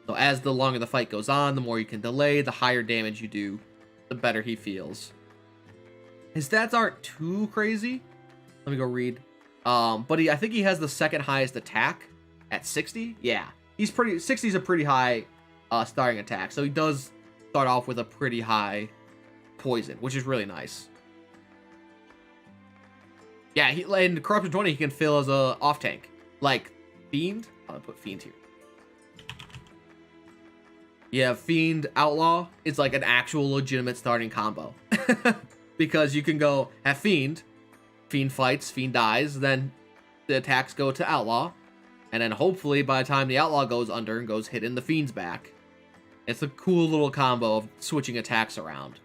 So as the longer the fight goes on, the more you can delay, the higher damage you do, the better he feels. His stats aren't too crazy. Let me go read. But I think he has the second highest attack at 60. Yeah, 60 is a pretty high starting attack. So he does start off with a pretty high poison, which is really nice. Yeah, in Corruption 20, he can fill as a off tank. Like Fiend. I'll put Fiend here. Yeah, Fiend Outlaw is like an actual legitimate starting combo. Because you can go have Fiend fights, Fiend dies, then the attacks go to Outlaw, and then hopefully by the time the Outlaw goes under and goes hidden, the Fiend's back. It's a cool little combo of switching attacks around.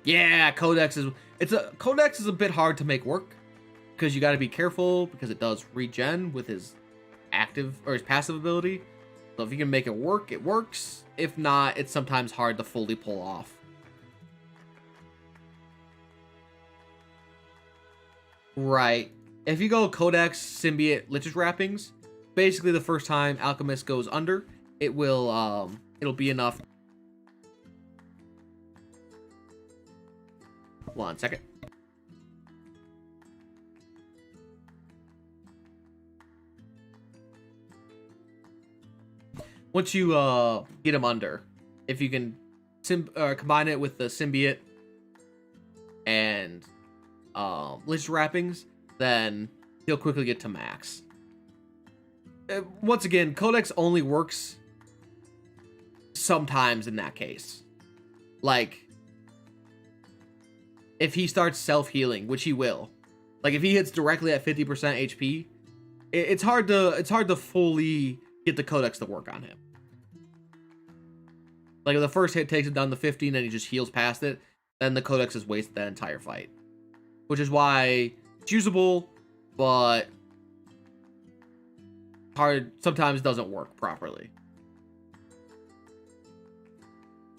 Yeah, Codex is a bit hard to make work because you got to be careful because it does regen with his active or his passive ability. So if you can make it work, it works. If not, it's sometimes hard to fully pull off. Right. If you go Codex, Symbiote, Lich's Wrappings, basically the first time Alchemist goes under, it will it'll be enough. Hold on a second. Once you get him under, if you can combine it with the Symbiote and Lich's Wrappings, then he'll quickly get to max. Once again, Codex only works sometimes in that case. Like, if he starts self-healing, which he will. Like, if he hits directly at 50% HP, it's hard to fully get the Codex to work on him. Like, if the first hit takes him down to 50 and then he just heals past it, then the Codex has wasted that entire fight. Which is why it's usable, but sometimes doesn't work properly.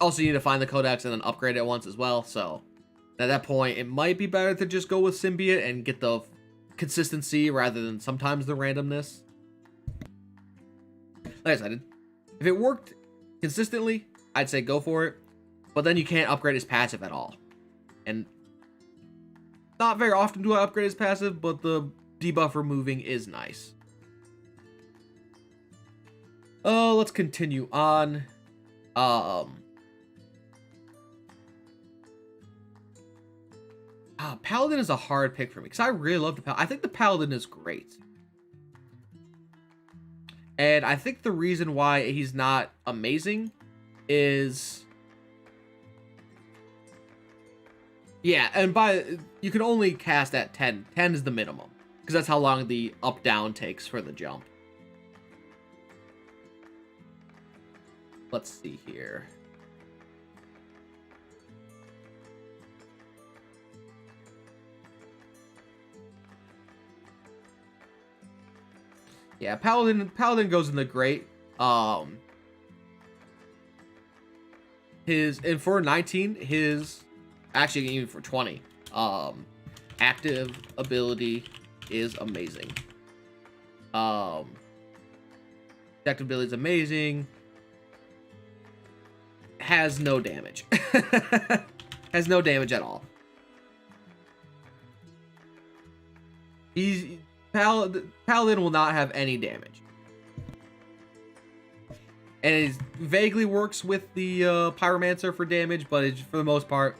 Also, you need to find the codex and then upgrade it once as well. So at that point, it might be better to just go with symbiote and get the consistency rather than sometimes the randomness. Like I said, if it worked consistently, I'd say go for it. But then you can't upgrade his passive at all. And not very often do I upgrade his passive, but the debuff removing is nice. Let's continue on. Paladin is a hard pick for me because I really love the Paladin. I think the Paladin is great. And I think the reason why he's not amazing is... Yeah, and you can only cast at 10. 10 is the minimum. Because that's how long the up-down takes for the jump. Let's see here. Yeah, Paladin goes in the great. And for 19, his actually even for 20, active ability is amazing. Active ability is amazing. Has no damage. Has no damage at all. Paladin will not have any damage. And it vaguely works with the Pyromancer for damage, but for the most part,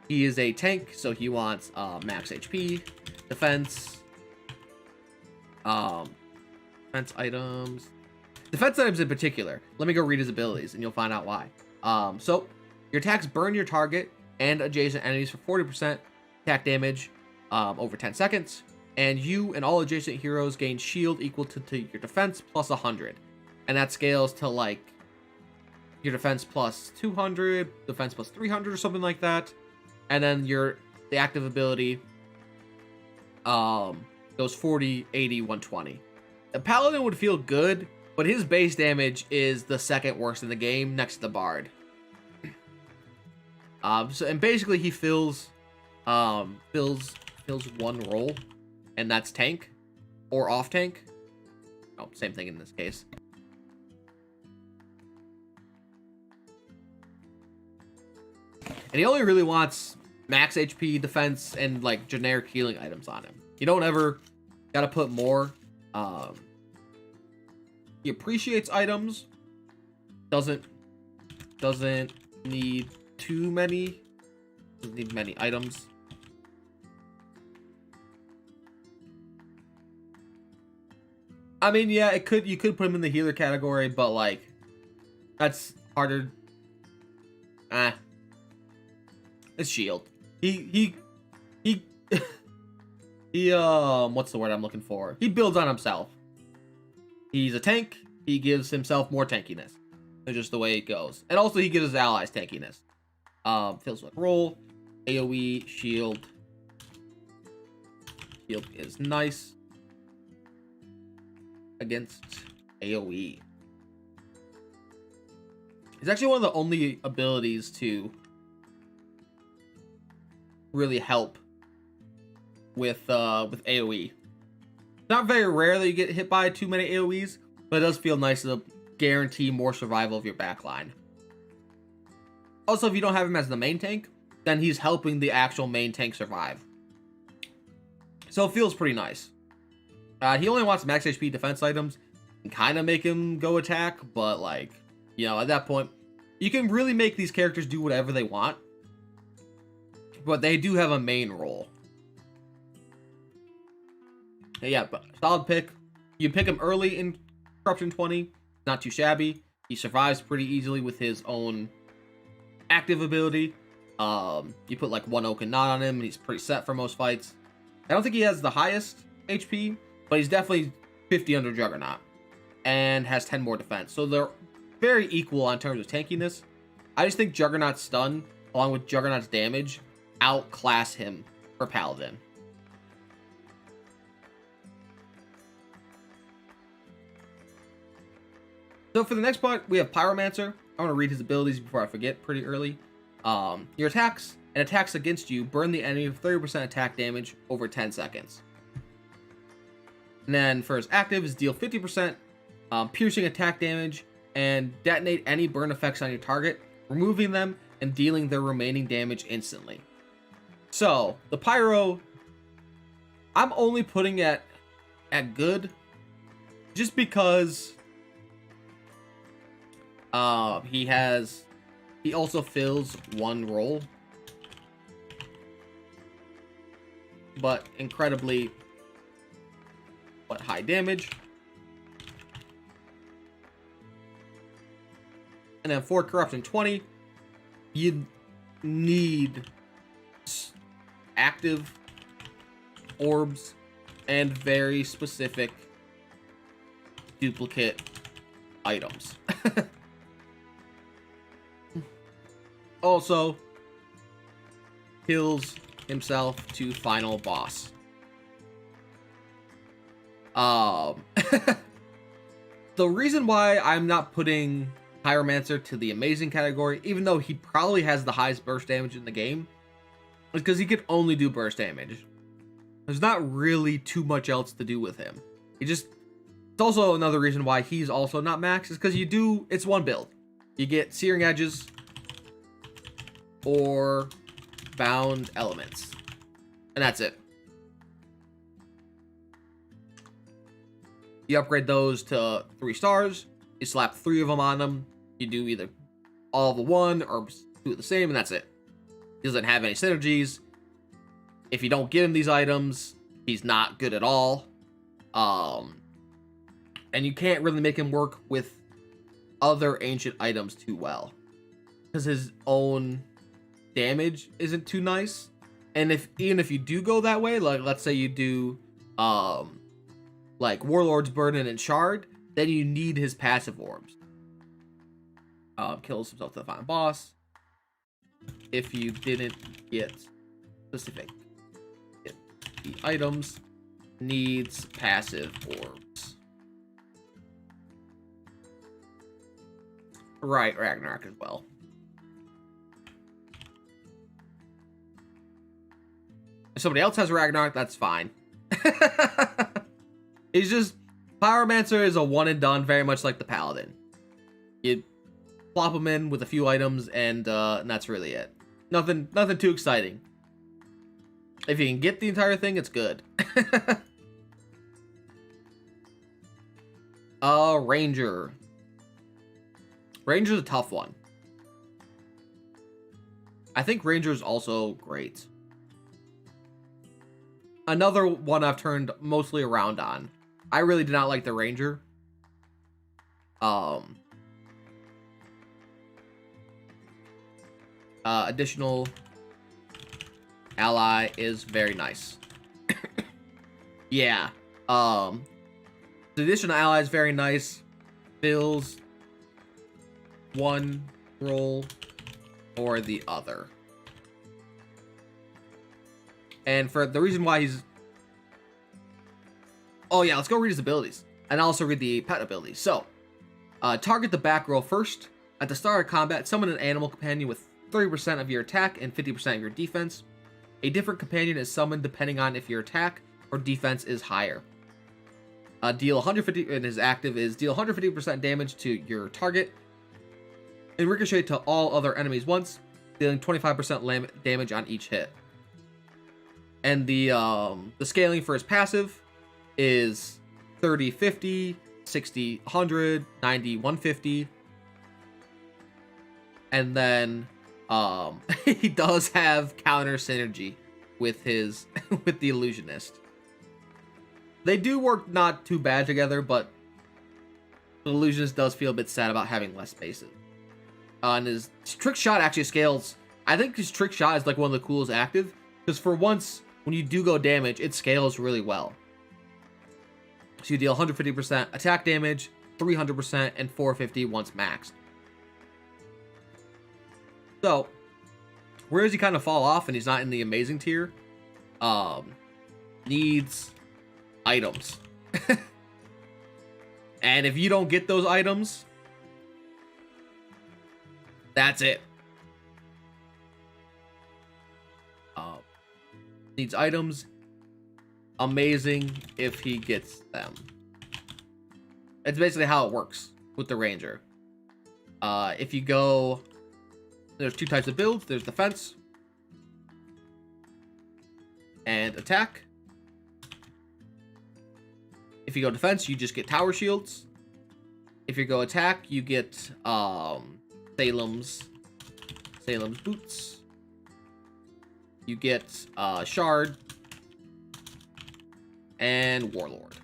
he is a tank, so he wants max HP, defense, defense items in particular. Let me go read his abilities, and you'll find out why. So your attacks burn your target and adjacent enemies for 40% attack damage over 10 seconds. And you and all adjacent heroes gain shield equal to your defense plus 100. And that scales to like your defense plus 200, defense plus 300 or something like that. And then the active ability goes 40, 80, 120. The Paladin would feel good, but his base damage is the second worst in the game next to the Bard. And basically he fills one role. And that's tank or off tank. Oh, same thing in this case. And he only really wants max HP, defense, and like generic healing items on him. You don't ever gotta put more. He appreciates items. Doesn't need too many. Doesn't need many items. I mean, yeah, you could put him in the healer category, but like that's harder. It's shield. He what's the word I'm looking for? He builds on himself. He's a tank. He gives himself more tankiness. That's just the way it goes. And also he gives his allies tankiness. Fills with roll, AoE, shield. Shield is nice against AoE. It's actually one of the only abilities to really help with AoE. It's not very rare that you get hit by too many AoEs, but it does feel nice to guarantee more survival of your backline. Also, if you don't have him as the main tank, then he's helping the actual main tank survive. So it feels pretty nice. He only wants max HP defense items and kind of make him go attack, but like, you know, at that point, you can really make these characters do whatever they want, but they do have a main role. Yeah, but solid pick. You pick him early in Corruption 20, not too shabby. He survives pretty easily with his own active ability. You put like one Oak and Knot on him, and he's pretty set for most fights. I don't think he has the highest HP, but he's definitely 50 under Juggernaut and has 10 more defense. So they're very equal on terms of tankiness. I just think Juggernaut's stun, along with Juggernaut's damage, outclass him for Paladin. So for the next part, we have Pyromancer. I'm gonna read his abilities before I forget pretty early. Your attacks and attacks against you burn the enemy with 30% attack damage over 10 seconds. And then for his active is deal 50% piercing attack damage and detonate any burn effects on your target, removing them and dealing their remaining damage instantly. So the pyro, I'm only putting at good just because he also fills one role, but incredibly high damage. And then for corruption 20, you need active orbs and very specific duplicate items. Also heals himself to final boss. The reason why I'm not putting Pyromancer to the amazing category, even though he probably has the highest burst damage in the game, is because he could only do burst damage. There's not really too much else to do with him. It's also another reason why he's also not max, is because it's one build. You get Searing Edges or Bound Elements, and that's it. You upgrade those to 3 stars, you slap 3 of them on them, you do either all of the one or 2 of the same, and that's it. He doesn't have any synergies. If you don't give him these items, he's not good at all. And you can't really make him work with other ancient items too well, because his own damage isn't too nice. And even if you do go that way, like let's say you do like Warlord's Burden and Shard, then you need his passive orbs. Kills himself to the final boss. If you didn't get specific the items, needs passive orbs. Right, Ragnarok as well. If somebody else has Ragnarok, that's fine. It's just, Pyromancer is a one and done, very much like the Paladin. You plop them in with a few items, and that's really it. Nothing too exciting. If you can get the entire thing, it's good. Ranger. Ranger's a tough one. I think Ranger's also great. Another one I've turned mostly around on. I really did not like the Ranger. Additional ally is very nice. Yeah. The additional ally is very nice. Fills one role or the other. And for the reason why he's... Oh yeah, let's go read his abilities. And also read the pet abilities. So, target the back row first. At the start of combat, summon an animal companion with 30% of your attack and 50% of your defense. A different companion is summoned depending on if your attack or defense is higher. Deal 150, and his active is deal 150% damage to your target. And ricochet to all other enemies once, dealing 25% damage on each hit. And the scaling for his passive is 30, 50, 60, 100, 90, 150. And then he does have counter synergy with his with the illusionist. They do work not too bad together, but the illusionist does feel a bit sad about having less spaces. And his trick shot actually scales. I think his trick shot is like one of the coolest active, because for once when you do go damage, it scales really well. So you deal 150% attack damage, 300%, and 450 once maxed. So, where does he kind of fall off and he's not in the amazing tier? Needs items. And if you don't get those items, That's it. Needs items. Amazing if he gets them. It's basically how it works with the ranger. If you go, there's two types of builds. There's defense and attack. If you go defense, you just get tower shields. If you go attack, you get Salem's boots. You get shard and warlord.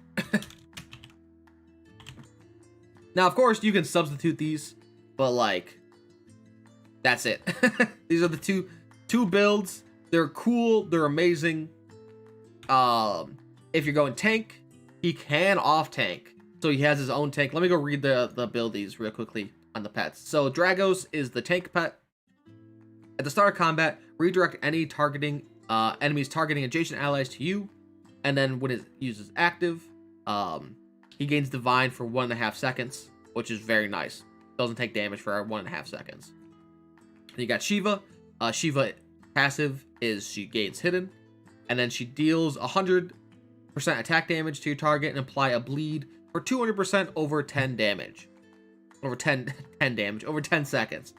Now, of course, you can substitute these, but like, that's it. These are the two builds. They're cool. They're amazing. If you're going tank, he can off tank, so he has his own tank. Let me go read the abilities real quickly on the pets. So Dragos is the tank pet. At the start of combat, redirect any enemies targeting adjacent allies to you, and then when it uses active, he gains divine for 1.5 seconds, which is very nice. Doesn't take damage for 1.5 seconds. And you got Shiva. Shiva passive is she gains hidden, and then she deals 100% attack damage to your target and apply a bleed for 200% over 10 damage. Over 10 damage over 10 seconds.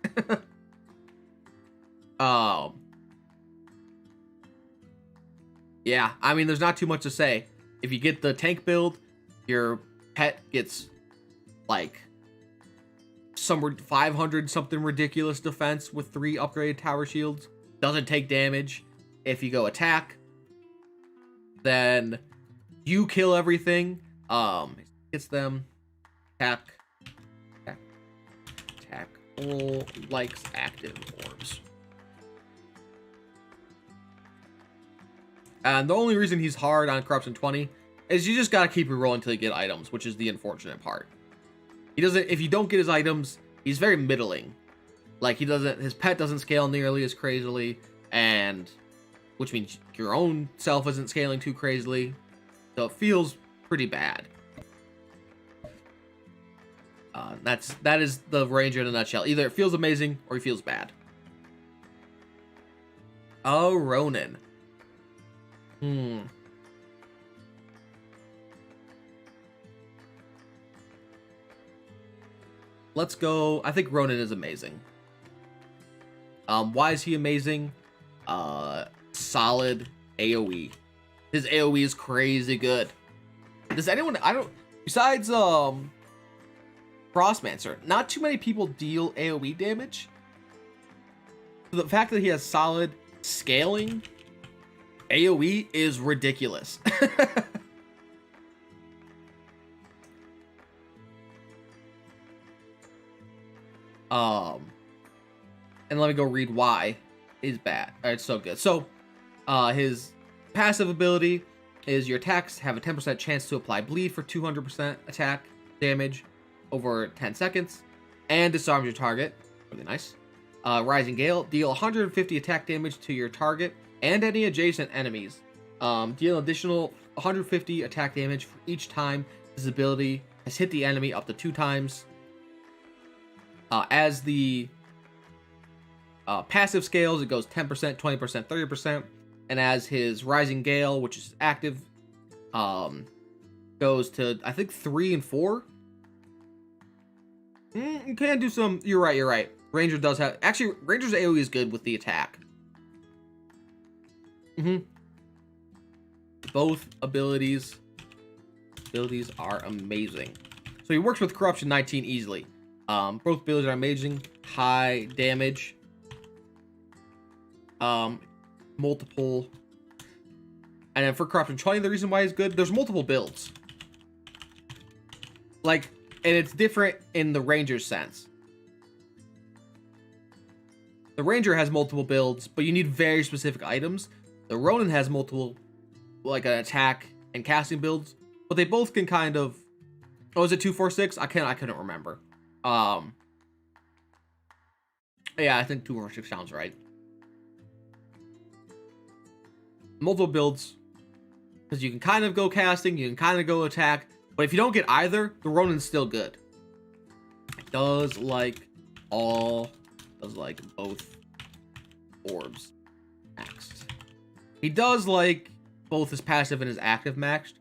Yeah, I mean, there's not too much to say. If you get the tank build, your pet gets like some 500 something ridiculous defense with 3 upgraded tower shields. Doesn't take damage. If you go attack, then you kill everything. Gets them. Attack. All likes active orbs. And the only reason he's hard on Corruption 20 is you just gotta keep rerolling until you get items, which is the unfortunate part. He doesn't, if you don't get his items, he's very middling. Like, his pet doesn't scale nearly as crazily, and which means your own self isn't scaling too crazily. So it feels pretty bad. That is the ranger in a nutshell. Either it feels amazing or he feels bad. Oh, Ronin. Let's go. I think Ronin is amazing. Why is he amazing? Solid AoE. His AoE is crazy good. Does anyone, besides Frostmancer, not too many people deal AoE damage. So the fact that he has solid scaling AoE is ridiculous. And let me go read why is bad. It's so good. So, his passive ability is your attacks have a 10% chance to apply bleed for 200% attack damage over 10 seconds, and disarms your target. Really nice. Rising Gale, deal 150 attack damage to your target and any adjacent enemies. Deal additional 150 attack damage for each time this ability has hit the enemy up to 2 times. As the passive scales, it goes 10%, 20%, 30%. And as his Rising Gale, which is active, goes to, I think, 3 and 4. You can do some, you're right. Ranger does have, actually, Ranger's AoE is good with the attack. Both abilities are amazing. So he works with Corruption 19 easily. Both abilities are amazing. High damage. Multiple. And then for Corruption 20, the reason why he's good, there's multiple builds. Like, and it's different in the Ranger's sense. The Ranger has multiple builds, but you need very specific items. The Ronin has multiple, like an attack and casting builds, but they both can kind of. Oh, is it 246? I couldn't remember. Yeah, I think 246 sounds right. Multiple builds, because you can kind of go casting, you can kind of go attack, but if you don't get either, the Ronin's still good. It does like all does like both orbs maxed. He does like both his passive and his active maxed,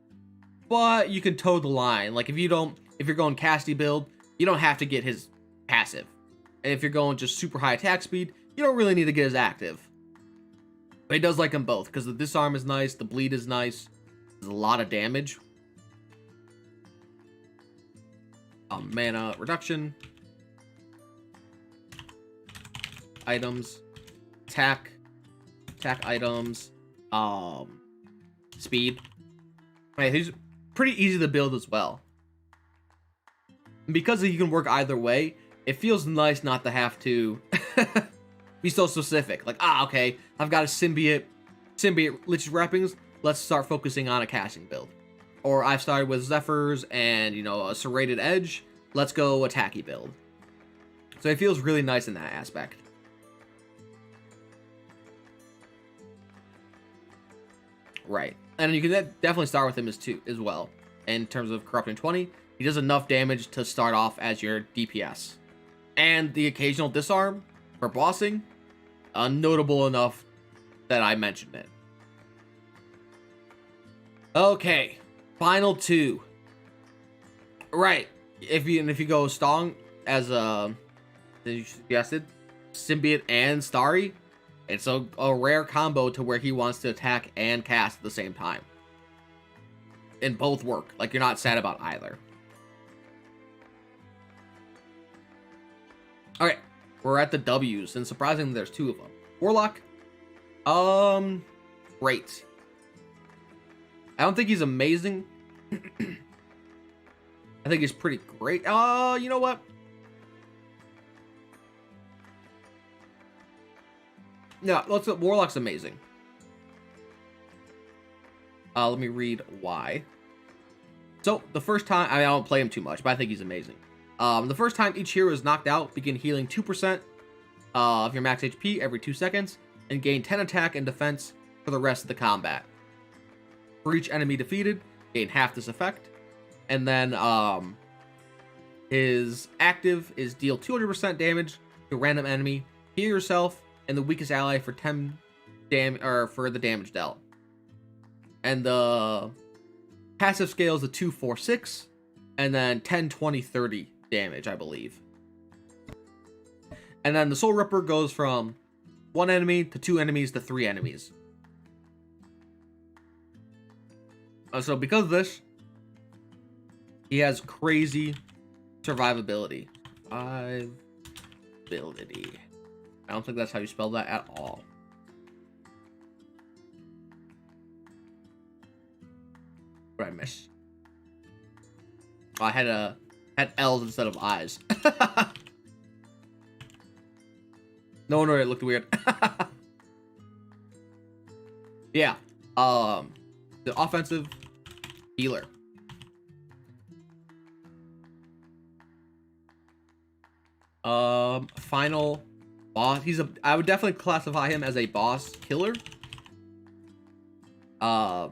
but you can toe the line. Like if you're going casty build, you don't have to get his passive. And if you're going just super high attack speed, you don't really need to get his active. But he does like them both because the disarm is nice, the bleed is nice. There's a lot of damage. Mana reduction. Items. Attack items. Speed. Right, he's pretty easy to build as well. And because you can work either way, it feels nice not to have to be so specific. Like, okay, I've got a symbiote Lich's wrappings. Let's start focusing on a casting build. Or I've started with Zephyrs and, you know, a serrated edge. Let's go attacky build. So it feels really nice in that aspect. Right. And you can definitely start with him as well. In terms of Corrupting 20, he does enough damage to start off as your DPS. And the occasional disarm for bossing, notable enough that I mentioned it. Okay, final two. Right, if you go Stong as you suggested, Symbiote and Starry, it's a rare combo to where he wants to attack and cast at the same time. And both work. Like, you're not sad about either. Alright, we're at the W's, and surprisingly there's two of them. Warlock, great. I don't think he's amazing. I think he's pretty great. You know what? No, Warlock's amazing. Let me read why. So, the first time, I don't play him too much, but I think he's amazing. The first time each hero is knocked out, begin healing 2% of your max HP every 2 seconds, and gain 10 attack and defense for the rest of the combat. For each enemy defeated, gain half this effect. And then, his active is deal 200% damage to a random enemy, heal yourself, and the weakest ally for 10 damage, or for the damage dealt. And the passive scale is a 2, 4, 6, and then 10, 20, 30 damage, I believe. And then the Soul Ripper goes from 1 enemy to 2 enemies to 3 enemies. So because of this, he has crazy survivability. Survivability. I don't think that's how you spell that at all. What did I miss? Oh, I had L's instead of I's. No wonder it looked weird. Yeah. The offensive healer. Final boss. I would definitely classify him as a boss killer. The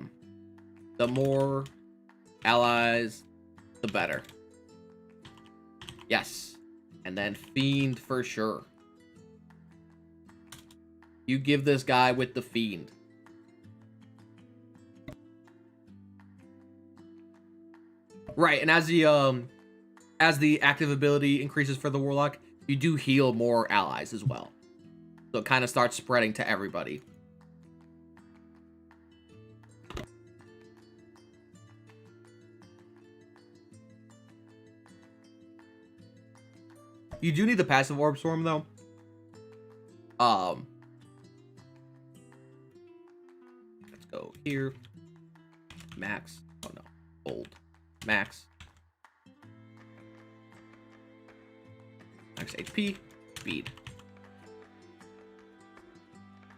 more allies, the better. Yes. And then Fiend for sure. You give this guy with the Fiend. Right, and as the active ability increases for the Warlock, you do heal more allies as well. So it kind of starts spreading to everybody. You do need the passive Orb Swarm, though. Let's go here. Max. Oh, no. Old. Max. Max HP. Speed.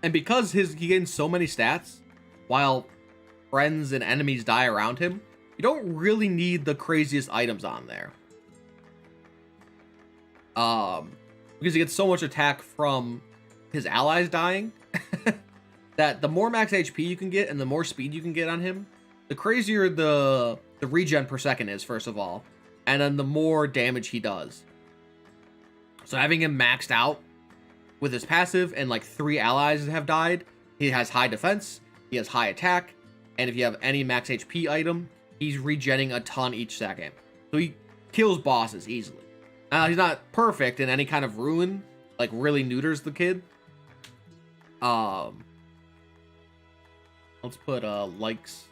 And because he gains so many stats, while friends and enemies die around him, you don't really need the craziest items on there. Because he gets so much attack from his allies dying that the more max HP you can get and the more speed you can get on him, the crazier the regen per second is, first of all, and then the more damage he does. So having him maxed out with his passive and like 3 allies have died, he has high defense, he has high attack, and if you have any max HP item, he's regenning a ton each second. So he kills bosses easily. He's not perfect in any kind of ruin, like really neuters the kid. Let's put likes.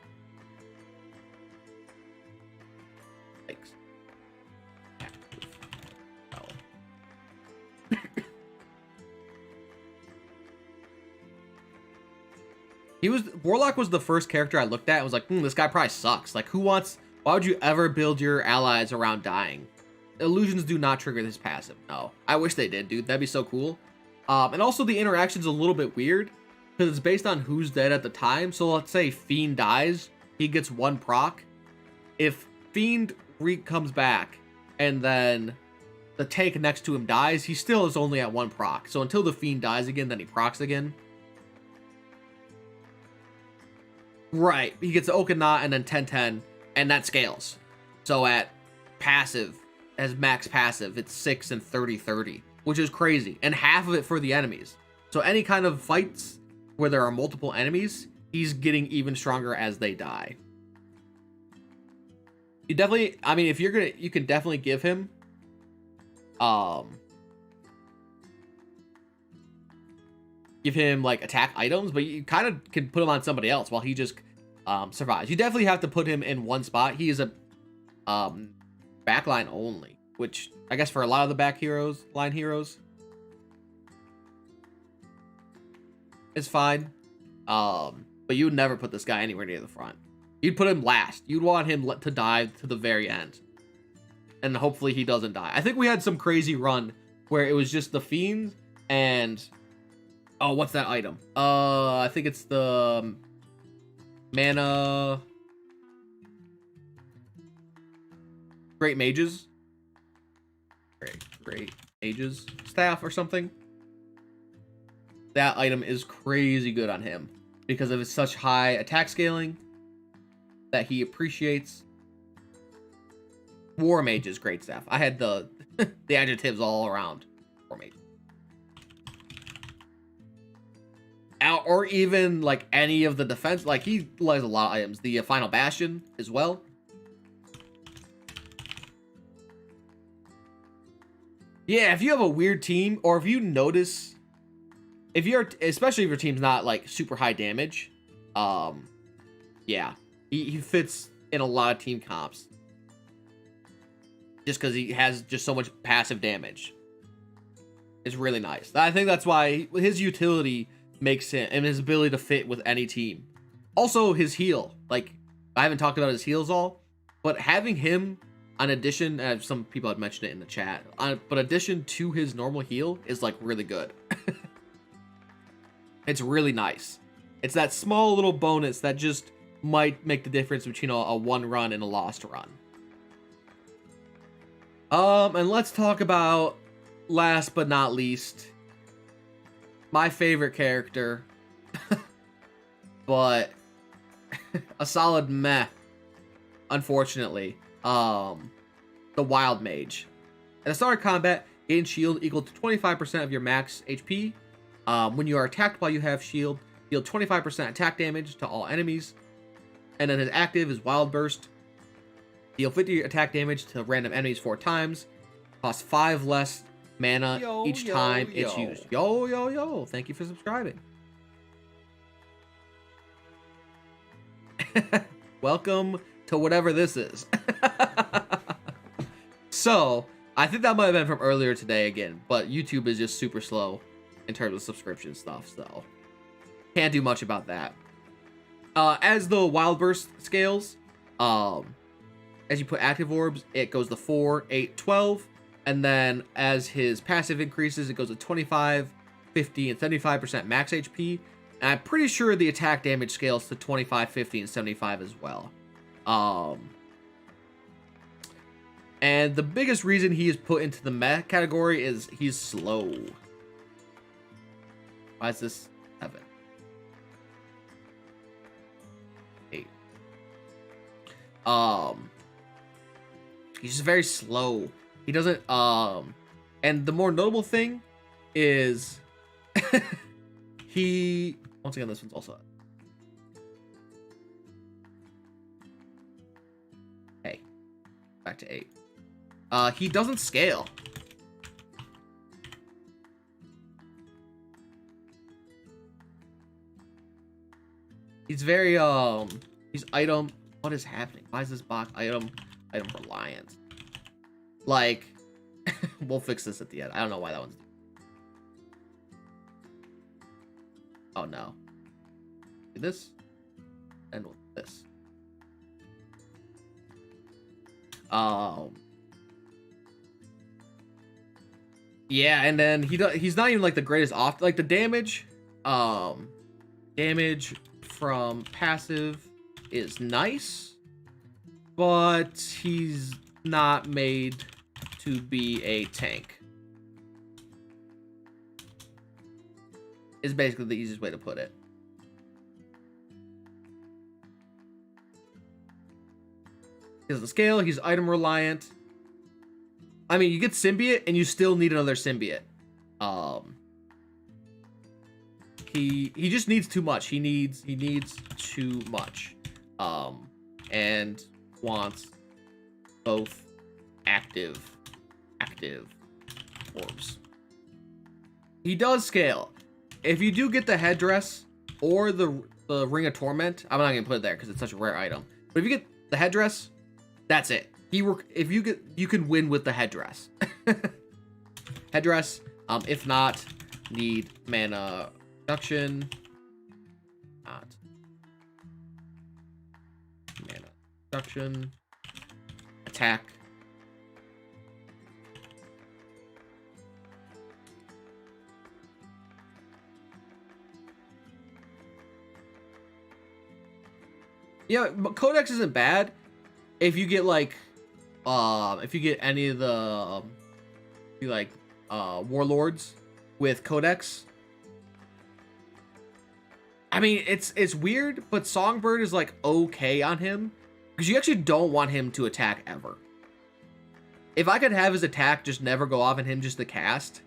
Likes. Warlock was the first character I looked at and was like, this guy probably sucks. Like, why would you ever build your allies around dying? Illusions do not trigger this passive. No. I wish they did, dude. That'd be so cool. And also the interaction's a little bit weird because it's based on who's dead at the time. So let's say Fiend dies, he gets 1 proc. If Fiend comes back and then the tank next to him dies, he still is only at 1 proc. So until the Fiend dies again, then he procs again. Right, he gets the Okanat and then 10-10, and that scales. So at passive, as max passive, it's 6 and 30-30, which is crazy, and half of it for the enemies. So any kind of fights where there are multiple enemies, he's getting even stronger as they die. You definitely, I mean, if you're gonna, you can definitely give him, like attack items, but you kind of can put him on somebody else while he just survives. You definitely have to put him in one spot. He is a backline only, which I guess for a lot of the line heroes is fine. But you would never put this guy anywhere near the front. You'd put him last. You'd want him to die to the very end, and hopefully he doesn't die. I think we had some crazy run where it was just the Fiend and oh, what's that item? I think it's the mana Great Mages. Great Mages staff or something. That item is crazy good on him because of his such high attack scaling that he appreciates. War Mage's great staff. I had the the adjectives all around War Mage. Or even like any of the defense, like he likes a lot of items. The Final Bastion as well. Yeah, if you have a weird team, or if you notice, especially if your team's not like super high damage, yeah, he fits in a lot of team comps. Just because he has just so much passive damage. It's really nice. I think that's why his utility makes him, and his ability to fit with any team. Also his heal, like I haven't talked about his heals all, but having him on addition, some people had mentioned it in the chat, but addition to his normal heal is like really good. It's really nice. It's that small little bonus that just might make the difference between a won run and a lost run. And let's talk about, last but not least, my favorite character, but a solid meh, unfortunately. The Wildmage. At the start of combat, gain shield equal to 25% of your max HP. When you are attacked while you have shield, deal 25% attack damage to all enemies. And then his active is Wild Burst. Deal 50 attack damage to random enemies 4 times. Costs 5 less mana each time it's used. Yo. Thank you for subscribing. Welcome to whatever this is. So, I think that might have been from earlier today again, but YouTube is just super slow in terms of subscription stuff, so can't do much about that. As the Wild Burst scales, as you put active orbs, it goes to 4, 8, 12, and then as his passive increases, it goes to 25, 50, and 75% max HP, and I'm pretty sure the attack damage scales to 25, 50, and 75 as well. And the biggest reason he is put into the meh category is he's slow. Why is this 7? 8. He's just very slow. He doesn't, and the more notable thing is He, once again, this one's also, hey, back to 8. He doesn't scale. He's very, he's item, what is happening? Why is this box item reliant? Like, we'll fix this at the end. I don't know why that one's, oh no. Do this, and this. Yeah, and then he's not even like the greatest off, like the damage from passive is nice, but he's not made to be a tank. Is basically the easiest way to put it. He has the scale, he's item reliant. I mean, you get symbiote and you still need another symbiote. He just needs too much. He needs too much. And wants both active orbs. He does scale. If you do get the headdress or the Ring of Torment, I'm not gonna put it there because it's such a rare item. But if you get the headdress, that's it. If you can win with the headdress. Headdress. If not, need mana reduction. Not mana reduction. Attack. Yeah, but Codex isn't bad if you get like if you get any of the warlords with Codex. I mean, it's weird, but Songbird is like okay on him because you actually don't want him to attack ever. If I could have his attack just never go off and him just to cast.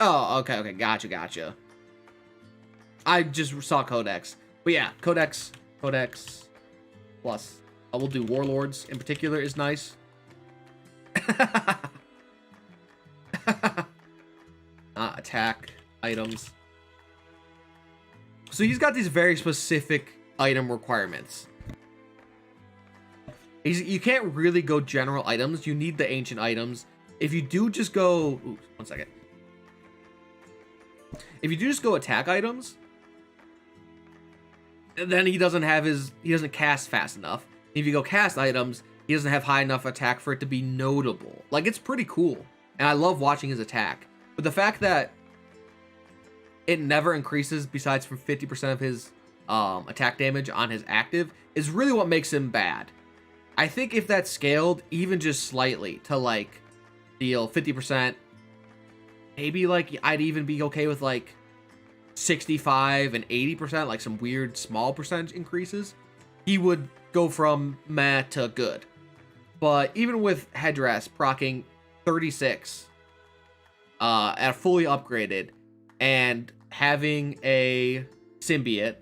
Oh, okay, gotcha. I just saw Codex. But yeah, Codex plus. I will do Warlords in particular is nice. Attack items. So he's got these very specific item requirements. You can't really go general items. You need the ancient items. If you do just go... Ooh, 1 second. If you do just go attack items, then he doesn't cast fast enough. If you go cast items, he doesn't have high enough attack for it to be notable. Like, it's pretty cool. And I love watching his attack. But the fact that it never increases besides from 50% of his attack damage on his active is really what makes him bad. I think if that scaled even just slightly to like deal 50%, maybe like I'd even be okay with like 65 and 80%, like some weird small percentage increases, he would go from meh to good. But even with headdress proccing 36 at fully upgraded and having a symbiote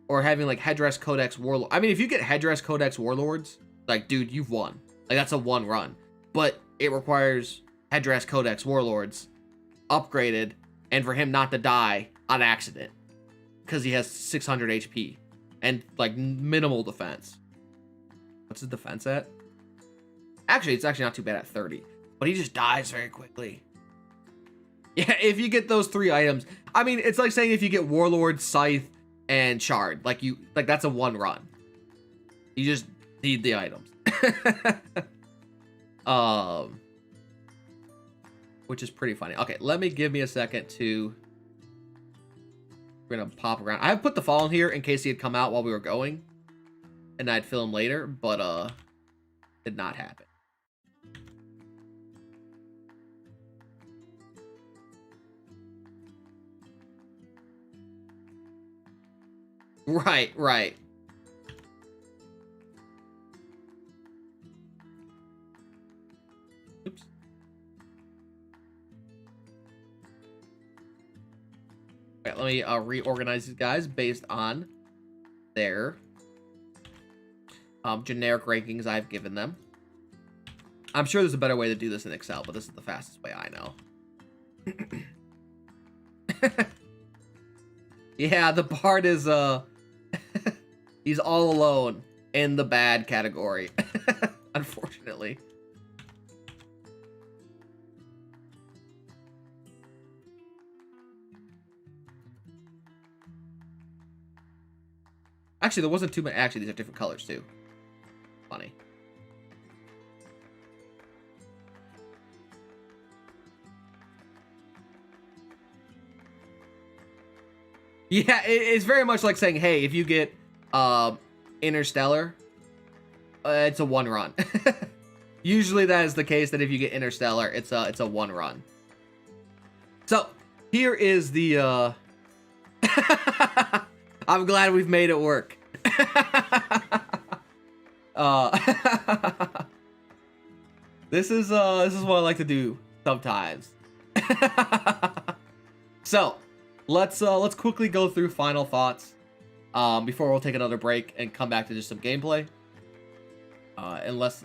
or having like headdress codex warlord, I mean, if you get headdress codex warlords, like, dude, you've won. Like, that's a one run. But it requires headdress codex warlords upgraded and for him not to die on accident because he has 600 HP and like minimal defense. What's his defense at? Actually, it's actually not too bad at 30, but he just dies very quickly. Yeah, if you get those 3 items, I mean, it's like saying if you get warlord, scythe, and shard, like that's a one run. You just need the items. Which is pretty funny. Okay, give me a second to... We're gonna pop around. I have put the Fallen here in case he had come out while we were going. And I'd fill him later, but did not happen. Right. Oops. Okay, let me reorganize these guys based on their generic rankings I've given them. I'm sure there's a better way to do this in Excel, but this is the fastest way I know. Yeah, the Bard is he's all alone in the bad category. Unfortunately. Actually, there wasn't too many. Actually, these are different colors too. Funny. Yeah, it's very much like saying, hey, if you get Interstellar, it's a 1 run. Usually that is the case, that if you get Interstellar, it's a 1 run. So here is the I'm glad we've made it work. This is what I like to do sometimes. So let's quickly go through final thoughts before we'll take another break and come back to just some gameplay. Unless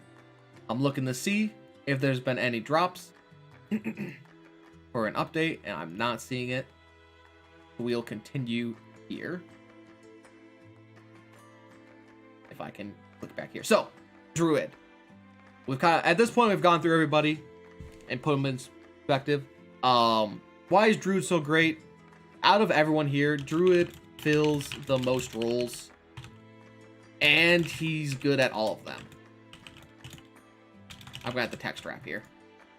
I'm looking to see if there's been any drops for an update, and I'm not seeing it. We'll continue here. If I can click back here. So, Druid. We've kind of, at this point, we've gone through everybody and put them in perspective. Why is Druid so great? Out of everyone here, Druid fills the most roles, and he's good at all of them. I've got the text wrap here.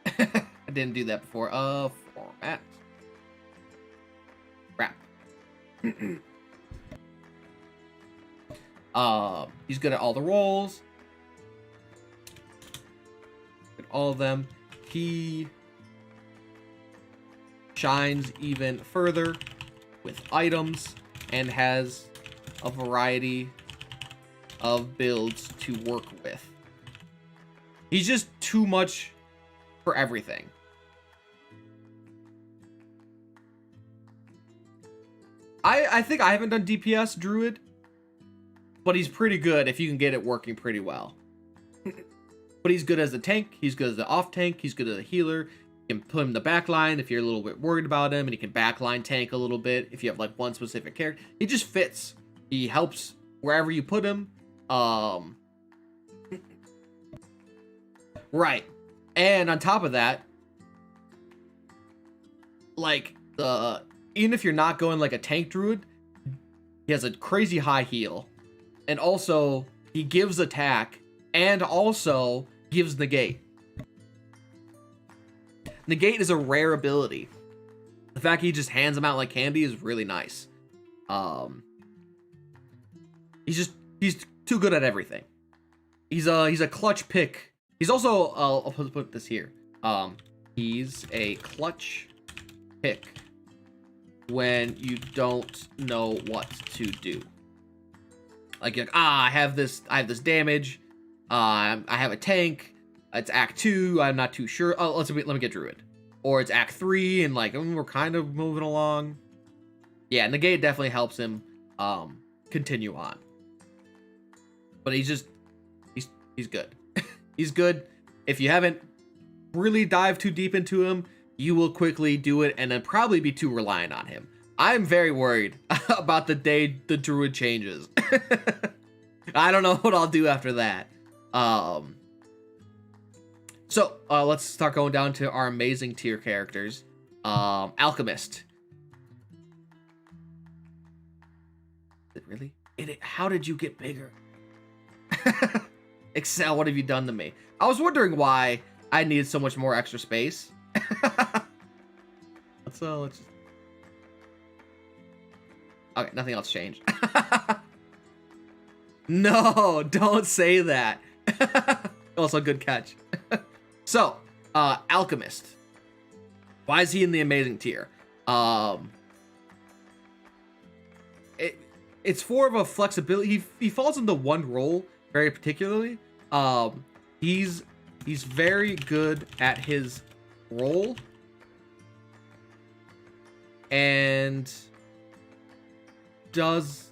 I didn't do that before. Format. Wrap. He's good at all the roles. At all of them. He shines even further with items and has a variety of builds to work with. He's just too much for everything. I think I haven't done DPS Druid, but he's pretty good if you can get it working pretty well. But he's good as a tank, he's good as an off tank, he's good as a healer. You can put him in the back line if you're a little bit worried about him, and he can backline tank a little bit if you have like one specific character. He just fits. He helps wherever you put him. Right. And on top of that, like, even if you're not going like a tank Druid, he has a crazy high heal. And also, he gives attack and also gives negate. Negate is a rare ability. The fact he just hands them out like candy is really nice. He's too good at everything. He's a clutch pick. He's also I'll put this here. He's a clutch pick when you don't know what to do. Like you're like, I have this damage. I have a tank. It's Act 2. I'm not too sure. Oh, let me get Druid. Or it's Act 3, and like we're kind of moving along. Yeah, negate definitely helps him continue on. But he's good. He's good. If you haven't really dived too deep into him, you will quickly do it and then probably be too reliant on him. I'm very worried about the day the Druid changes. I don't know what I'll do after that. So let's start going down to our amazing tier characters. Alchemist. Really? How did you get bigger? Excel, what have you done to me? I was wondering why I needed so much more extra space. let's just... Okay, nothing else changed. No, don't say that. Also, good catch. So, Alchemist. Why is he in the amazing tier? It's more of a flexibility. He falls into one role very particularly. He's very good at his role, and does.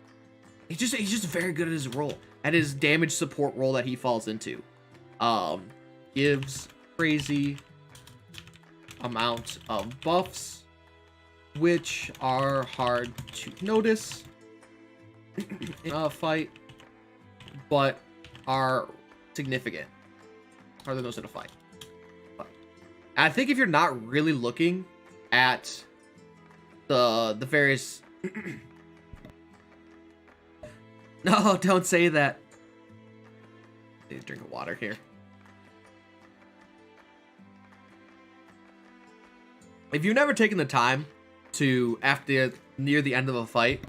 He's just very good at his role, at his damage support role that he falls into. Gives crazy amount of buffs, which are hard to notice in a fight, but are significant. Harder to notice in a fight. But I think if you're not really looking at the various no, don't say that. Need a drink of water here. If you've never taken the time to, after near the end of a fight,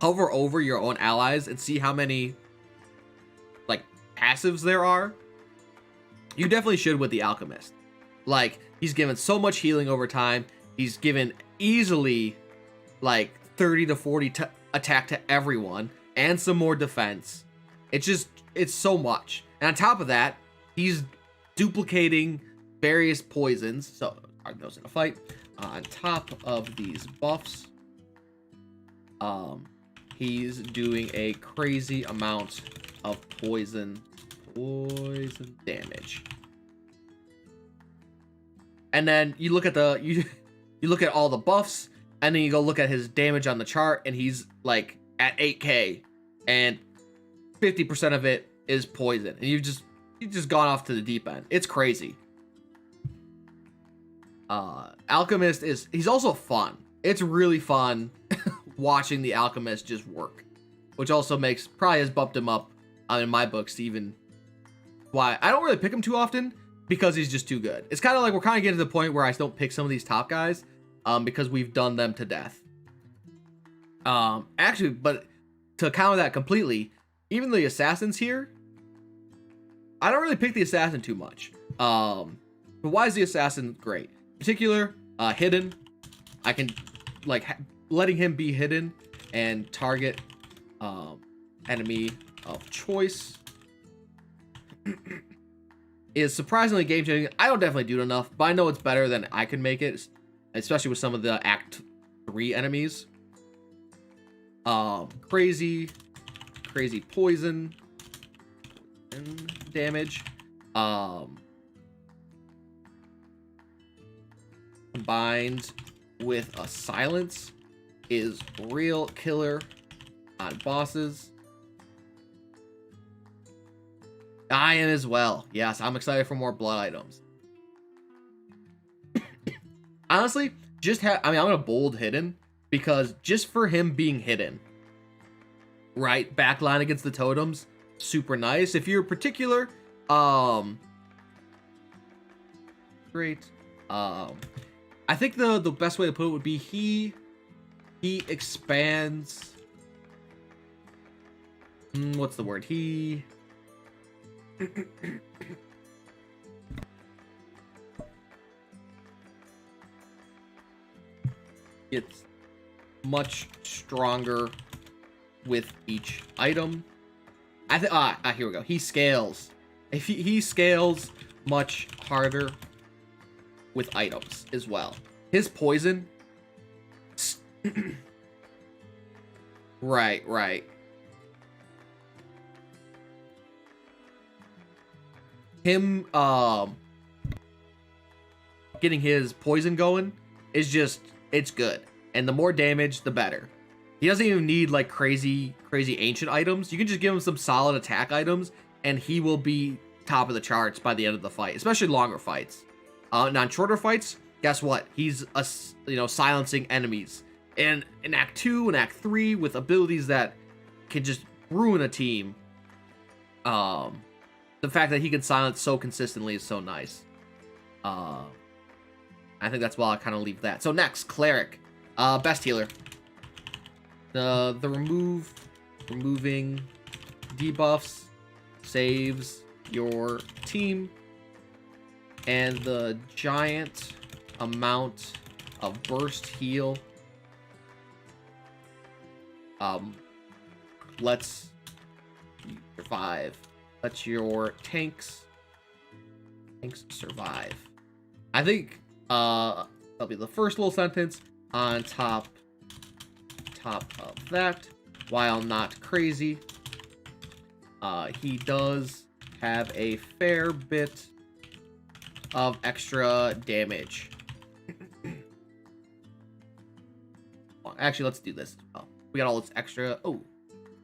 hover over your own allies and see how many like passives there are, you definitely should with the alchemist. Like, he's given so much healing over time. He's given easily like 30 to 40 attack to everyone and some more defense. It's so much. And on top of that, he's duplicating various poisons, so hard to notice in a fight. On top of these buffs, he's doing a crazy amount of poison damage. And then you look at you look at all the buffs, and then you go look at his damage on the chart, and he's like at 8k, and 50% of it is poison, and you've just gone off to the deep end. It's crazy. Alchemist he's also fun. It's really fun watching the alchemist just work, which also probably has bumped him up in my books, even why I don't really pick him too often, because he's just too good. It's kind of like we're kind of getting to the point where I don't pick some of these top guys because we've done them to death. Actually, but to counter that completely, even the assassins here, I don't really pick the assassin too much. But why is the assassin great? In particular, hidden. I can like letting him be hidden and target enemy of choice is surprisingly game changing. I don't definitely do it enough, but I know it's better than I can make it, especially with some of the Act 3 enemies. Crazy poison and damage. Combined with a silence is real killer on bosses. I am as well. Yes, I'm excited for more blood items. Honestly, I'm gonna bold hidden, because just for him being hidden, right, backline against the totems, super nice. If you're particular, great. I think the best way to put it would be he expands. What's the word? He gets much stronger with each item. Here we go. He scales. If he scales much harder with items as well. His poison. Right. Him getting his poison going is it's good. And the more damage, the better. He doesn't even need like crazy ancient items. You can just give him some solid attack items and he will be top of the charts by the end of the fight, especially longer fights. Now in shorter fights, guess what? He's silencing enemies. And in Act 2 and Act 3 with abilities that can just ruin a team. The fact that he can silence so consistently is so nice. I think that's why I kind of leave that. So next, Cleric. Best healer. The removing debuffs saves your team, and the giant amount of burst heal lets you survive. Lets your tanks survive. I think that'll be the first little sentence. On top top of that, while not crazy, he does have a fair bit of extra damage. Actually, let's do this. Oh, we got all this extra. Oh,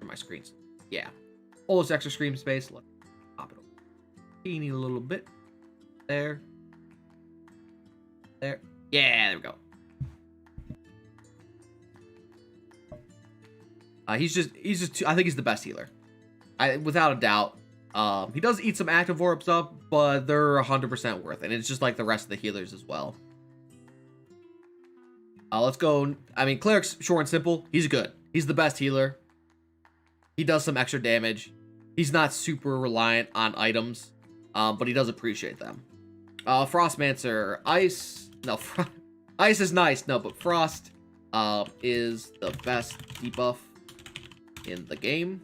my screens. Yeah, all this extra screen space. Look, pop it over. Teeny little bit. There. There. Yeah, there we go. He's just. I think he's the best healer. Without a doubt. He does eat some active orbs up, but they're 100% worth it. And it's just like the rest of the healers as well. Let's go. I mean, Cleric's short and simple. He's good. He's the best healer. He does some extra damage. He's not super reliant on items, but he does appreciate them. Frostmancer, ice. No, ice is nice. No, but frost is the best debuff in the game.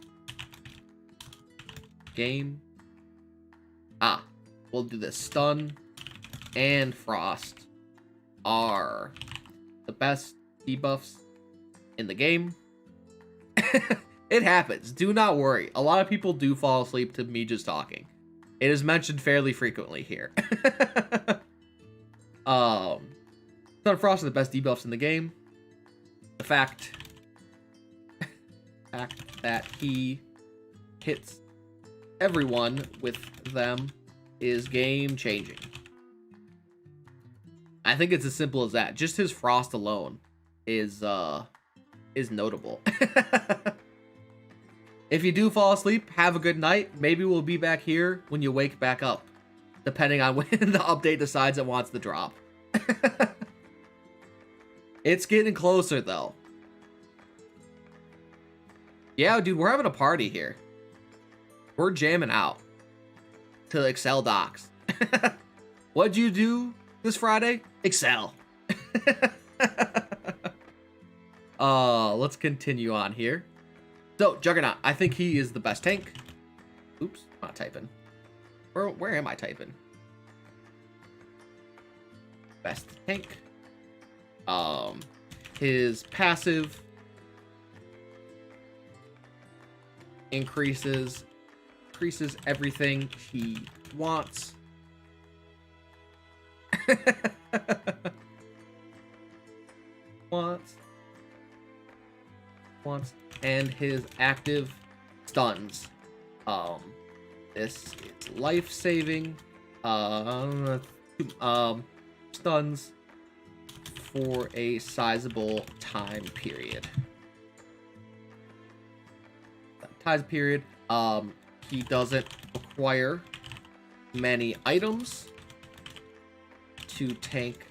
We'll do this. Stun and frost are the best debuffs in the game. It happens. Do not worry. A lot of people do fall asleep to me just talking. It is mentioned fairly frequently here. Stun and frost are the best debuffs in the game. The fact that he hits everyone with them is game changing. I think it's as simple as that. Just his frost alone is notable. If you do fall asleep, have a good night. Maybe we'll be back here when you wake back up, depending on when the update decides it wants to drop. It's getting closer though. Yeah, dude, we're having a party here. We're jamming out to Excel docs. What'd you do this Friday? Excel. Let's continue on here. So, Juggernaut, I think he is the best tank. Oops, I'm not typing. Where am I typing? Best tank. His passive increases everything he wants. Wants, and his active stuns. This is life-saving. Stuns for a sizable time period. He doesn't require many items to tank.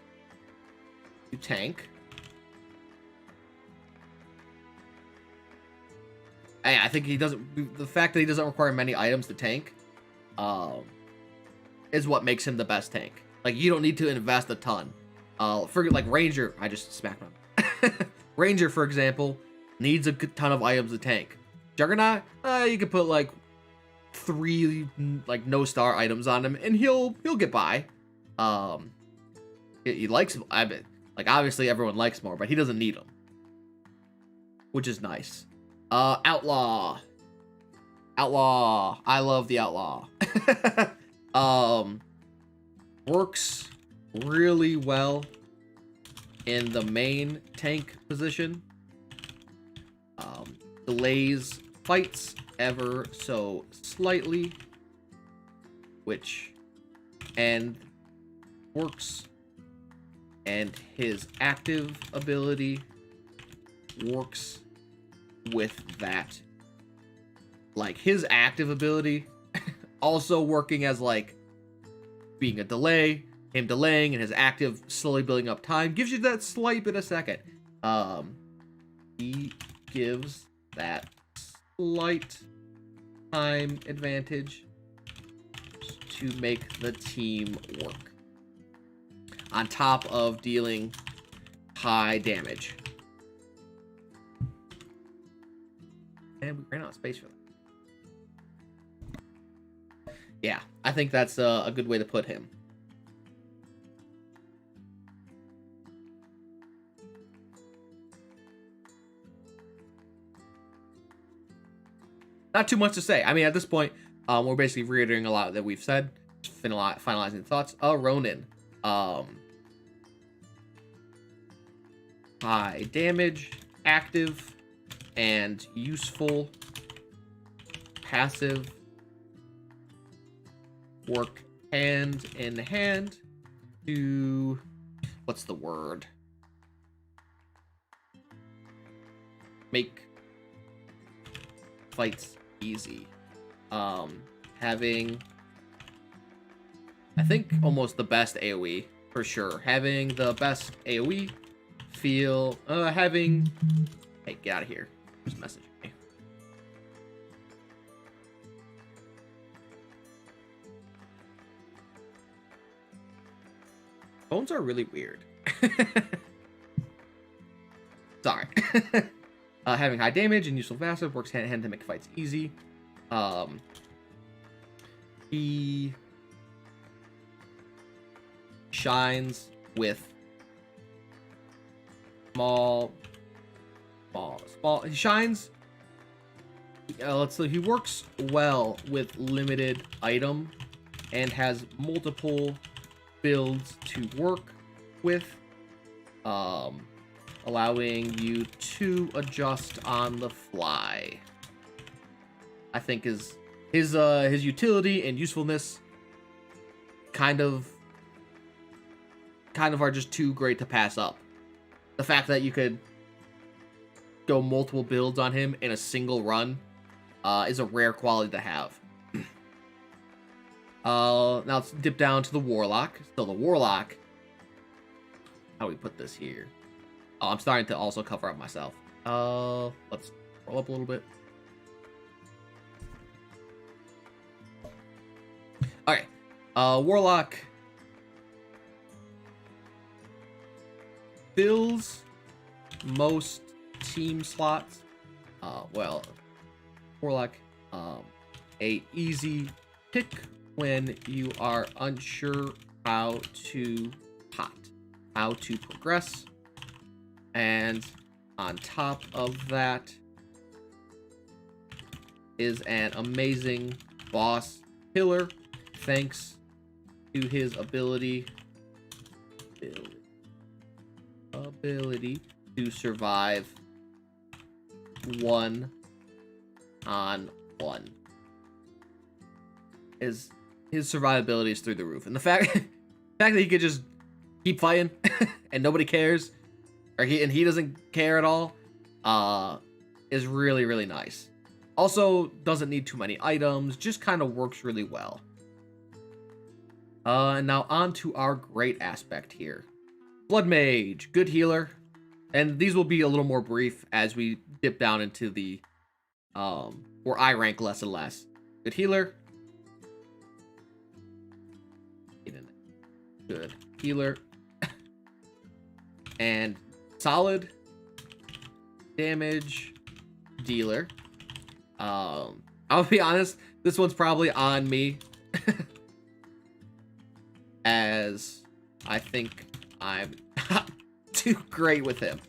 I think he doesn't. The fact that he doesn't require many items to tank, is what makes him the best tank. Like, you don't need to invest a ton. For like Ranger, I just smacked him. Ranger, for example, needs a good ton of items to tank. Juggernaut, you could put like 3 like no star items on him, and he'll get by. He likes. I bet. Like, obviously everyone likes more, but he doesn't need them, which is nice. Outlaw. I love the Outlaw. Works really well in the main tank position. Delays fights ever so slightly, and works, and his active ability works with that. Like, his active ability also working as like being a delay, him delaying, and his active slowly building up time gives you that slight bit of second. He gives that slight time advantage to make the team work, on top of dealing high damage. And we ran out of space for that. Yeah, I think that's a good way to put him. not too much to say. I mean, at this point, we're basically reiterating a lot that we've said. Just finalizing thoughts. Ronin. High damage, active, and useful. Passive. Work hand in hand to... What's the word? Make fights easy. Having, I think, almost the best AoE for sure. Having the best AoE, having, hey, get out of here. Who's messaging me? Phones are really weird. Sorry. Having high damage and useful passive, works hand in hand to make fights easy. He shines with small. He shines. Let's see. He works well with limited item and has multiple builds to work with. Allowing you to adjust on the fly. I think his utility and usefulness kind of are just too great to pass up. The fact that you could go multiple builds on him in a single run is a rare quality to have. Now let's dip down to the Warlock. So the Warlock, how do we put this here? Oh, I'm starting to also cover up myself. Let's roll up a little bit. Okay. Warlock fills most team slots. Well, Warlock, a easy pick when you are unsure how to progress. And on top of that is an amazing boss killer, thanks to his ability to survive 1-on-1. His survivability is through the roof, and the fact that he could just keep fighting and nobody cares, he doesn't care at all, is really, really nice. Also, doesn't need too many items, just kind of works really well. And now on to our great aspect here. Wildmage, good healer. And these will be a little more brief as we dip down into the, where I rank less and less. Good healer. Good healer. And solid damage dealer. I'll be honest, this one's probably on me. As I think I'm not too great with him.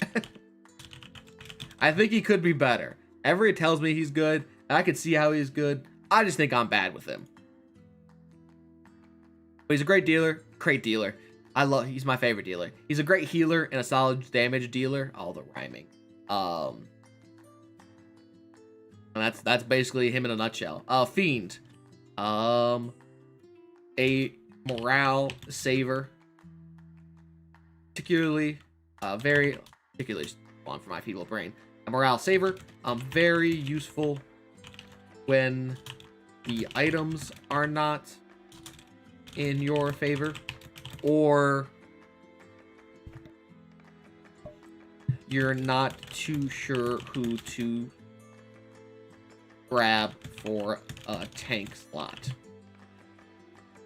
I think he could be better. Everybody tells me he's good, and I can see how he's good. I just think I'm bad with him. But he's a great dealer. Great dealer. He's my favorite dealer. He's a great healer and a solid damage dealer. All the rhyming. And that's basically him in a nutshell. Fiend. A morale saver. Particularly one for my feeble brain. A morale saver. Very useful when the items are not in your favor, or you're not too sure who to grab for a tank slot.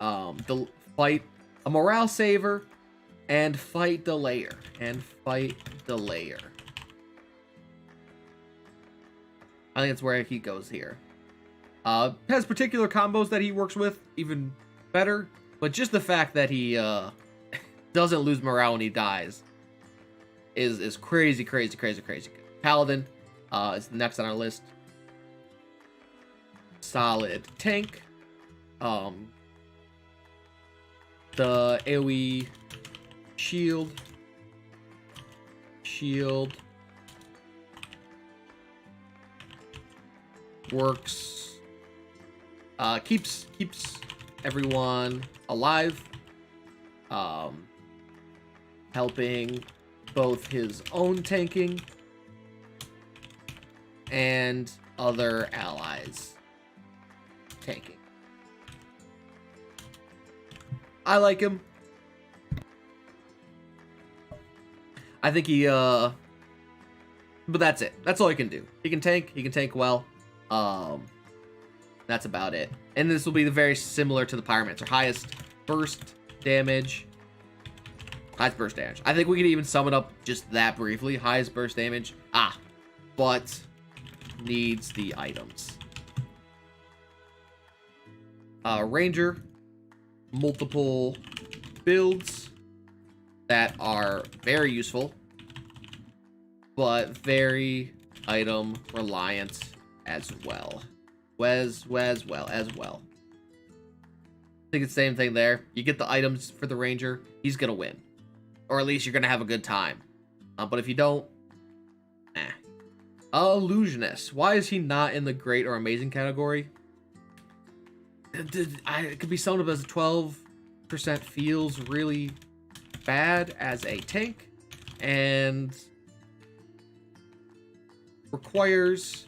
The fight a morale saver and fight delayer. I think that's where he goes here. Has particular combos that he works with even better, but just the fact that he doesn't lose morale when he dies is crazy good. Paladin is next on our list. solid tank. The AoE shield works, keeps everyone alive, helping both his own tanking and other allies tanking. I like him. I think he, but that's it. That's all he can do. He can tank well. That's about it. And this will be very similar to the Pyromancer. Highest burst damage. I think we could even sum it up just that briefly. Highest burst damage. But needs the items. Ranger. Multiple builds that are very useful, but very item reliant as well. As well. I think it's the same thing there. You get the items for the Ranger, he's gonna win. Or at least you're gonna have a good time. But if you don't, Illusionist. Why is he not in the great or amazing category? It could be summed up as 12% feels really bad as a tank, and requires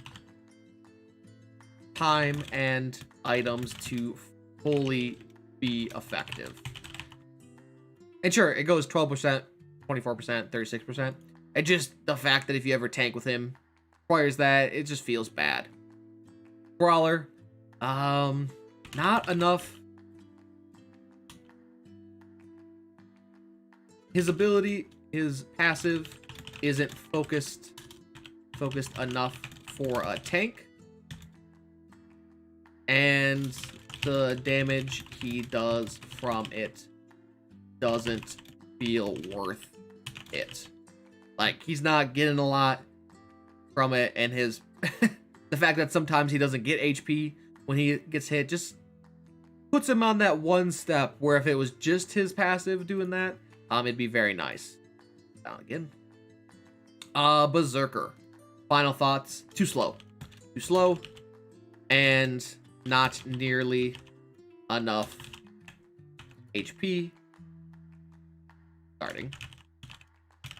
time and items to fully be effective. And sure, it goes 12%, 24%, 36%. And just the fact that if you ever tank with him requires that, it just feels bad. Brawler, not enough. His ability, his passive, isn't focused enough for a tank. And the damage he does from it doesn't feel worth it. Like, he's not getting a lot from it, and his the fact that sometimes he doesn't get HP when he gets hit just puts him on that one step where if it was just his passive doing that, it'd be very nice. Down again. Berserker. Final thoughts. Too slow, and not nearly enough HP starting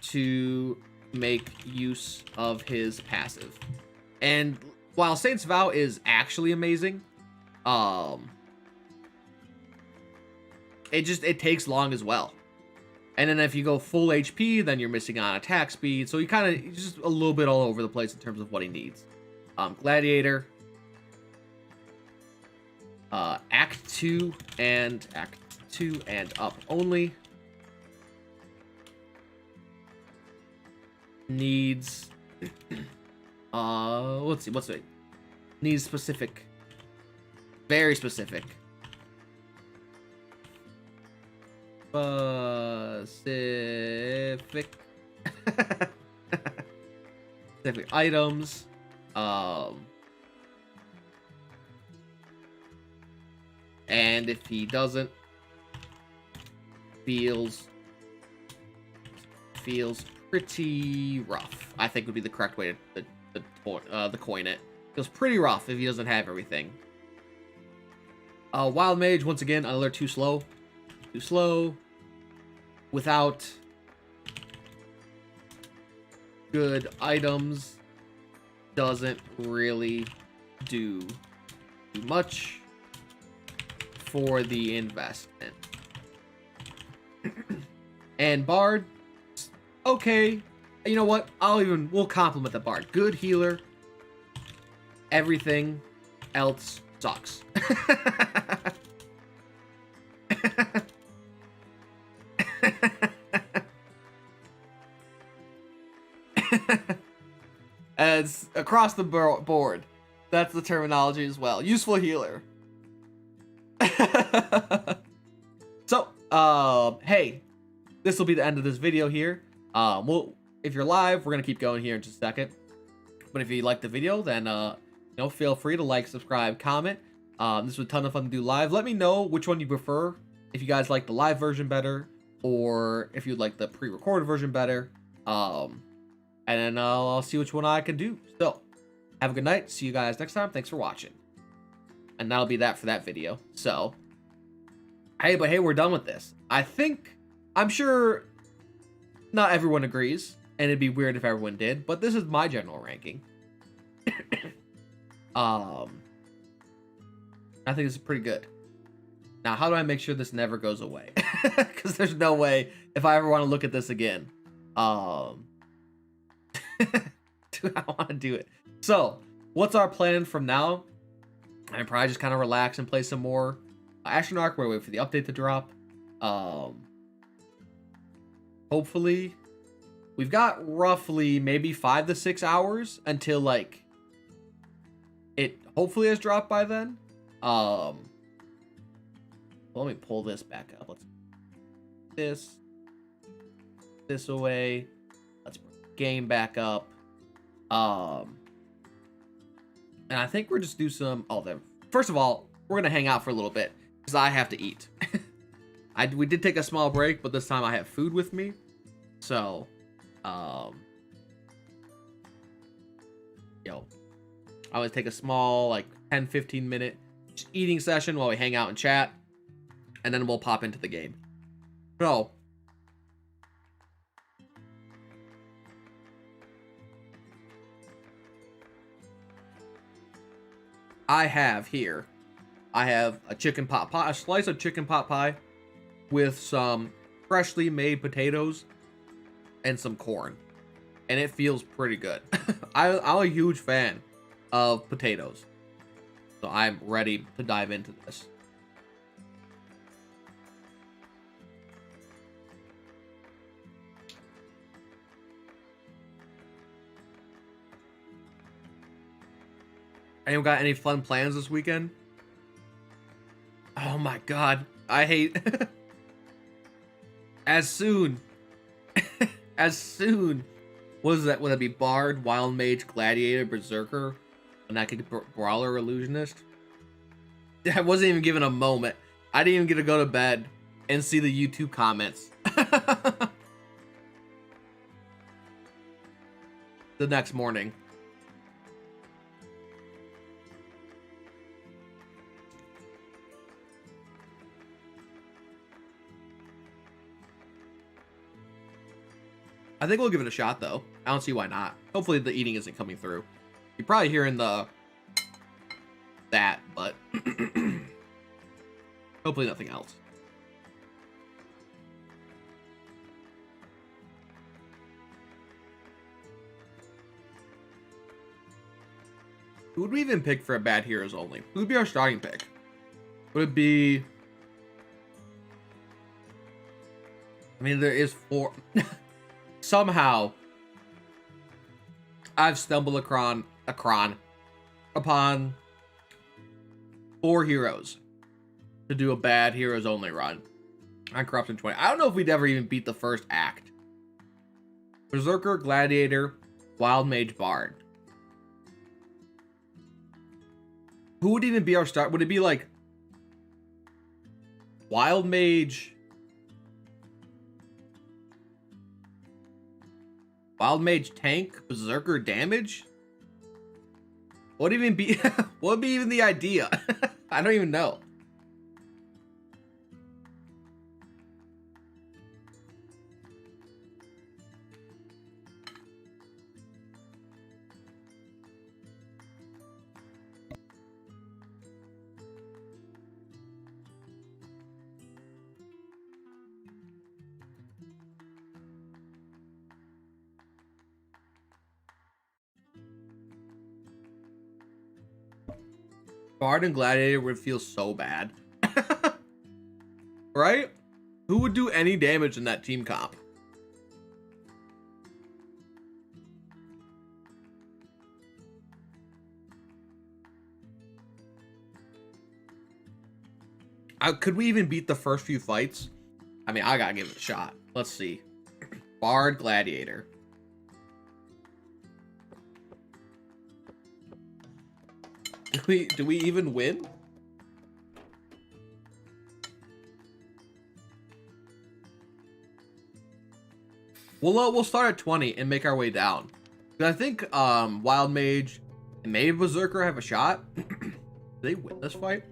to make use of his passive. And while Saint's Vow is actually amazing, it takes long as well. And then if you go full HP, then you're missing on attack speed. So you kind of just a little bit all over the place in terms of what he needs. Gladiator, Act 2 and up only. Needs let's see, what's it? Needs specific. Very specific. Specific items. And if he doesn't, feels pretty rough, I think would be the correct way to coin it. Feels pretty rough if he doesn't have everything. Wildmage, once again, another too slow. Without good items, doesn't really do much for the investment. And Bard, okay. You know what? We'll compliment the Bard. Good healer. Everything else sucks. As across the board, that's the terminology as well. Useful healer. So, hey, this will be the end of this video here. If you're live, we're gonna keep going here in just a second. But if you like the video, then feel free to like, subscribe, comment. This was a ton of fun to do live. Let me know which one you prefer. If you guys like the live version better, or if you'd like the pre-recorded version better. And then I'll see which one I can do. So, have a good night. See you guys next time. Thanks for watching. And that'll be that for that video. So, hey, we're done with this. I'm sure not everyone agrees, and it'd be weird if everyone did, but this is my general ranking. I think this is pretty good. Now, how do I make sure this never goes away? Because there's no way, if I ever want to look at this again, do I want to do it? So, what's our plan from now? I'm probably just kind of relax and play some more Astronarch. We're waiting for the update to drop. Hopefully, we've got roughly maybe 5 to 6 hours until like it hopefully has dropped by then. Let me pull this back up. Let's this away. Let's bring the game back up. And I think we're just do some. First of all, we're gonna hang out for a little bit because I have to eat. We did take a small break, but this time I have food with me. So, I always take a small, like 10-15 minute eating session while we hang out and chat, and then we'll pop into the game. So, I have a chicken pot pie, a slice of chicken pot pie with some freshly made potatoes and some corn, and it feels pretty good. I'm a huge fan of potatoes, so I'm ready to dive into this. Anyone got any fun plans this weekend? Oh my god, I hate as soon what is that? Would it be Bard, Wildmage, Gladiator, Berserker, and I could Brawler, Illusionist? I wasn't even given a moment. I didn't even get to go to bed and see the YouTube comments. The next morning. I think we'll give it a shot, though. I don't see why not. Hopefully the eating isn't coming through. You're probably hearing that, but hopefully nothing else. Who would we even pick for a bad heroes only? Who would be our starting pick? Would it be... I mean, there is 4... Somehow, I've stumbled upon 4 heroes to do a bad heroes only run on Corruption 20. I don't know if we'd ever even beat the first act. Berserker, Gladiator, Wildmage, Bard. Who would even be our start? Would it be like Wildmage? Wildmage tank, Berserker damage? What would even be what would be even the idea? I don't even know. Bard and Gladiator would feel so bad. Right? Who would do any damage in that team comp? Could we even beat the first few fights? I mean, I gotta give it a shot. Let's see. Bard, Gladiator. Do we even win? We'll start at 20 and make our way down. I think Wildmage and maybe Berserker have a shot. Do they win this fight?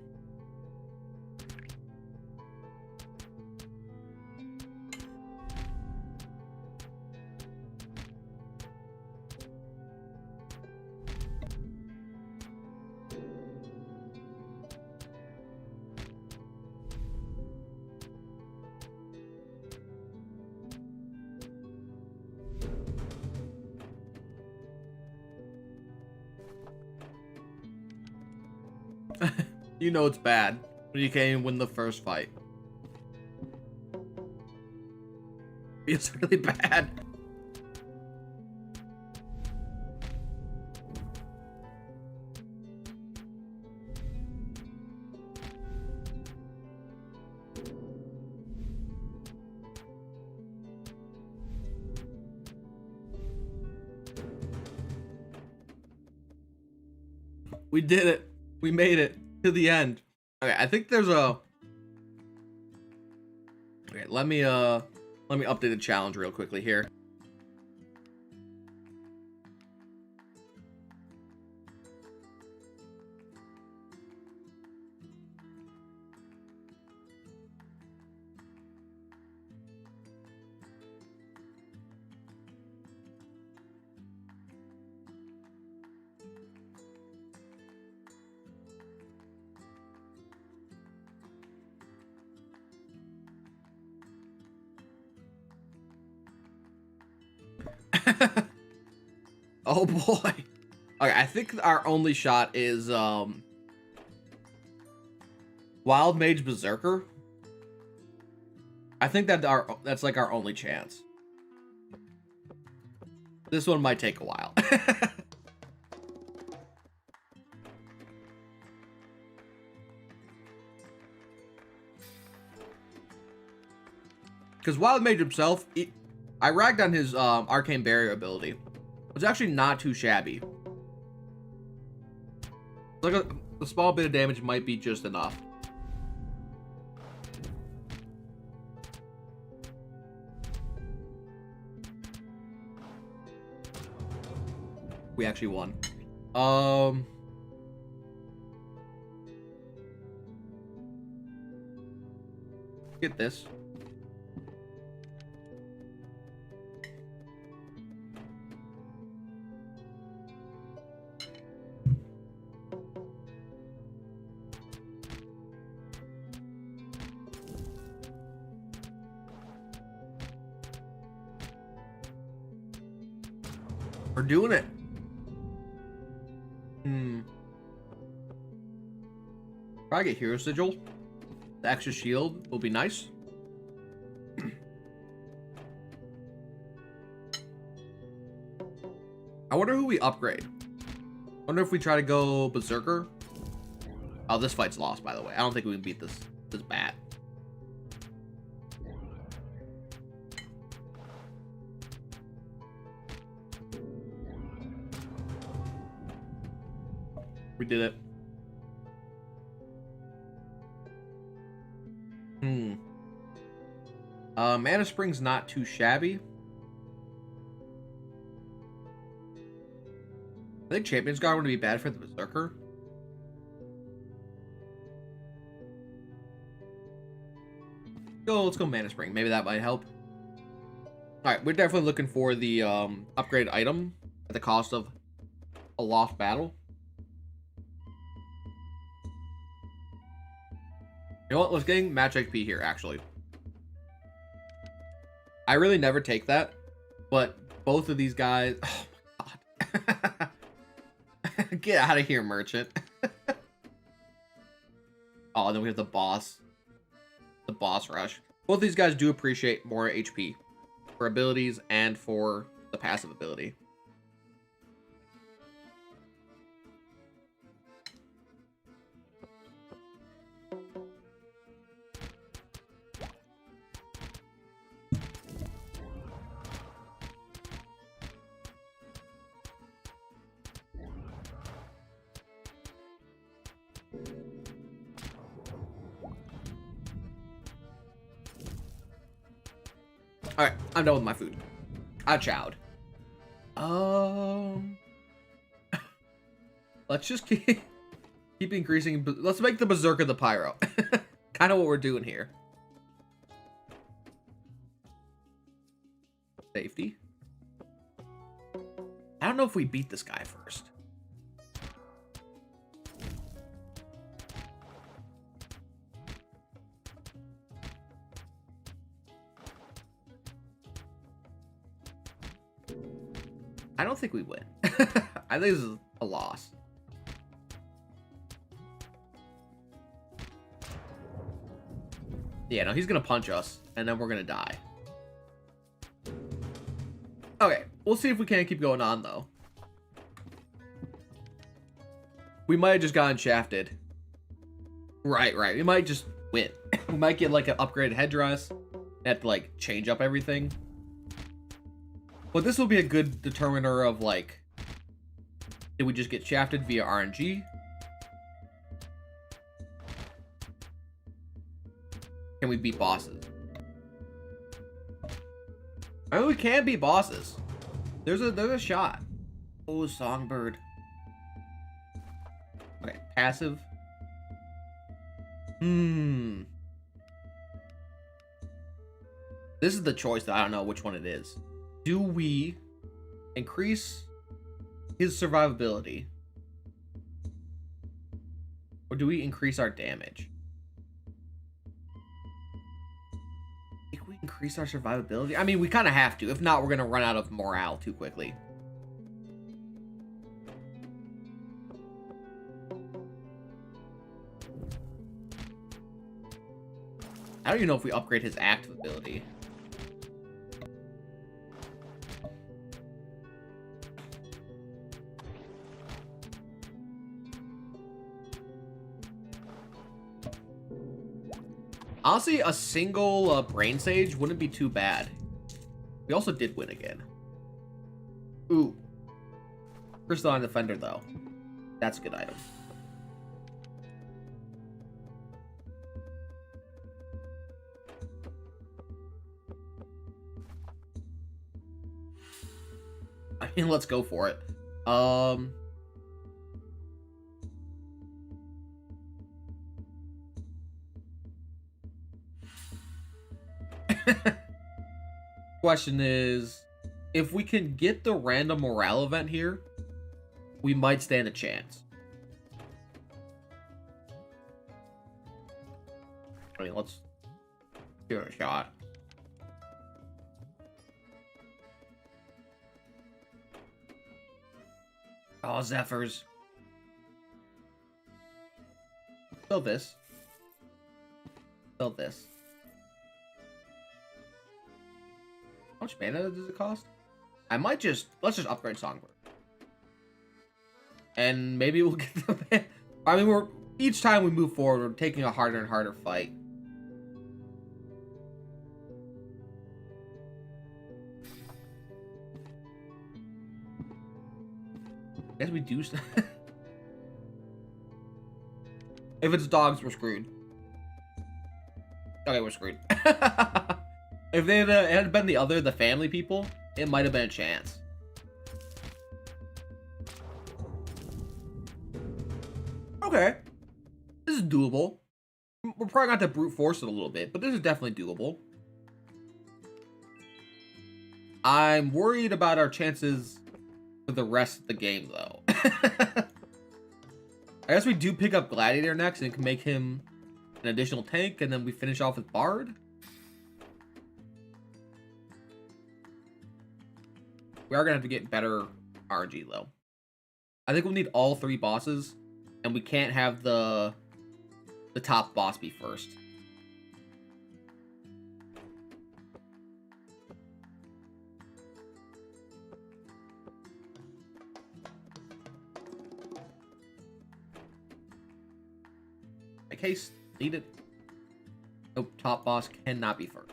You know it's bad when you can't even win the first fight. It's really bad. We did it. We made it to the end. Okay, I think there's a... Okay, let me update the challenge real quickly here. Oh boy. Okay, I think our only shot is Wildmage Berserker. I think that's like our only chance. This one might take a while. Because Wildmage himself, I ragged on his arcane barrier ability. It's actually not too shabby. Like a small bit of damage might be just enough. We actually won. Get this. We're doing it. Probably get Hero Sigil. The extra shield will be nice. I wonder who we upgrade. Wonder if we try to go Berserker. Oh, this fight's lost, by the way. I don't think we can beat this bat. We did it. Mana Spring's not too shabby. I think Champion's Guard would be bad for the Berserker. Let's go Mana Spring. Maybe that might help. Alright, we're definitely looking for the upgrade item at the cost of a lost battle. You know what? Let's get match XP here, actually. I really never take that, but both of these guys... Oh my god. Get out of here, merchant. Oh, then we have the boss. The boss rush. Both these guys do appreciate more HP for abilities and for the passive ability. Alright, I'm done with my food. I chowed. Let's just keep increasing. Let's make the berserker the pyro. Kind of what we're doing here. Safety. I don't know if we beat this guy first. I don't think we win. I think this is a loss. Yeah, no, he's gonna punch us, and then we're gonna die. Okay, we'll see if we can keep going on, though. We might have just gotten shafted. Right. We might just win. We might get, like, an upgraded headdress. Have to, like, change up everything. But this will be a good determiner of, like, did we just get shafted via RNG? Can we beat bosses? I mean, we can beat bosses. There's a shot. Oh, songbird. Okay, passive. This is the choice that I don't know which one it is. Do we increase his survivability? Or do we increase our damage? I think we increase our survivability. I mean, we kind of have to. If not, we're going to run out of morale too quickly. I don't even know if we upgrade his active ability. Honestly, a single brain sage wouldn't be too bad. We also did win again. Ooh. Crystalline Defender, though. That's a good item. I mean, let's go for it. Question is, if we can get the random morale event here, we might stand a chance. I mean, let's give it a shot. Oh, Zephyrs. Sell this. Sell this. How much mana does it cost? I might just... Let's just upgrade Songbird. And maybe we'll get the... I mean, we're... Each time we move forward, we're taking a harder and harder fight. I guess we do... If it's dogs, we're screwed. Okay, we're screwed. If they had been the family people, it might have been a chance. Okay. This is doable. We're probably going to have to brute force it a little bit, but this is definitely doable. I'm worried about our chances for the rest of the game, though. I guess we do pick up Gladiator next and can make him an additional tank, and then we finish off with Bard. We are going to have to get better RNG, though. I think we'll need all 3 bosses, and we can't have the top boss be first. Make haste. Needed. Nope, top boss cannot be first.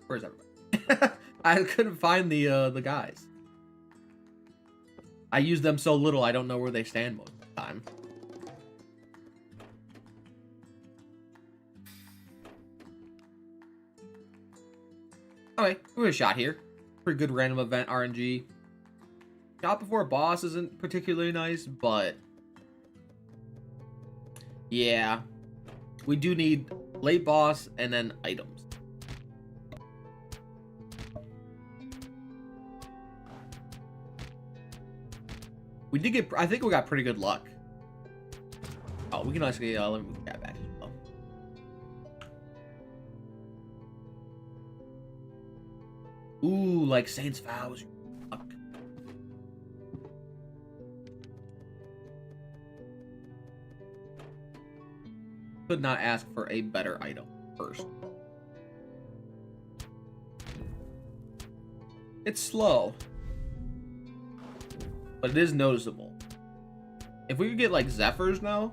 Where's everybody? I couldn't find the guys. I use them so little, I don't know where they stand most of the time. Okay, give it a shot here. Pretty good random event RNG. Shot before a boss isn't particularly nice, but yeah, we do need late boss and then items. We did get, I think we got pretty good luck. Oh, we can actually, let me move that back as well. Ooh, like Saints Vows. Luck. Could not ask for a better item first. It's slow, but it is noticeable. If we could get like Zephyrs now.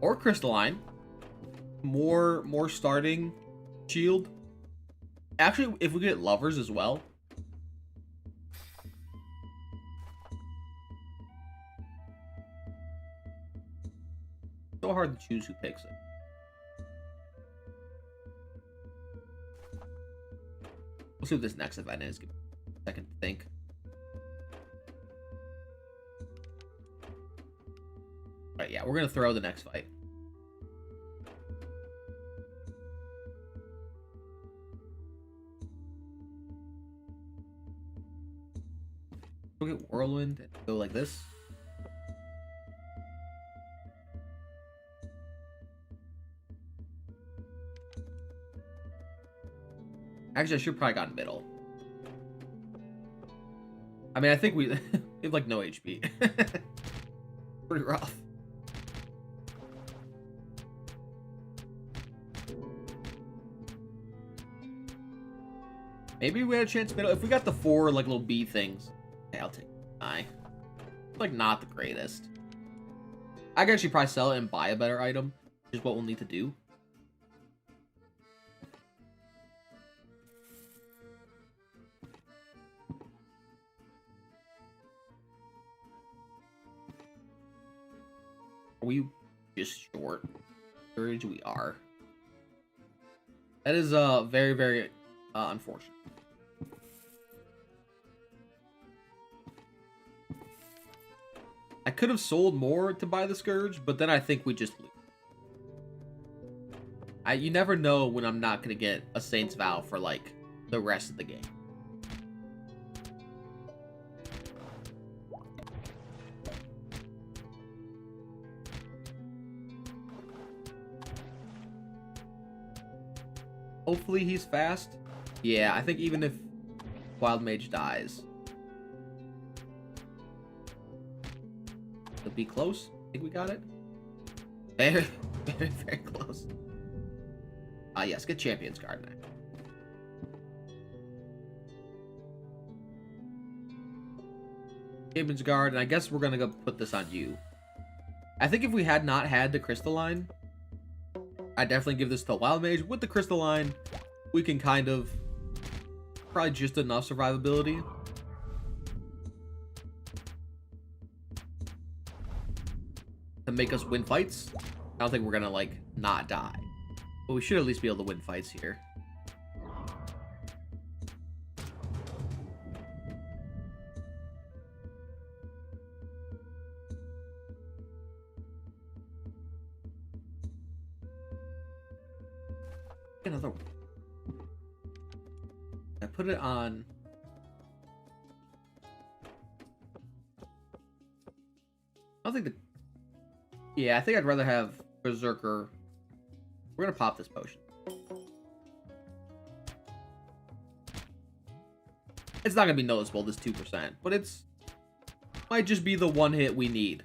Or Crystalline. More starting shield. Actually, if we get Lovers as well. So hard to choose who picks it. We'll see what this next event is. Give me a second to think. Alright, yeah, we're gonna throw the next fight. We'll get Whirlwind and go like this. Actually, I should probably got middle. I mean, I think we have like no HP. Pretty rough. Maybe we had a chance middle. If we got the 4 like little bee things, okay, I'll take it. Like not the greatest. I could actually probably sell it and buy a better item, which is what we'll need to do. Are we just short? Courage, we are. That is very, very unfortunate. I could have sold more to buy the Scourge, but then I think we just lose. You never know when I'm not going to get a Saint's Vow for, like, the rest of the game. Hopefully he's fast. Yeah, I think even if Wildmage dies, it'll be close. I think we got it. Very, very, very close. Yes, get Champion's Guard now. Champion's Guard, and I guess we're gonna go put this on you. I think if we had not had the Crystalline, I'd definitely give this to Wildmage. With the Crystalline, we can kind of probably just enough survivability. To make us win fights. I don't think we're gonna like not die. But we should at least be able to win fights here. Another one. I put it on. I don't think the. Yeah, I think I'd rather have Berserker. We're gonna pop this potion. It's not gonna be noticeable, this 2%, but it's might just be the one hit we need.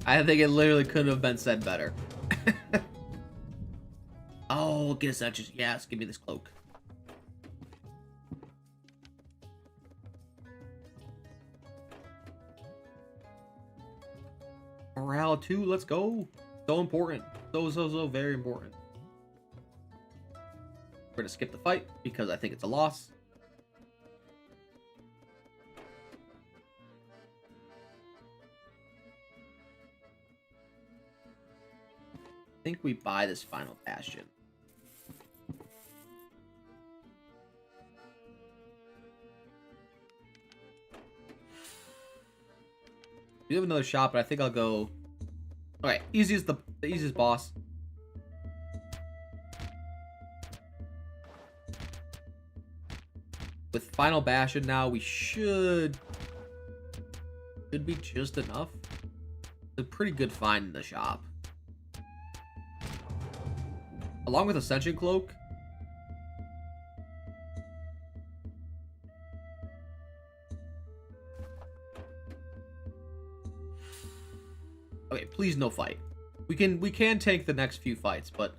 I think it literally couldn't have been said better. Oh, get us that. Just yes, give me this cloak. Morale 2, let's go. So important. So very important. We're gonna skip the fight because I think it's a loss. I think we buy this final bastion. We have another shot, but I think I'll go. Okay, the easiest boss. With final bastion now, we should be just enough. It's a pretty good find in the shop. Along with Ascension Cloak. Okay, please no fight. We can take the next few fights, but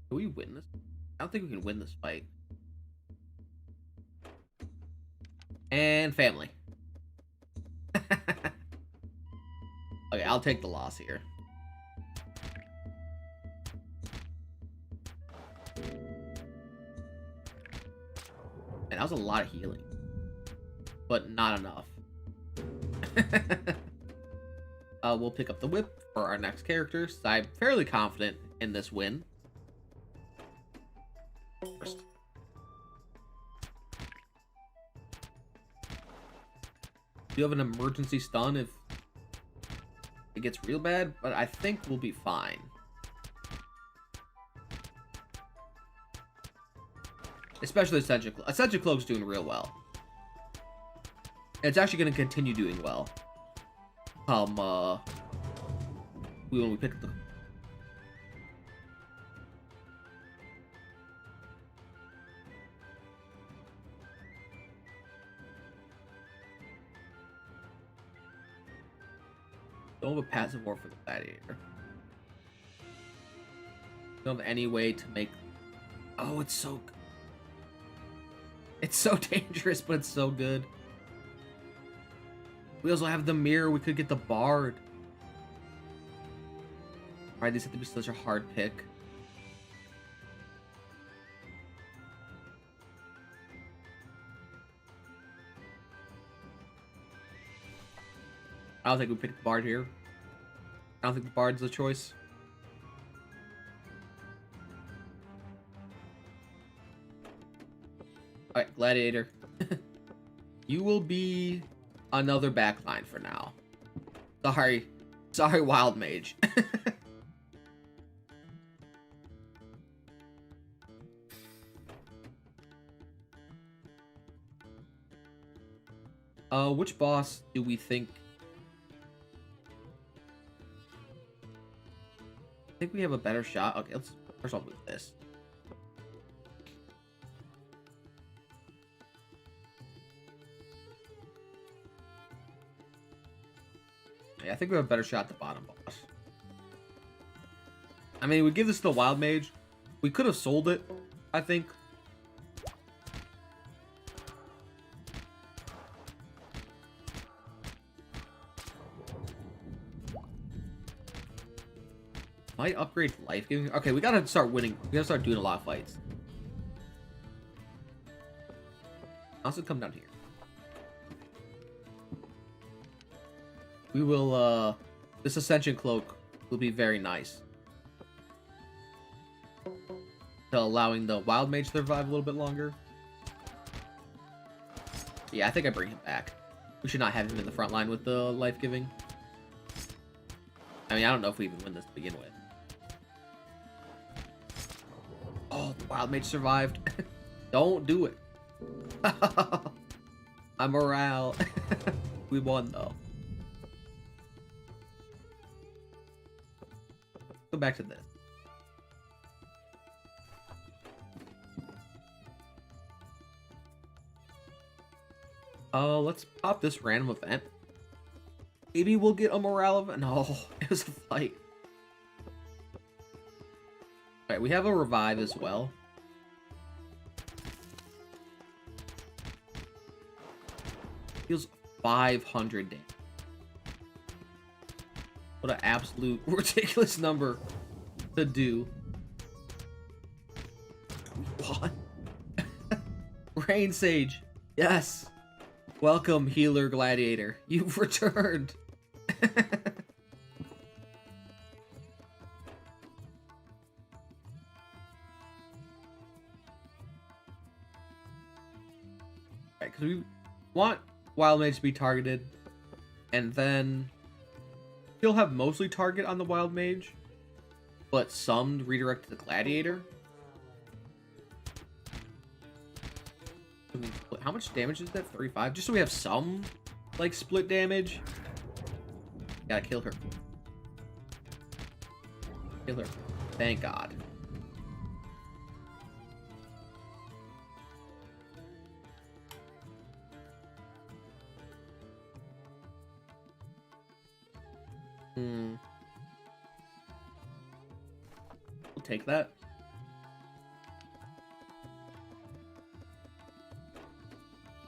can we win this? I don't think we can win this fight. And family. Okay, I'll take the loss here. And that was a lot of healing. But not enough. We'll pick up the whip for our next characters. I'm fairly confident in this win. First. Do you have an emergency stun if it gets real bad? But I think we'll be fine. Especially Ascension Cloak. Ascension Cloak's doing real well. And it's actually going to continue doing well. When we pick up the... Don't have a passive war for the gladiator. Don't have any way to make... Oh, it's so... It's so dangerous, but it's so good. We also have the mirror. We could get the bard. Alright, these have to be such a hard pick. I don't think we picked the bard here. I don't think the bard's the choice. Alright, gladiator. You will be another backline for now. Sorry, Wildmage. Which boss do we think? I think we have a better shot. Okay, let's first off move this. Yeah, I think we have a better shot at the bottom boss. I mean, we give this to the Wildmage. We could have sold it, I think. Might upgrade life giving. Okay, we gotta start winning. We gotta start doing a lot of fights. Also, come down here. We will, this Ascension Cloak will be very nice. To allowing the Wildmage to survive a little bit longer. Yeah, I think I bring him back. We should not have him in the front line with the life giving. I mean, I don't know if we even win this to begin with. Oh, the Wildmage survived. Don't do it. I'm morale. We won, though. Go back to this. Let's pop this random event. Maybe we'll get a morale event. No, it was a fight. Alright, we have a revive as well. Heals 500 damage. What an absolute ridiculous number to do. What? Rain Sage. Yes. Welcome, Healer Gladiator. You've returned. Because we want Wildmage to be targeted, and then he'll have mostly target on the Wildmage, but some redirect to the Gladiator. I mean, how much damage is that? 35? Just so we have some, like, split damage. Gotta kill her. Kill her. Thank God. We'll take that.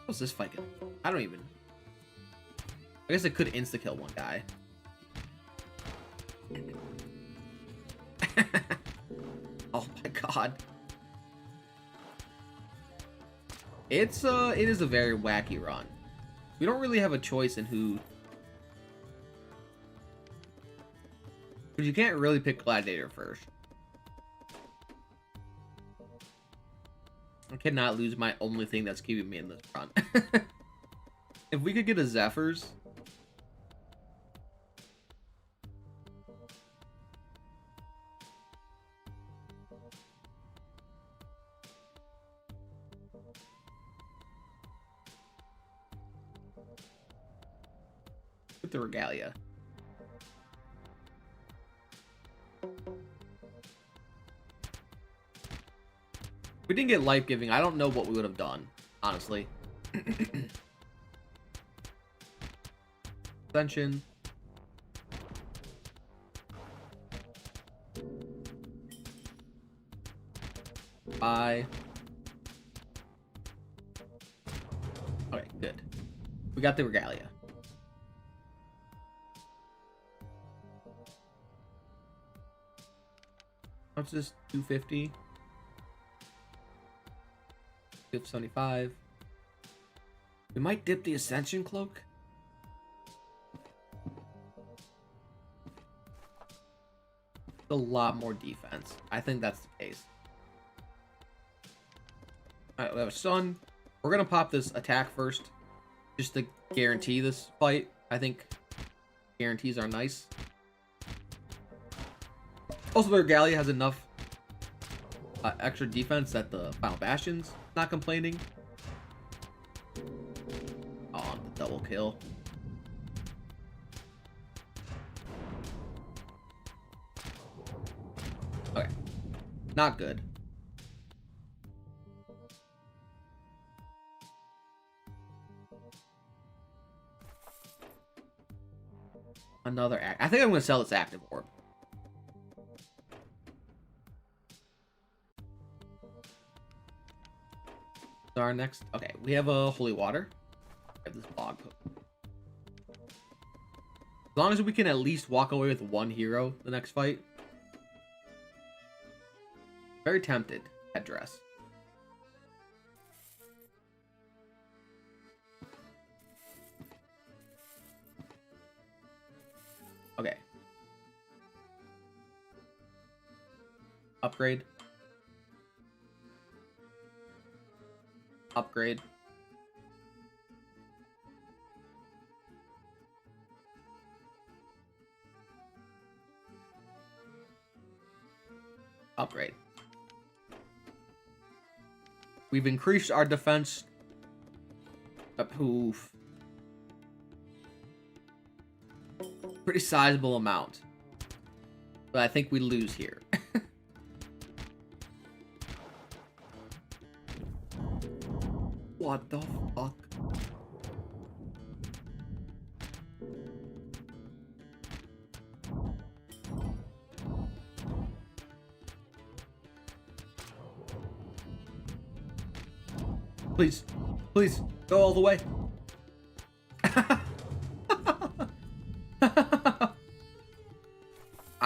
What's this fight? I don't even... I guess it could insta-kill one guy. Oh my God. It is a very wacky run. We don't really have a choice in who... But you can't really pick Gladiator first. I cannot lose my only thing that's keeping me in this run. If we could get a Zephyrs. With the Regalia. If we didn't get life-giving, I don't know what we would have done, honestly. Ascension. Bye. Okay, good. We got the Regalia. What's this? 250. 75. We might dip the Ascension Cloak. A lot more defense. I think that's the case. Alright, we have a Sun. We're gonna pop this attack first, just to guarantee this fight. I think guarantees are nice. Also, the Regalia has enough extra defense that the Final Bastion's not complaining. Oh, the double kill. Okay. Not good. Another act. I think I'm going to sell this active orb. Our next... Okay, we have a holy water. We have this bog poke. As long as we can at least walk away with one hero the next fight. Very tempted. Headdress. Okay. Upgrade. Upgrade. Upgrade. We've increased our defense. Oof. Pretty sizable amount. But I think we lose here. What the fuck? Please, please, go all the way.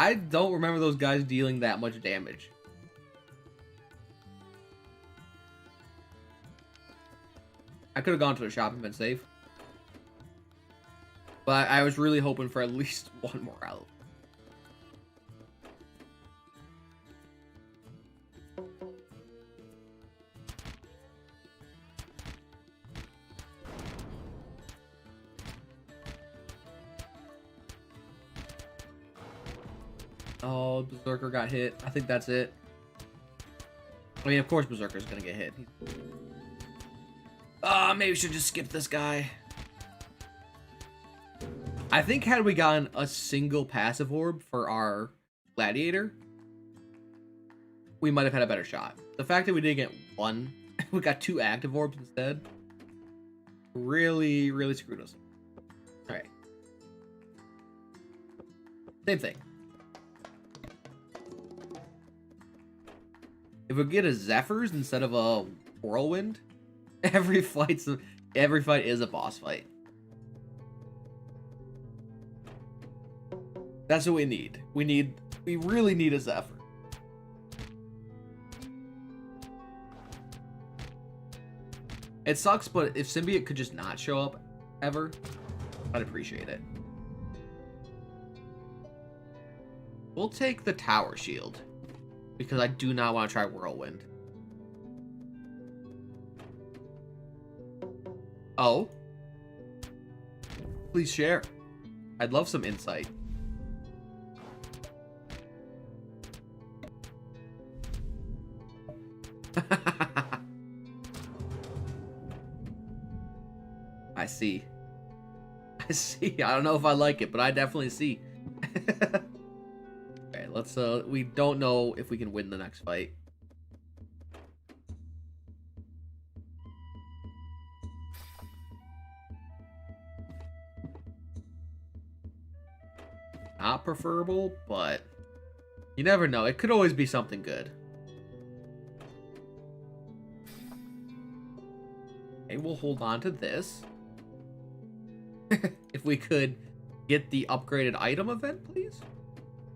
I don't remember those guys dealing that much damage. I could have gone to the shop and been safe. But I was really hoping for at least one more out. Oh, Berserker got hit. I think that's it. I mean, of course Berserker's gonna get hit. Maybe we should just skip this guy. I think had we gotten a single passive orb for our gladiator, we might have had a better shot. The fact that we didn't get one, we got 2 active orbs instead, really, really screwed us. Alright. Same thing. If we get a Zephyrs instead of a Whirlwind, every fight is a boss fight. That's what we need. We really need a Zephyr. It sucks, but if Symbiote could just not show up ever, I'd appreciate it. We'll take the Tower Shield, because I do not want to try Whirlwind. Oh. Please share. I'd love some insight. I see. I see. I don't know if I like it, but I definitely see. Okay, let's we don't know if we can win the next fight. Not preferable, but you never know. It could always be something good. Okay, we'll hold on to this. If we could get the upgraded item event, please.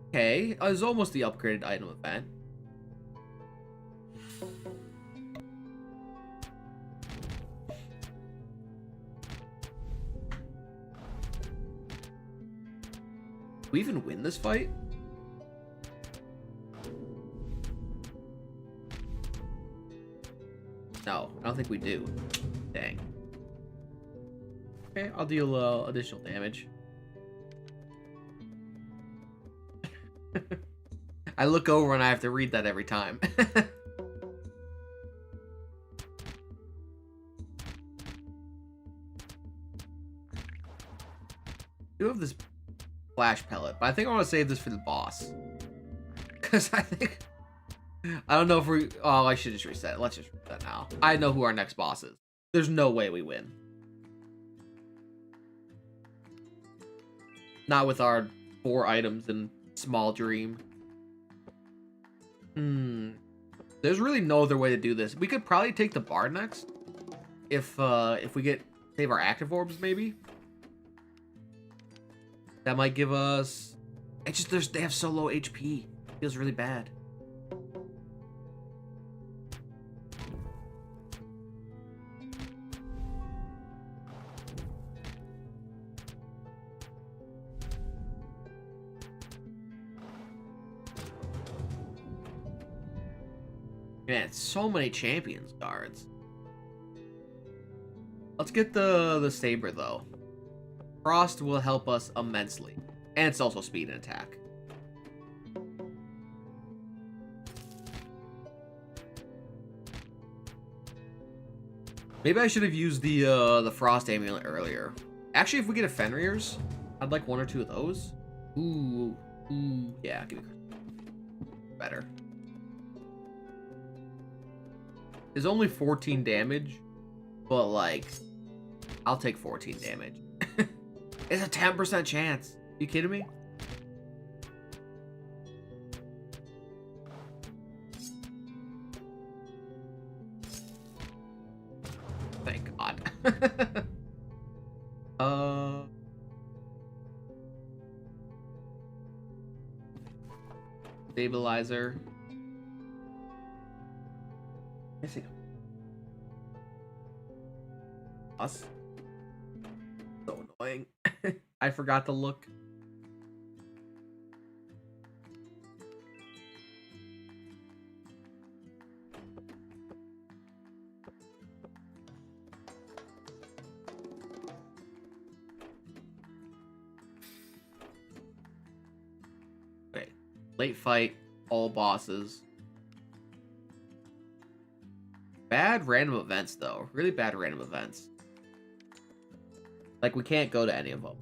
Okay, it's almost the upgraded item event. Do we even win this fight? No, I don't think we do. Dang. Okay, I'll deal additional damage. I look over and I have to read that every time. Do have this flash pellet, but I think I want to save this for the boss. Because I think... I don't know if we... Oh, I should just reset. Let's just reset now. I know who our next boss is. There's no way we win. Not with our 4 items and small dream. There's really no other way to do this. We could probably take the bard next. If we get... Save our active orbs, maybe? That might give us... It's just they have so low HP. It feels really bad. Man, so many champions guards. Let's get the saber though. Frost will help us immensely. And it's also speed and attack. Maybe I should have used the Frost Amulet earlier. Actually, if we get a Fenrir's, I'd like 1 or 2 of those. Ooh, yeah, give me better. It's only 14 damage, but like, I'll take 14 damage. It's a 10% chance. Are you kidding me? Thank God. stabilizer. Missing us. So annoying. I forgot to look. Okay. Late fight, all bosses. Bad random events, though. Really bad random events. Like, we can't go to any of them.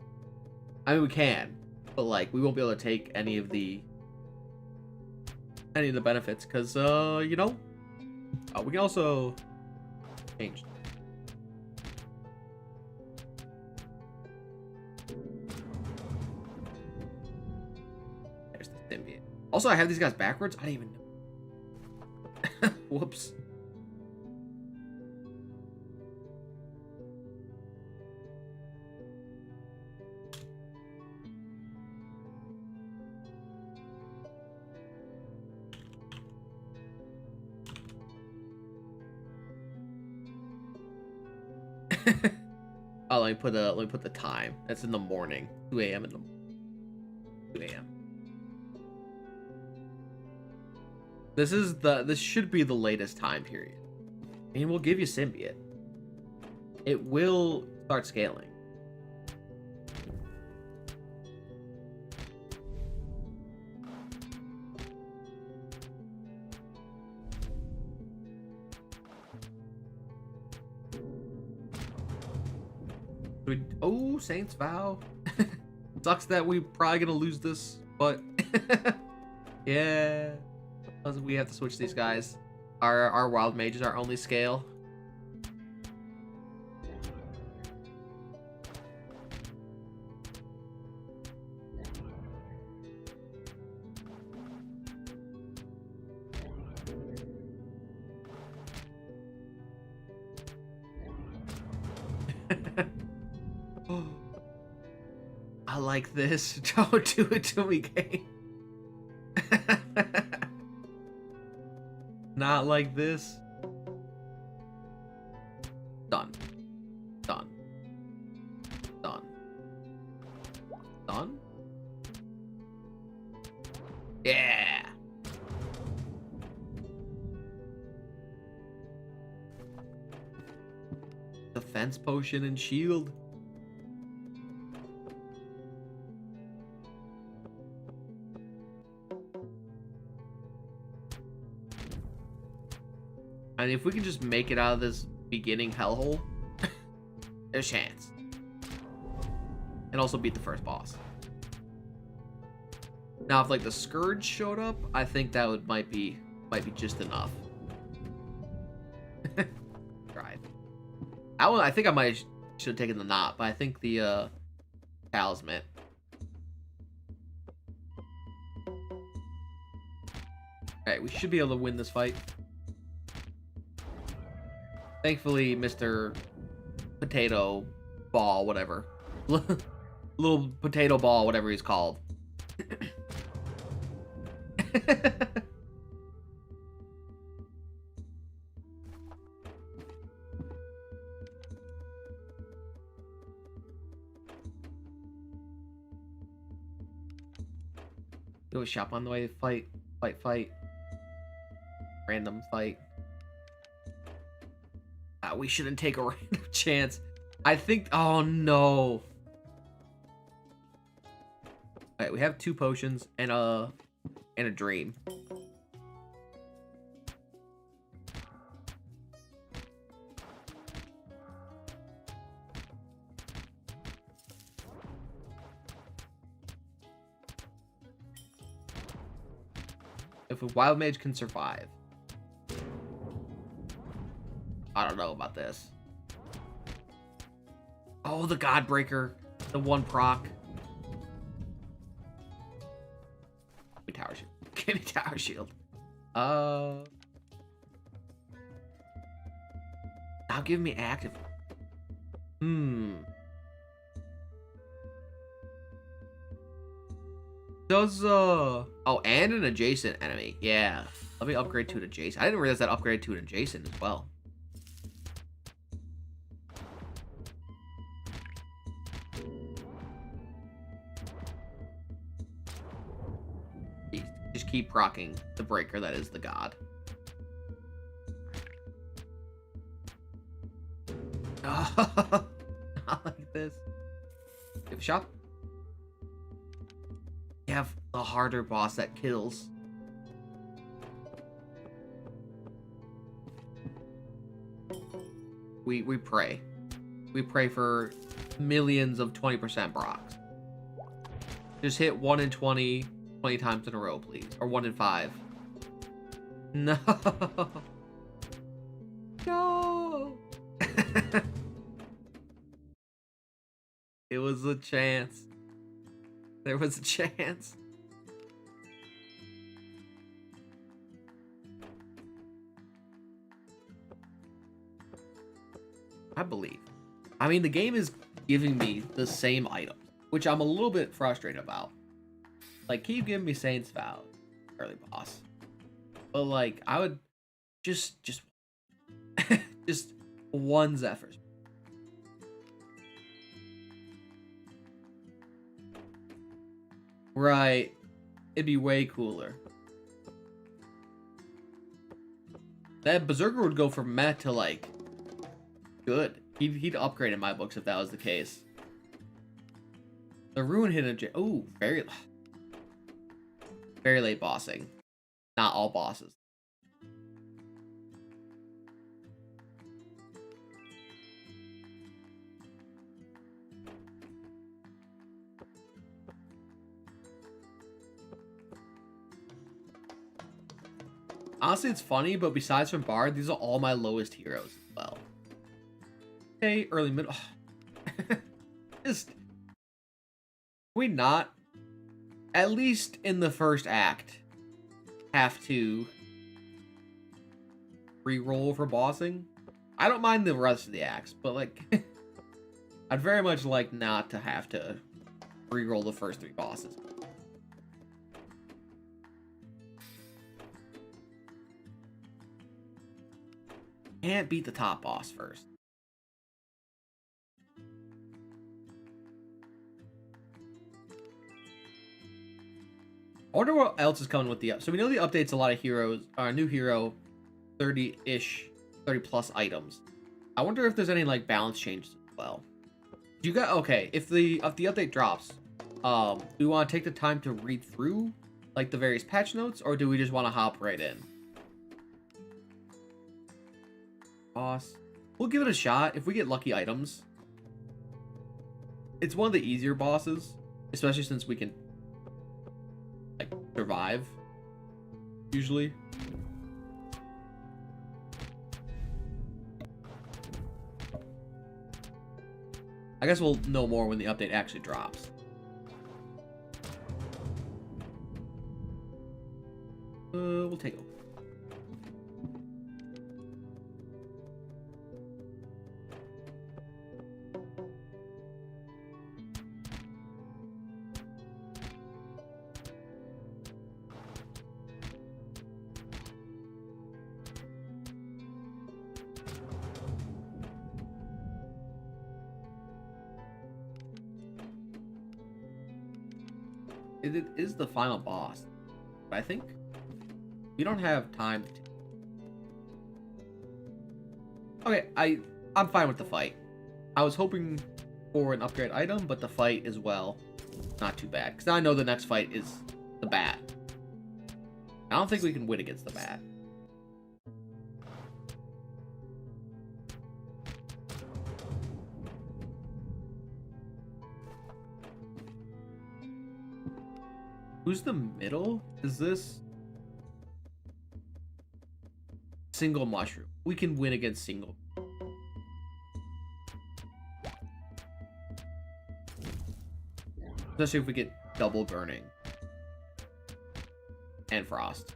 I mean, we can, but, like, we won't be able to take any of the benefits, because, you know, we can also change. There's the symbiote. Also, I have these guys backwards? I didn't even know. Whoops. Oh, let me put the time. That's in the morning. 2 a.m. in the 2 a.m. This should be the latest time period. And we'll give you symbiote. It will start scaling. Oh, Saints Vow. Sucks that we probably gonna lose this, but yeah, we have to switch these guys. Our wild mage is our only scale. I like this. Don't do it to me, game. Not like this. Done. Done. Done. Done. Yeah. Defense potion and shield. And if we can just make it out of this beginning hellhole, there's a chance. And also beat the first boss. Now, if like the Scourge showed up, I think that might be just enough. Right. I think I should have taken the knot, but I think the talisman. Alright, we should be able to win this fight. Thankfully, Mr. Potato Ball, whatever. Little potato ball, whatever he's called. Do a shop on the way. Fight. Random fight. We shouldn't take a random chance. I think... Oh, no. Alright, we have 2 potions and a dream. If a wild mage can survive. I don't know about this. Oh, the Godbreaker. The 1 proc. Give me Tower Shield. Give me Tower Shield. Now give me active. Does oh, and an adjacent enemy. Yeah. Let me upgrade to an adjacent. I didn't realize that upgraded to an adjacent as well. Just keep rocking the breaker that is the god. Not like this. Give a shot. You have a harder boss that kills. We pray. We pray for millions of 20% Brocks. Just hit 1 in 20 times in a row, please. Or 1 in 5. No. No. It was a chance. There was a chance. I believe. I mean, the game is giving me the same items, which I'm a little bit frustrated about. Like, keep giving me Saint's Vow, early boss. But, like, I would just one Zephyrs. Right. It'd be way cooler. That Berserker would go from meh to, like, good. He'd upgrade in my books if that was the case. The Ruin hit a... Ooh, very late bossing. Not all bosses. Honestly, it's funny, but besides from Bard, these are all my lowest heroes as well. Okay, early middle. Just... Can we not, at least in the first act, have to re-roll for bossing? I don't mind the rest of the acts, but, like, I'd very much like not to have to re-roll the first 3 bosses. Can't beat the top boss first. I wonder what else is coming with the up. So we know the update's a lot of heroes, new hero, 30-ish, 30+ items. I wonder if there's any like balance changes as well. You got okay? If the update drops, do we want to take the time to read through like the various patch notes, or do we just want to hop right in? Boss, we'll give it a shot if we get lucky items. It's one of the easier bosses, especially since we can like survive usually. I guess we'll know more when the update actually drops. We'll take over. It is the final boss, but I think we don't have time to... Okay, I'm fine with the fight. I was hoping for an upgrade item, but the fight as well, not too bad. Because now I know the next fight is the bat. I don't think we can win against the bat. Who's the middle? Is this single mushroom? We can win against single. Especially if we get double burning and frost.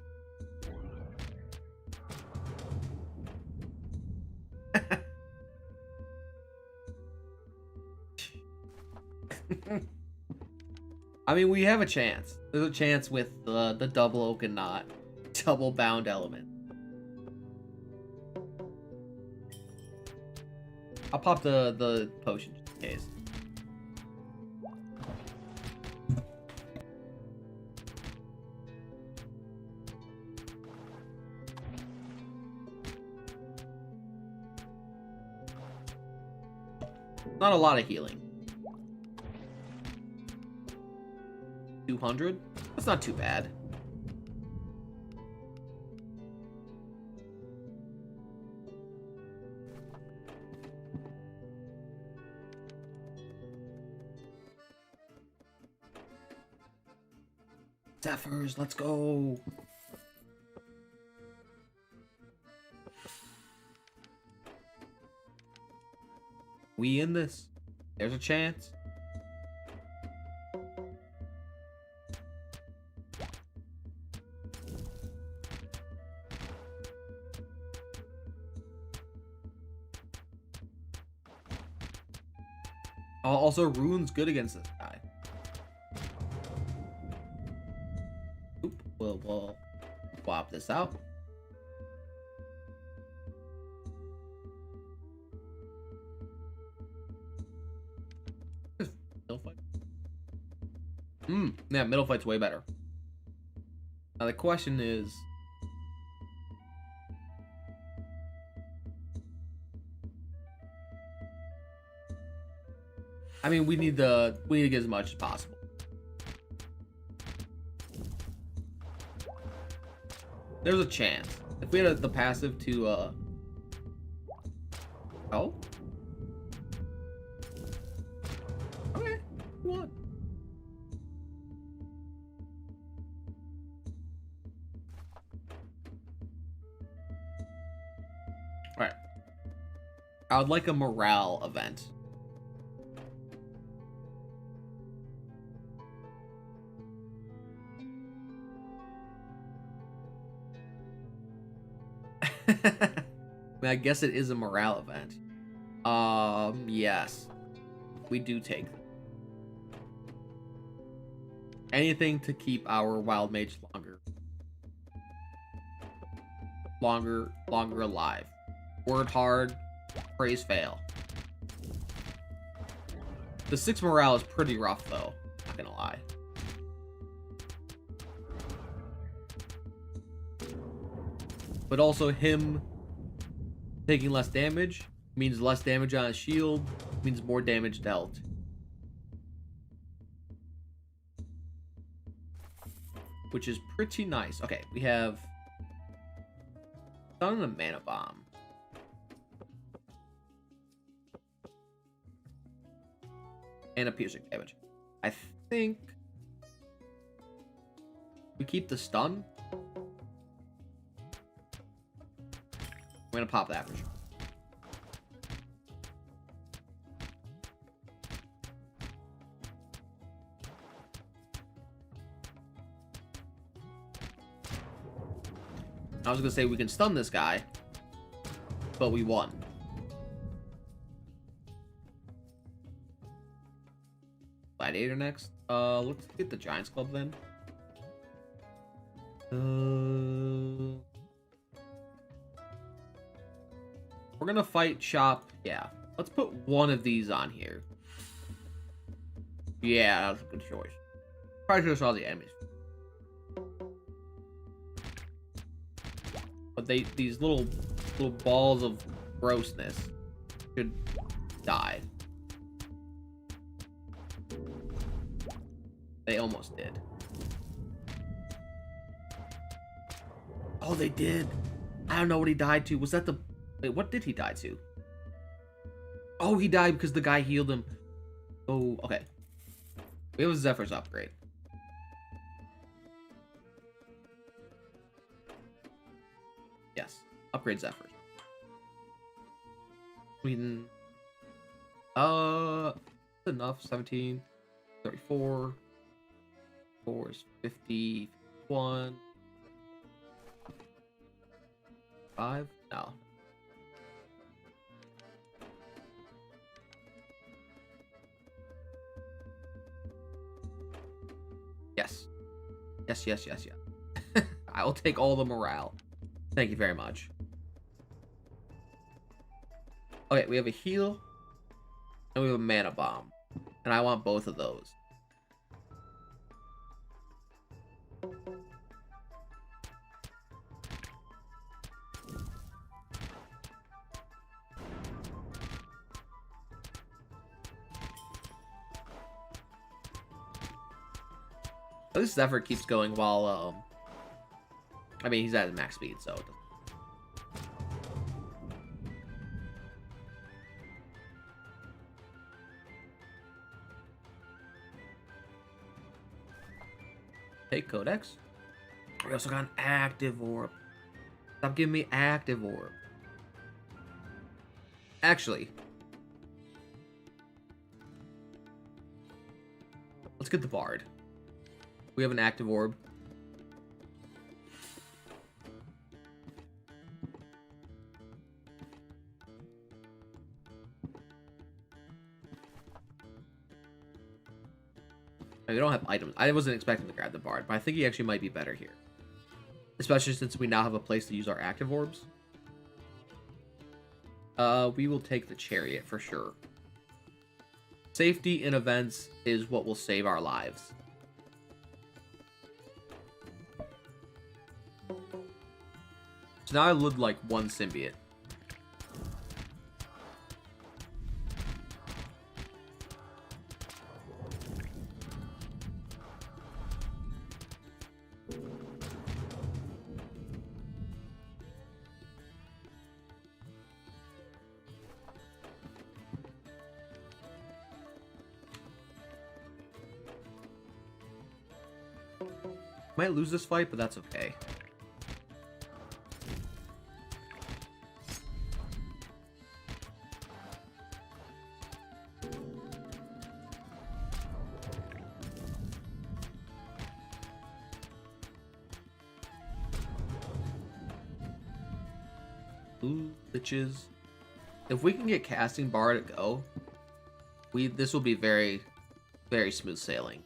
I mean, we have a chance. There's a chance with the double oak and not double bound element. I'll pop the potion just in case. Not a lot of healing. 200? That's not too bad. Zephyrs, let's go. We in this. There's a chance. Also, rune's good against this guy. Oop, we'll swap this out. Middle fight. Yeah, middle fight's way better. Now the question is, I mean, we need to get as much as possible. There's a chance if we had the passive to oh, okay, what? All right, I would like a morale event. I guess it is a morale event. Yes. We do take them. Anything to keep our Wildmage longer alive. Word hard, praise fail. The 6 morale is pretty rough though, not gonna lie. But also him taking less damage means less damage on his shield, means more damage dealt. Which is pretty nice. Okay, we have stun and a mana bomb. And a piercing damage. I think we keep the stun. I'm gonna pop that for sure. I was gonna say we can stun this guy, but we won. Gladiator next. Let's get the Giants Club then. We're gonna fight shop. Yeah, let's put one of these on here. Yeah, that was a good choice. Probably should have saw the enemies. But these little balls of grossness should die. They almost did. Oh, they did. I don't know what he died to. Was that the... Wait, what did he die to? Oh, he died because the guy healed him. Oh, okay. We have a Zephyr's upgrade. Yes. Upgrade Zephyrs. We can... enough. 17. 34. 4 is 51. 5? No. Yes. Yes, yes, yes, yes. I will take all the morale. Thank you very much. Okay, we have a heal. And we have a mana bomb. And I want both of those. At least Zephyr keeps going while, I mean, he's at max speed, so... Take Codex. We also got an active orb. Stop giving me active orb. Actually... let's get the Bard. We have an active orb. We don't have items. I wasn't expecting to grab the Bard, but I think he actually might be better here. Especially since we now have a place to use our active orbs. We will take the Chariot for sure. Safety in events is what will save our lives. So now I would like one symbiote. Might lose this fight, but that's okay. Ooh, bitches. If we can get casting bar to go, this will be very, very smooth sailing.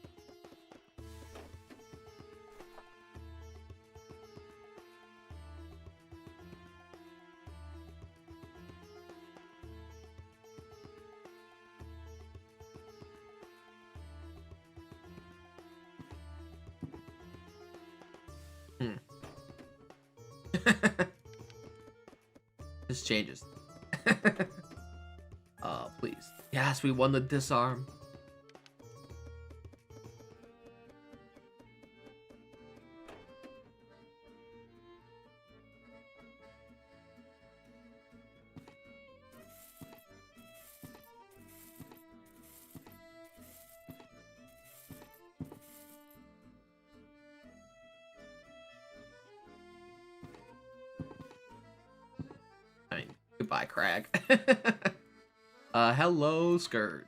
This changes. Please. Yes, we won the disarm. Goodbye, Crag. Hello, Scourge.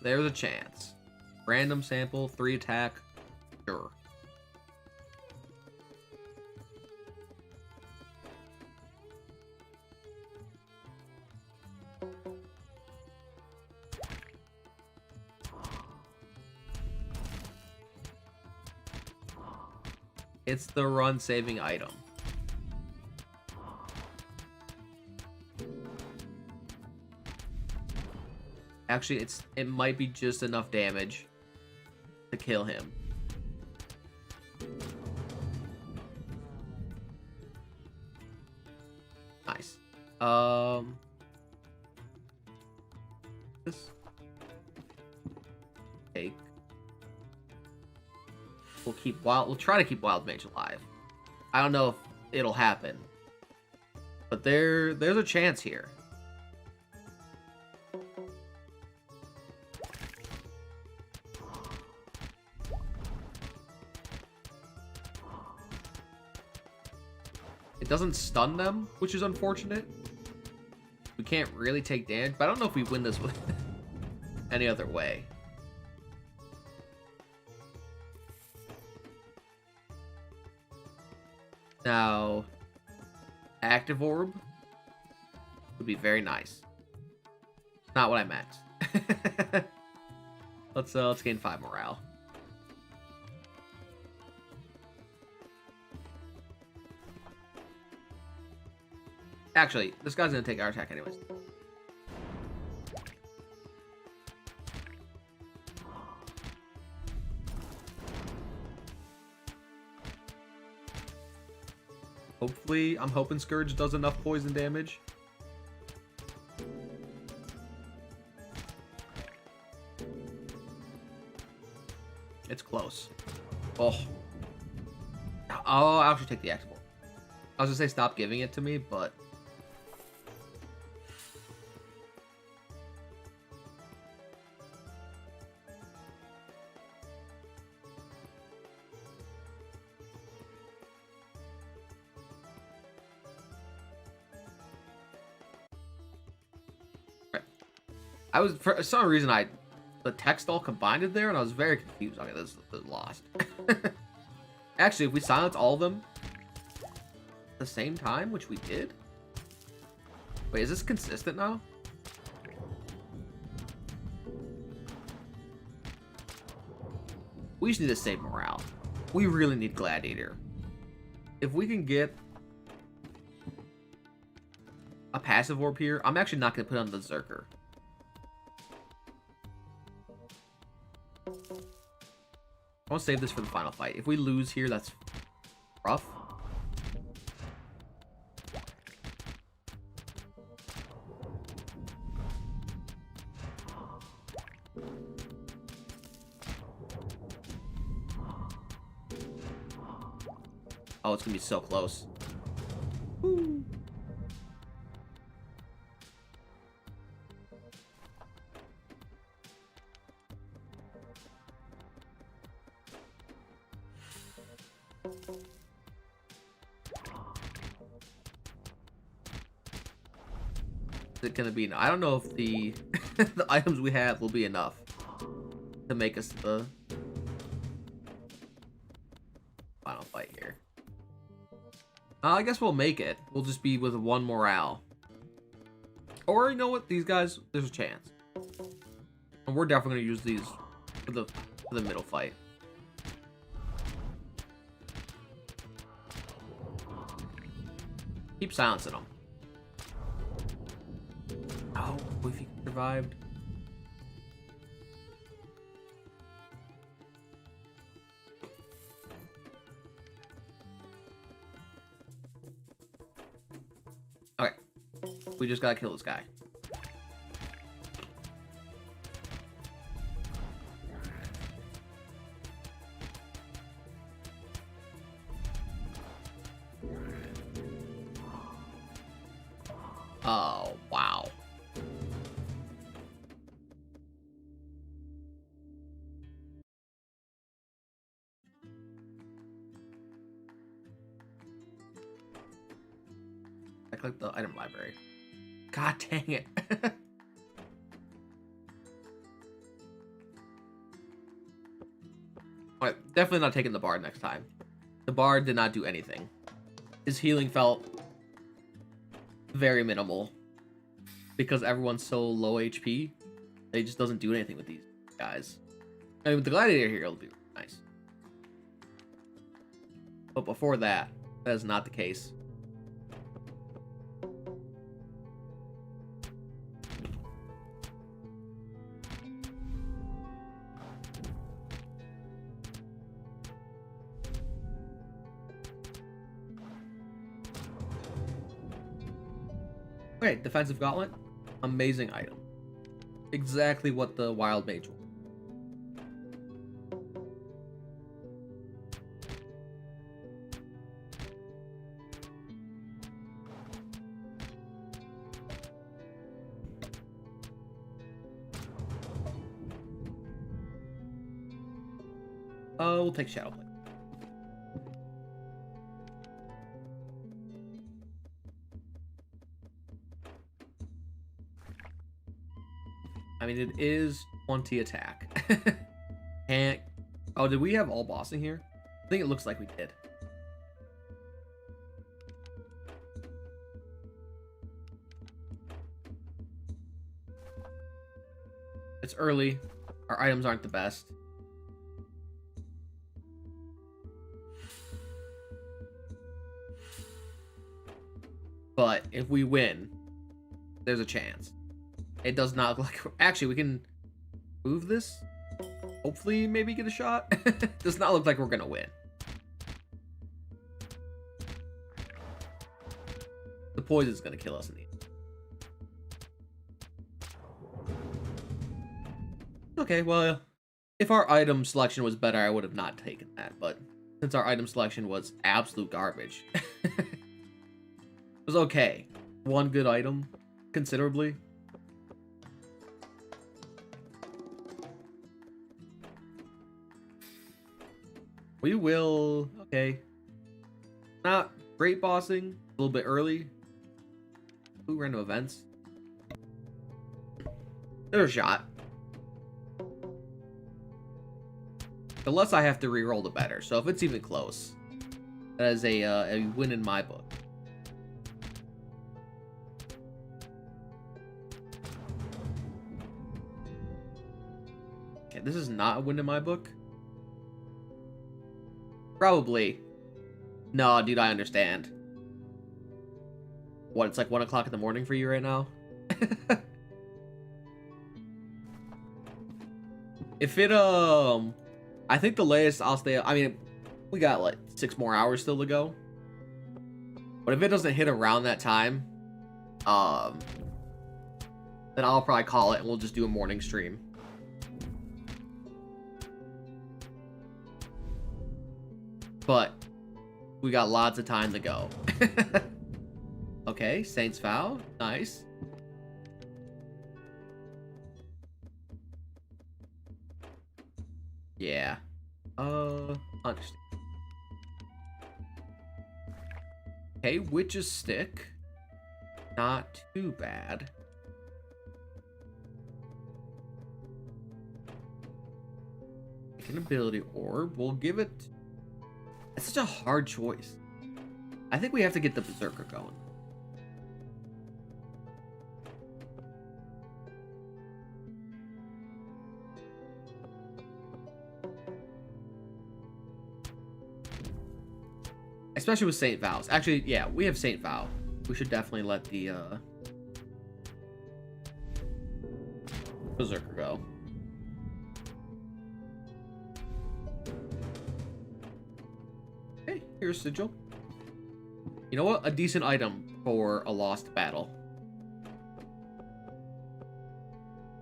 There's a chance. Random sample, 3 attack. Sure. It's the run-saving item. Actually, it might be just enough damage to kill him. Nice. This. Take. We'll try to keep Wildmage alive. I don't know if it'll happen, but there's a chance here. It doesn't stun them, which is unfortunate. We can't really take damage, but I don't know if we win this with any other way. Now, active orb would be very nice. Not what I meant. Let's gain 5 morale. Actually, this guy's gonna take our attack anyways. Hopefully, I'm hoping Scourge does enough poison damage. It's close. Oh. I'll actually take the export. I was gonna say stop giving it to me, but... I was, for some reason, the text all combined it there, and I was very confused. Okay, this is lost. Actually, if we silence all of them at the same time, which we did. Wait, is this consistent now? We just need to save morale. We really need Gladiator. If we can get a passive orb here, I'm actually not going to put on the Berserker. I want to save this for the final fight. If we lose here, that's rough. Oh, it's going to be so close. Woo. Is it gonna be? I don't know if the the items we have will be enough to make us the final fight here. I guess we'll make it. We'll just be with 1 morale. Or you know what? These guys, there's a chance. And we're definitely gonna use these for the middle fight. Keep silencing them. Oh, if he survived. Okay. We just gotta kill this guy. Oh, wow. I clicked the item library. God dang it. Alright, definitely not taking the bard next time. The bard did not do anything. His healing felt very minimal because everyone's so low HP. It just doesn't do anything with these guys. I mean, with the gladiator here, it'll be nice. But before that, that is not the case. Okay, defensive gauntlet. Amazing item. Exactly what the Wildmage will. We'll take Shadow Blade. I mean, it is 20 attack. And oh, did we have all bossing here? I think it looks like we did. It's early. Our items aren't the best. But if we win, there's a chance. It does not look like... Actually, we can move this. Hopefully, maybe get a shot. Does not look like we're going to win. The poison's going to kill us in the end. Okay, well, if our item selection was better, I would have not taken that. But since our item selection was absolute garbage, it was okay. One good item, considerably. We will... Okay. Not great bossing. A little bit early. Ooh, random events. There's a shot. The less I have to reroll, the better. So if it's even close, that is a win in my book. Okay, this is not a win in my book. Probably. No, dude, I understand. What, it's like 1 o'clock in the morning for you right now? If it, I think the latest I'll stay, I mean, we got like 6 more hours still to go. But if it doesn't hit around that time, then I'll probably call it and we'll just do a morning stream. But we got lots of time to go. Okay, Saint's Vow. Nice. Yeah. Understand. Okay, Witch's Stick. Not too bad. An ability orb. We'll give it... It's such a hard choice. I think we have to get the Berserker going. Especially with Saint Vows. Actually, yeah, we have Saint Vow. We should definitely let the Berserker go. Okay, here's Sigil. You know what? A decent item for a lost battle.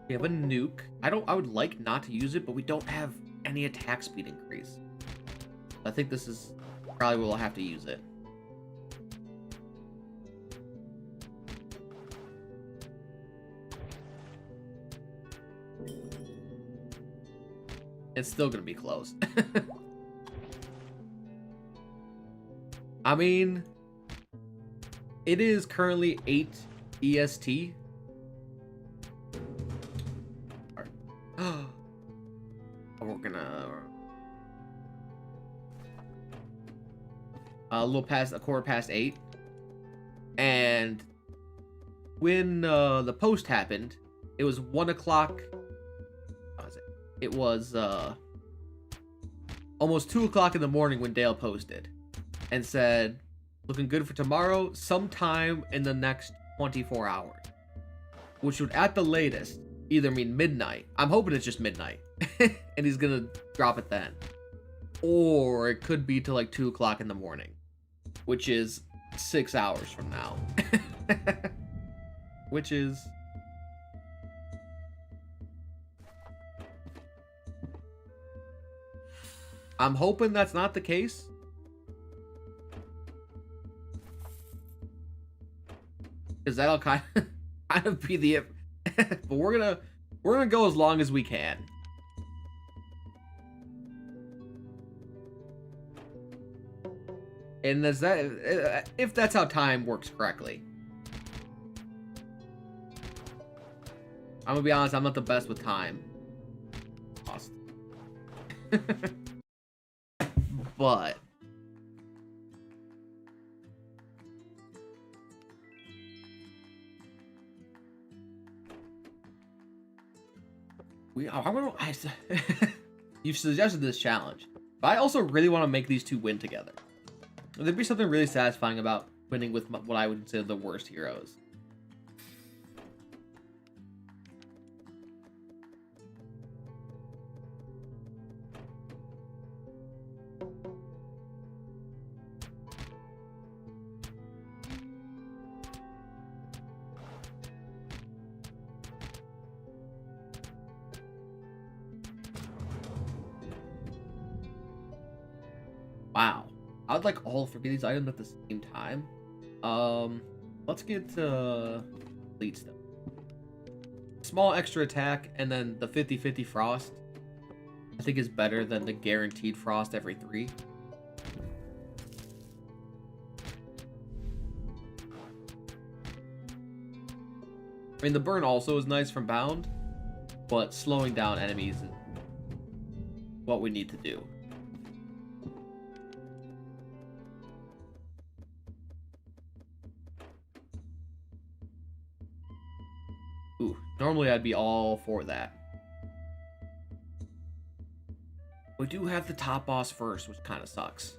We have a nuke. I would like not to use it, but we don't have any attack speed increase. I think this is probably where we'll have to use it. It's still gonna be close. I mean, it is currently 8 EST. We're gonna a little past a quarter past 8, and when the post happened, it was 1 o'clock. It was almost 2 o'clock in the morning when Dale posted and said, looking good for tomorrow, sometime in the next 24 hours, which would at the latest either mean midnight. I'm hoping it's just midnight and he's gonna drop it then, or it could be till like 2 o'clock in the morning, which is 6 hours from now. Which is... I'm hoping that's not the case. Because that'll kind of be the... But we're gonna go as long as we can. And is that, if that's how time works correctly. I'm gonna be honest, I'm not the best with time. Lost. But You've suggested this challenge, but I also really want to make these two win together. There'd be something really satisfying about winning with what I would consider the worst heroes. Wow. I would like all three of these items at the same time. Let's get lead stuff. Small extra attack and then the 50-50 frost I think is better than the guaranteed frost every 3. I mean, the burn also is nice from bound, but slowing down enemies is what we need to do. Ooh, normally I'd be all for that. We do have the top boss first, which kind of sucks.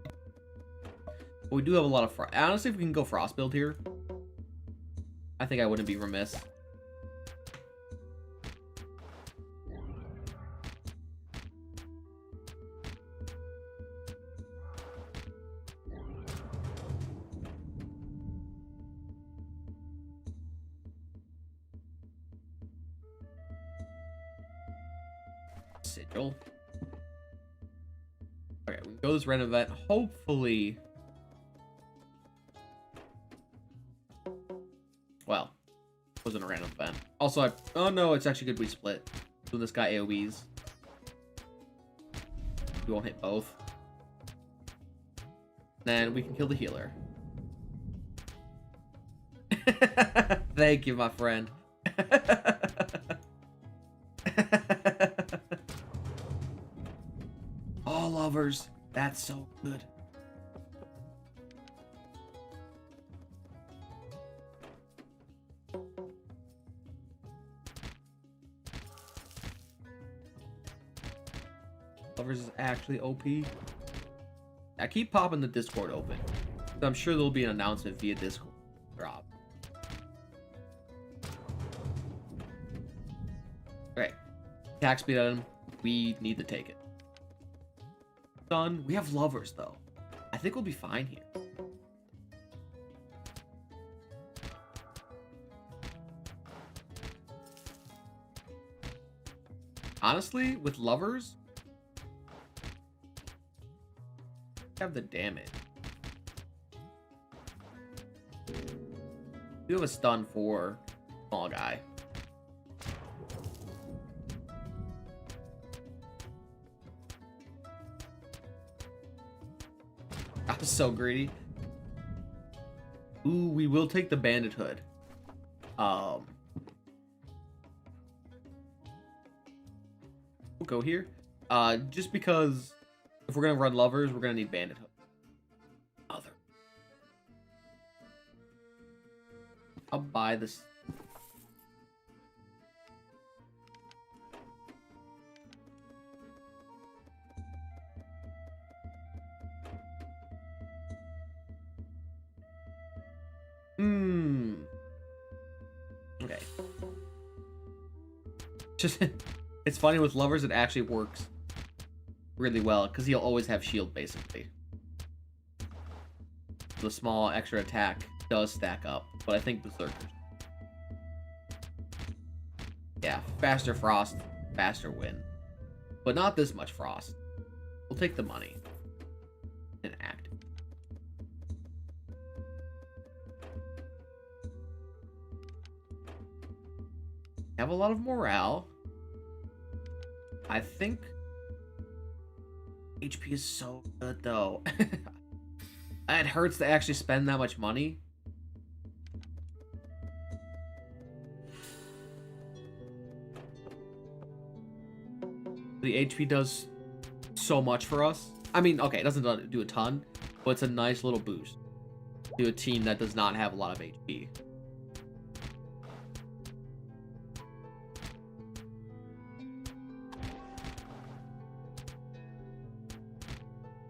But we do have a lot of frost. Honestly, if we can go frost build here, I think I wouldn't be remiss. Sigil. Okay, we can go this random event. Hopefully. Well, it wasn't a random event. Also, oh no, it's actually good we split. When this guy AoEs. We won't hit both. Then we can kill the healer. Thank you, my friend. All lovers. That's so good. Lovers is actually OP. I keep popping the Discord open. I'm sure there'll be an announcement via Discord drop. Alright. Attack speed item. We need to take it. Done. We have lovers though. I think we'll be fine here. Honestly, with lovers, have the damage. We have a stun for small guy. I was so greedy. Ooh, we will take the bandit hood. We'll go here. Just because if we're gonna run lovers, we're gonna need bandit hood. Other. I'll buy this. Okay. Just it's funny with lovers, it actually works really well because he'll always have shield basically. The small extra attack does stack up, but I think berserkers. Yeah, faster frost, faster win, but not this much frost. We'll take the money and act. Have a lot of morale. I think HP is so good though. It hurts to actually spend that much money. The HP does so much for us. I mean, okay, it doesn't do a ton, but it's a nice little boost to a team that does not have a lot of HP.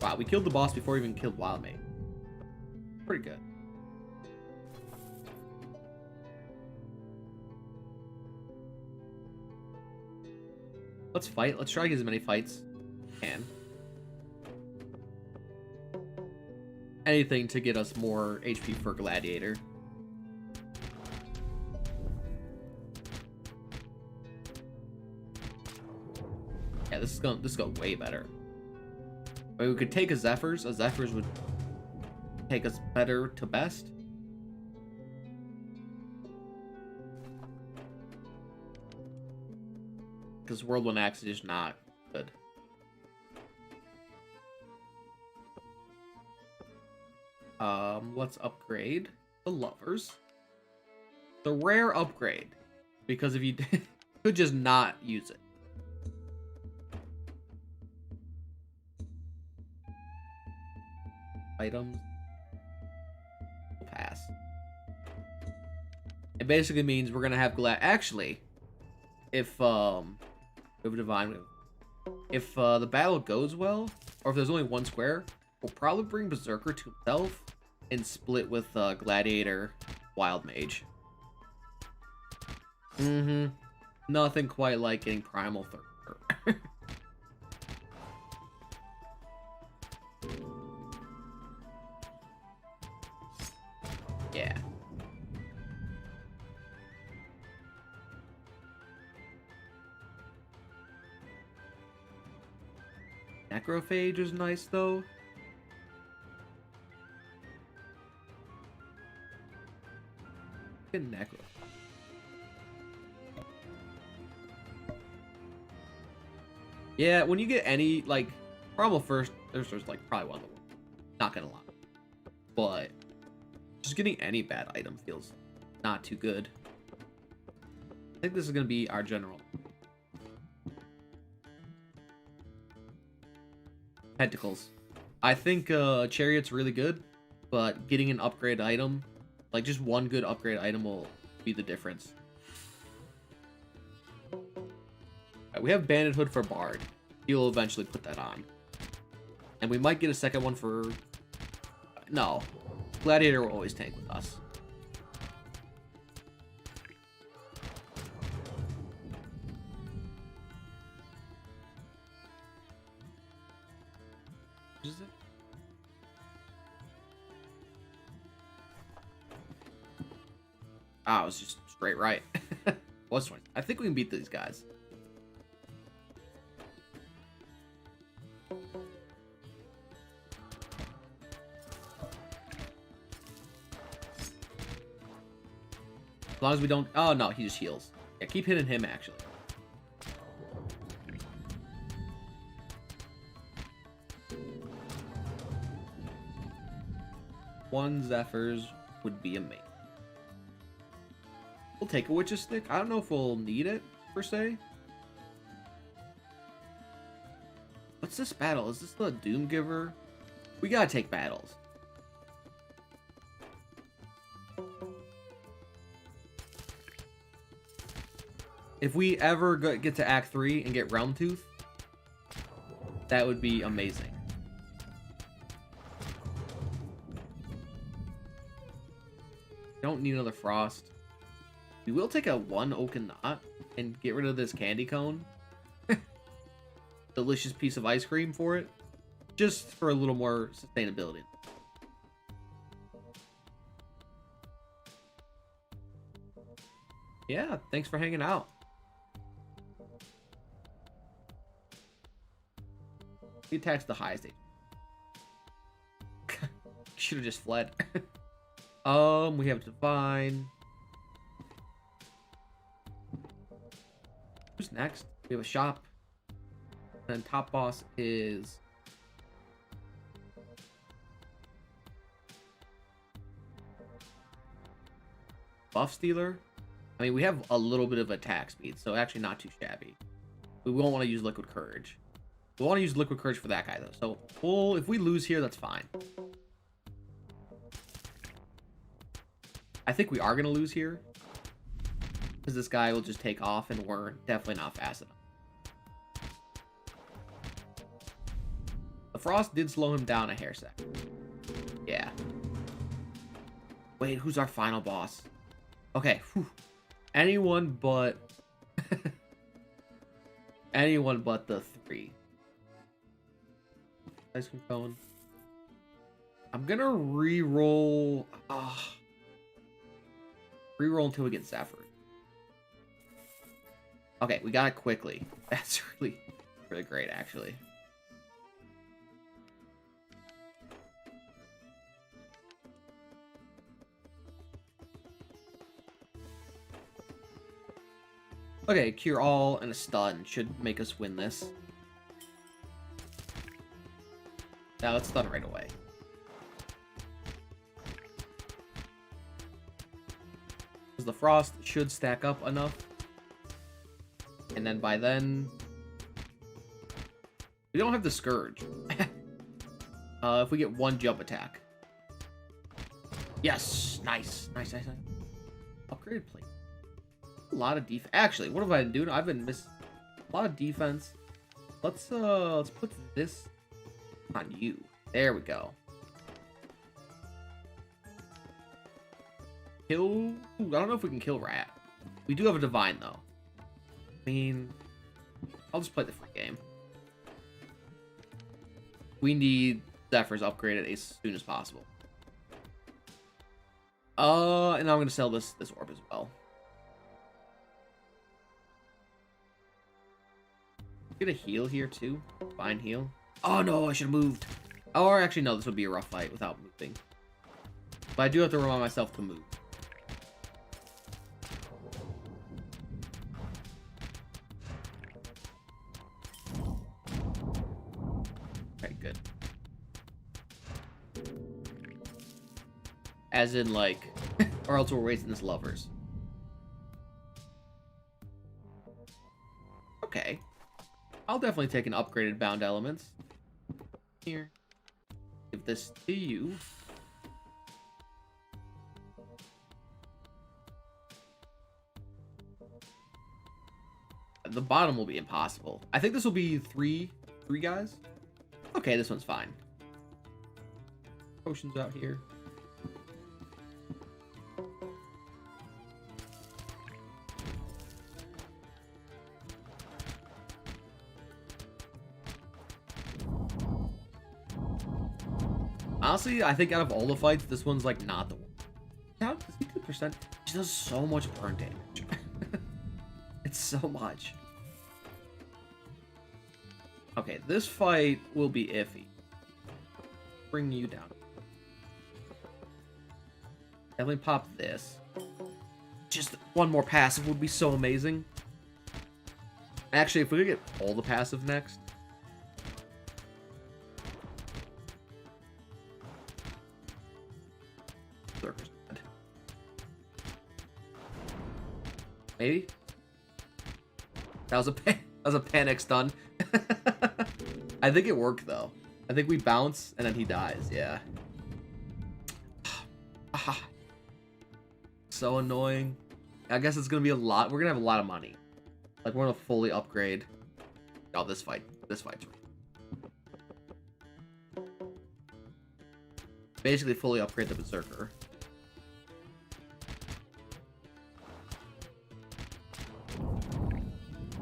Wow, we killed the boss before we even killed Wildmage. Pretty good. Let's fight. Let's try to get as many fights as we can. Anything to get us more HP for Gladiator. Yeah, this is going way better. I mean, we could take a Zephyrs. A Zephyrs would take us better to best. Because World 1 Axe is just not good. Let's upgrade the Lovers. The rare upgrade. Because if you could just not use it. Items. We'll pass. It basically means we're gonna have actually, if we have a divine, if the battle goes well, or if there's only one square, we'll probably bring Berserker to himself and split with Gladiator, Wildmage. Nothing quite like getting Primal Third. Yeah. Necrophage is nice though. Good necro. Yeah, when you get any like Primal first, there's like probably one of the worst. Not gonna lie. But just getting any bad item feels not too good. I think this is gonna be our general. Pentacles. I think Chariot's really good, but getting an upgrade item, like just one good upgrade item, will be the difference. Right, we have Bandit Hood for Bard. He'll eventually put that on. And we might get a second one for... No. Gladiator will always tank with us. What is it? Ah, it was just straight right. What's one? I think we can beat these guys. As long as we don't... Oh, no, he just heals. Yeah, keep hitting him, actually. One Zephyrs would be amazing. We'll take a Witch's Stick. I don't know if we'll need it, per se. What's this battle? Is this the Doomgiver? We gotta take battles. If we ever get to Act 3 and get Realm Tooth, that would be amazing. Don't need another Frost. We will take a 1 Oaken Knot and get rid of this candy cone. Delicious piece of ice cream for it. Just for a little more sustainability. Yeah, thanks for hanging out. He attacks the highest age. Should have just fled. We have Divine. Who's next? We have a shop. And top boss is... Buff Stealer. I mean, we have a little bit of attack speed, so actually not too shabby. We won't want to use Liquid Courage. We want to use Liquid Courage for that guy, though. So, if we lose here, that's fine. I think we are going to lose here. Because this guy will just take off, and we're definitely not fast enough. The frost did slow him down a hair second. Yeah. Wait, who's our final boss? Okay. Whew. Anyone but... anyone but the 3. Nice one going. I'm gonna re-roll... re-roll until we get Zephyr. Okay, we got it quickly. That's really great, actually. Okay, cure all and a stun should make us win this. Now let's stun right away. Because the frost should stack up enough. And then by then... we don't have the Scourge. If we get 1 jump attack. Yes! Nice. Nice. Upgraded plate. A lot of defense. Actually, what have I been doing? I've been missing a lot of defense. Let's put this on you. There we go. Kill... ooh, I don't know if we can kill Rat. We do have a Divine, though. I mean... I'll just play the free game. We need Zephyr's upgraded as soon as possible. And now I'm gonna sell this orb as well. Get a heal here too. Fine heal. Oh no, I should have moved. Or actually no, this would be a rough fight without moving. But I do have to remind myself to move. Okay, good. As in like, or else we're wasting this lovers. Okay. I'll definitely take an upgraded bound elements. Here. Give this to you. The bottom will be impossible. I think this will be three guys. Okay, this one's fine. Potions out here. Honestly, I think out of all the fights, this one's like not the one. How does he do percent? She does so much burn damage. It's so much. Okay, this fight will be iffy. Bring you down. Definitely pop this. Just one more passive would be so amazing. Actually, if we could get all the passive next. Maybe? That was a panic stun. I think it worked though. I think we bounce and then he dies, yeah. So annoying. I guess it's gonna be a lot. We're gonna have a lot of money. Like we're gonna fully upgrade. Oh, this fight's basically fully upgrade the Berserker.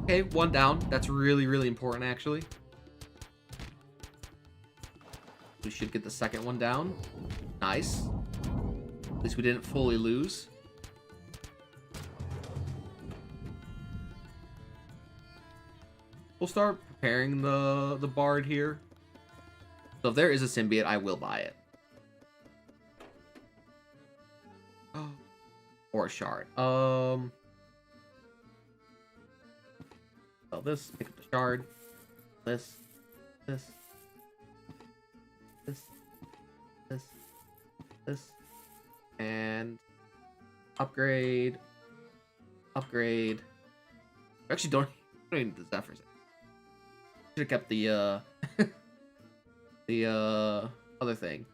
Okay, one down. That's really, really important, actually. We should get the second one down. Nice. At least we didn't fully lose. We'll start preparing the Bard here. So if there is a symbiote, I will buy it. Or a shard. Sell this, pick up the shard. This. And upgrade. We actually don't need the Zephyrs. Should have kept the the other thing.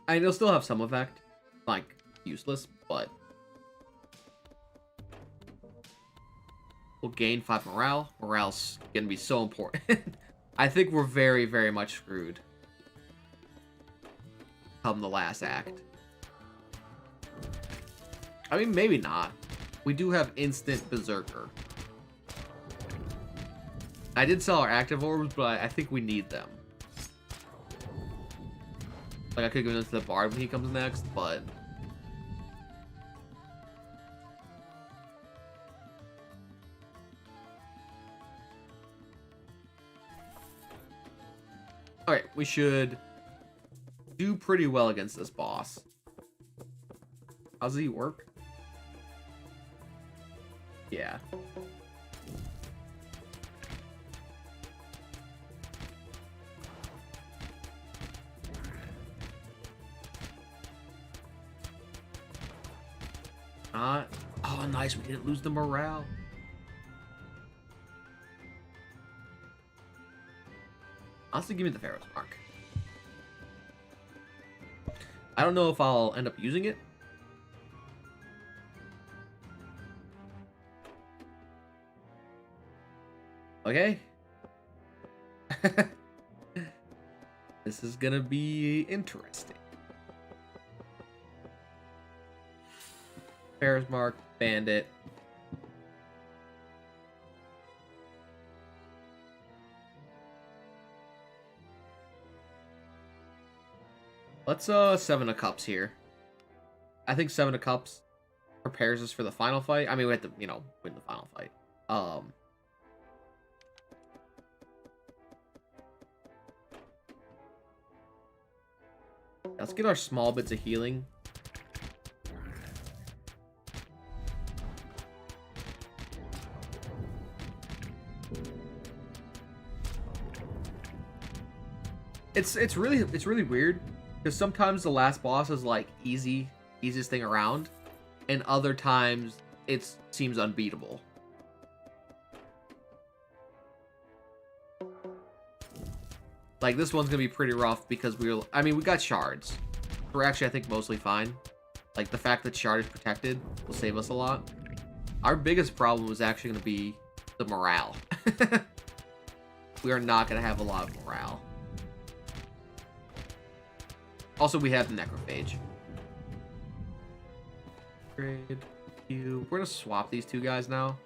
I mean, it'll still have some effect. Like useless, but We'll gain 5 morale. Morale's gonna be so important. I think we're very, very much screwed come the last act. I mean, maybe not. We do have instant berserker. I did sell our active orbs, but I think we need them. Like, I could go into the bard when he comes next, but... Alright, we should do pretty well against this boss. How's he work? Yeah. Oh, nice. We didn't lose the morale. Honestly, give me the Pharaoh's Mark. I don't know if I'll end up using it. Okay. This is gonna be interesting. Pharaoh's Mark, Bandit. Let's 7 of Cups here. I think 7 of Cups prepares us for the final fight. I mean, we have to, you know, win the final fight. Let's get our small bits of healing. It's really weird because sometimes the last boss is like easiest thing around, and other times it seems unbeatable. Like this one's gonna be pretty rough because we got shards. We're actually I think mostly fine. Like the fact that shard is protected will save us a lot. Our biggest problem is actually gonna be the morale. We are not gonna have a lot of morale. Also, we have the necrophage. Grade you. We're gonna swap these two guys now.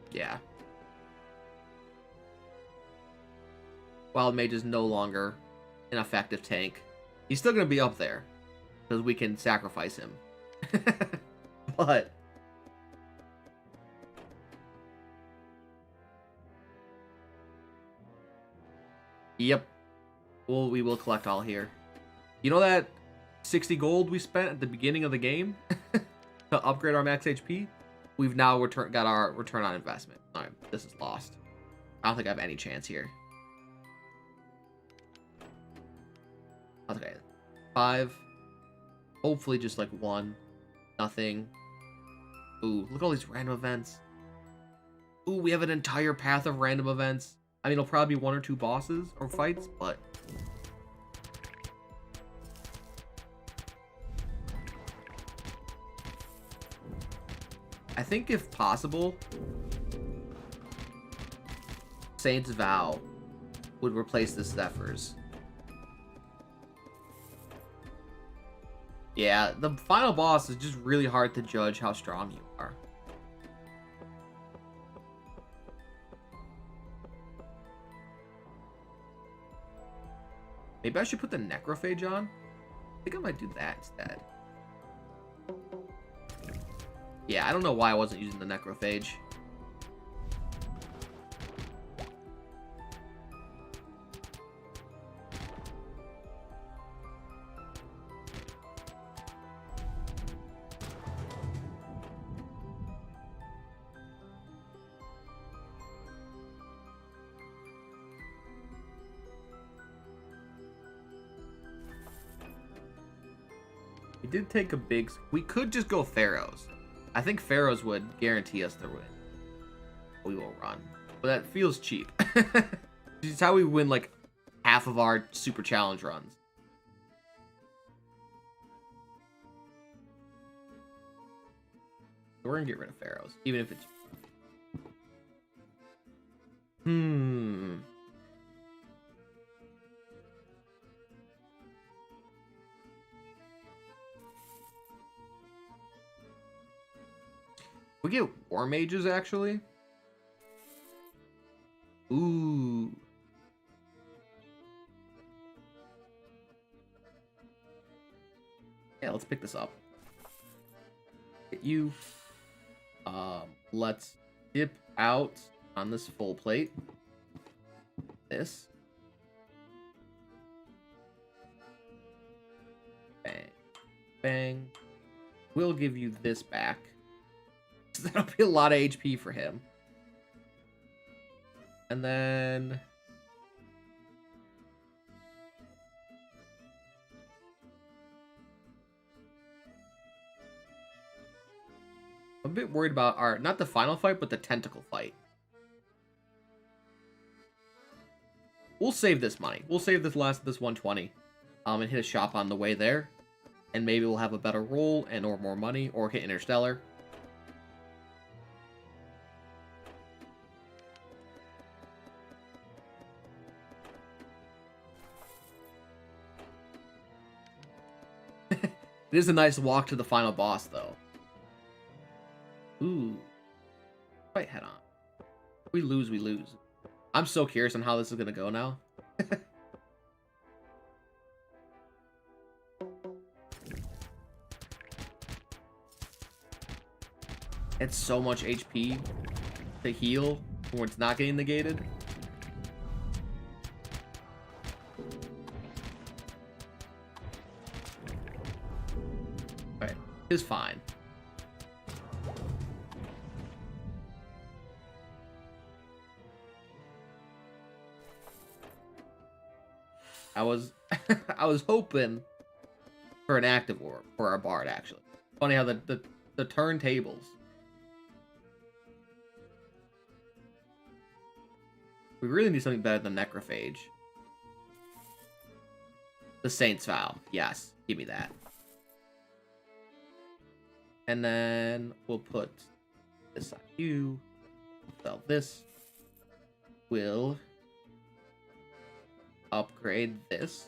Yeah. Wildmage is no longer an effective tank. He's still gonna be up there because we can sacrifice him. But yep, we will collect all here. You know that 60 gold we spent at the beginning of the game to upgrade our max HP? We've now got our return on investment. All right, this is lost. I don't think I have any chance here. Okay, 5. Hopefully just like 1. Nothing. Ooh, look at all these random events. Ooh, we have an entire path of random events. I mean, it'll probably be 1 or 2 bosses or fights, but... I think if possible, Saint's Vow would replace the Zephyrs. Yeah, the final boss is just really hard to judge how strong you are. Maybe I should put the necrophage on? I think I might do that instead. Yeah, I don't know why I wasn't using the necrophage. We did take a big... We could just go Pharaohs. I think Pharaohs would guarantee us the win. We will run. But that feels cheap. This is how we win, like, half half of our super challenge runs. We're gonna get rid of pharaohs, even if it's... We get war mages, actually. Ooh. Yeah, let's pick this up. Get you. Let's dip out on this full plate. This. Bang. Bang. We'll give you this back. That'll be a lot of HP for him. And then... I'm a bit worried about our... Not the final fight, but the tentacle fight. We'll save this money. We'll save this 120. And hit a shop on the way there. And maybe we'll have a better roll and or more money. Or hit Interstellar. It is a nice walk to the final boss, though. Ooh. Fight head on. If we lose, we lose. I'm so curious on how this is going to go now. It's so much HP to heal when it's not getting negated. Alright, it's fine. I was hoping for an active orb for our bard, actually. Funny how the turntables. We really need something better than Necrophage. The Saint's Vow. Yes, give me that. And then we'll put this on you. Sell this. We'll upgrade this.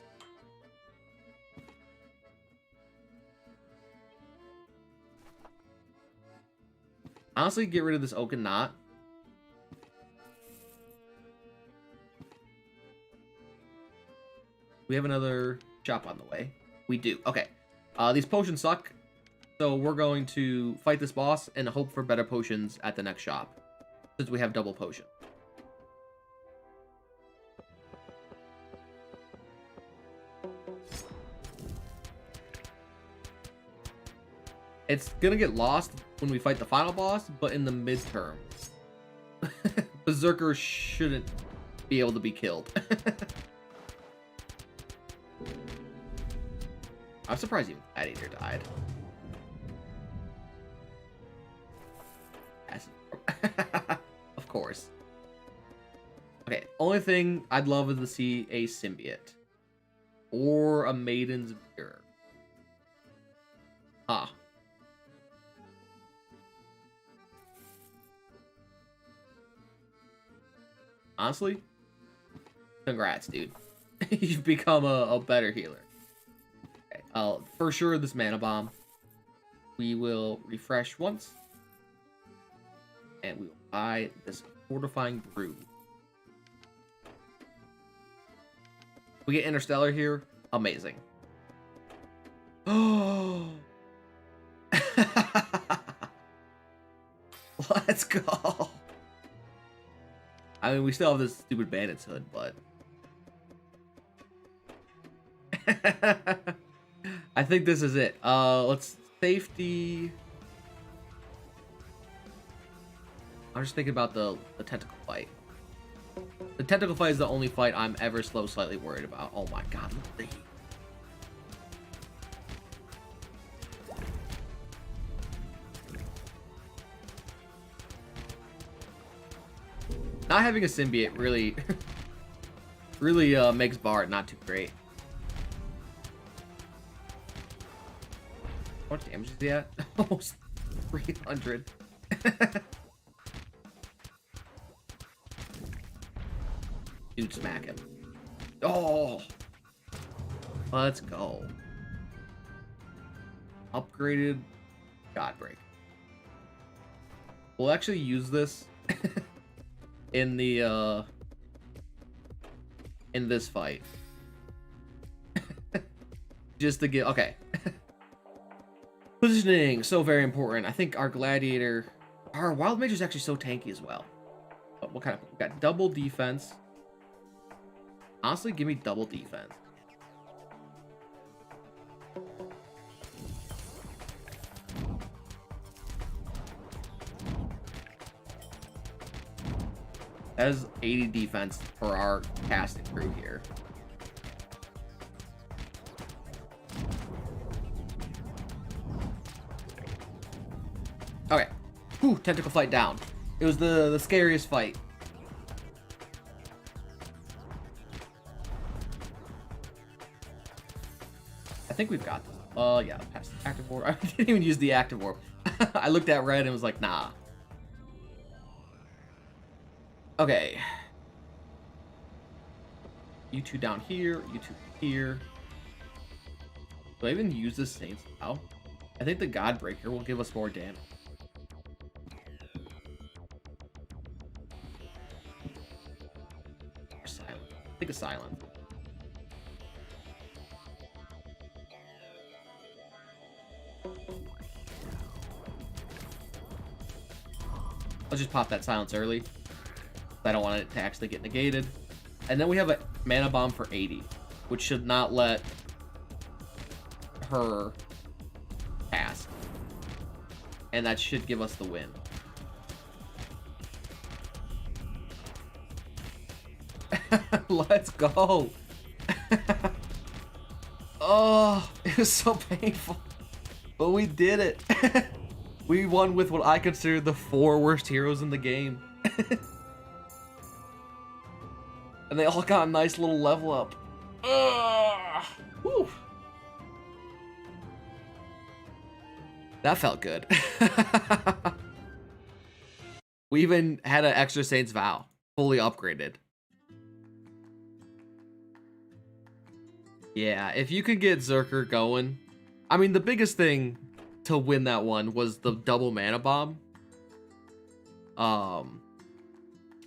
Honestly, get rid of this Oaken Knot. We have another shop on the way. We do. Okay. These potions suck. So we're going to fight this boss and hope for better potions at the next shop. Since we have double potion. It's gonna get lost when we fight the final boss, but in the midterm. Berserker shouldn't be able to be killed. I'm surprised even that Eater died. Of course. Okay, only thing I'd love is to see a symbiote. Or a Maiden's Mirror. Huh. Honestly, congrats, dude. You've become a better healer. Okay, for sure, this mana bomb. We will refresh once. And we will buy this fortifying brew. We get Interstellar here. Amazing. Oh. Let's go. I mean, we still have this stupid bandit's hood, but... I think this is it. Let's safety... I'm just thinking about the tentacle fight. The tentacle fight is the only fight I'm ever slightly worried about. Oh my god, look at the heat. Not having a symbiote really Really makes Bard not too great. How much damage is he at? Almost 300. Dude, smack him. Oh! Let's go. Upgraded Godbreak. We'll actually use this in the in this fight. Just to get okay. Positioning, so very important. I think our gladiator, our Wildmage is actually so tanky as well. But what kind of, we got double defense. Honestly, give me double defense. That is 80 defense for our casting crew here. Okay. Whew, tentacle fight down. It was the scariest fight. I think we've got this. Yeah, past the active orb. I didn't even use the active orb. I looked at red and was like, nah. Okay. You two down here, you two here. Do I even use this Saints now? I think the Godbreaker will give us more damage. Or silent. I think it's silent. I'll just pop that silence early. I don't want it to actually get negated. And then we have a mana bomb for 80, which should not let her cast. And that should give us the win. Let's go. Oh, it was so painful. But we did it. We won with what I consider the 4 worst heroes in the game. And they all got a nice little level up. Whew. That felt good. We even had an extra Saint's Vow, fully upgraded. Yeah, if you could get Zerker going. I mean, the biggest thing to win that one was the double mana bomb.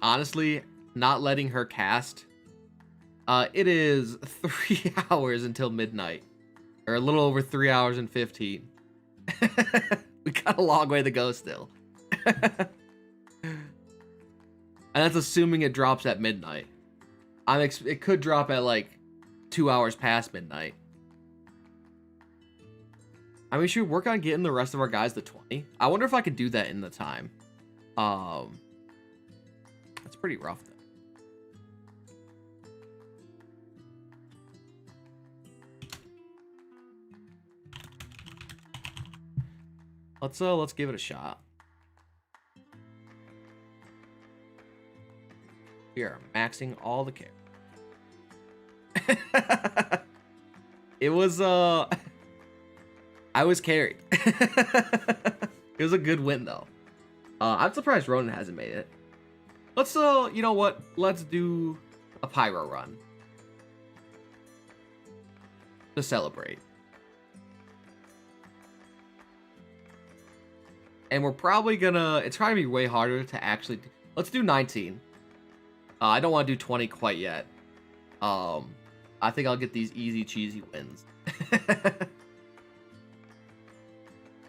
Honestly, not letting her cast. It is 3 hours until midnight, or a little over 3 hours and 15. We got a long way to go still. And that's assuming it drops at midnight. It could drop at like 2 hours past midnight. I mean, should we work on getting the rest of our guys to 20? I wonder if I could do that in the time. That's pretty rough though. Let's give it a shot. We are maxing all the care. It was I was carried. It was a good win though. I'm surprised Ronan hasn't made it. Let's you know what? Let's do a pyro run to celebrate. And we're probably gonna, it's trying to be way harder to actually do, let's do 19. I don't want to do 20 quite yet. I think I'll get these easy cheesy wins.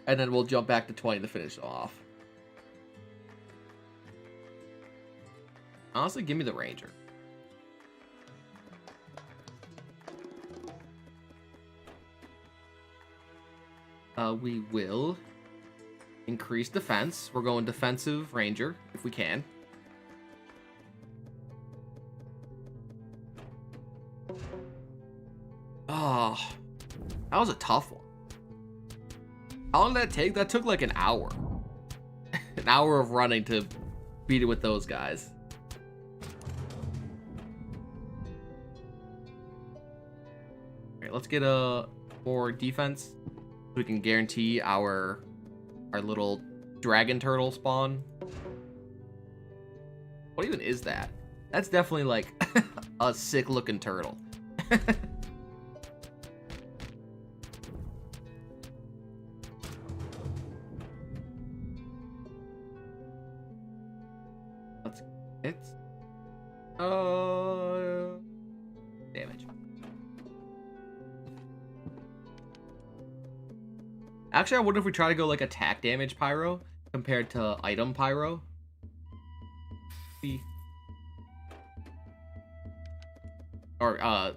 And then we'll jump back to 20 to finish off. Honestly, give me the Ranger. We will increase defense. We're going defensive Ranger if we can. Oh, that was a tough one. How long did that take? That took like an hour. An hour of running to beat it with those guys. let's get a more defense so we can guarantee our little dragon turtle spawn. What even is that? That's definitely like a sick looking turtle. Let's hit. Damage. Actually, I wonder if we try to go like attack damage pyro compared to item pyro. Or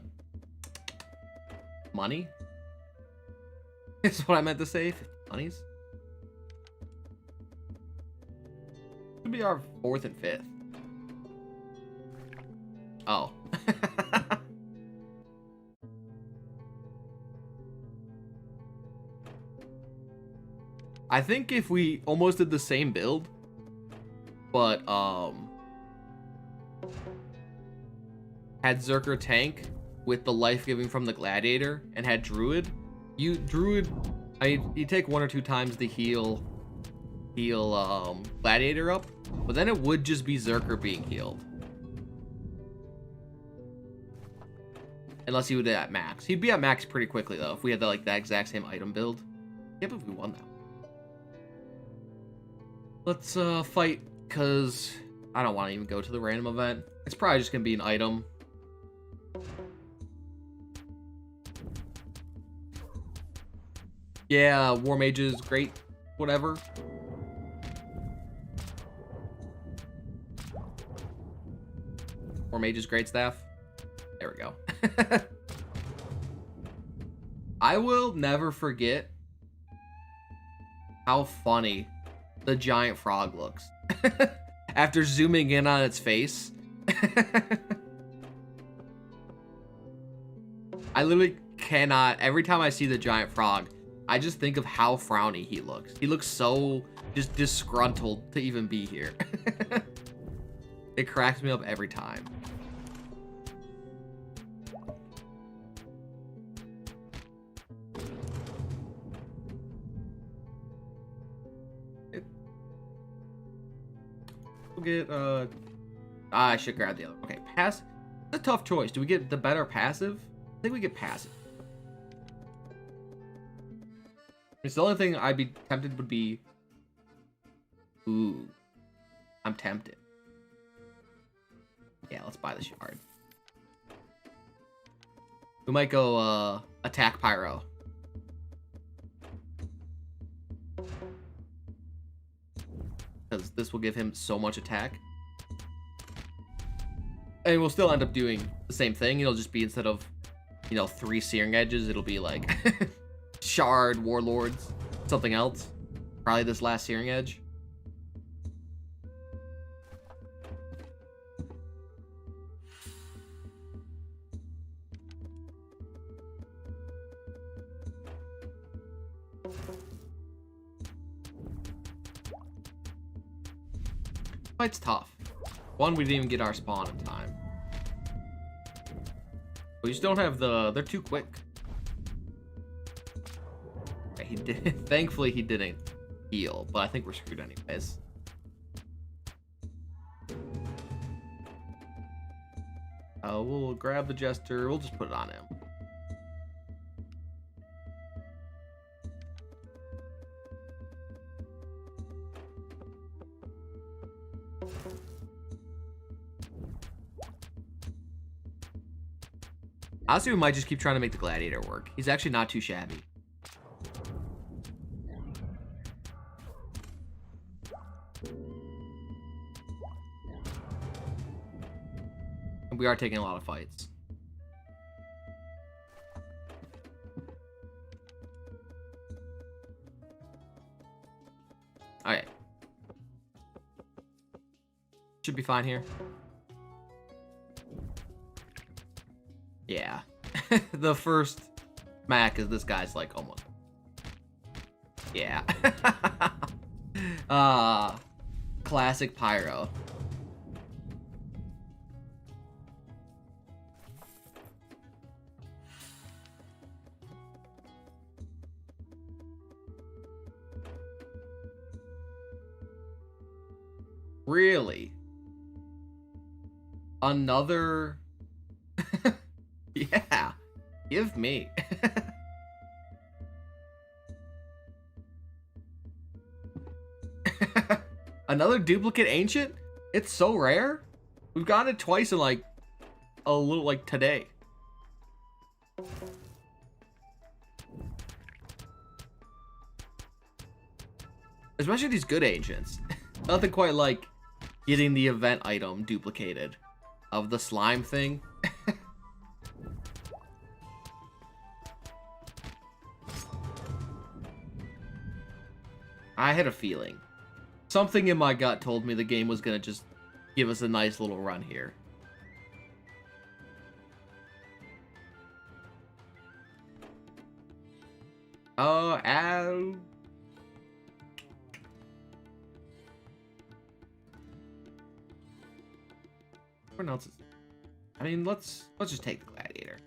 money is what I meant to say. 50 monies. Could be our 4th and 5th. Oh. I think if we almost did the same build, but had Zerker tank with the life giving from the gladiator and had druid, you take 1 or 2 times to heal gladiator up, but then it would just be Zerker being healed. Unless he would be at max. He'd be at max pretty quickly though if we had the, like that exact same item build. Can't believe we won that. Let's fight, because I don't want to even go to the random event. It's probably just gonna be an item. Yeah, War Mage is great. Whatever. War Mage is great staff. There we go. I will never forget how funny the giant frog looks after zooming in on its face. I literally cannot, every time I see the giant frog, I just think of how frowny he looks. He looks so just disgruntled to even be here. It cracks me up every time. We'll get, I should grab the other. Okay, pass. It's a tough choice. Do we get the better passive? I think we get passive. It's the only thing I'd be tempted would be... Ooh. I'm tempted. Yeah, let's buy the shard. We might go, attack pyro. Because this will give him so much attack. And we'll still end up doing the same thing. It'll just be, instead of, 3 searing edges, it'll be like shard, warlords, something else. Probably this last searing edge. Fight's tough. One, we didn't even get our spawn in time. We just don't have the... They're too quick. Okay, he did. Thankfully, he didn't heal, but I think we're screwed anyways. We'll grab the jester. We'll just put it on him. Honestly, we might just keep trying to make the gladiator work. He's actually not too shabby. And we are taking a lot of fights. Alright. Should be fine here. Yeah. The first Mac is this guy's like almost. Yeah. Classic pyro. Really? Another... Yeah. Give me. Another duplicate ancient? It's so rare. We've gotten it twice in like a little like today. Especially these good ancients. Nothing quite like getting the event item duplicated of the slime thing. I had a feeling. Something in my gut told me the game was going to just give us a nice little run here. Oh, ow. What else is... I mean, let's just take the gladiator.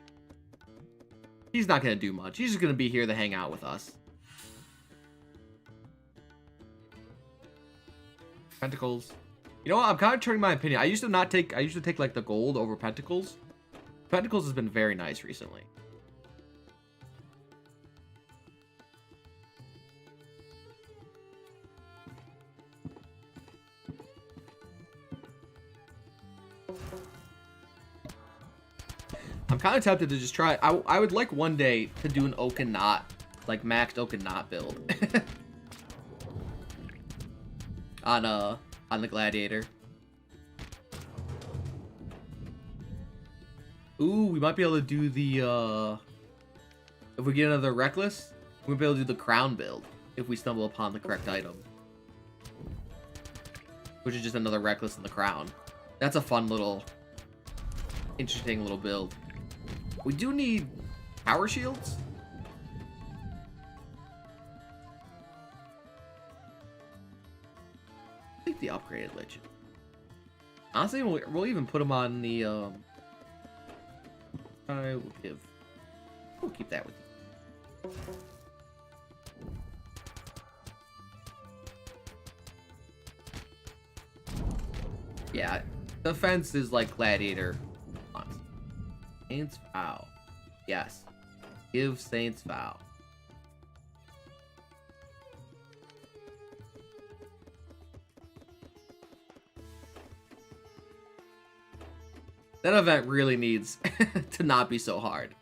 He's not going to do much. He's just going to be here to hang out with us. Pentacles. You know what? I'm kind of turning my opinion. I used to take like the gold over Pentacles. Pentacles has been very nice recently. I'm kind of tempted to just try. I would like one day to do an oak and knot, like maxed oak and knot build. on the gladiator. Ooh, we might be able to do the if we get another reckless, we'll be able to do the crown build if we stumble upon the correct item. Which is just another reckless in the crown. That's a fun little interesting little build. We do need power shields. The upgraded lich. Honestly, we'll even put them on the we'll keep that with you. Yeah, defense is like gladiator. Saint's Vow. Yes. Give Saint's Vow. That event really needs to not be so hard.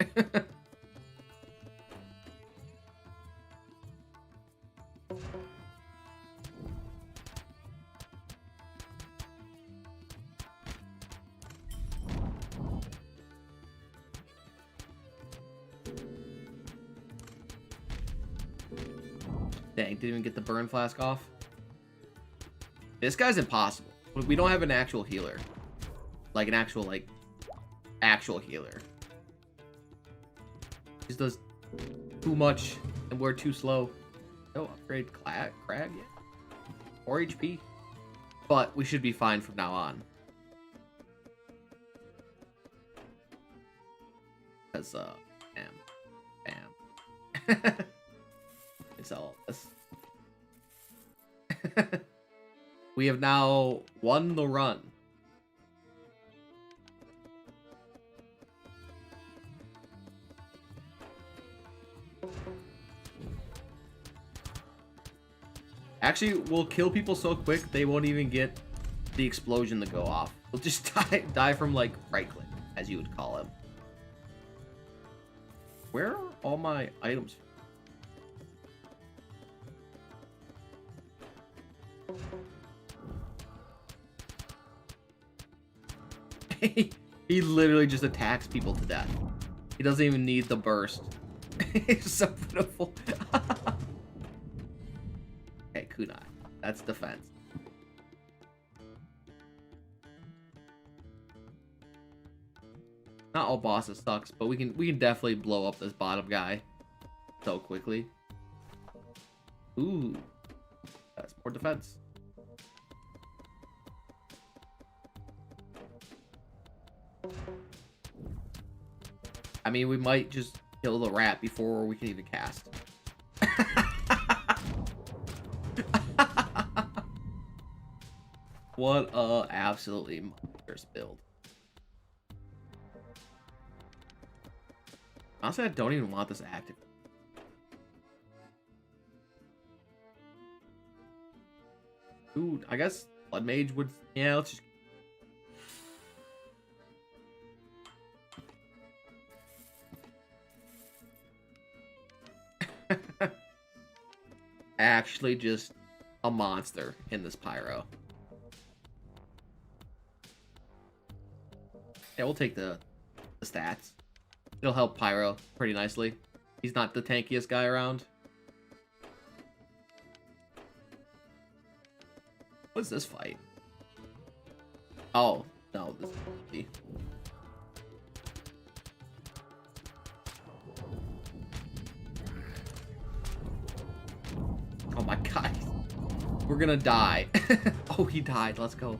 Dang, didn't even get the burn flask off. This guy's impossible. We don't have an actual healer. Like an actual healer. He just does too much and we're too slow. Oh, upgrade crag, yeah. 4 HP. But we should be fine from now on. Because, bam. It's all this. We have now won the run. Actually, we'll kill people so quick they won't even get the explosion to go off. We'll just die from like right click, as you would call him. Where are all my items? He literally just attacks people to death. He doesn't even need the burst. It's so pitiful. Okay, kunai. That's defense. Not all bosses sucks, but we can definitely blow up this bottom guy so quickly. Ooh, that's more defense. I mean, we might just kill the rat before we can even cast. What a absolutely monstrous build. Honestly, I don't even want this active. Ooh, I guess Wildmage would... Yeah, let's just... Actually just a monster in this pyro. Yeah, we'll take the stats. It'll help Pyro pretty nicely. He's not the tankiest guy around. What's this fight? Oh, no, this is easy. Oh my god. We're gonna die. Oh, he died. Let's go.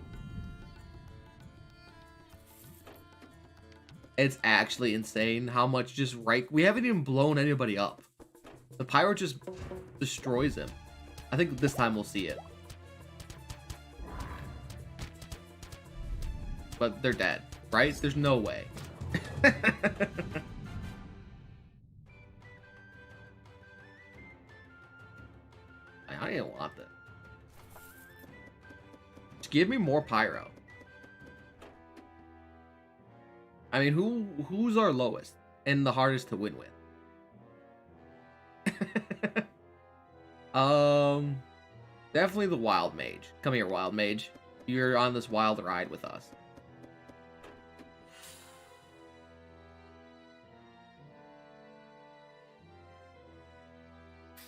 It's actually insane how much just we haven't even blown anybody up. The pyro just destroys him. I think this time we'll see it. But they're dead, right? There's no way. I don't even want that. Just give me more pyro. I mean, who's our lowest and the hardest to win with? Definitely the Wildmage. Come here, Wildmage. You're on this wild ride with us.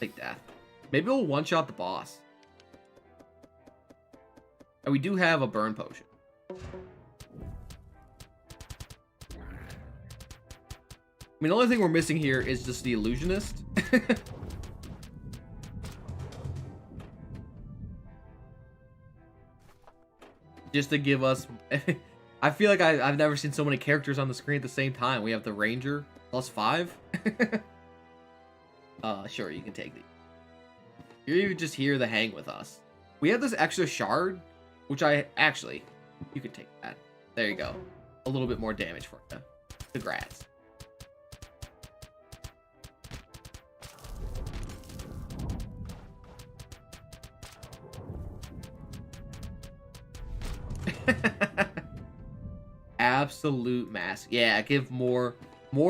Take death. Maybe we'll one-shot the boss. And we do have a burn potion. I mean, the only thing we're missing here is just the illusionist. Just to give us... I feel like I've never seen so many characters on the screen at the same time. We have the Ranger, +5. Sure, you can take these. You're just here to hang with us. We have this extra shard, which you could take that. There you go. A little bit more damage for you. Congrats. Absolute mass. Yeah, give more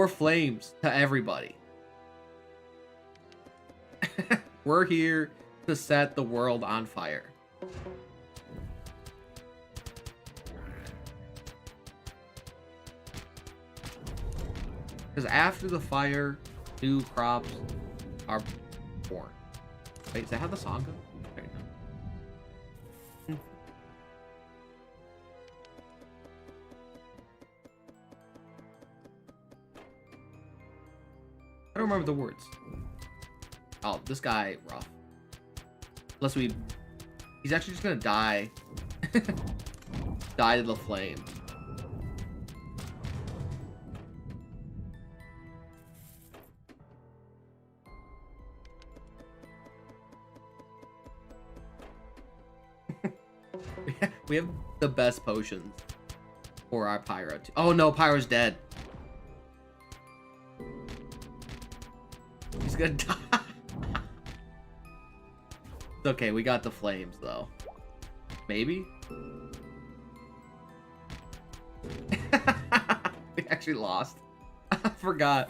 flames to everybody. We're here to set the world on fire. Because after the fire, new crops are born. Wait, is that how the song goes? Right, no. I don't remember the words. Oh, this guy, rough. Unless he's actually just gonna die. Die to the flame. We have the best potions for our pyro. Oh no, pyro's dead. He's gonna die. It's okay, we got the flames though. Maybe? We actually lost. I forgot.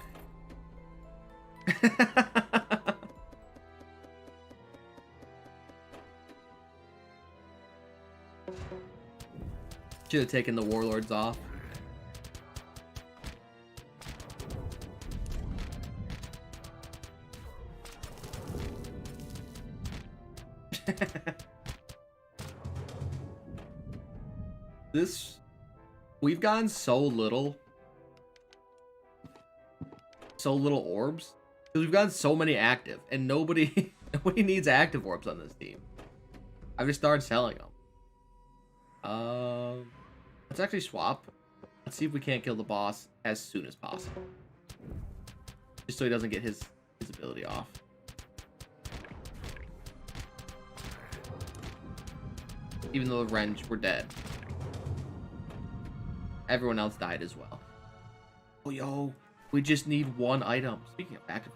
Should have taken the warlords off. We've gotten so little orbs because we've gotten so many active, and nobody needs active orbs on this team. I've just started selling them. Let's actually swap. Let's see if we can't kill the boss as soon as possible, just so he doesn't get his ability off. even though the Renge were dead. Everyone else died as well. Oh, yo, we just need one item. Speaking of active,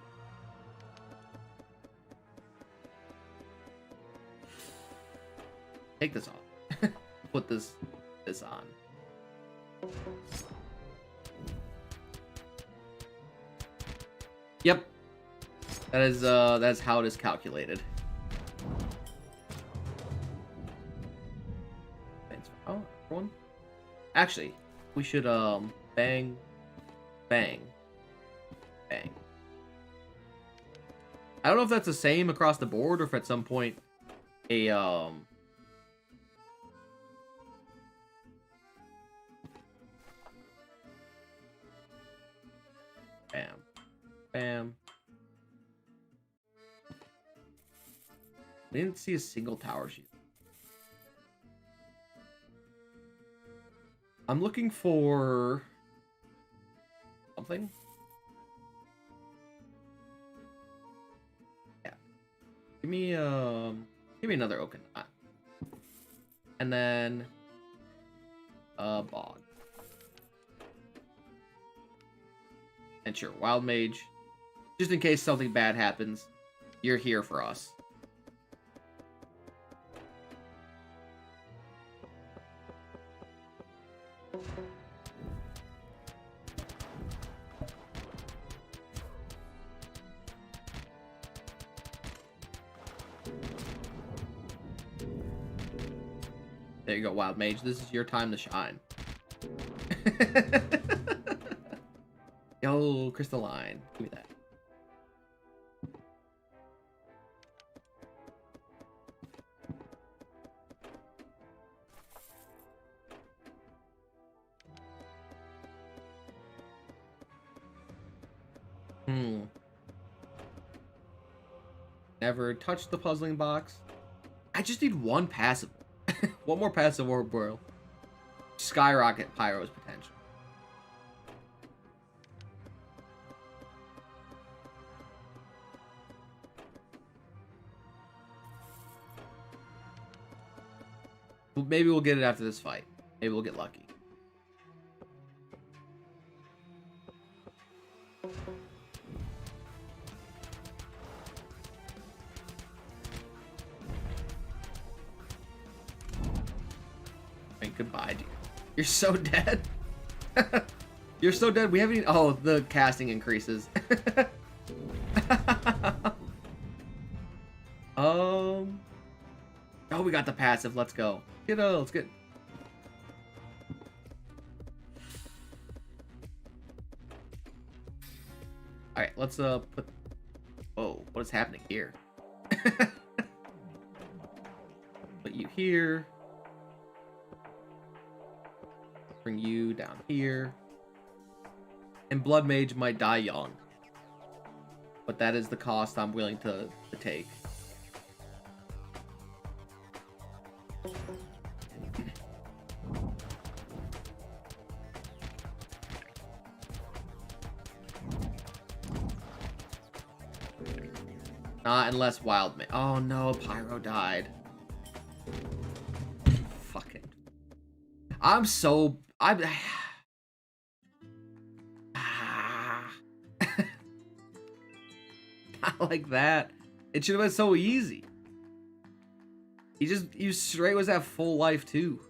take this off. Put this on. Yep, that's how it is calculated. Thanks. Oh, everyone. Actually, we should bang, bang, bang. I don't know if that's the same across the board or if at some point a bam, bam. We didn't see a single tower sheet. I'm looking for something. Yeah. Give me another oaken knot. And then a bog. And sure, Wildmage. Just in case something bad happens, you're here for us. There you go, Wildmage. This is your time to shine. Yo, crystalline. Give me that. Never touched the puzzling box. I just need one passive. One more passive orb whirl. Skyrocket Pyro's potential. Well, maybe we'll get it after this fight. Maybe we'll get lucky. Goodbye, dude. You're so dead. You're so dead. We haven't even... Oh, the casting increases. Oh, we got the passive. Let's go. Let's get... Alright, let's put... Oh, what is happening here? Put you here. Bring you down here. And Blood Mage might die young. But that is the cost I'm willing to take. Not unless Wildmage. Oh no, Pyro died. Fucking. Not like that. It should have been so easy. He straight was at full life too.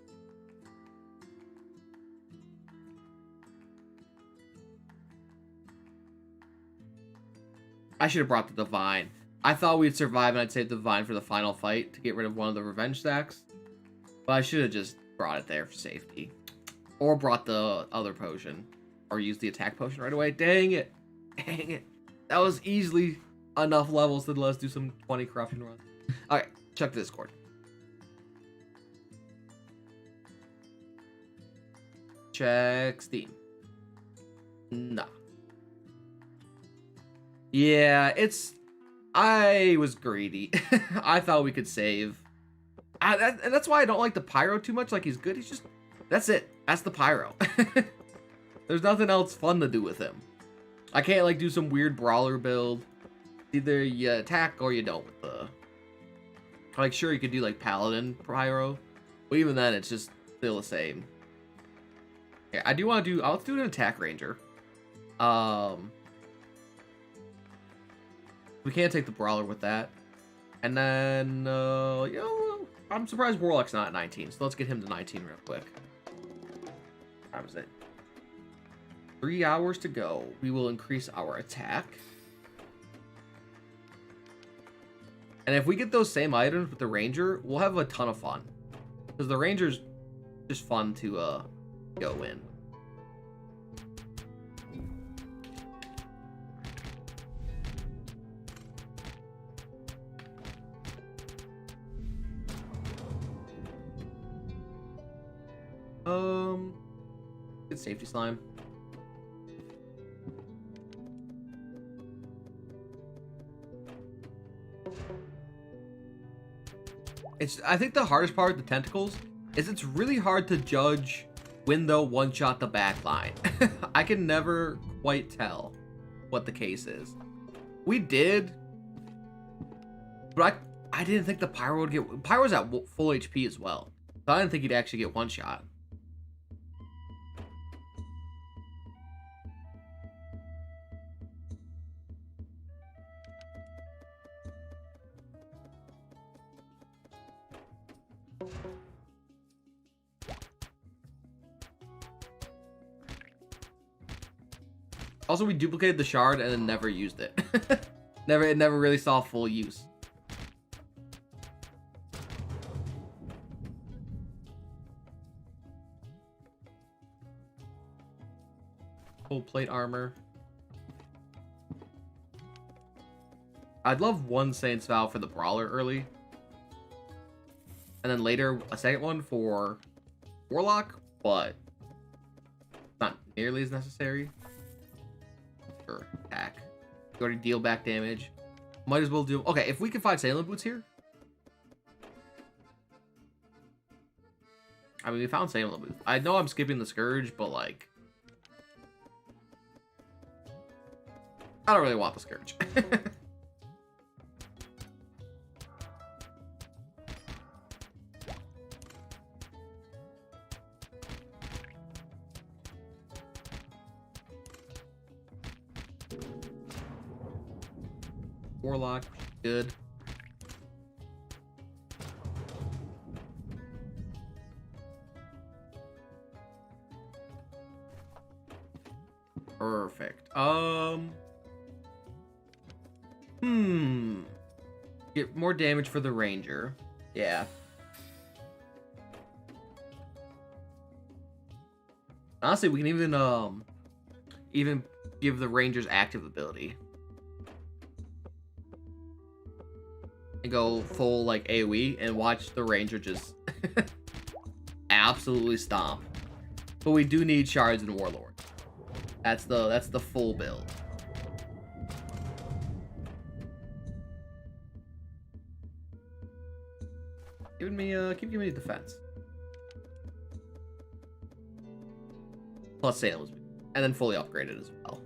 I should have brought the Divine. I thought we'd survive and I'd save the Divine for the final fight to get rid of one of the revenge stacks. But I should have just brought it there for safety. Or brought the other potion. Or used the attack potion right away. Dang it. Dang it. That was easily enough levels to let us do some 20 corruption runs. Alright, check the Discord. Check Steam. Nah. Yeah, I was greedy. I thought we could save. And that's why I don't like the Pyro too much. Like, he's good. He's just... That's it. That's the Pyro. There's nothing else fun to do with him. I can't, like, do some weird brawler build. Either you attack or you don't with the... Like, sure, you could do, like, Paladin Pyro. But even then, it's just still the same. Yeah, I do want to do... let's do an attack ranger. We can't take the brawler with that. And then, you know, I'm surprised Warlock's not at 19. So let's get him to 19 real quick. How was it? 3 hours to go. We will increase our attack. And if we get those same items with the ranger, we'll have a ton of fun. Because the ranger's just fun to go in. Good safety slime. I think the hardest part with the tentacles is it's really hard to judge when they'll one-shot the back line. I can never quite tell what the case is. We did, but I didn't think the Pyro would get... Pyro's at full HP as well. So I didn't think he'd actually get one-shot. Also, we duplicated the shard and then never used it. It never really saw full use. Full plate armor. I'd love one Saint's Vow for the Brawler early. And then later, a second one for Warlock, but not nearly as necessary. Sure, attack. Go to deal back damage. Might as well do... Okay, if we can find Salem Boots here. I mean, we found Salem Boots. I know I'm skipping the Scourge, but like... I don't really want the Scourge. Warlock, good. Perfect. Get more damage for the ranger. Yeah. Honestly, we can even give the ranger's active ability. And go full like AoE and watch the ranger just absolutely stomp. But we do need shards and warlord. That's the full build. Keep giving me defense. Plus Salem's, and then fully upgraded as well.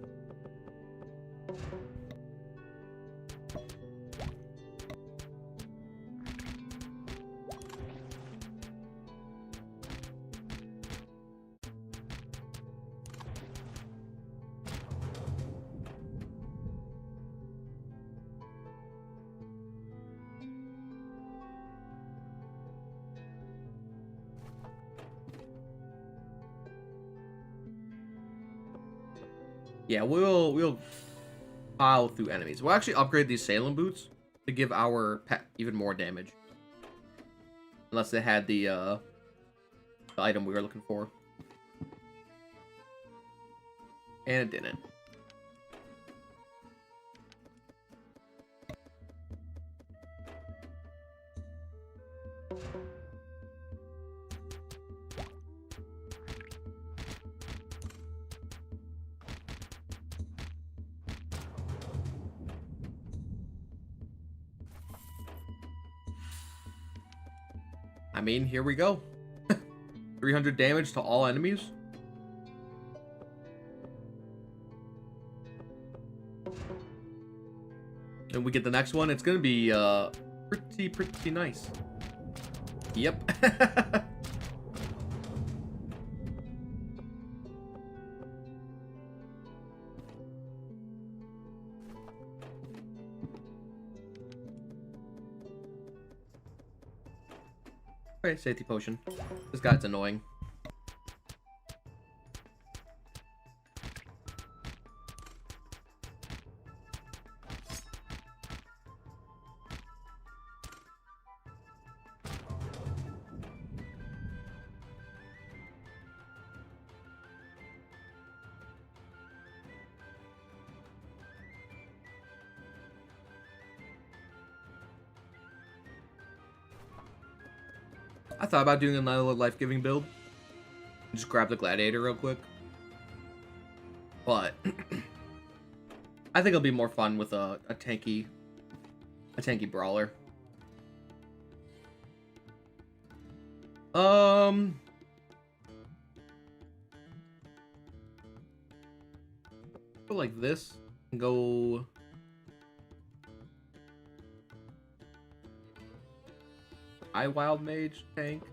Yeah, we'll pile through enemies. We'll actually upgrade these Salem boots to give our pet even more damage. Unless they had the item we were looking for. And it didn't. I mean, here we go. 300 damage to all enemies. And we get the next one. It's going to be pretty nice. Yep. Okay, safety potion. This guy's annoying. I thought about doing another life-giving build. Just grab the gladiator real quick. But I think it'll be more fun with a tanky brawler. Go like this and go. Wildmage tank.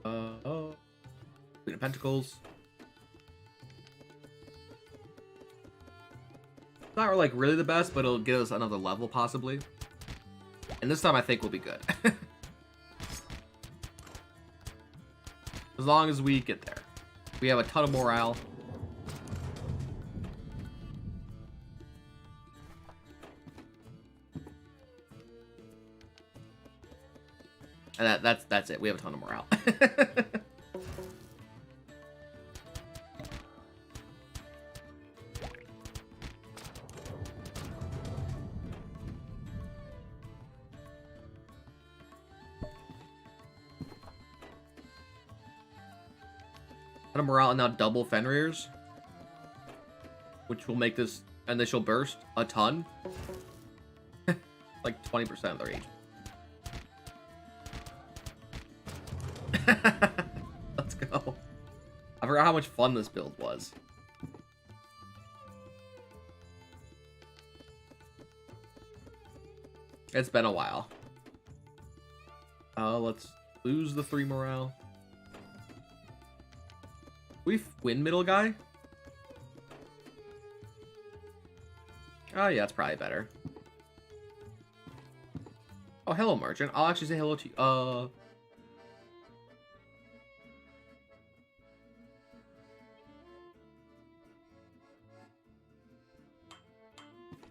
Queen of Pentacles. Not like really the best, but it'll give us another level possibly. And this time I think we'll be good. As long as we get there. We have a ton of morale. And that's it. We have a ton of morale. Ton of morale and now double Fenrir's, which will make this initial burst a ton. Like 20% of their HP. Let's go. I forgot how much fun this build was. It's been a while. Let's lose the 3 morale. We win middle guy? Oh yeah, that's probably better. Oh, hello, merchant. I'll actually say hello to you.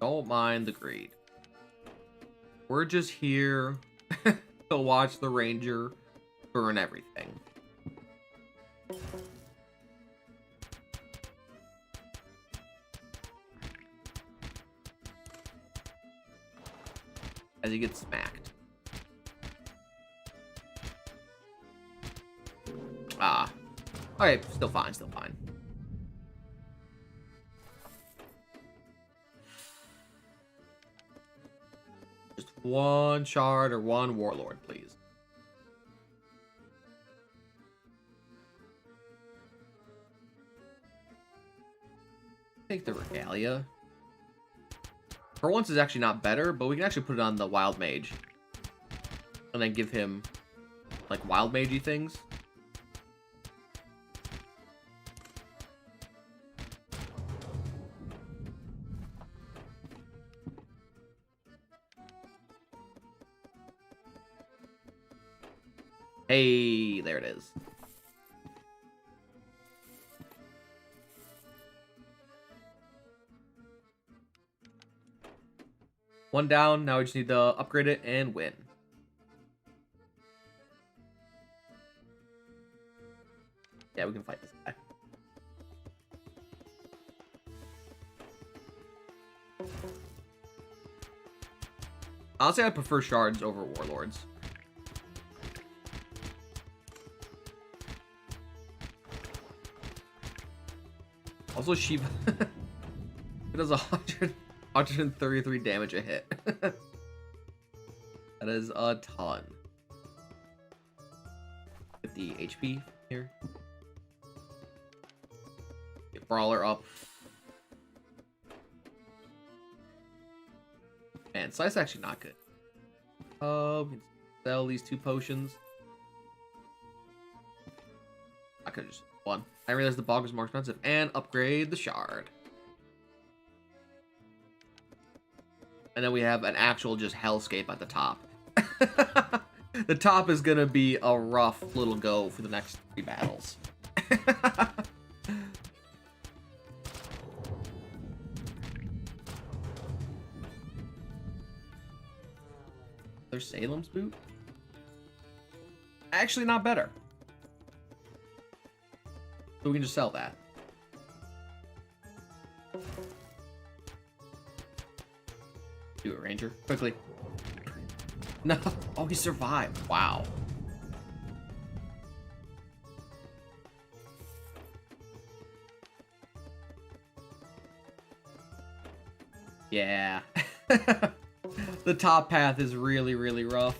Don't mind the greed. We're just here to watch the ranger burn everything. As he gets smacked. Ah. Okay, still fine, still fine. Just one shard or one warlord, please. Take the regalia. For once is actually not better, but we can actually put it on the Wildmage. And then give him, like, Wildmage-y things. Hey, there it is. One down, now we just need to upgrade it and win. Yeah, we can fight this guy. Honestly, I prefer shards over warlords. Also, Shiva. It does 133 damage a hit. That is a ton. 50 HP here. Get Brawler up. Man, Slice actually not good. We can sell these 2 potions. I could have just won. I realized the bog was more expensive. And upgrade the shard. And then we have an actual just hellscape at the top. The top is gonna be a rough little go for the next 3 battles. There's Salem's boot. Actually, not better. So we can just sell that. Do it, Ranger. Quickly. No. Oh, he survived. Wow. Yeah. The top path is really, really rough.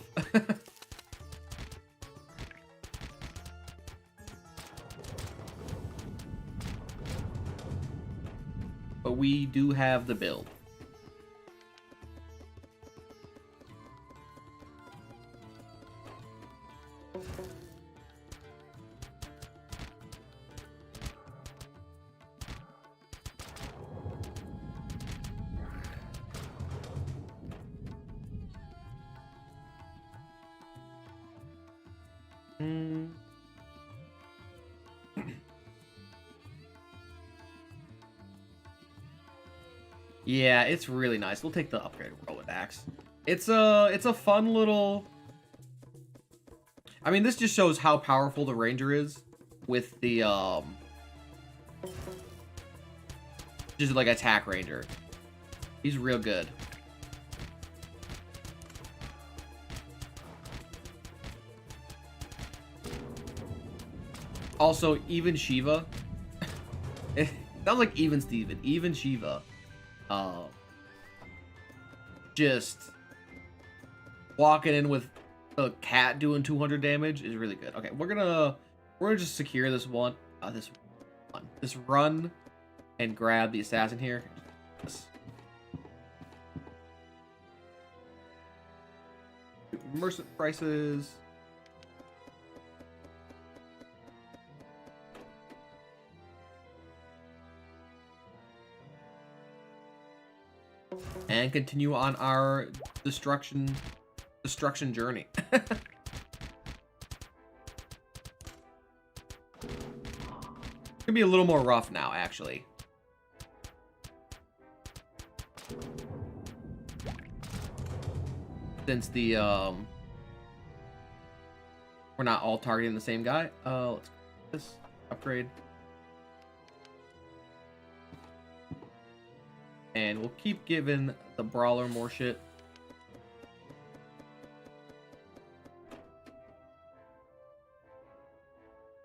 But we do have the build. Yeah, it's really nice. We'll take the upgrade Rolodex. It's a fun little... I mean, this just shows how powerful the Ranger is with the, just like attack Ranger. He's real good. Also, even Shiva. It sounds like even Steven. Even Shiva. Just walking in with a cat doing 200 damage is really good. Okay, we're gonna just secure this this run and grab the assassin here. Merchant prices. And continue on our destruction journey. It's gonna be a little more rough now, actually. Since the we're not all targeting the same guy. Let's this upgrade. And we'll keep giving the brawler more shit.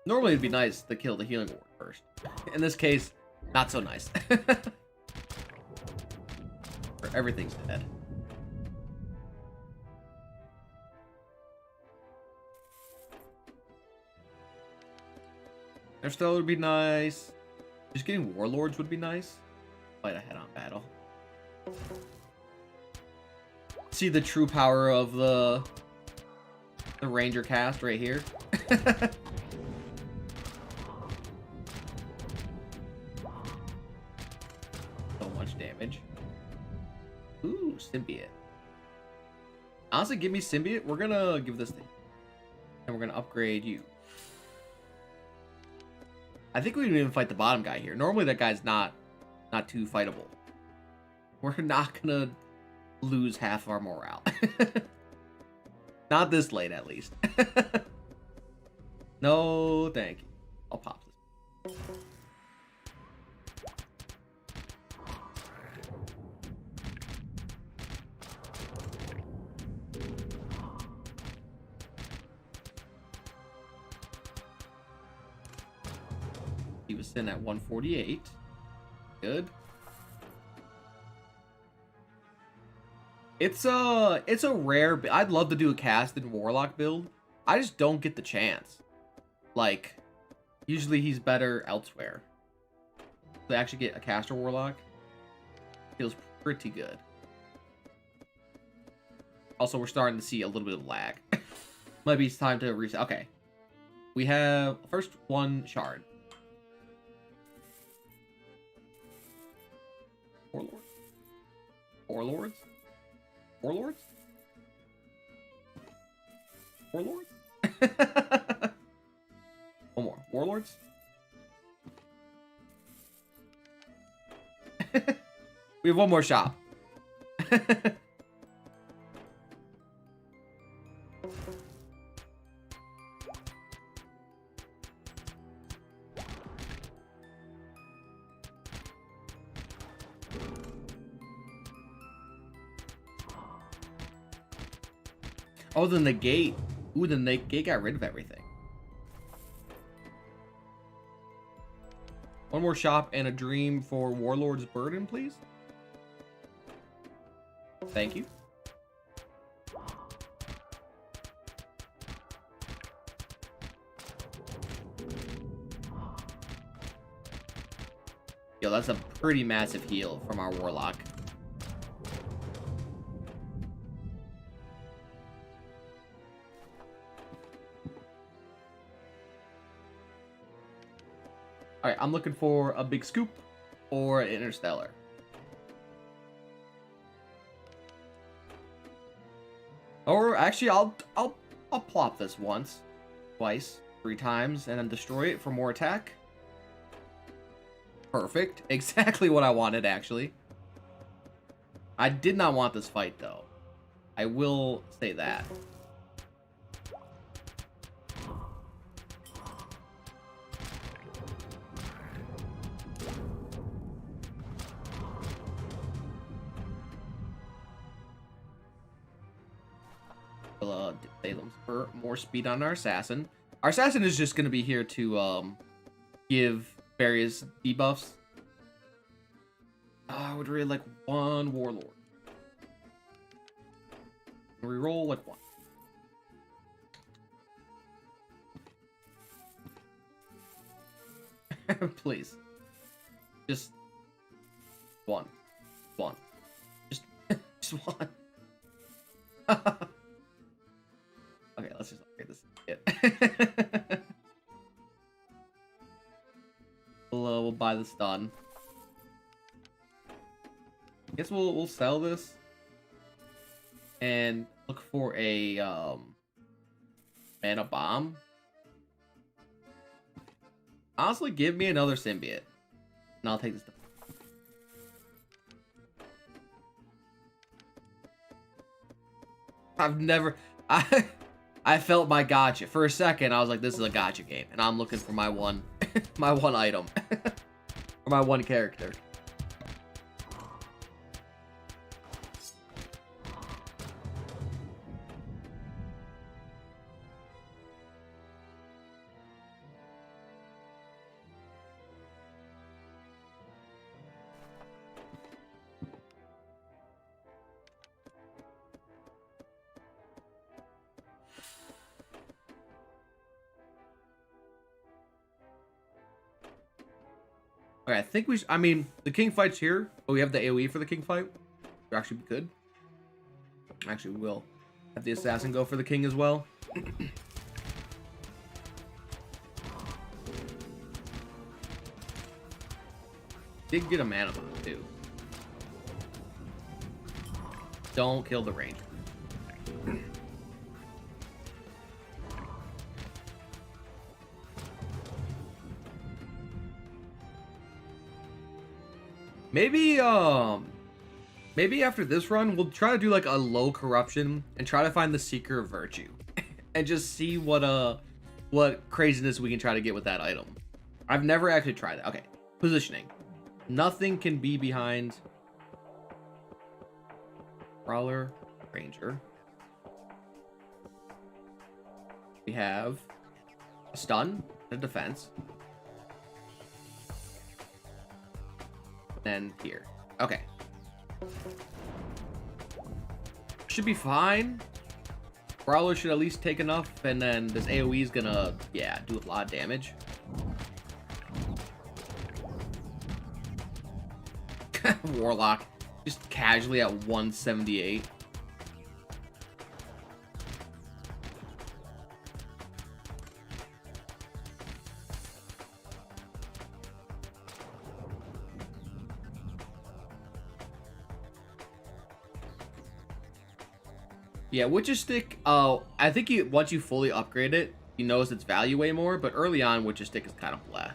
Normally it'd be nice to kill the healing ward first. In this case, not so nice. Everything's dead. Interstellar would be nice. Just getting warlords would be nice. Fight a head-on battle. See the true power of the Ranger cast right here. So much damage. Ooh, symbiote. Honestly, give me symbiote. We're gonna give this thing, and we're gonna upgrade you. I think we didn't even fight the bottom guy here. Normally that guy's not too fightable. We're not gonna lose half of our morale. Not this late, at least. No, thank you. I'll pop this. He was sitting at 148. Good. It's a rare. I'd love to do a cast and warlock build. I just don't get the chance. Like, usually he's better elsewhere. To actually get a caster warlock feels pretty good. Also, we're starting to see a little bit of lag. Might be time to reset. Okay, we have first one shard. Warlords. Warlords? Warlords? One more. Warlords? We have one more shop. Oh, the negate. Ooh, the negate got rid of everything. One more shop and a dream for Warlord's Burden, please. Thank you. Yo, that's a pretty massive heal from our Warlock. Alright, I'm looking for a big scoop or an interstellar. Or actually, I'll plop this once, twice, 3 times, and then destroy it for more attack. Perfect. Exactly what I wanted, actually. I did not want this fight, though. I will say that. For more speed on our assassin. Our assassin is just going to be here to give various debuffs. I would really like one warlord. Reroll like one. Please. Just one. One. Just one. Okay, let's just upgrade this. We'll buy this done. Guess we'll sell this and look for a mana bomb. Honestly, give me another symbiote, and I'll take this. I felt my gotcha. For a second, I was like, this is a gotcha game. And I'm looking for my one my one item. Or my one character. Okay, I think I mean, the king fight's here, but we have the AoE for the king fight. Which actually be good. Actually, we will have the assassin go for the king as well. Did get a mana bomb, too. Don't kill the ranger. Maybe after this run, we'll try to do like a low corruption and try to find the Seeker of Virtue. And just see what craziness we can try to get with that item. I've never actually tried that. Okay, positioning. Nothing can be behind Prowler, Ranger. We have a stun, a defense. And here. Okay. Should be fine. Prowler should at least take enough, and then this AoE is gonna, yeah, do a lot of damage. Warlock, just casually at 178. Yeah, Witch's Stick, I think once you fully upgrade it, you notice its value way more, but early on, Witch's Stick is kind of blah.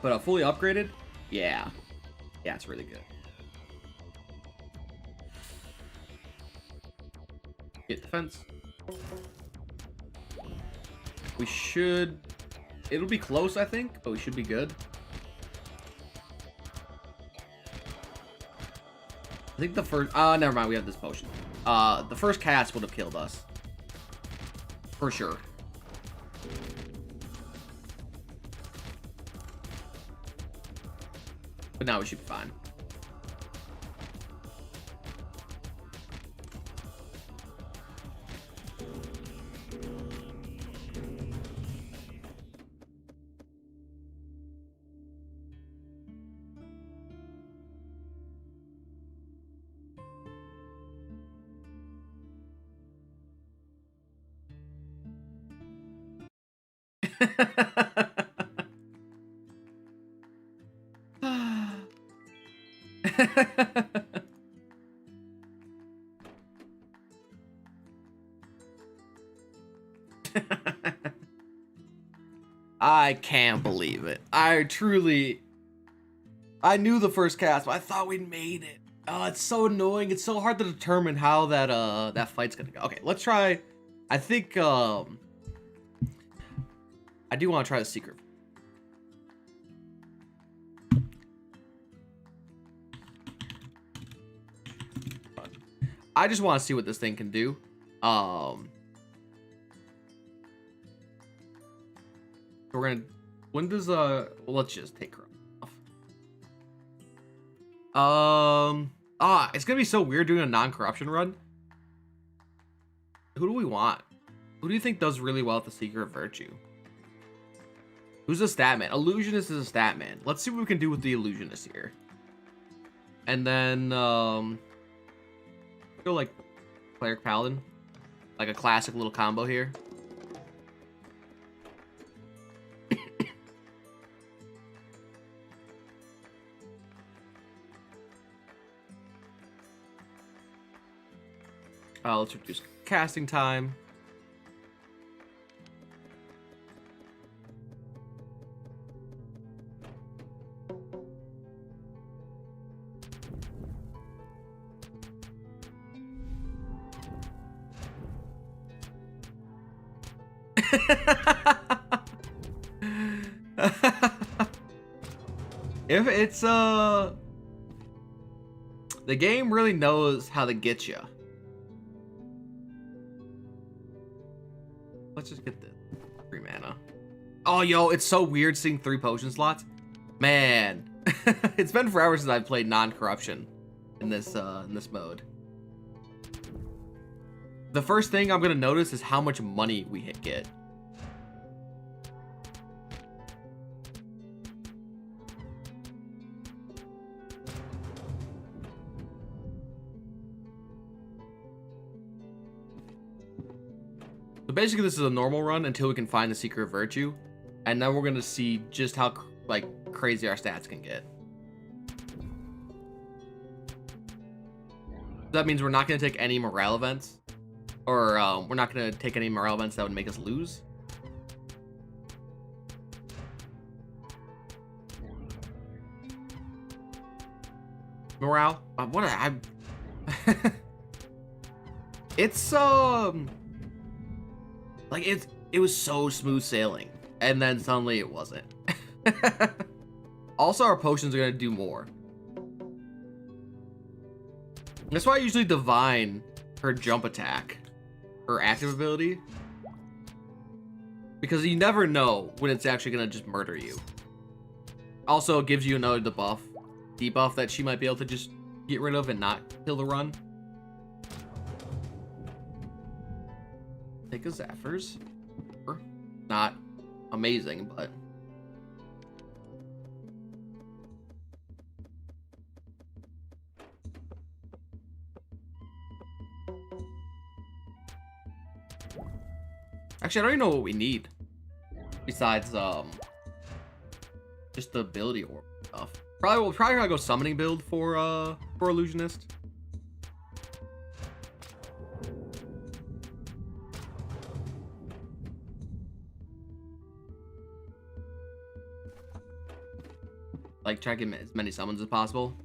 But fully upgraded, yeah. Yeah, it's really good. Get defense. We should... It'll be close, I think, but we should be good. I think the first... never mind, we have this potion. The first cast would have killed us. For sure. But now we should be fine. I can't believe it. I knew the first cast, but I thought we'd made it. Oh, it's so annoying. It's so hard to determine how that fight's gonna go. Okay, let's try. I think I do want to try the secret. I just want to see what this thing can do. We're gonna. When does well, let's just take her off. It's gonna be so weird doing a non-corruption run. Who do we want? Who do you think does really well with the Secret of Virtue? Who's a stat man? Illusionist is a stat man. Let's see what we can do with the Illusionist here. And then go like Cleric Paladin, like a classic little combo here. Let's reduce casting time. If it's the game really knows how to get you. Let's just get the 3 mana. Oh, yo, it's so weird seeing 3 potion slots. Man, it's been forever since I've played non-corruption in this mode. The first thing I'm gonna notice is how much money we get. So basically, this is a normal run until we can find the Secret of Virtue, and then we're gonna see just how like crazy our stats can get. That means we're not gonna take any morale events, or we're not gonna take any morale events that would make us lose. Morale? What I? It's like it was so smooth sailing, and then suddenly it wasn't. Also, our potions are gonna do more. That's why I usually divine her jump attack, her active ability, because you never know when it's actually gonna just murder you. Also, it gives you another debuff that she might be able to just get rid of and not kill the run. Take a Zephyrs. Not amazing, but actually I don't even know what we need besides just the ability orb stuff. We'll probably gotta go summoning build for Illusionist. Like, try to get as many summons as possible.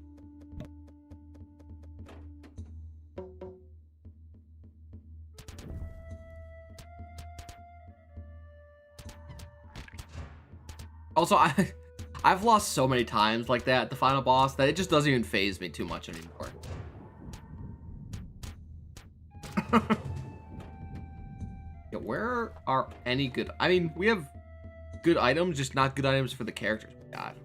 Also, I've lost so many times like that at the final boss that it just doesn't even faze me too much anymore. Yeah, where are any good... I mean, we have good items, just not good items for the characters we got.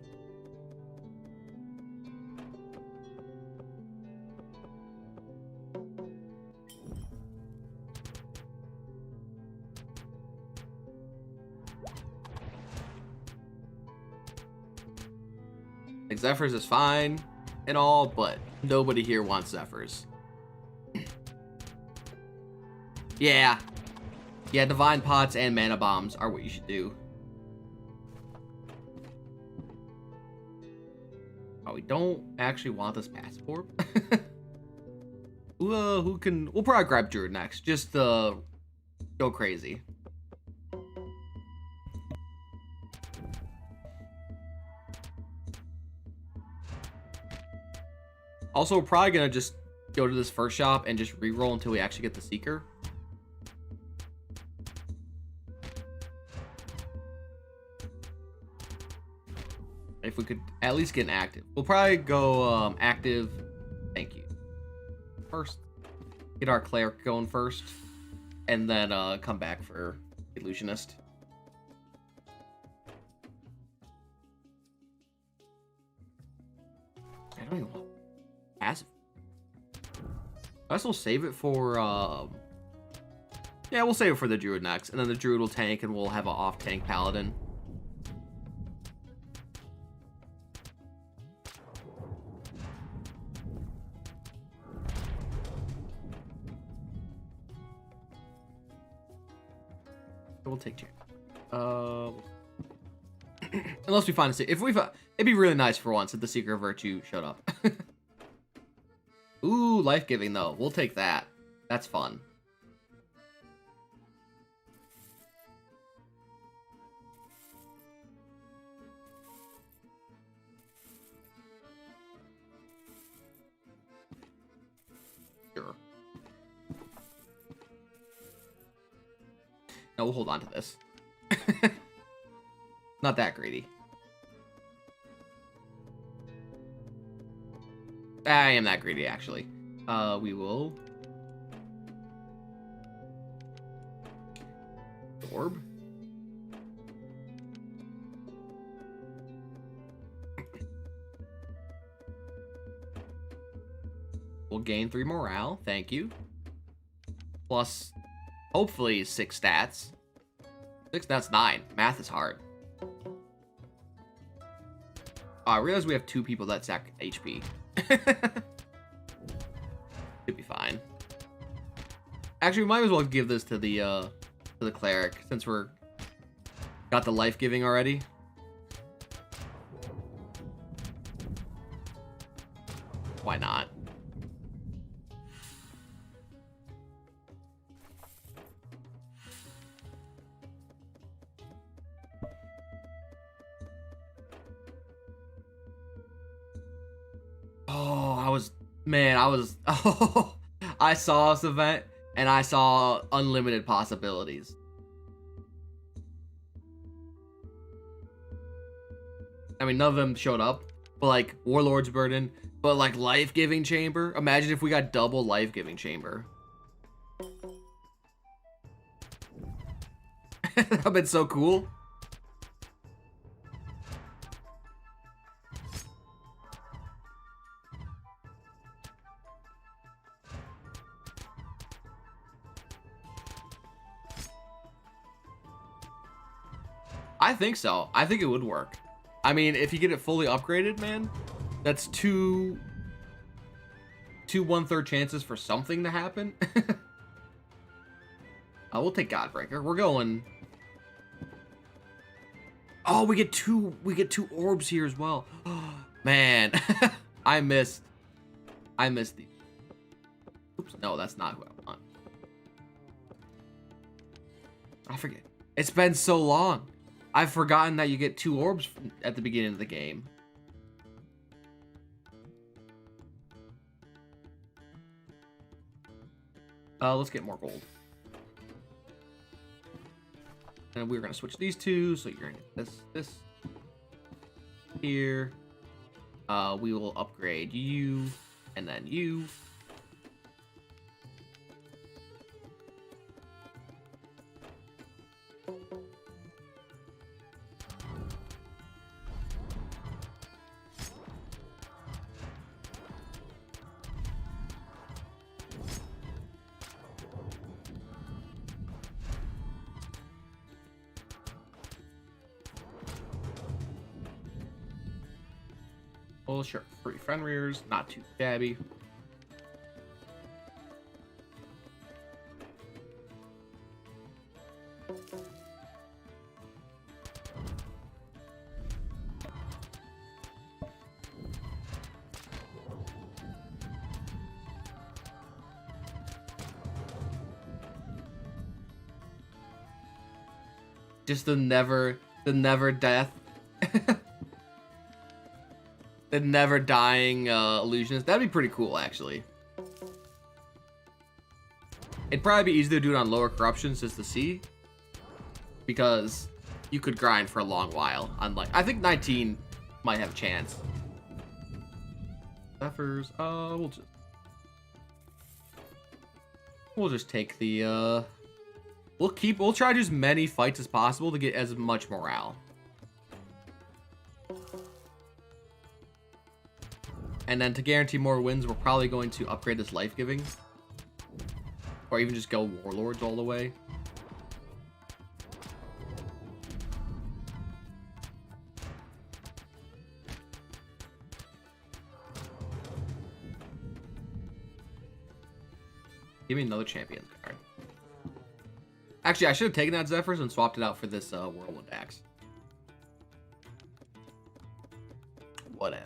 Like, Zephyrs is fine and all, but nobody here wants Zephyrs. Yeah. Yeah, Divine Pots and Mana Bombs are what you should do. Oh, we don't actually want this passive orb. Who can... We'll probably grab Druid next. Just go crazy. Also, we're probably gonna just go to this first shop and just reroll until we actually get the Seeker. If we could at least get an active. We'll probably go active. Thank you. First, get our cleric going first, and then come back for illusionist. I don't even want passive. I guess we'll save it for yeah, we'll save it for the druid next, and then the druid will tank and we'll have an off tank paladin. We'll take two. Unless we find a Seeker. If we find, it'd be really nice for once if the Seeker of Virtue showed up. Ooh, life-giving though. We'll take that. That's fun. Sure. No, we'll hold on to this. Not that greedy. I am that greedy, actually. We will... Orb. We'll gain 3 morale, thank you. Plus, hopefully, 6 stats. 6, that's 9. Math is hard. Oh, I realize we have 2 people that sack HP. Should be fine. Actually, we might as well give this to the cleric since we're got the life giving already. Why not? Oh, I saw this event and I saw unlimited possibilities. I mean, none of them showed up, but like Warlord's Burden, but like life-giving chamber. Imagine if we got double life-giving chamber. That'd been so cool. I think so. I think it would work. I mean, if you get it fully upgraded, man, that's two 1/3 chances for something to happen. We'll take Godbreaker. We're going. Oh, we get two orbs here as well. Oh, man, I missed these. Oops, no, that's not who I want. I forget. It's been so long. I've forgotten that you get 2 orbs at the beginning of the game. Let's get more gold. And we're gonna switch these two, so you're gonna get this here. We will upgrade you, and then you. Well, sure. Free friend rears, not too shabby. Just the never death. The never dying illusionist. That'd be pretty cool, actually. It'd probably be easier to do it on lower corruptions just to see, because you could grind for a long while. Unlike, I think 19 might have a chance. Zephyrs. We'll just take the we'll try to do as many fights as possible to get as much morale. And then to guarantee more wins, we're probably going to upgrade this life-giving. Or even just go warlords all the way. Give me another champion card. Actually, I should have taken that Zephyrs and swapped it out for this whirlwind axe. Whatever.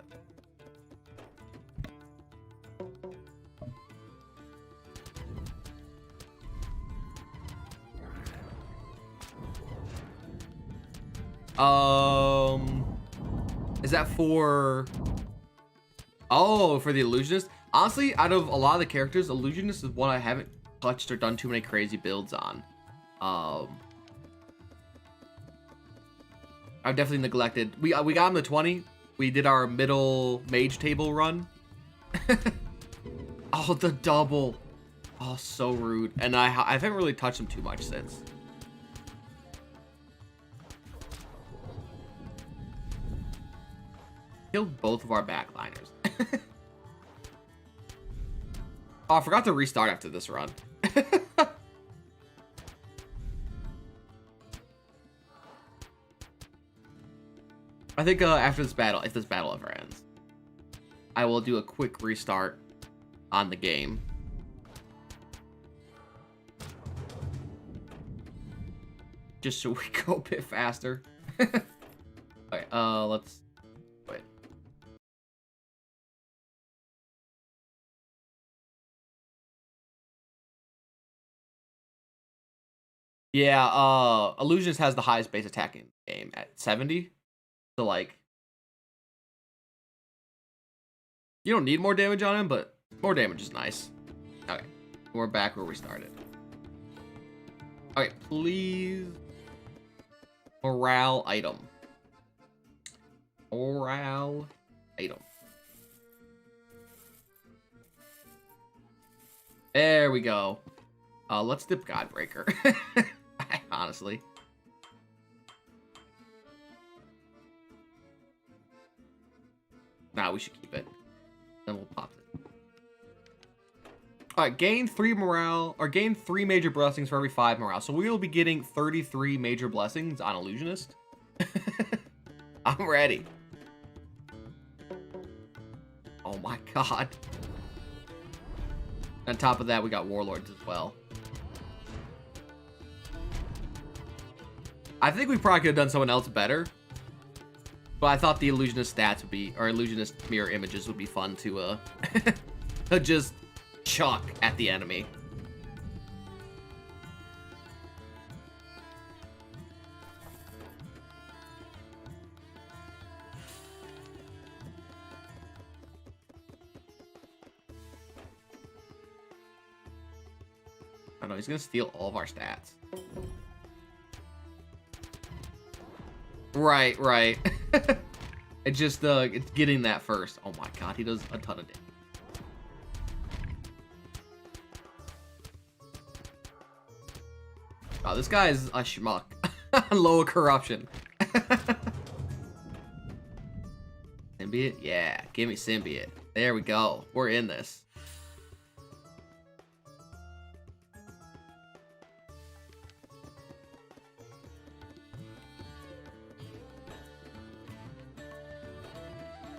Is that for... Oh, for the illusionist? Honestly, out of a lot of the characters, illusionist is one I haven't touched or done too many crazy builds on. I've definitely neglected. We got him to 20. We did our middle mage table run. Oh, the double. Oh, so rude. And I haven't really touched him too much since. Killed both of our backliners. Oh, I forgot to restart after this run. I think after this battle, if this battle ever ends, I will do a quick restart on the game. Just so we go a bit faster. Okay, let's... Wait. Yeah, Illusionist has the highest base attack in the game at 70. So, like, you don't need more damage on him, but more damage is nice. Okay, we're back where we started. Okay, please. Morale item. Morale item. There we go. Let's dip Godbreaker. Honestly. Nah, we should keep it. Then we'll pop it. Alright, gain 3 morale, or gain 3 major blessings for every 5 morale. So we will be getting 33 major blessings on Illusionist. I'm ready. Oh my god. On top of that, we got Warlords as well. I think we probably could have done someone else better. But I thought the Illusionist stats would be, or Illusionist mirror images would be fun to, to just chuck at the enemy. I know he's gonna steal all of our stats. Right, right. It's just it's getting that first. Oh my god, he does a ton of damage. Oh, this guy is a schmuck. Lower corruption. Symbiote? Yeah, give me symbiote. There we go. We're in this.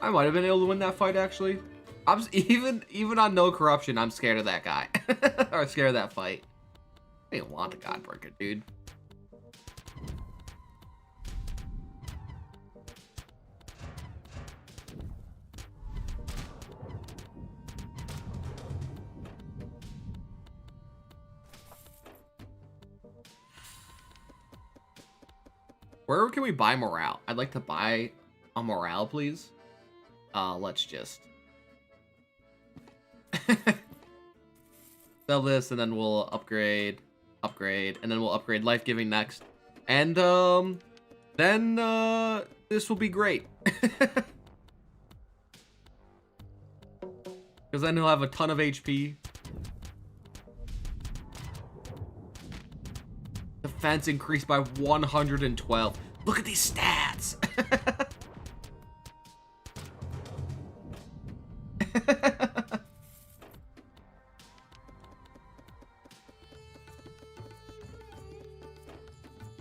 I might have been able to win that fight, actually. I'm even on no corruption, I'm scared of that guy. Or scared of that fight. I didn't want the Godbreaker, dude. Where can we buy morale? I'd like to buy a morale, please. Let's just sell this, and then we'll upgrade, and then we'll upgrade life-giving next. And then this will be great. Because then he'll have a ton of HP. Defense increased by 112. Look at these stats.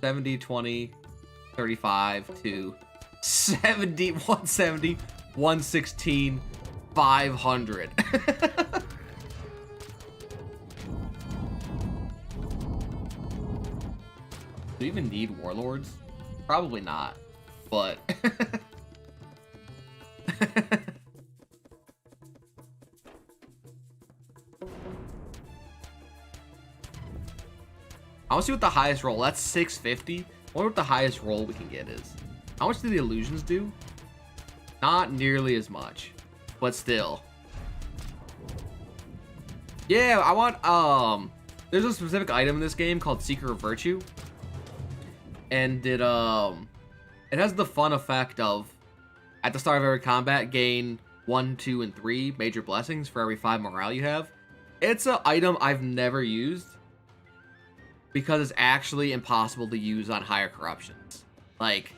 70, 20, 35 to 70, 170, 116, 500. Do we even need warlords? Probably not, but I want to see what the highest roll. That's 650. I wonder what the highest roll we can get is. How much do the illusions do? Not nearly as much, but still. Yeah, I want there's a specific item in this game called Seeker of Virtue. And it has the fun effect of at the start of every combat gain 1, 2, and 3 major blessings for every 5 morale you have. It's an item I've never used because it's actually impossible to use on higher corruptions. Like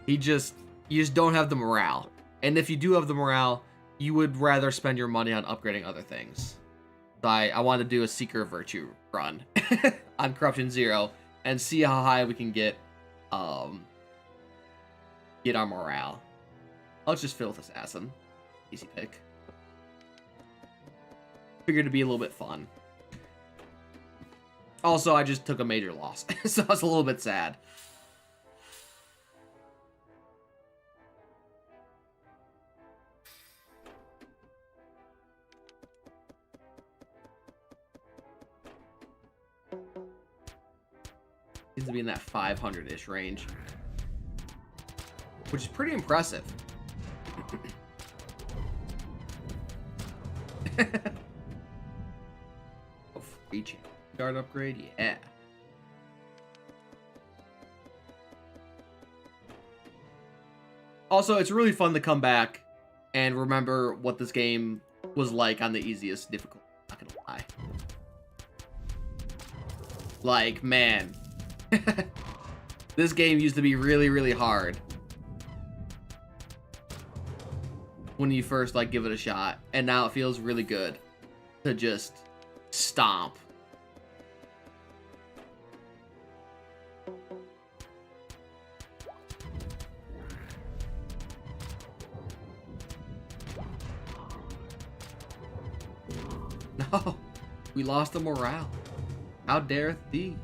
you just don't have the morale. And if you do have the morale, you would rather spend your money on upgrading other things. So I want to do a Seeker of Virtue run on Corruption 0 and see how high we can get our morale. Let's just fill with Assassin. Easy pick. Figured to be a little bit fun. Also, I just took a major loss, so I was a little bit sad. Seems to be in that 500-ish range, which is pretty impressive. Oh, free guard upgrade, yeah. Also, it's really fun to come back and remember what this game was like on the easiest difficulty. Not gonna lie. Like, man. This game used to be really, really hard when you first like give it a shot, and now it feels really good to just stomp. No, we lost the morale. How dareth thee?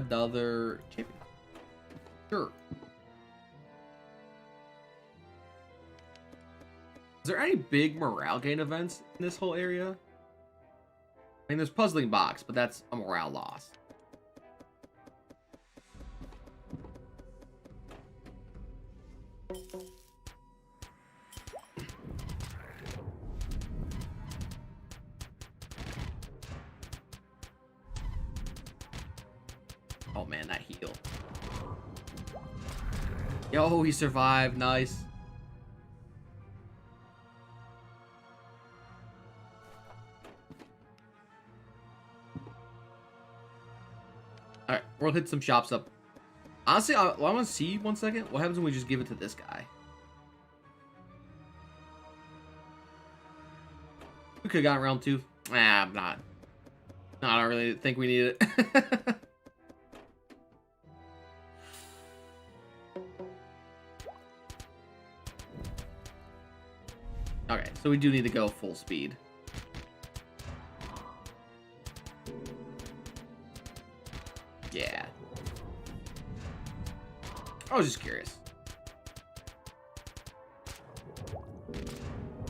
another champion. Sure. Is there any big morale gain events in this whole area? I mean, there's Puzzling Box, but that's a morale loss. Oh man, that heal. Yo, he survived. Nice. Alright, we'll hit some shops up. Honestly, I want to see 1 second. What happens when we just give it to this guy? We could have gotten round 2. Nah, I'm not. No, I don't really think we need it. Okay, so we do need to go full speed. Yeah. I was just curious.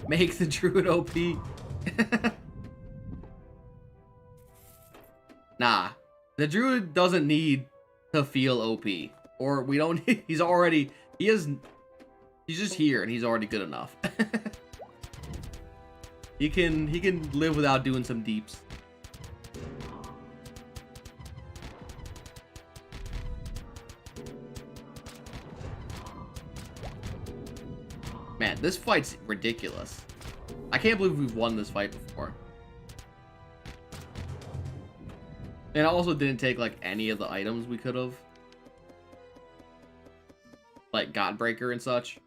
Make the druid OP. Nah, the druid doesn't need to feel OP, or we don't need, he's just here and he's already good enough. He can live without doing some deeps. Man, this fight's ridiculous. I can't believe we've won this fight before. And I also didn't take like any of the items we could have. Like Godbreaker and such.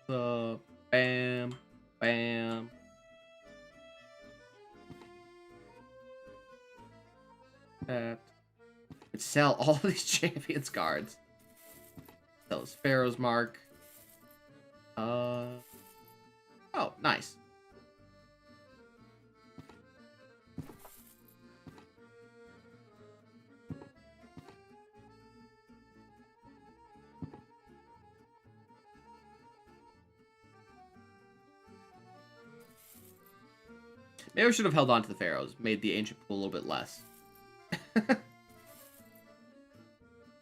So, bam, bam. That. Could sell all of these champions cards. Sell his Pharaoh's Mark. Oh, nice. Maybe I should have held on to the pharaohs, made the ancient pool a little bit less.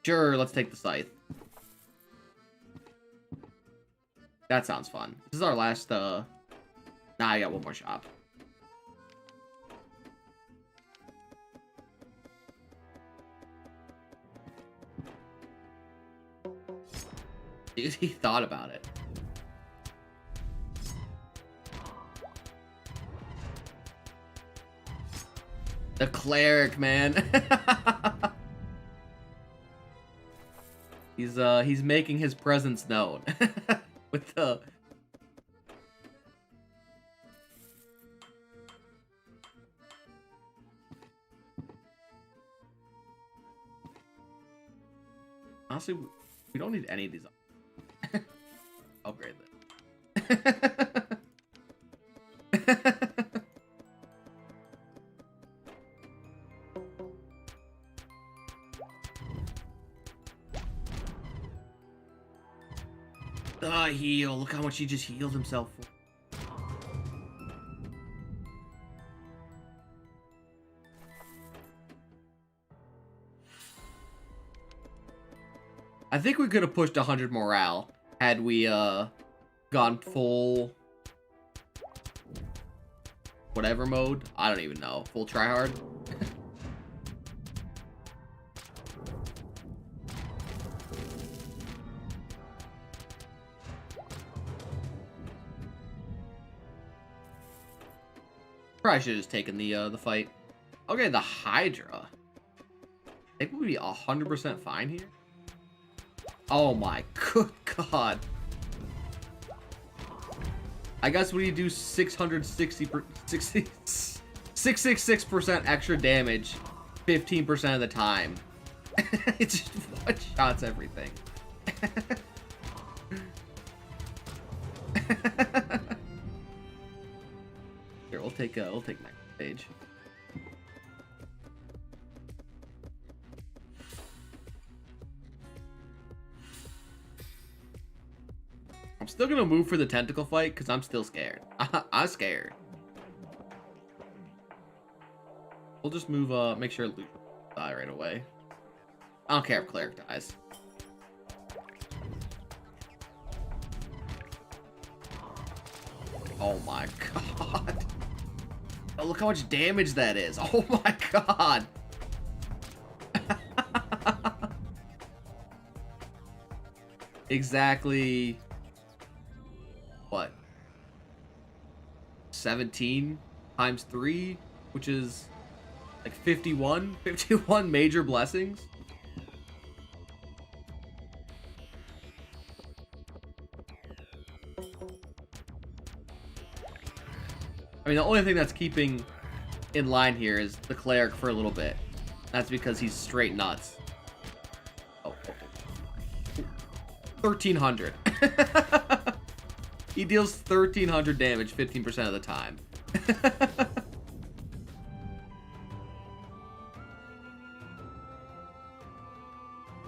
Sure, let's take the scythe. That sounds fun. This is our last, Nah, I got one more shop. He thought about it. The cleric, man. He's making his presence known. With the honestly, we don't need any of these. Upgrade this. Heal. Look how much he just healed himself for. I think we could have pushed 100 morale had we gone full whatever mode. I don't even know. Full tryhard. Probably should have just taken the fight. Okay, the Hydra. I think we'll be 100% fine here. Oh my good god. I guess when you do 666% extra damage 15% of the time. It just one-shots everything. Here, we'll take next page. still gonna move for the tentacle fight because I'm still scared. I'm scared. We'll just move, make sure Luke die right away. I don't care if Cleric dies. Oh my god. Oh, look how much damage that is. Oh my god. Exactly. What? 17 times 3, which is like 51 major blessings. I mean, the only thing that's keeping in line here is the Cleric for a little bit. That's because he's straight nuts. Oh. 1,300. He deals 1,300 damage 15% of the time.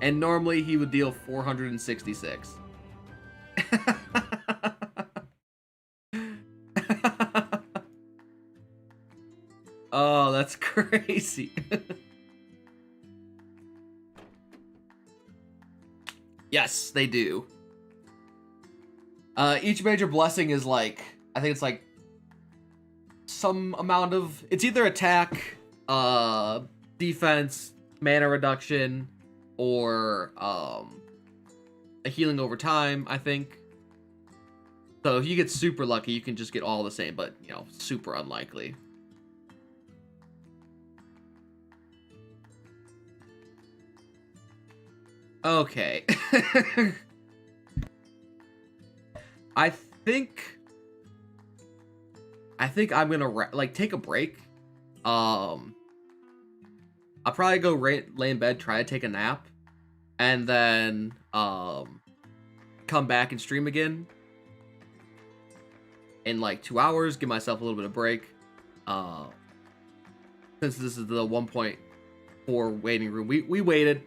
And normally he would deal 466. Oh, that's crazy. Yes, they do. Each major blessing is like, I think it's like some amount of, it's either attack, defense, mana reduction, or a healing over time, I think. So if you get super lucky, you can just get all the same, but, you know, super unlikely. Okay. I think I'm gonna like take a break. I'll probably go lay in bed, try to take a nap, and then come back and stream again in like 2 hours. Give myself a little bit of break. Since this is the 1.4 waiting room, we waited.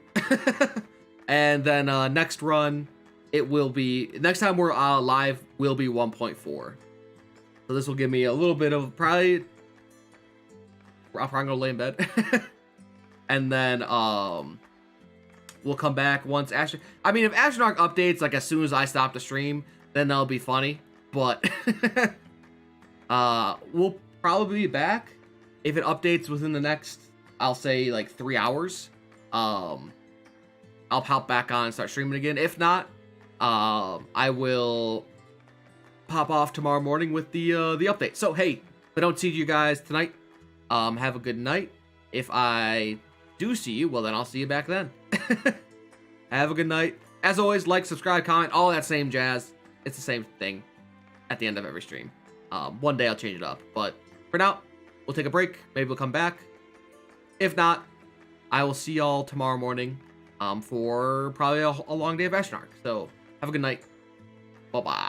And then next run, it will be, next time we're live will be 1.4. So this will give me a little bit of I'll probably go lay in bed. And then we'll come back once I mean, if Astronarch updates like as soon as I stop the stream, then that'll be funny. But we'll probably be back if it updates within the next, I'll say like 3 hours. I'll pop back on and start streaming again. If not, I will pop off tomorrow morning with the update. So hey, if I don't see you guys tonight, have a good night. If I do see you, well then I'll see you back then. Have a good night. As always, like, subscribe, comment, all that same jazz. It's the same thing at the end of every stream. One day I'll change it up, but for now, we'll take a break. Maybe we'll come back. If not, I will see y'all tomorrow morning for probably a long day of Astronarch. So have a good night. Bye-bye.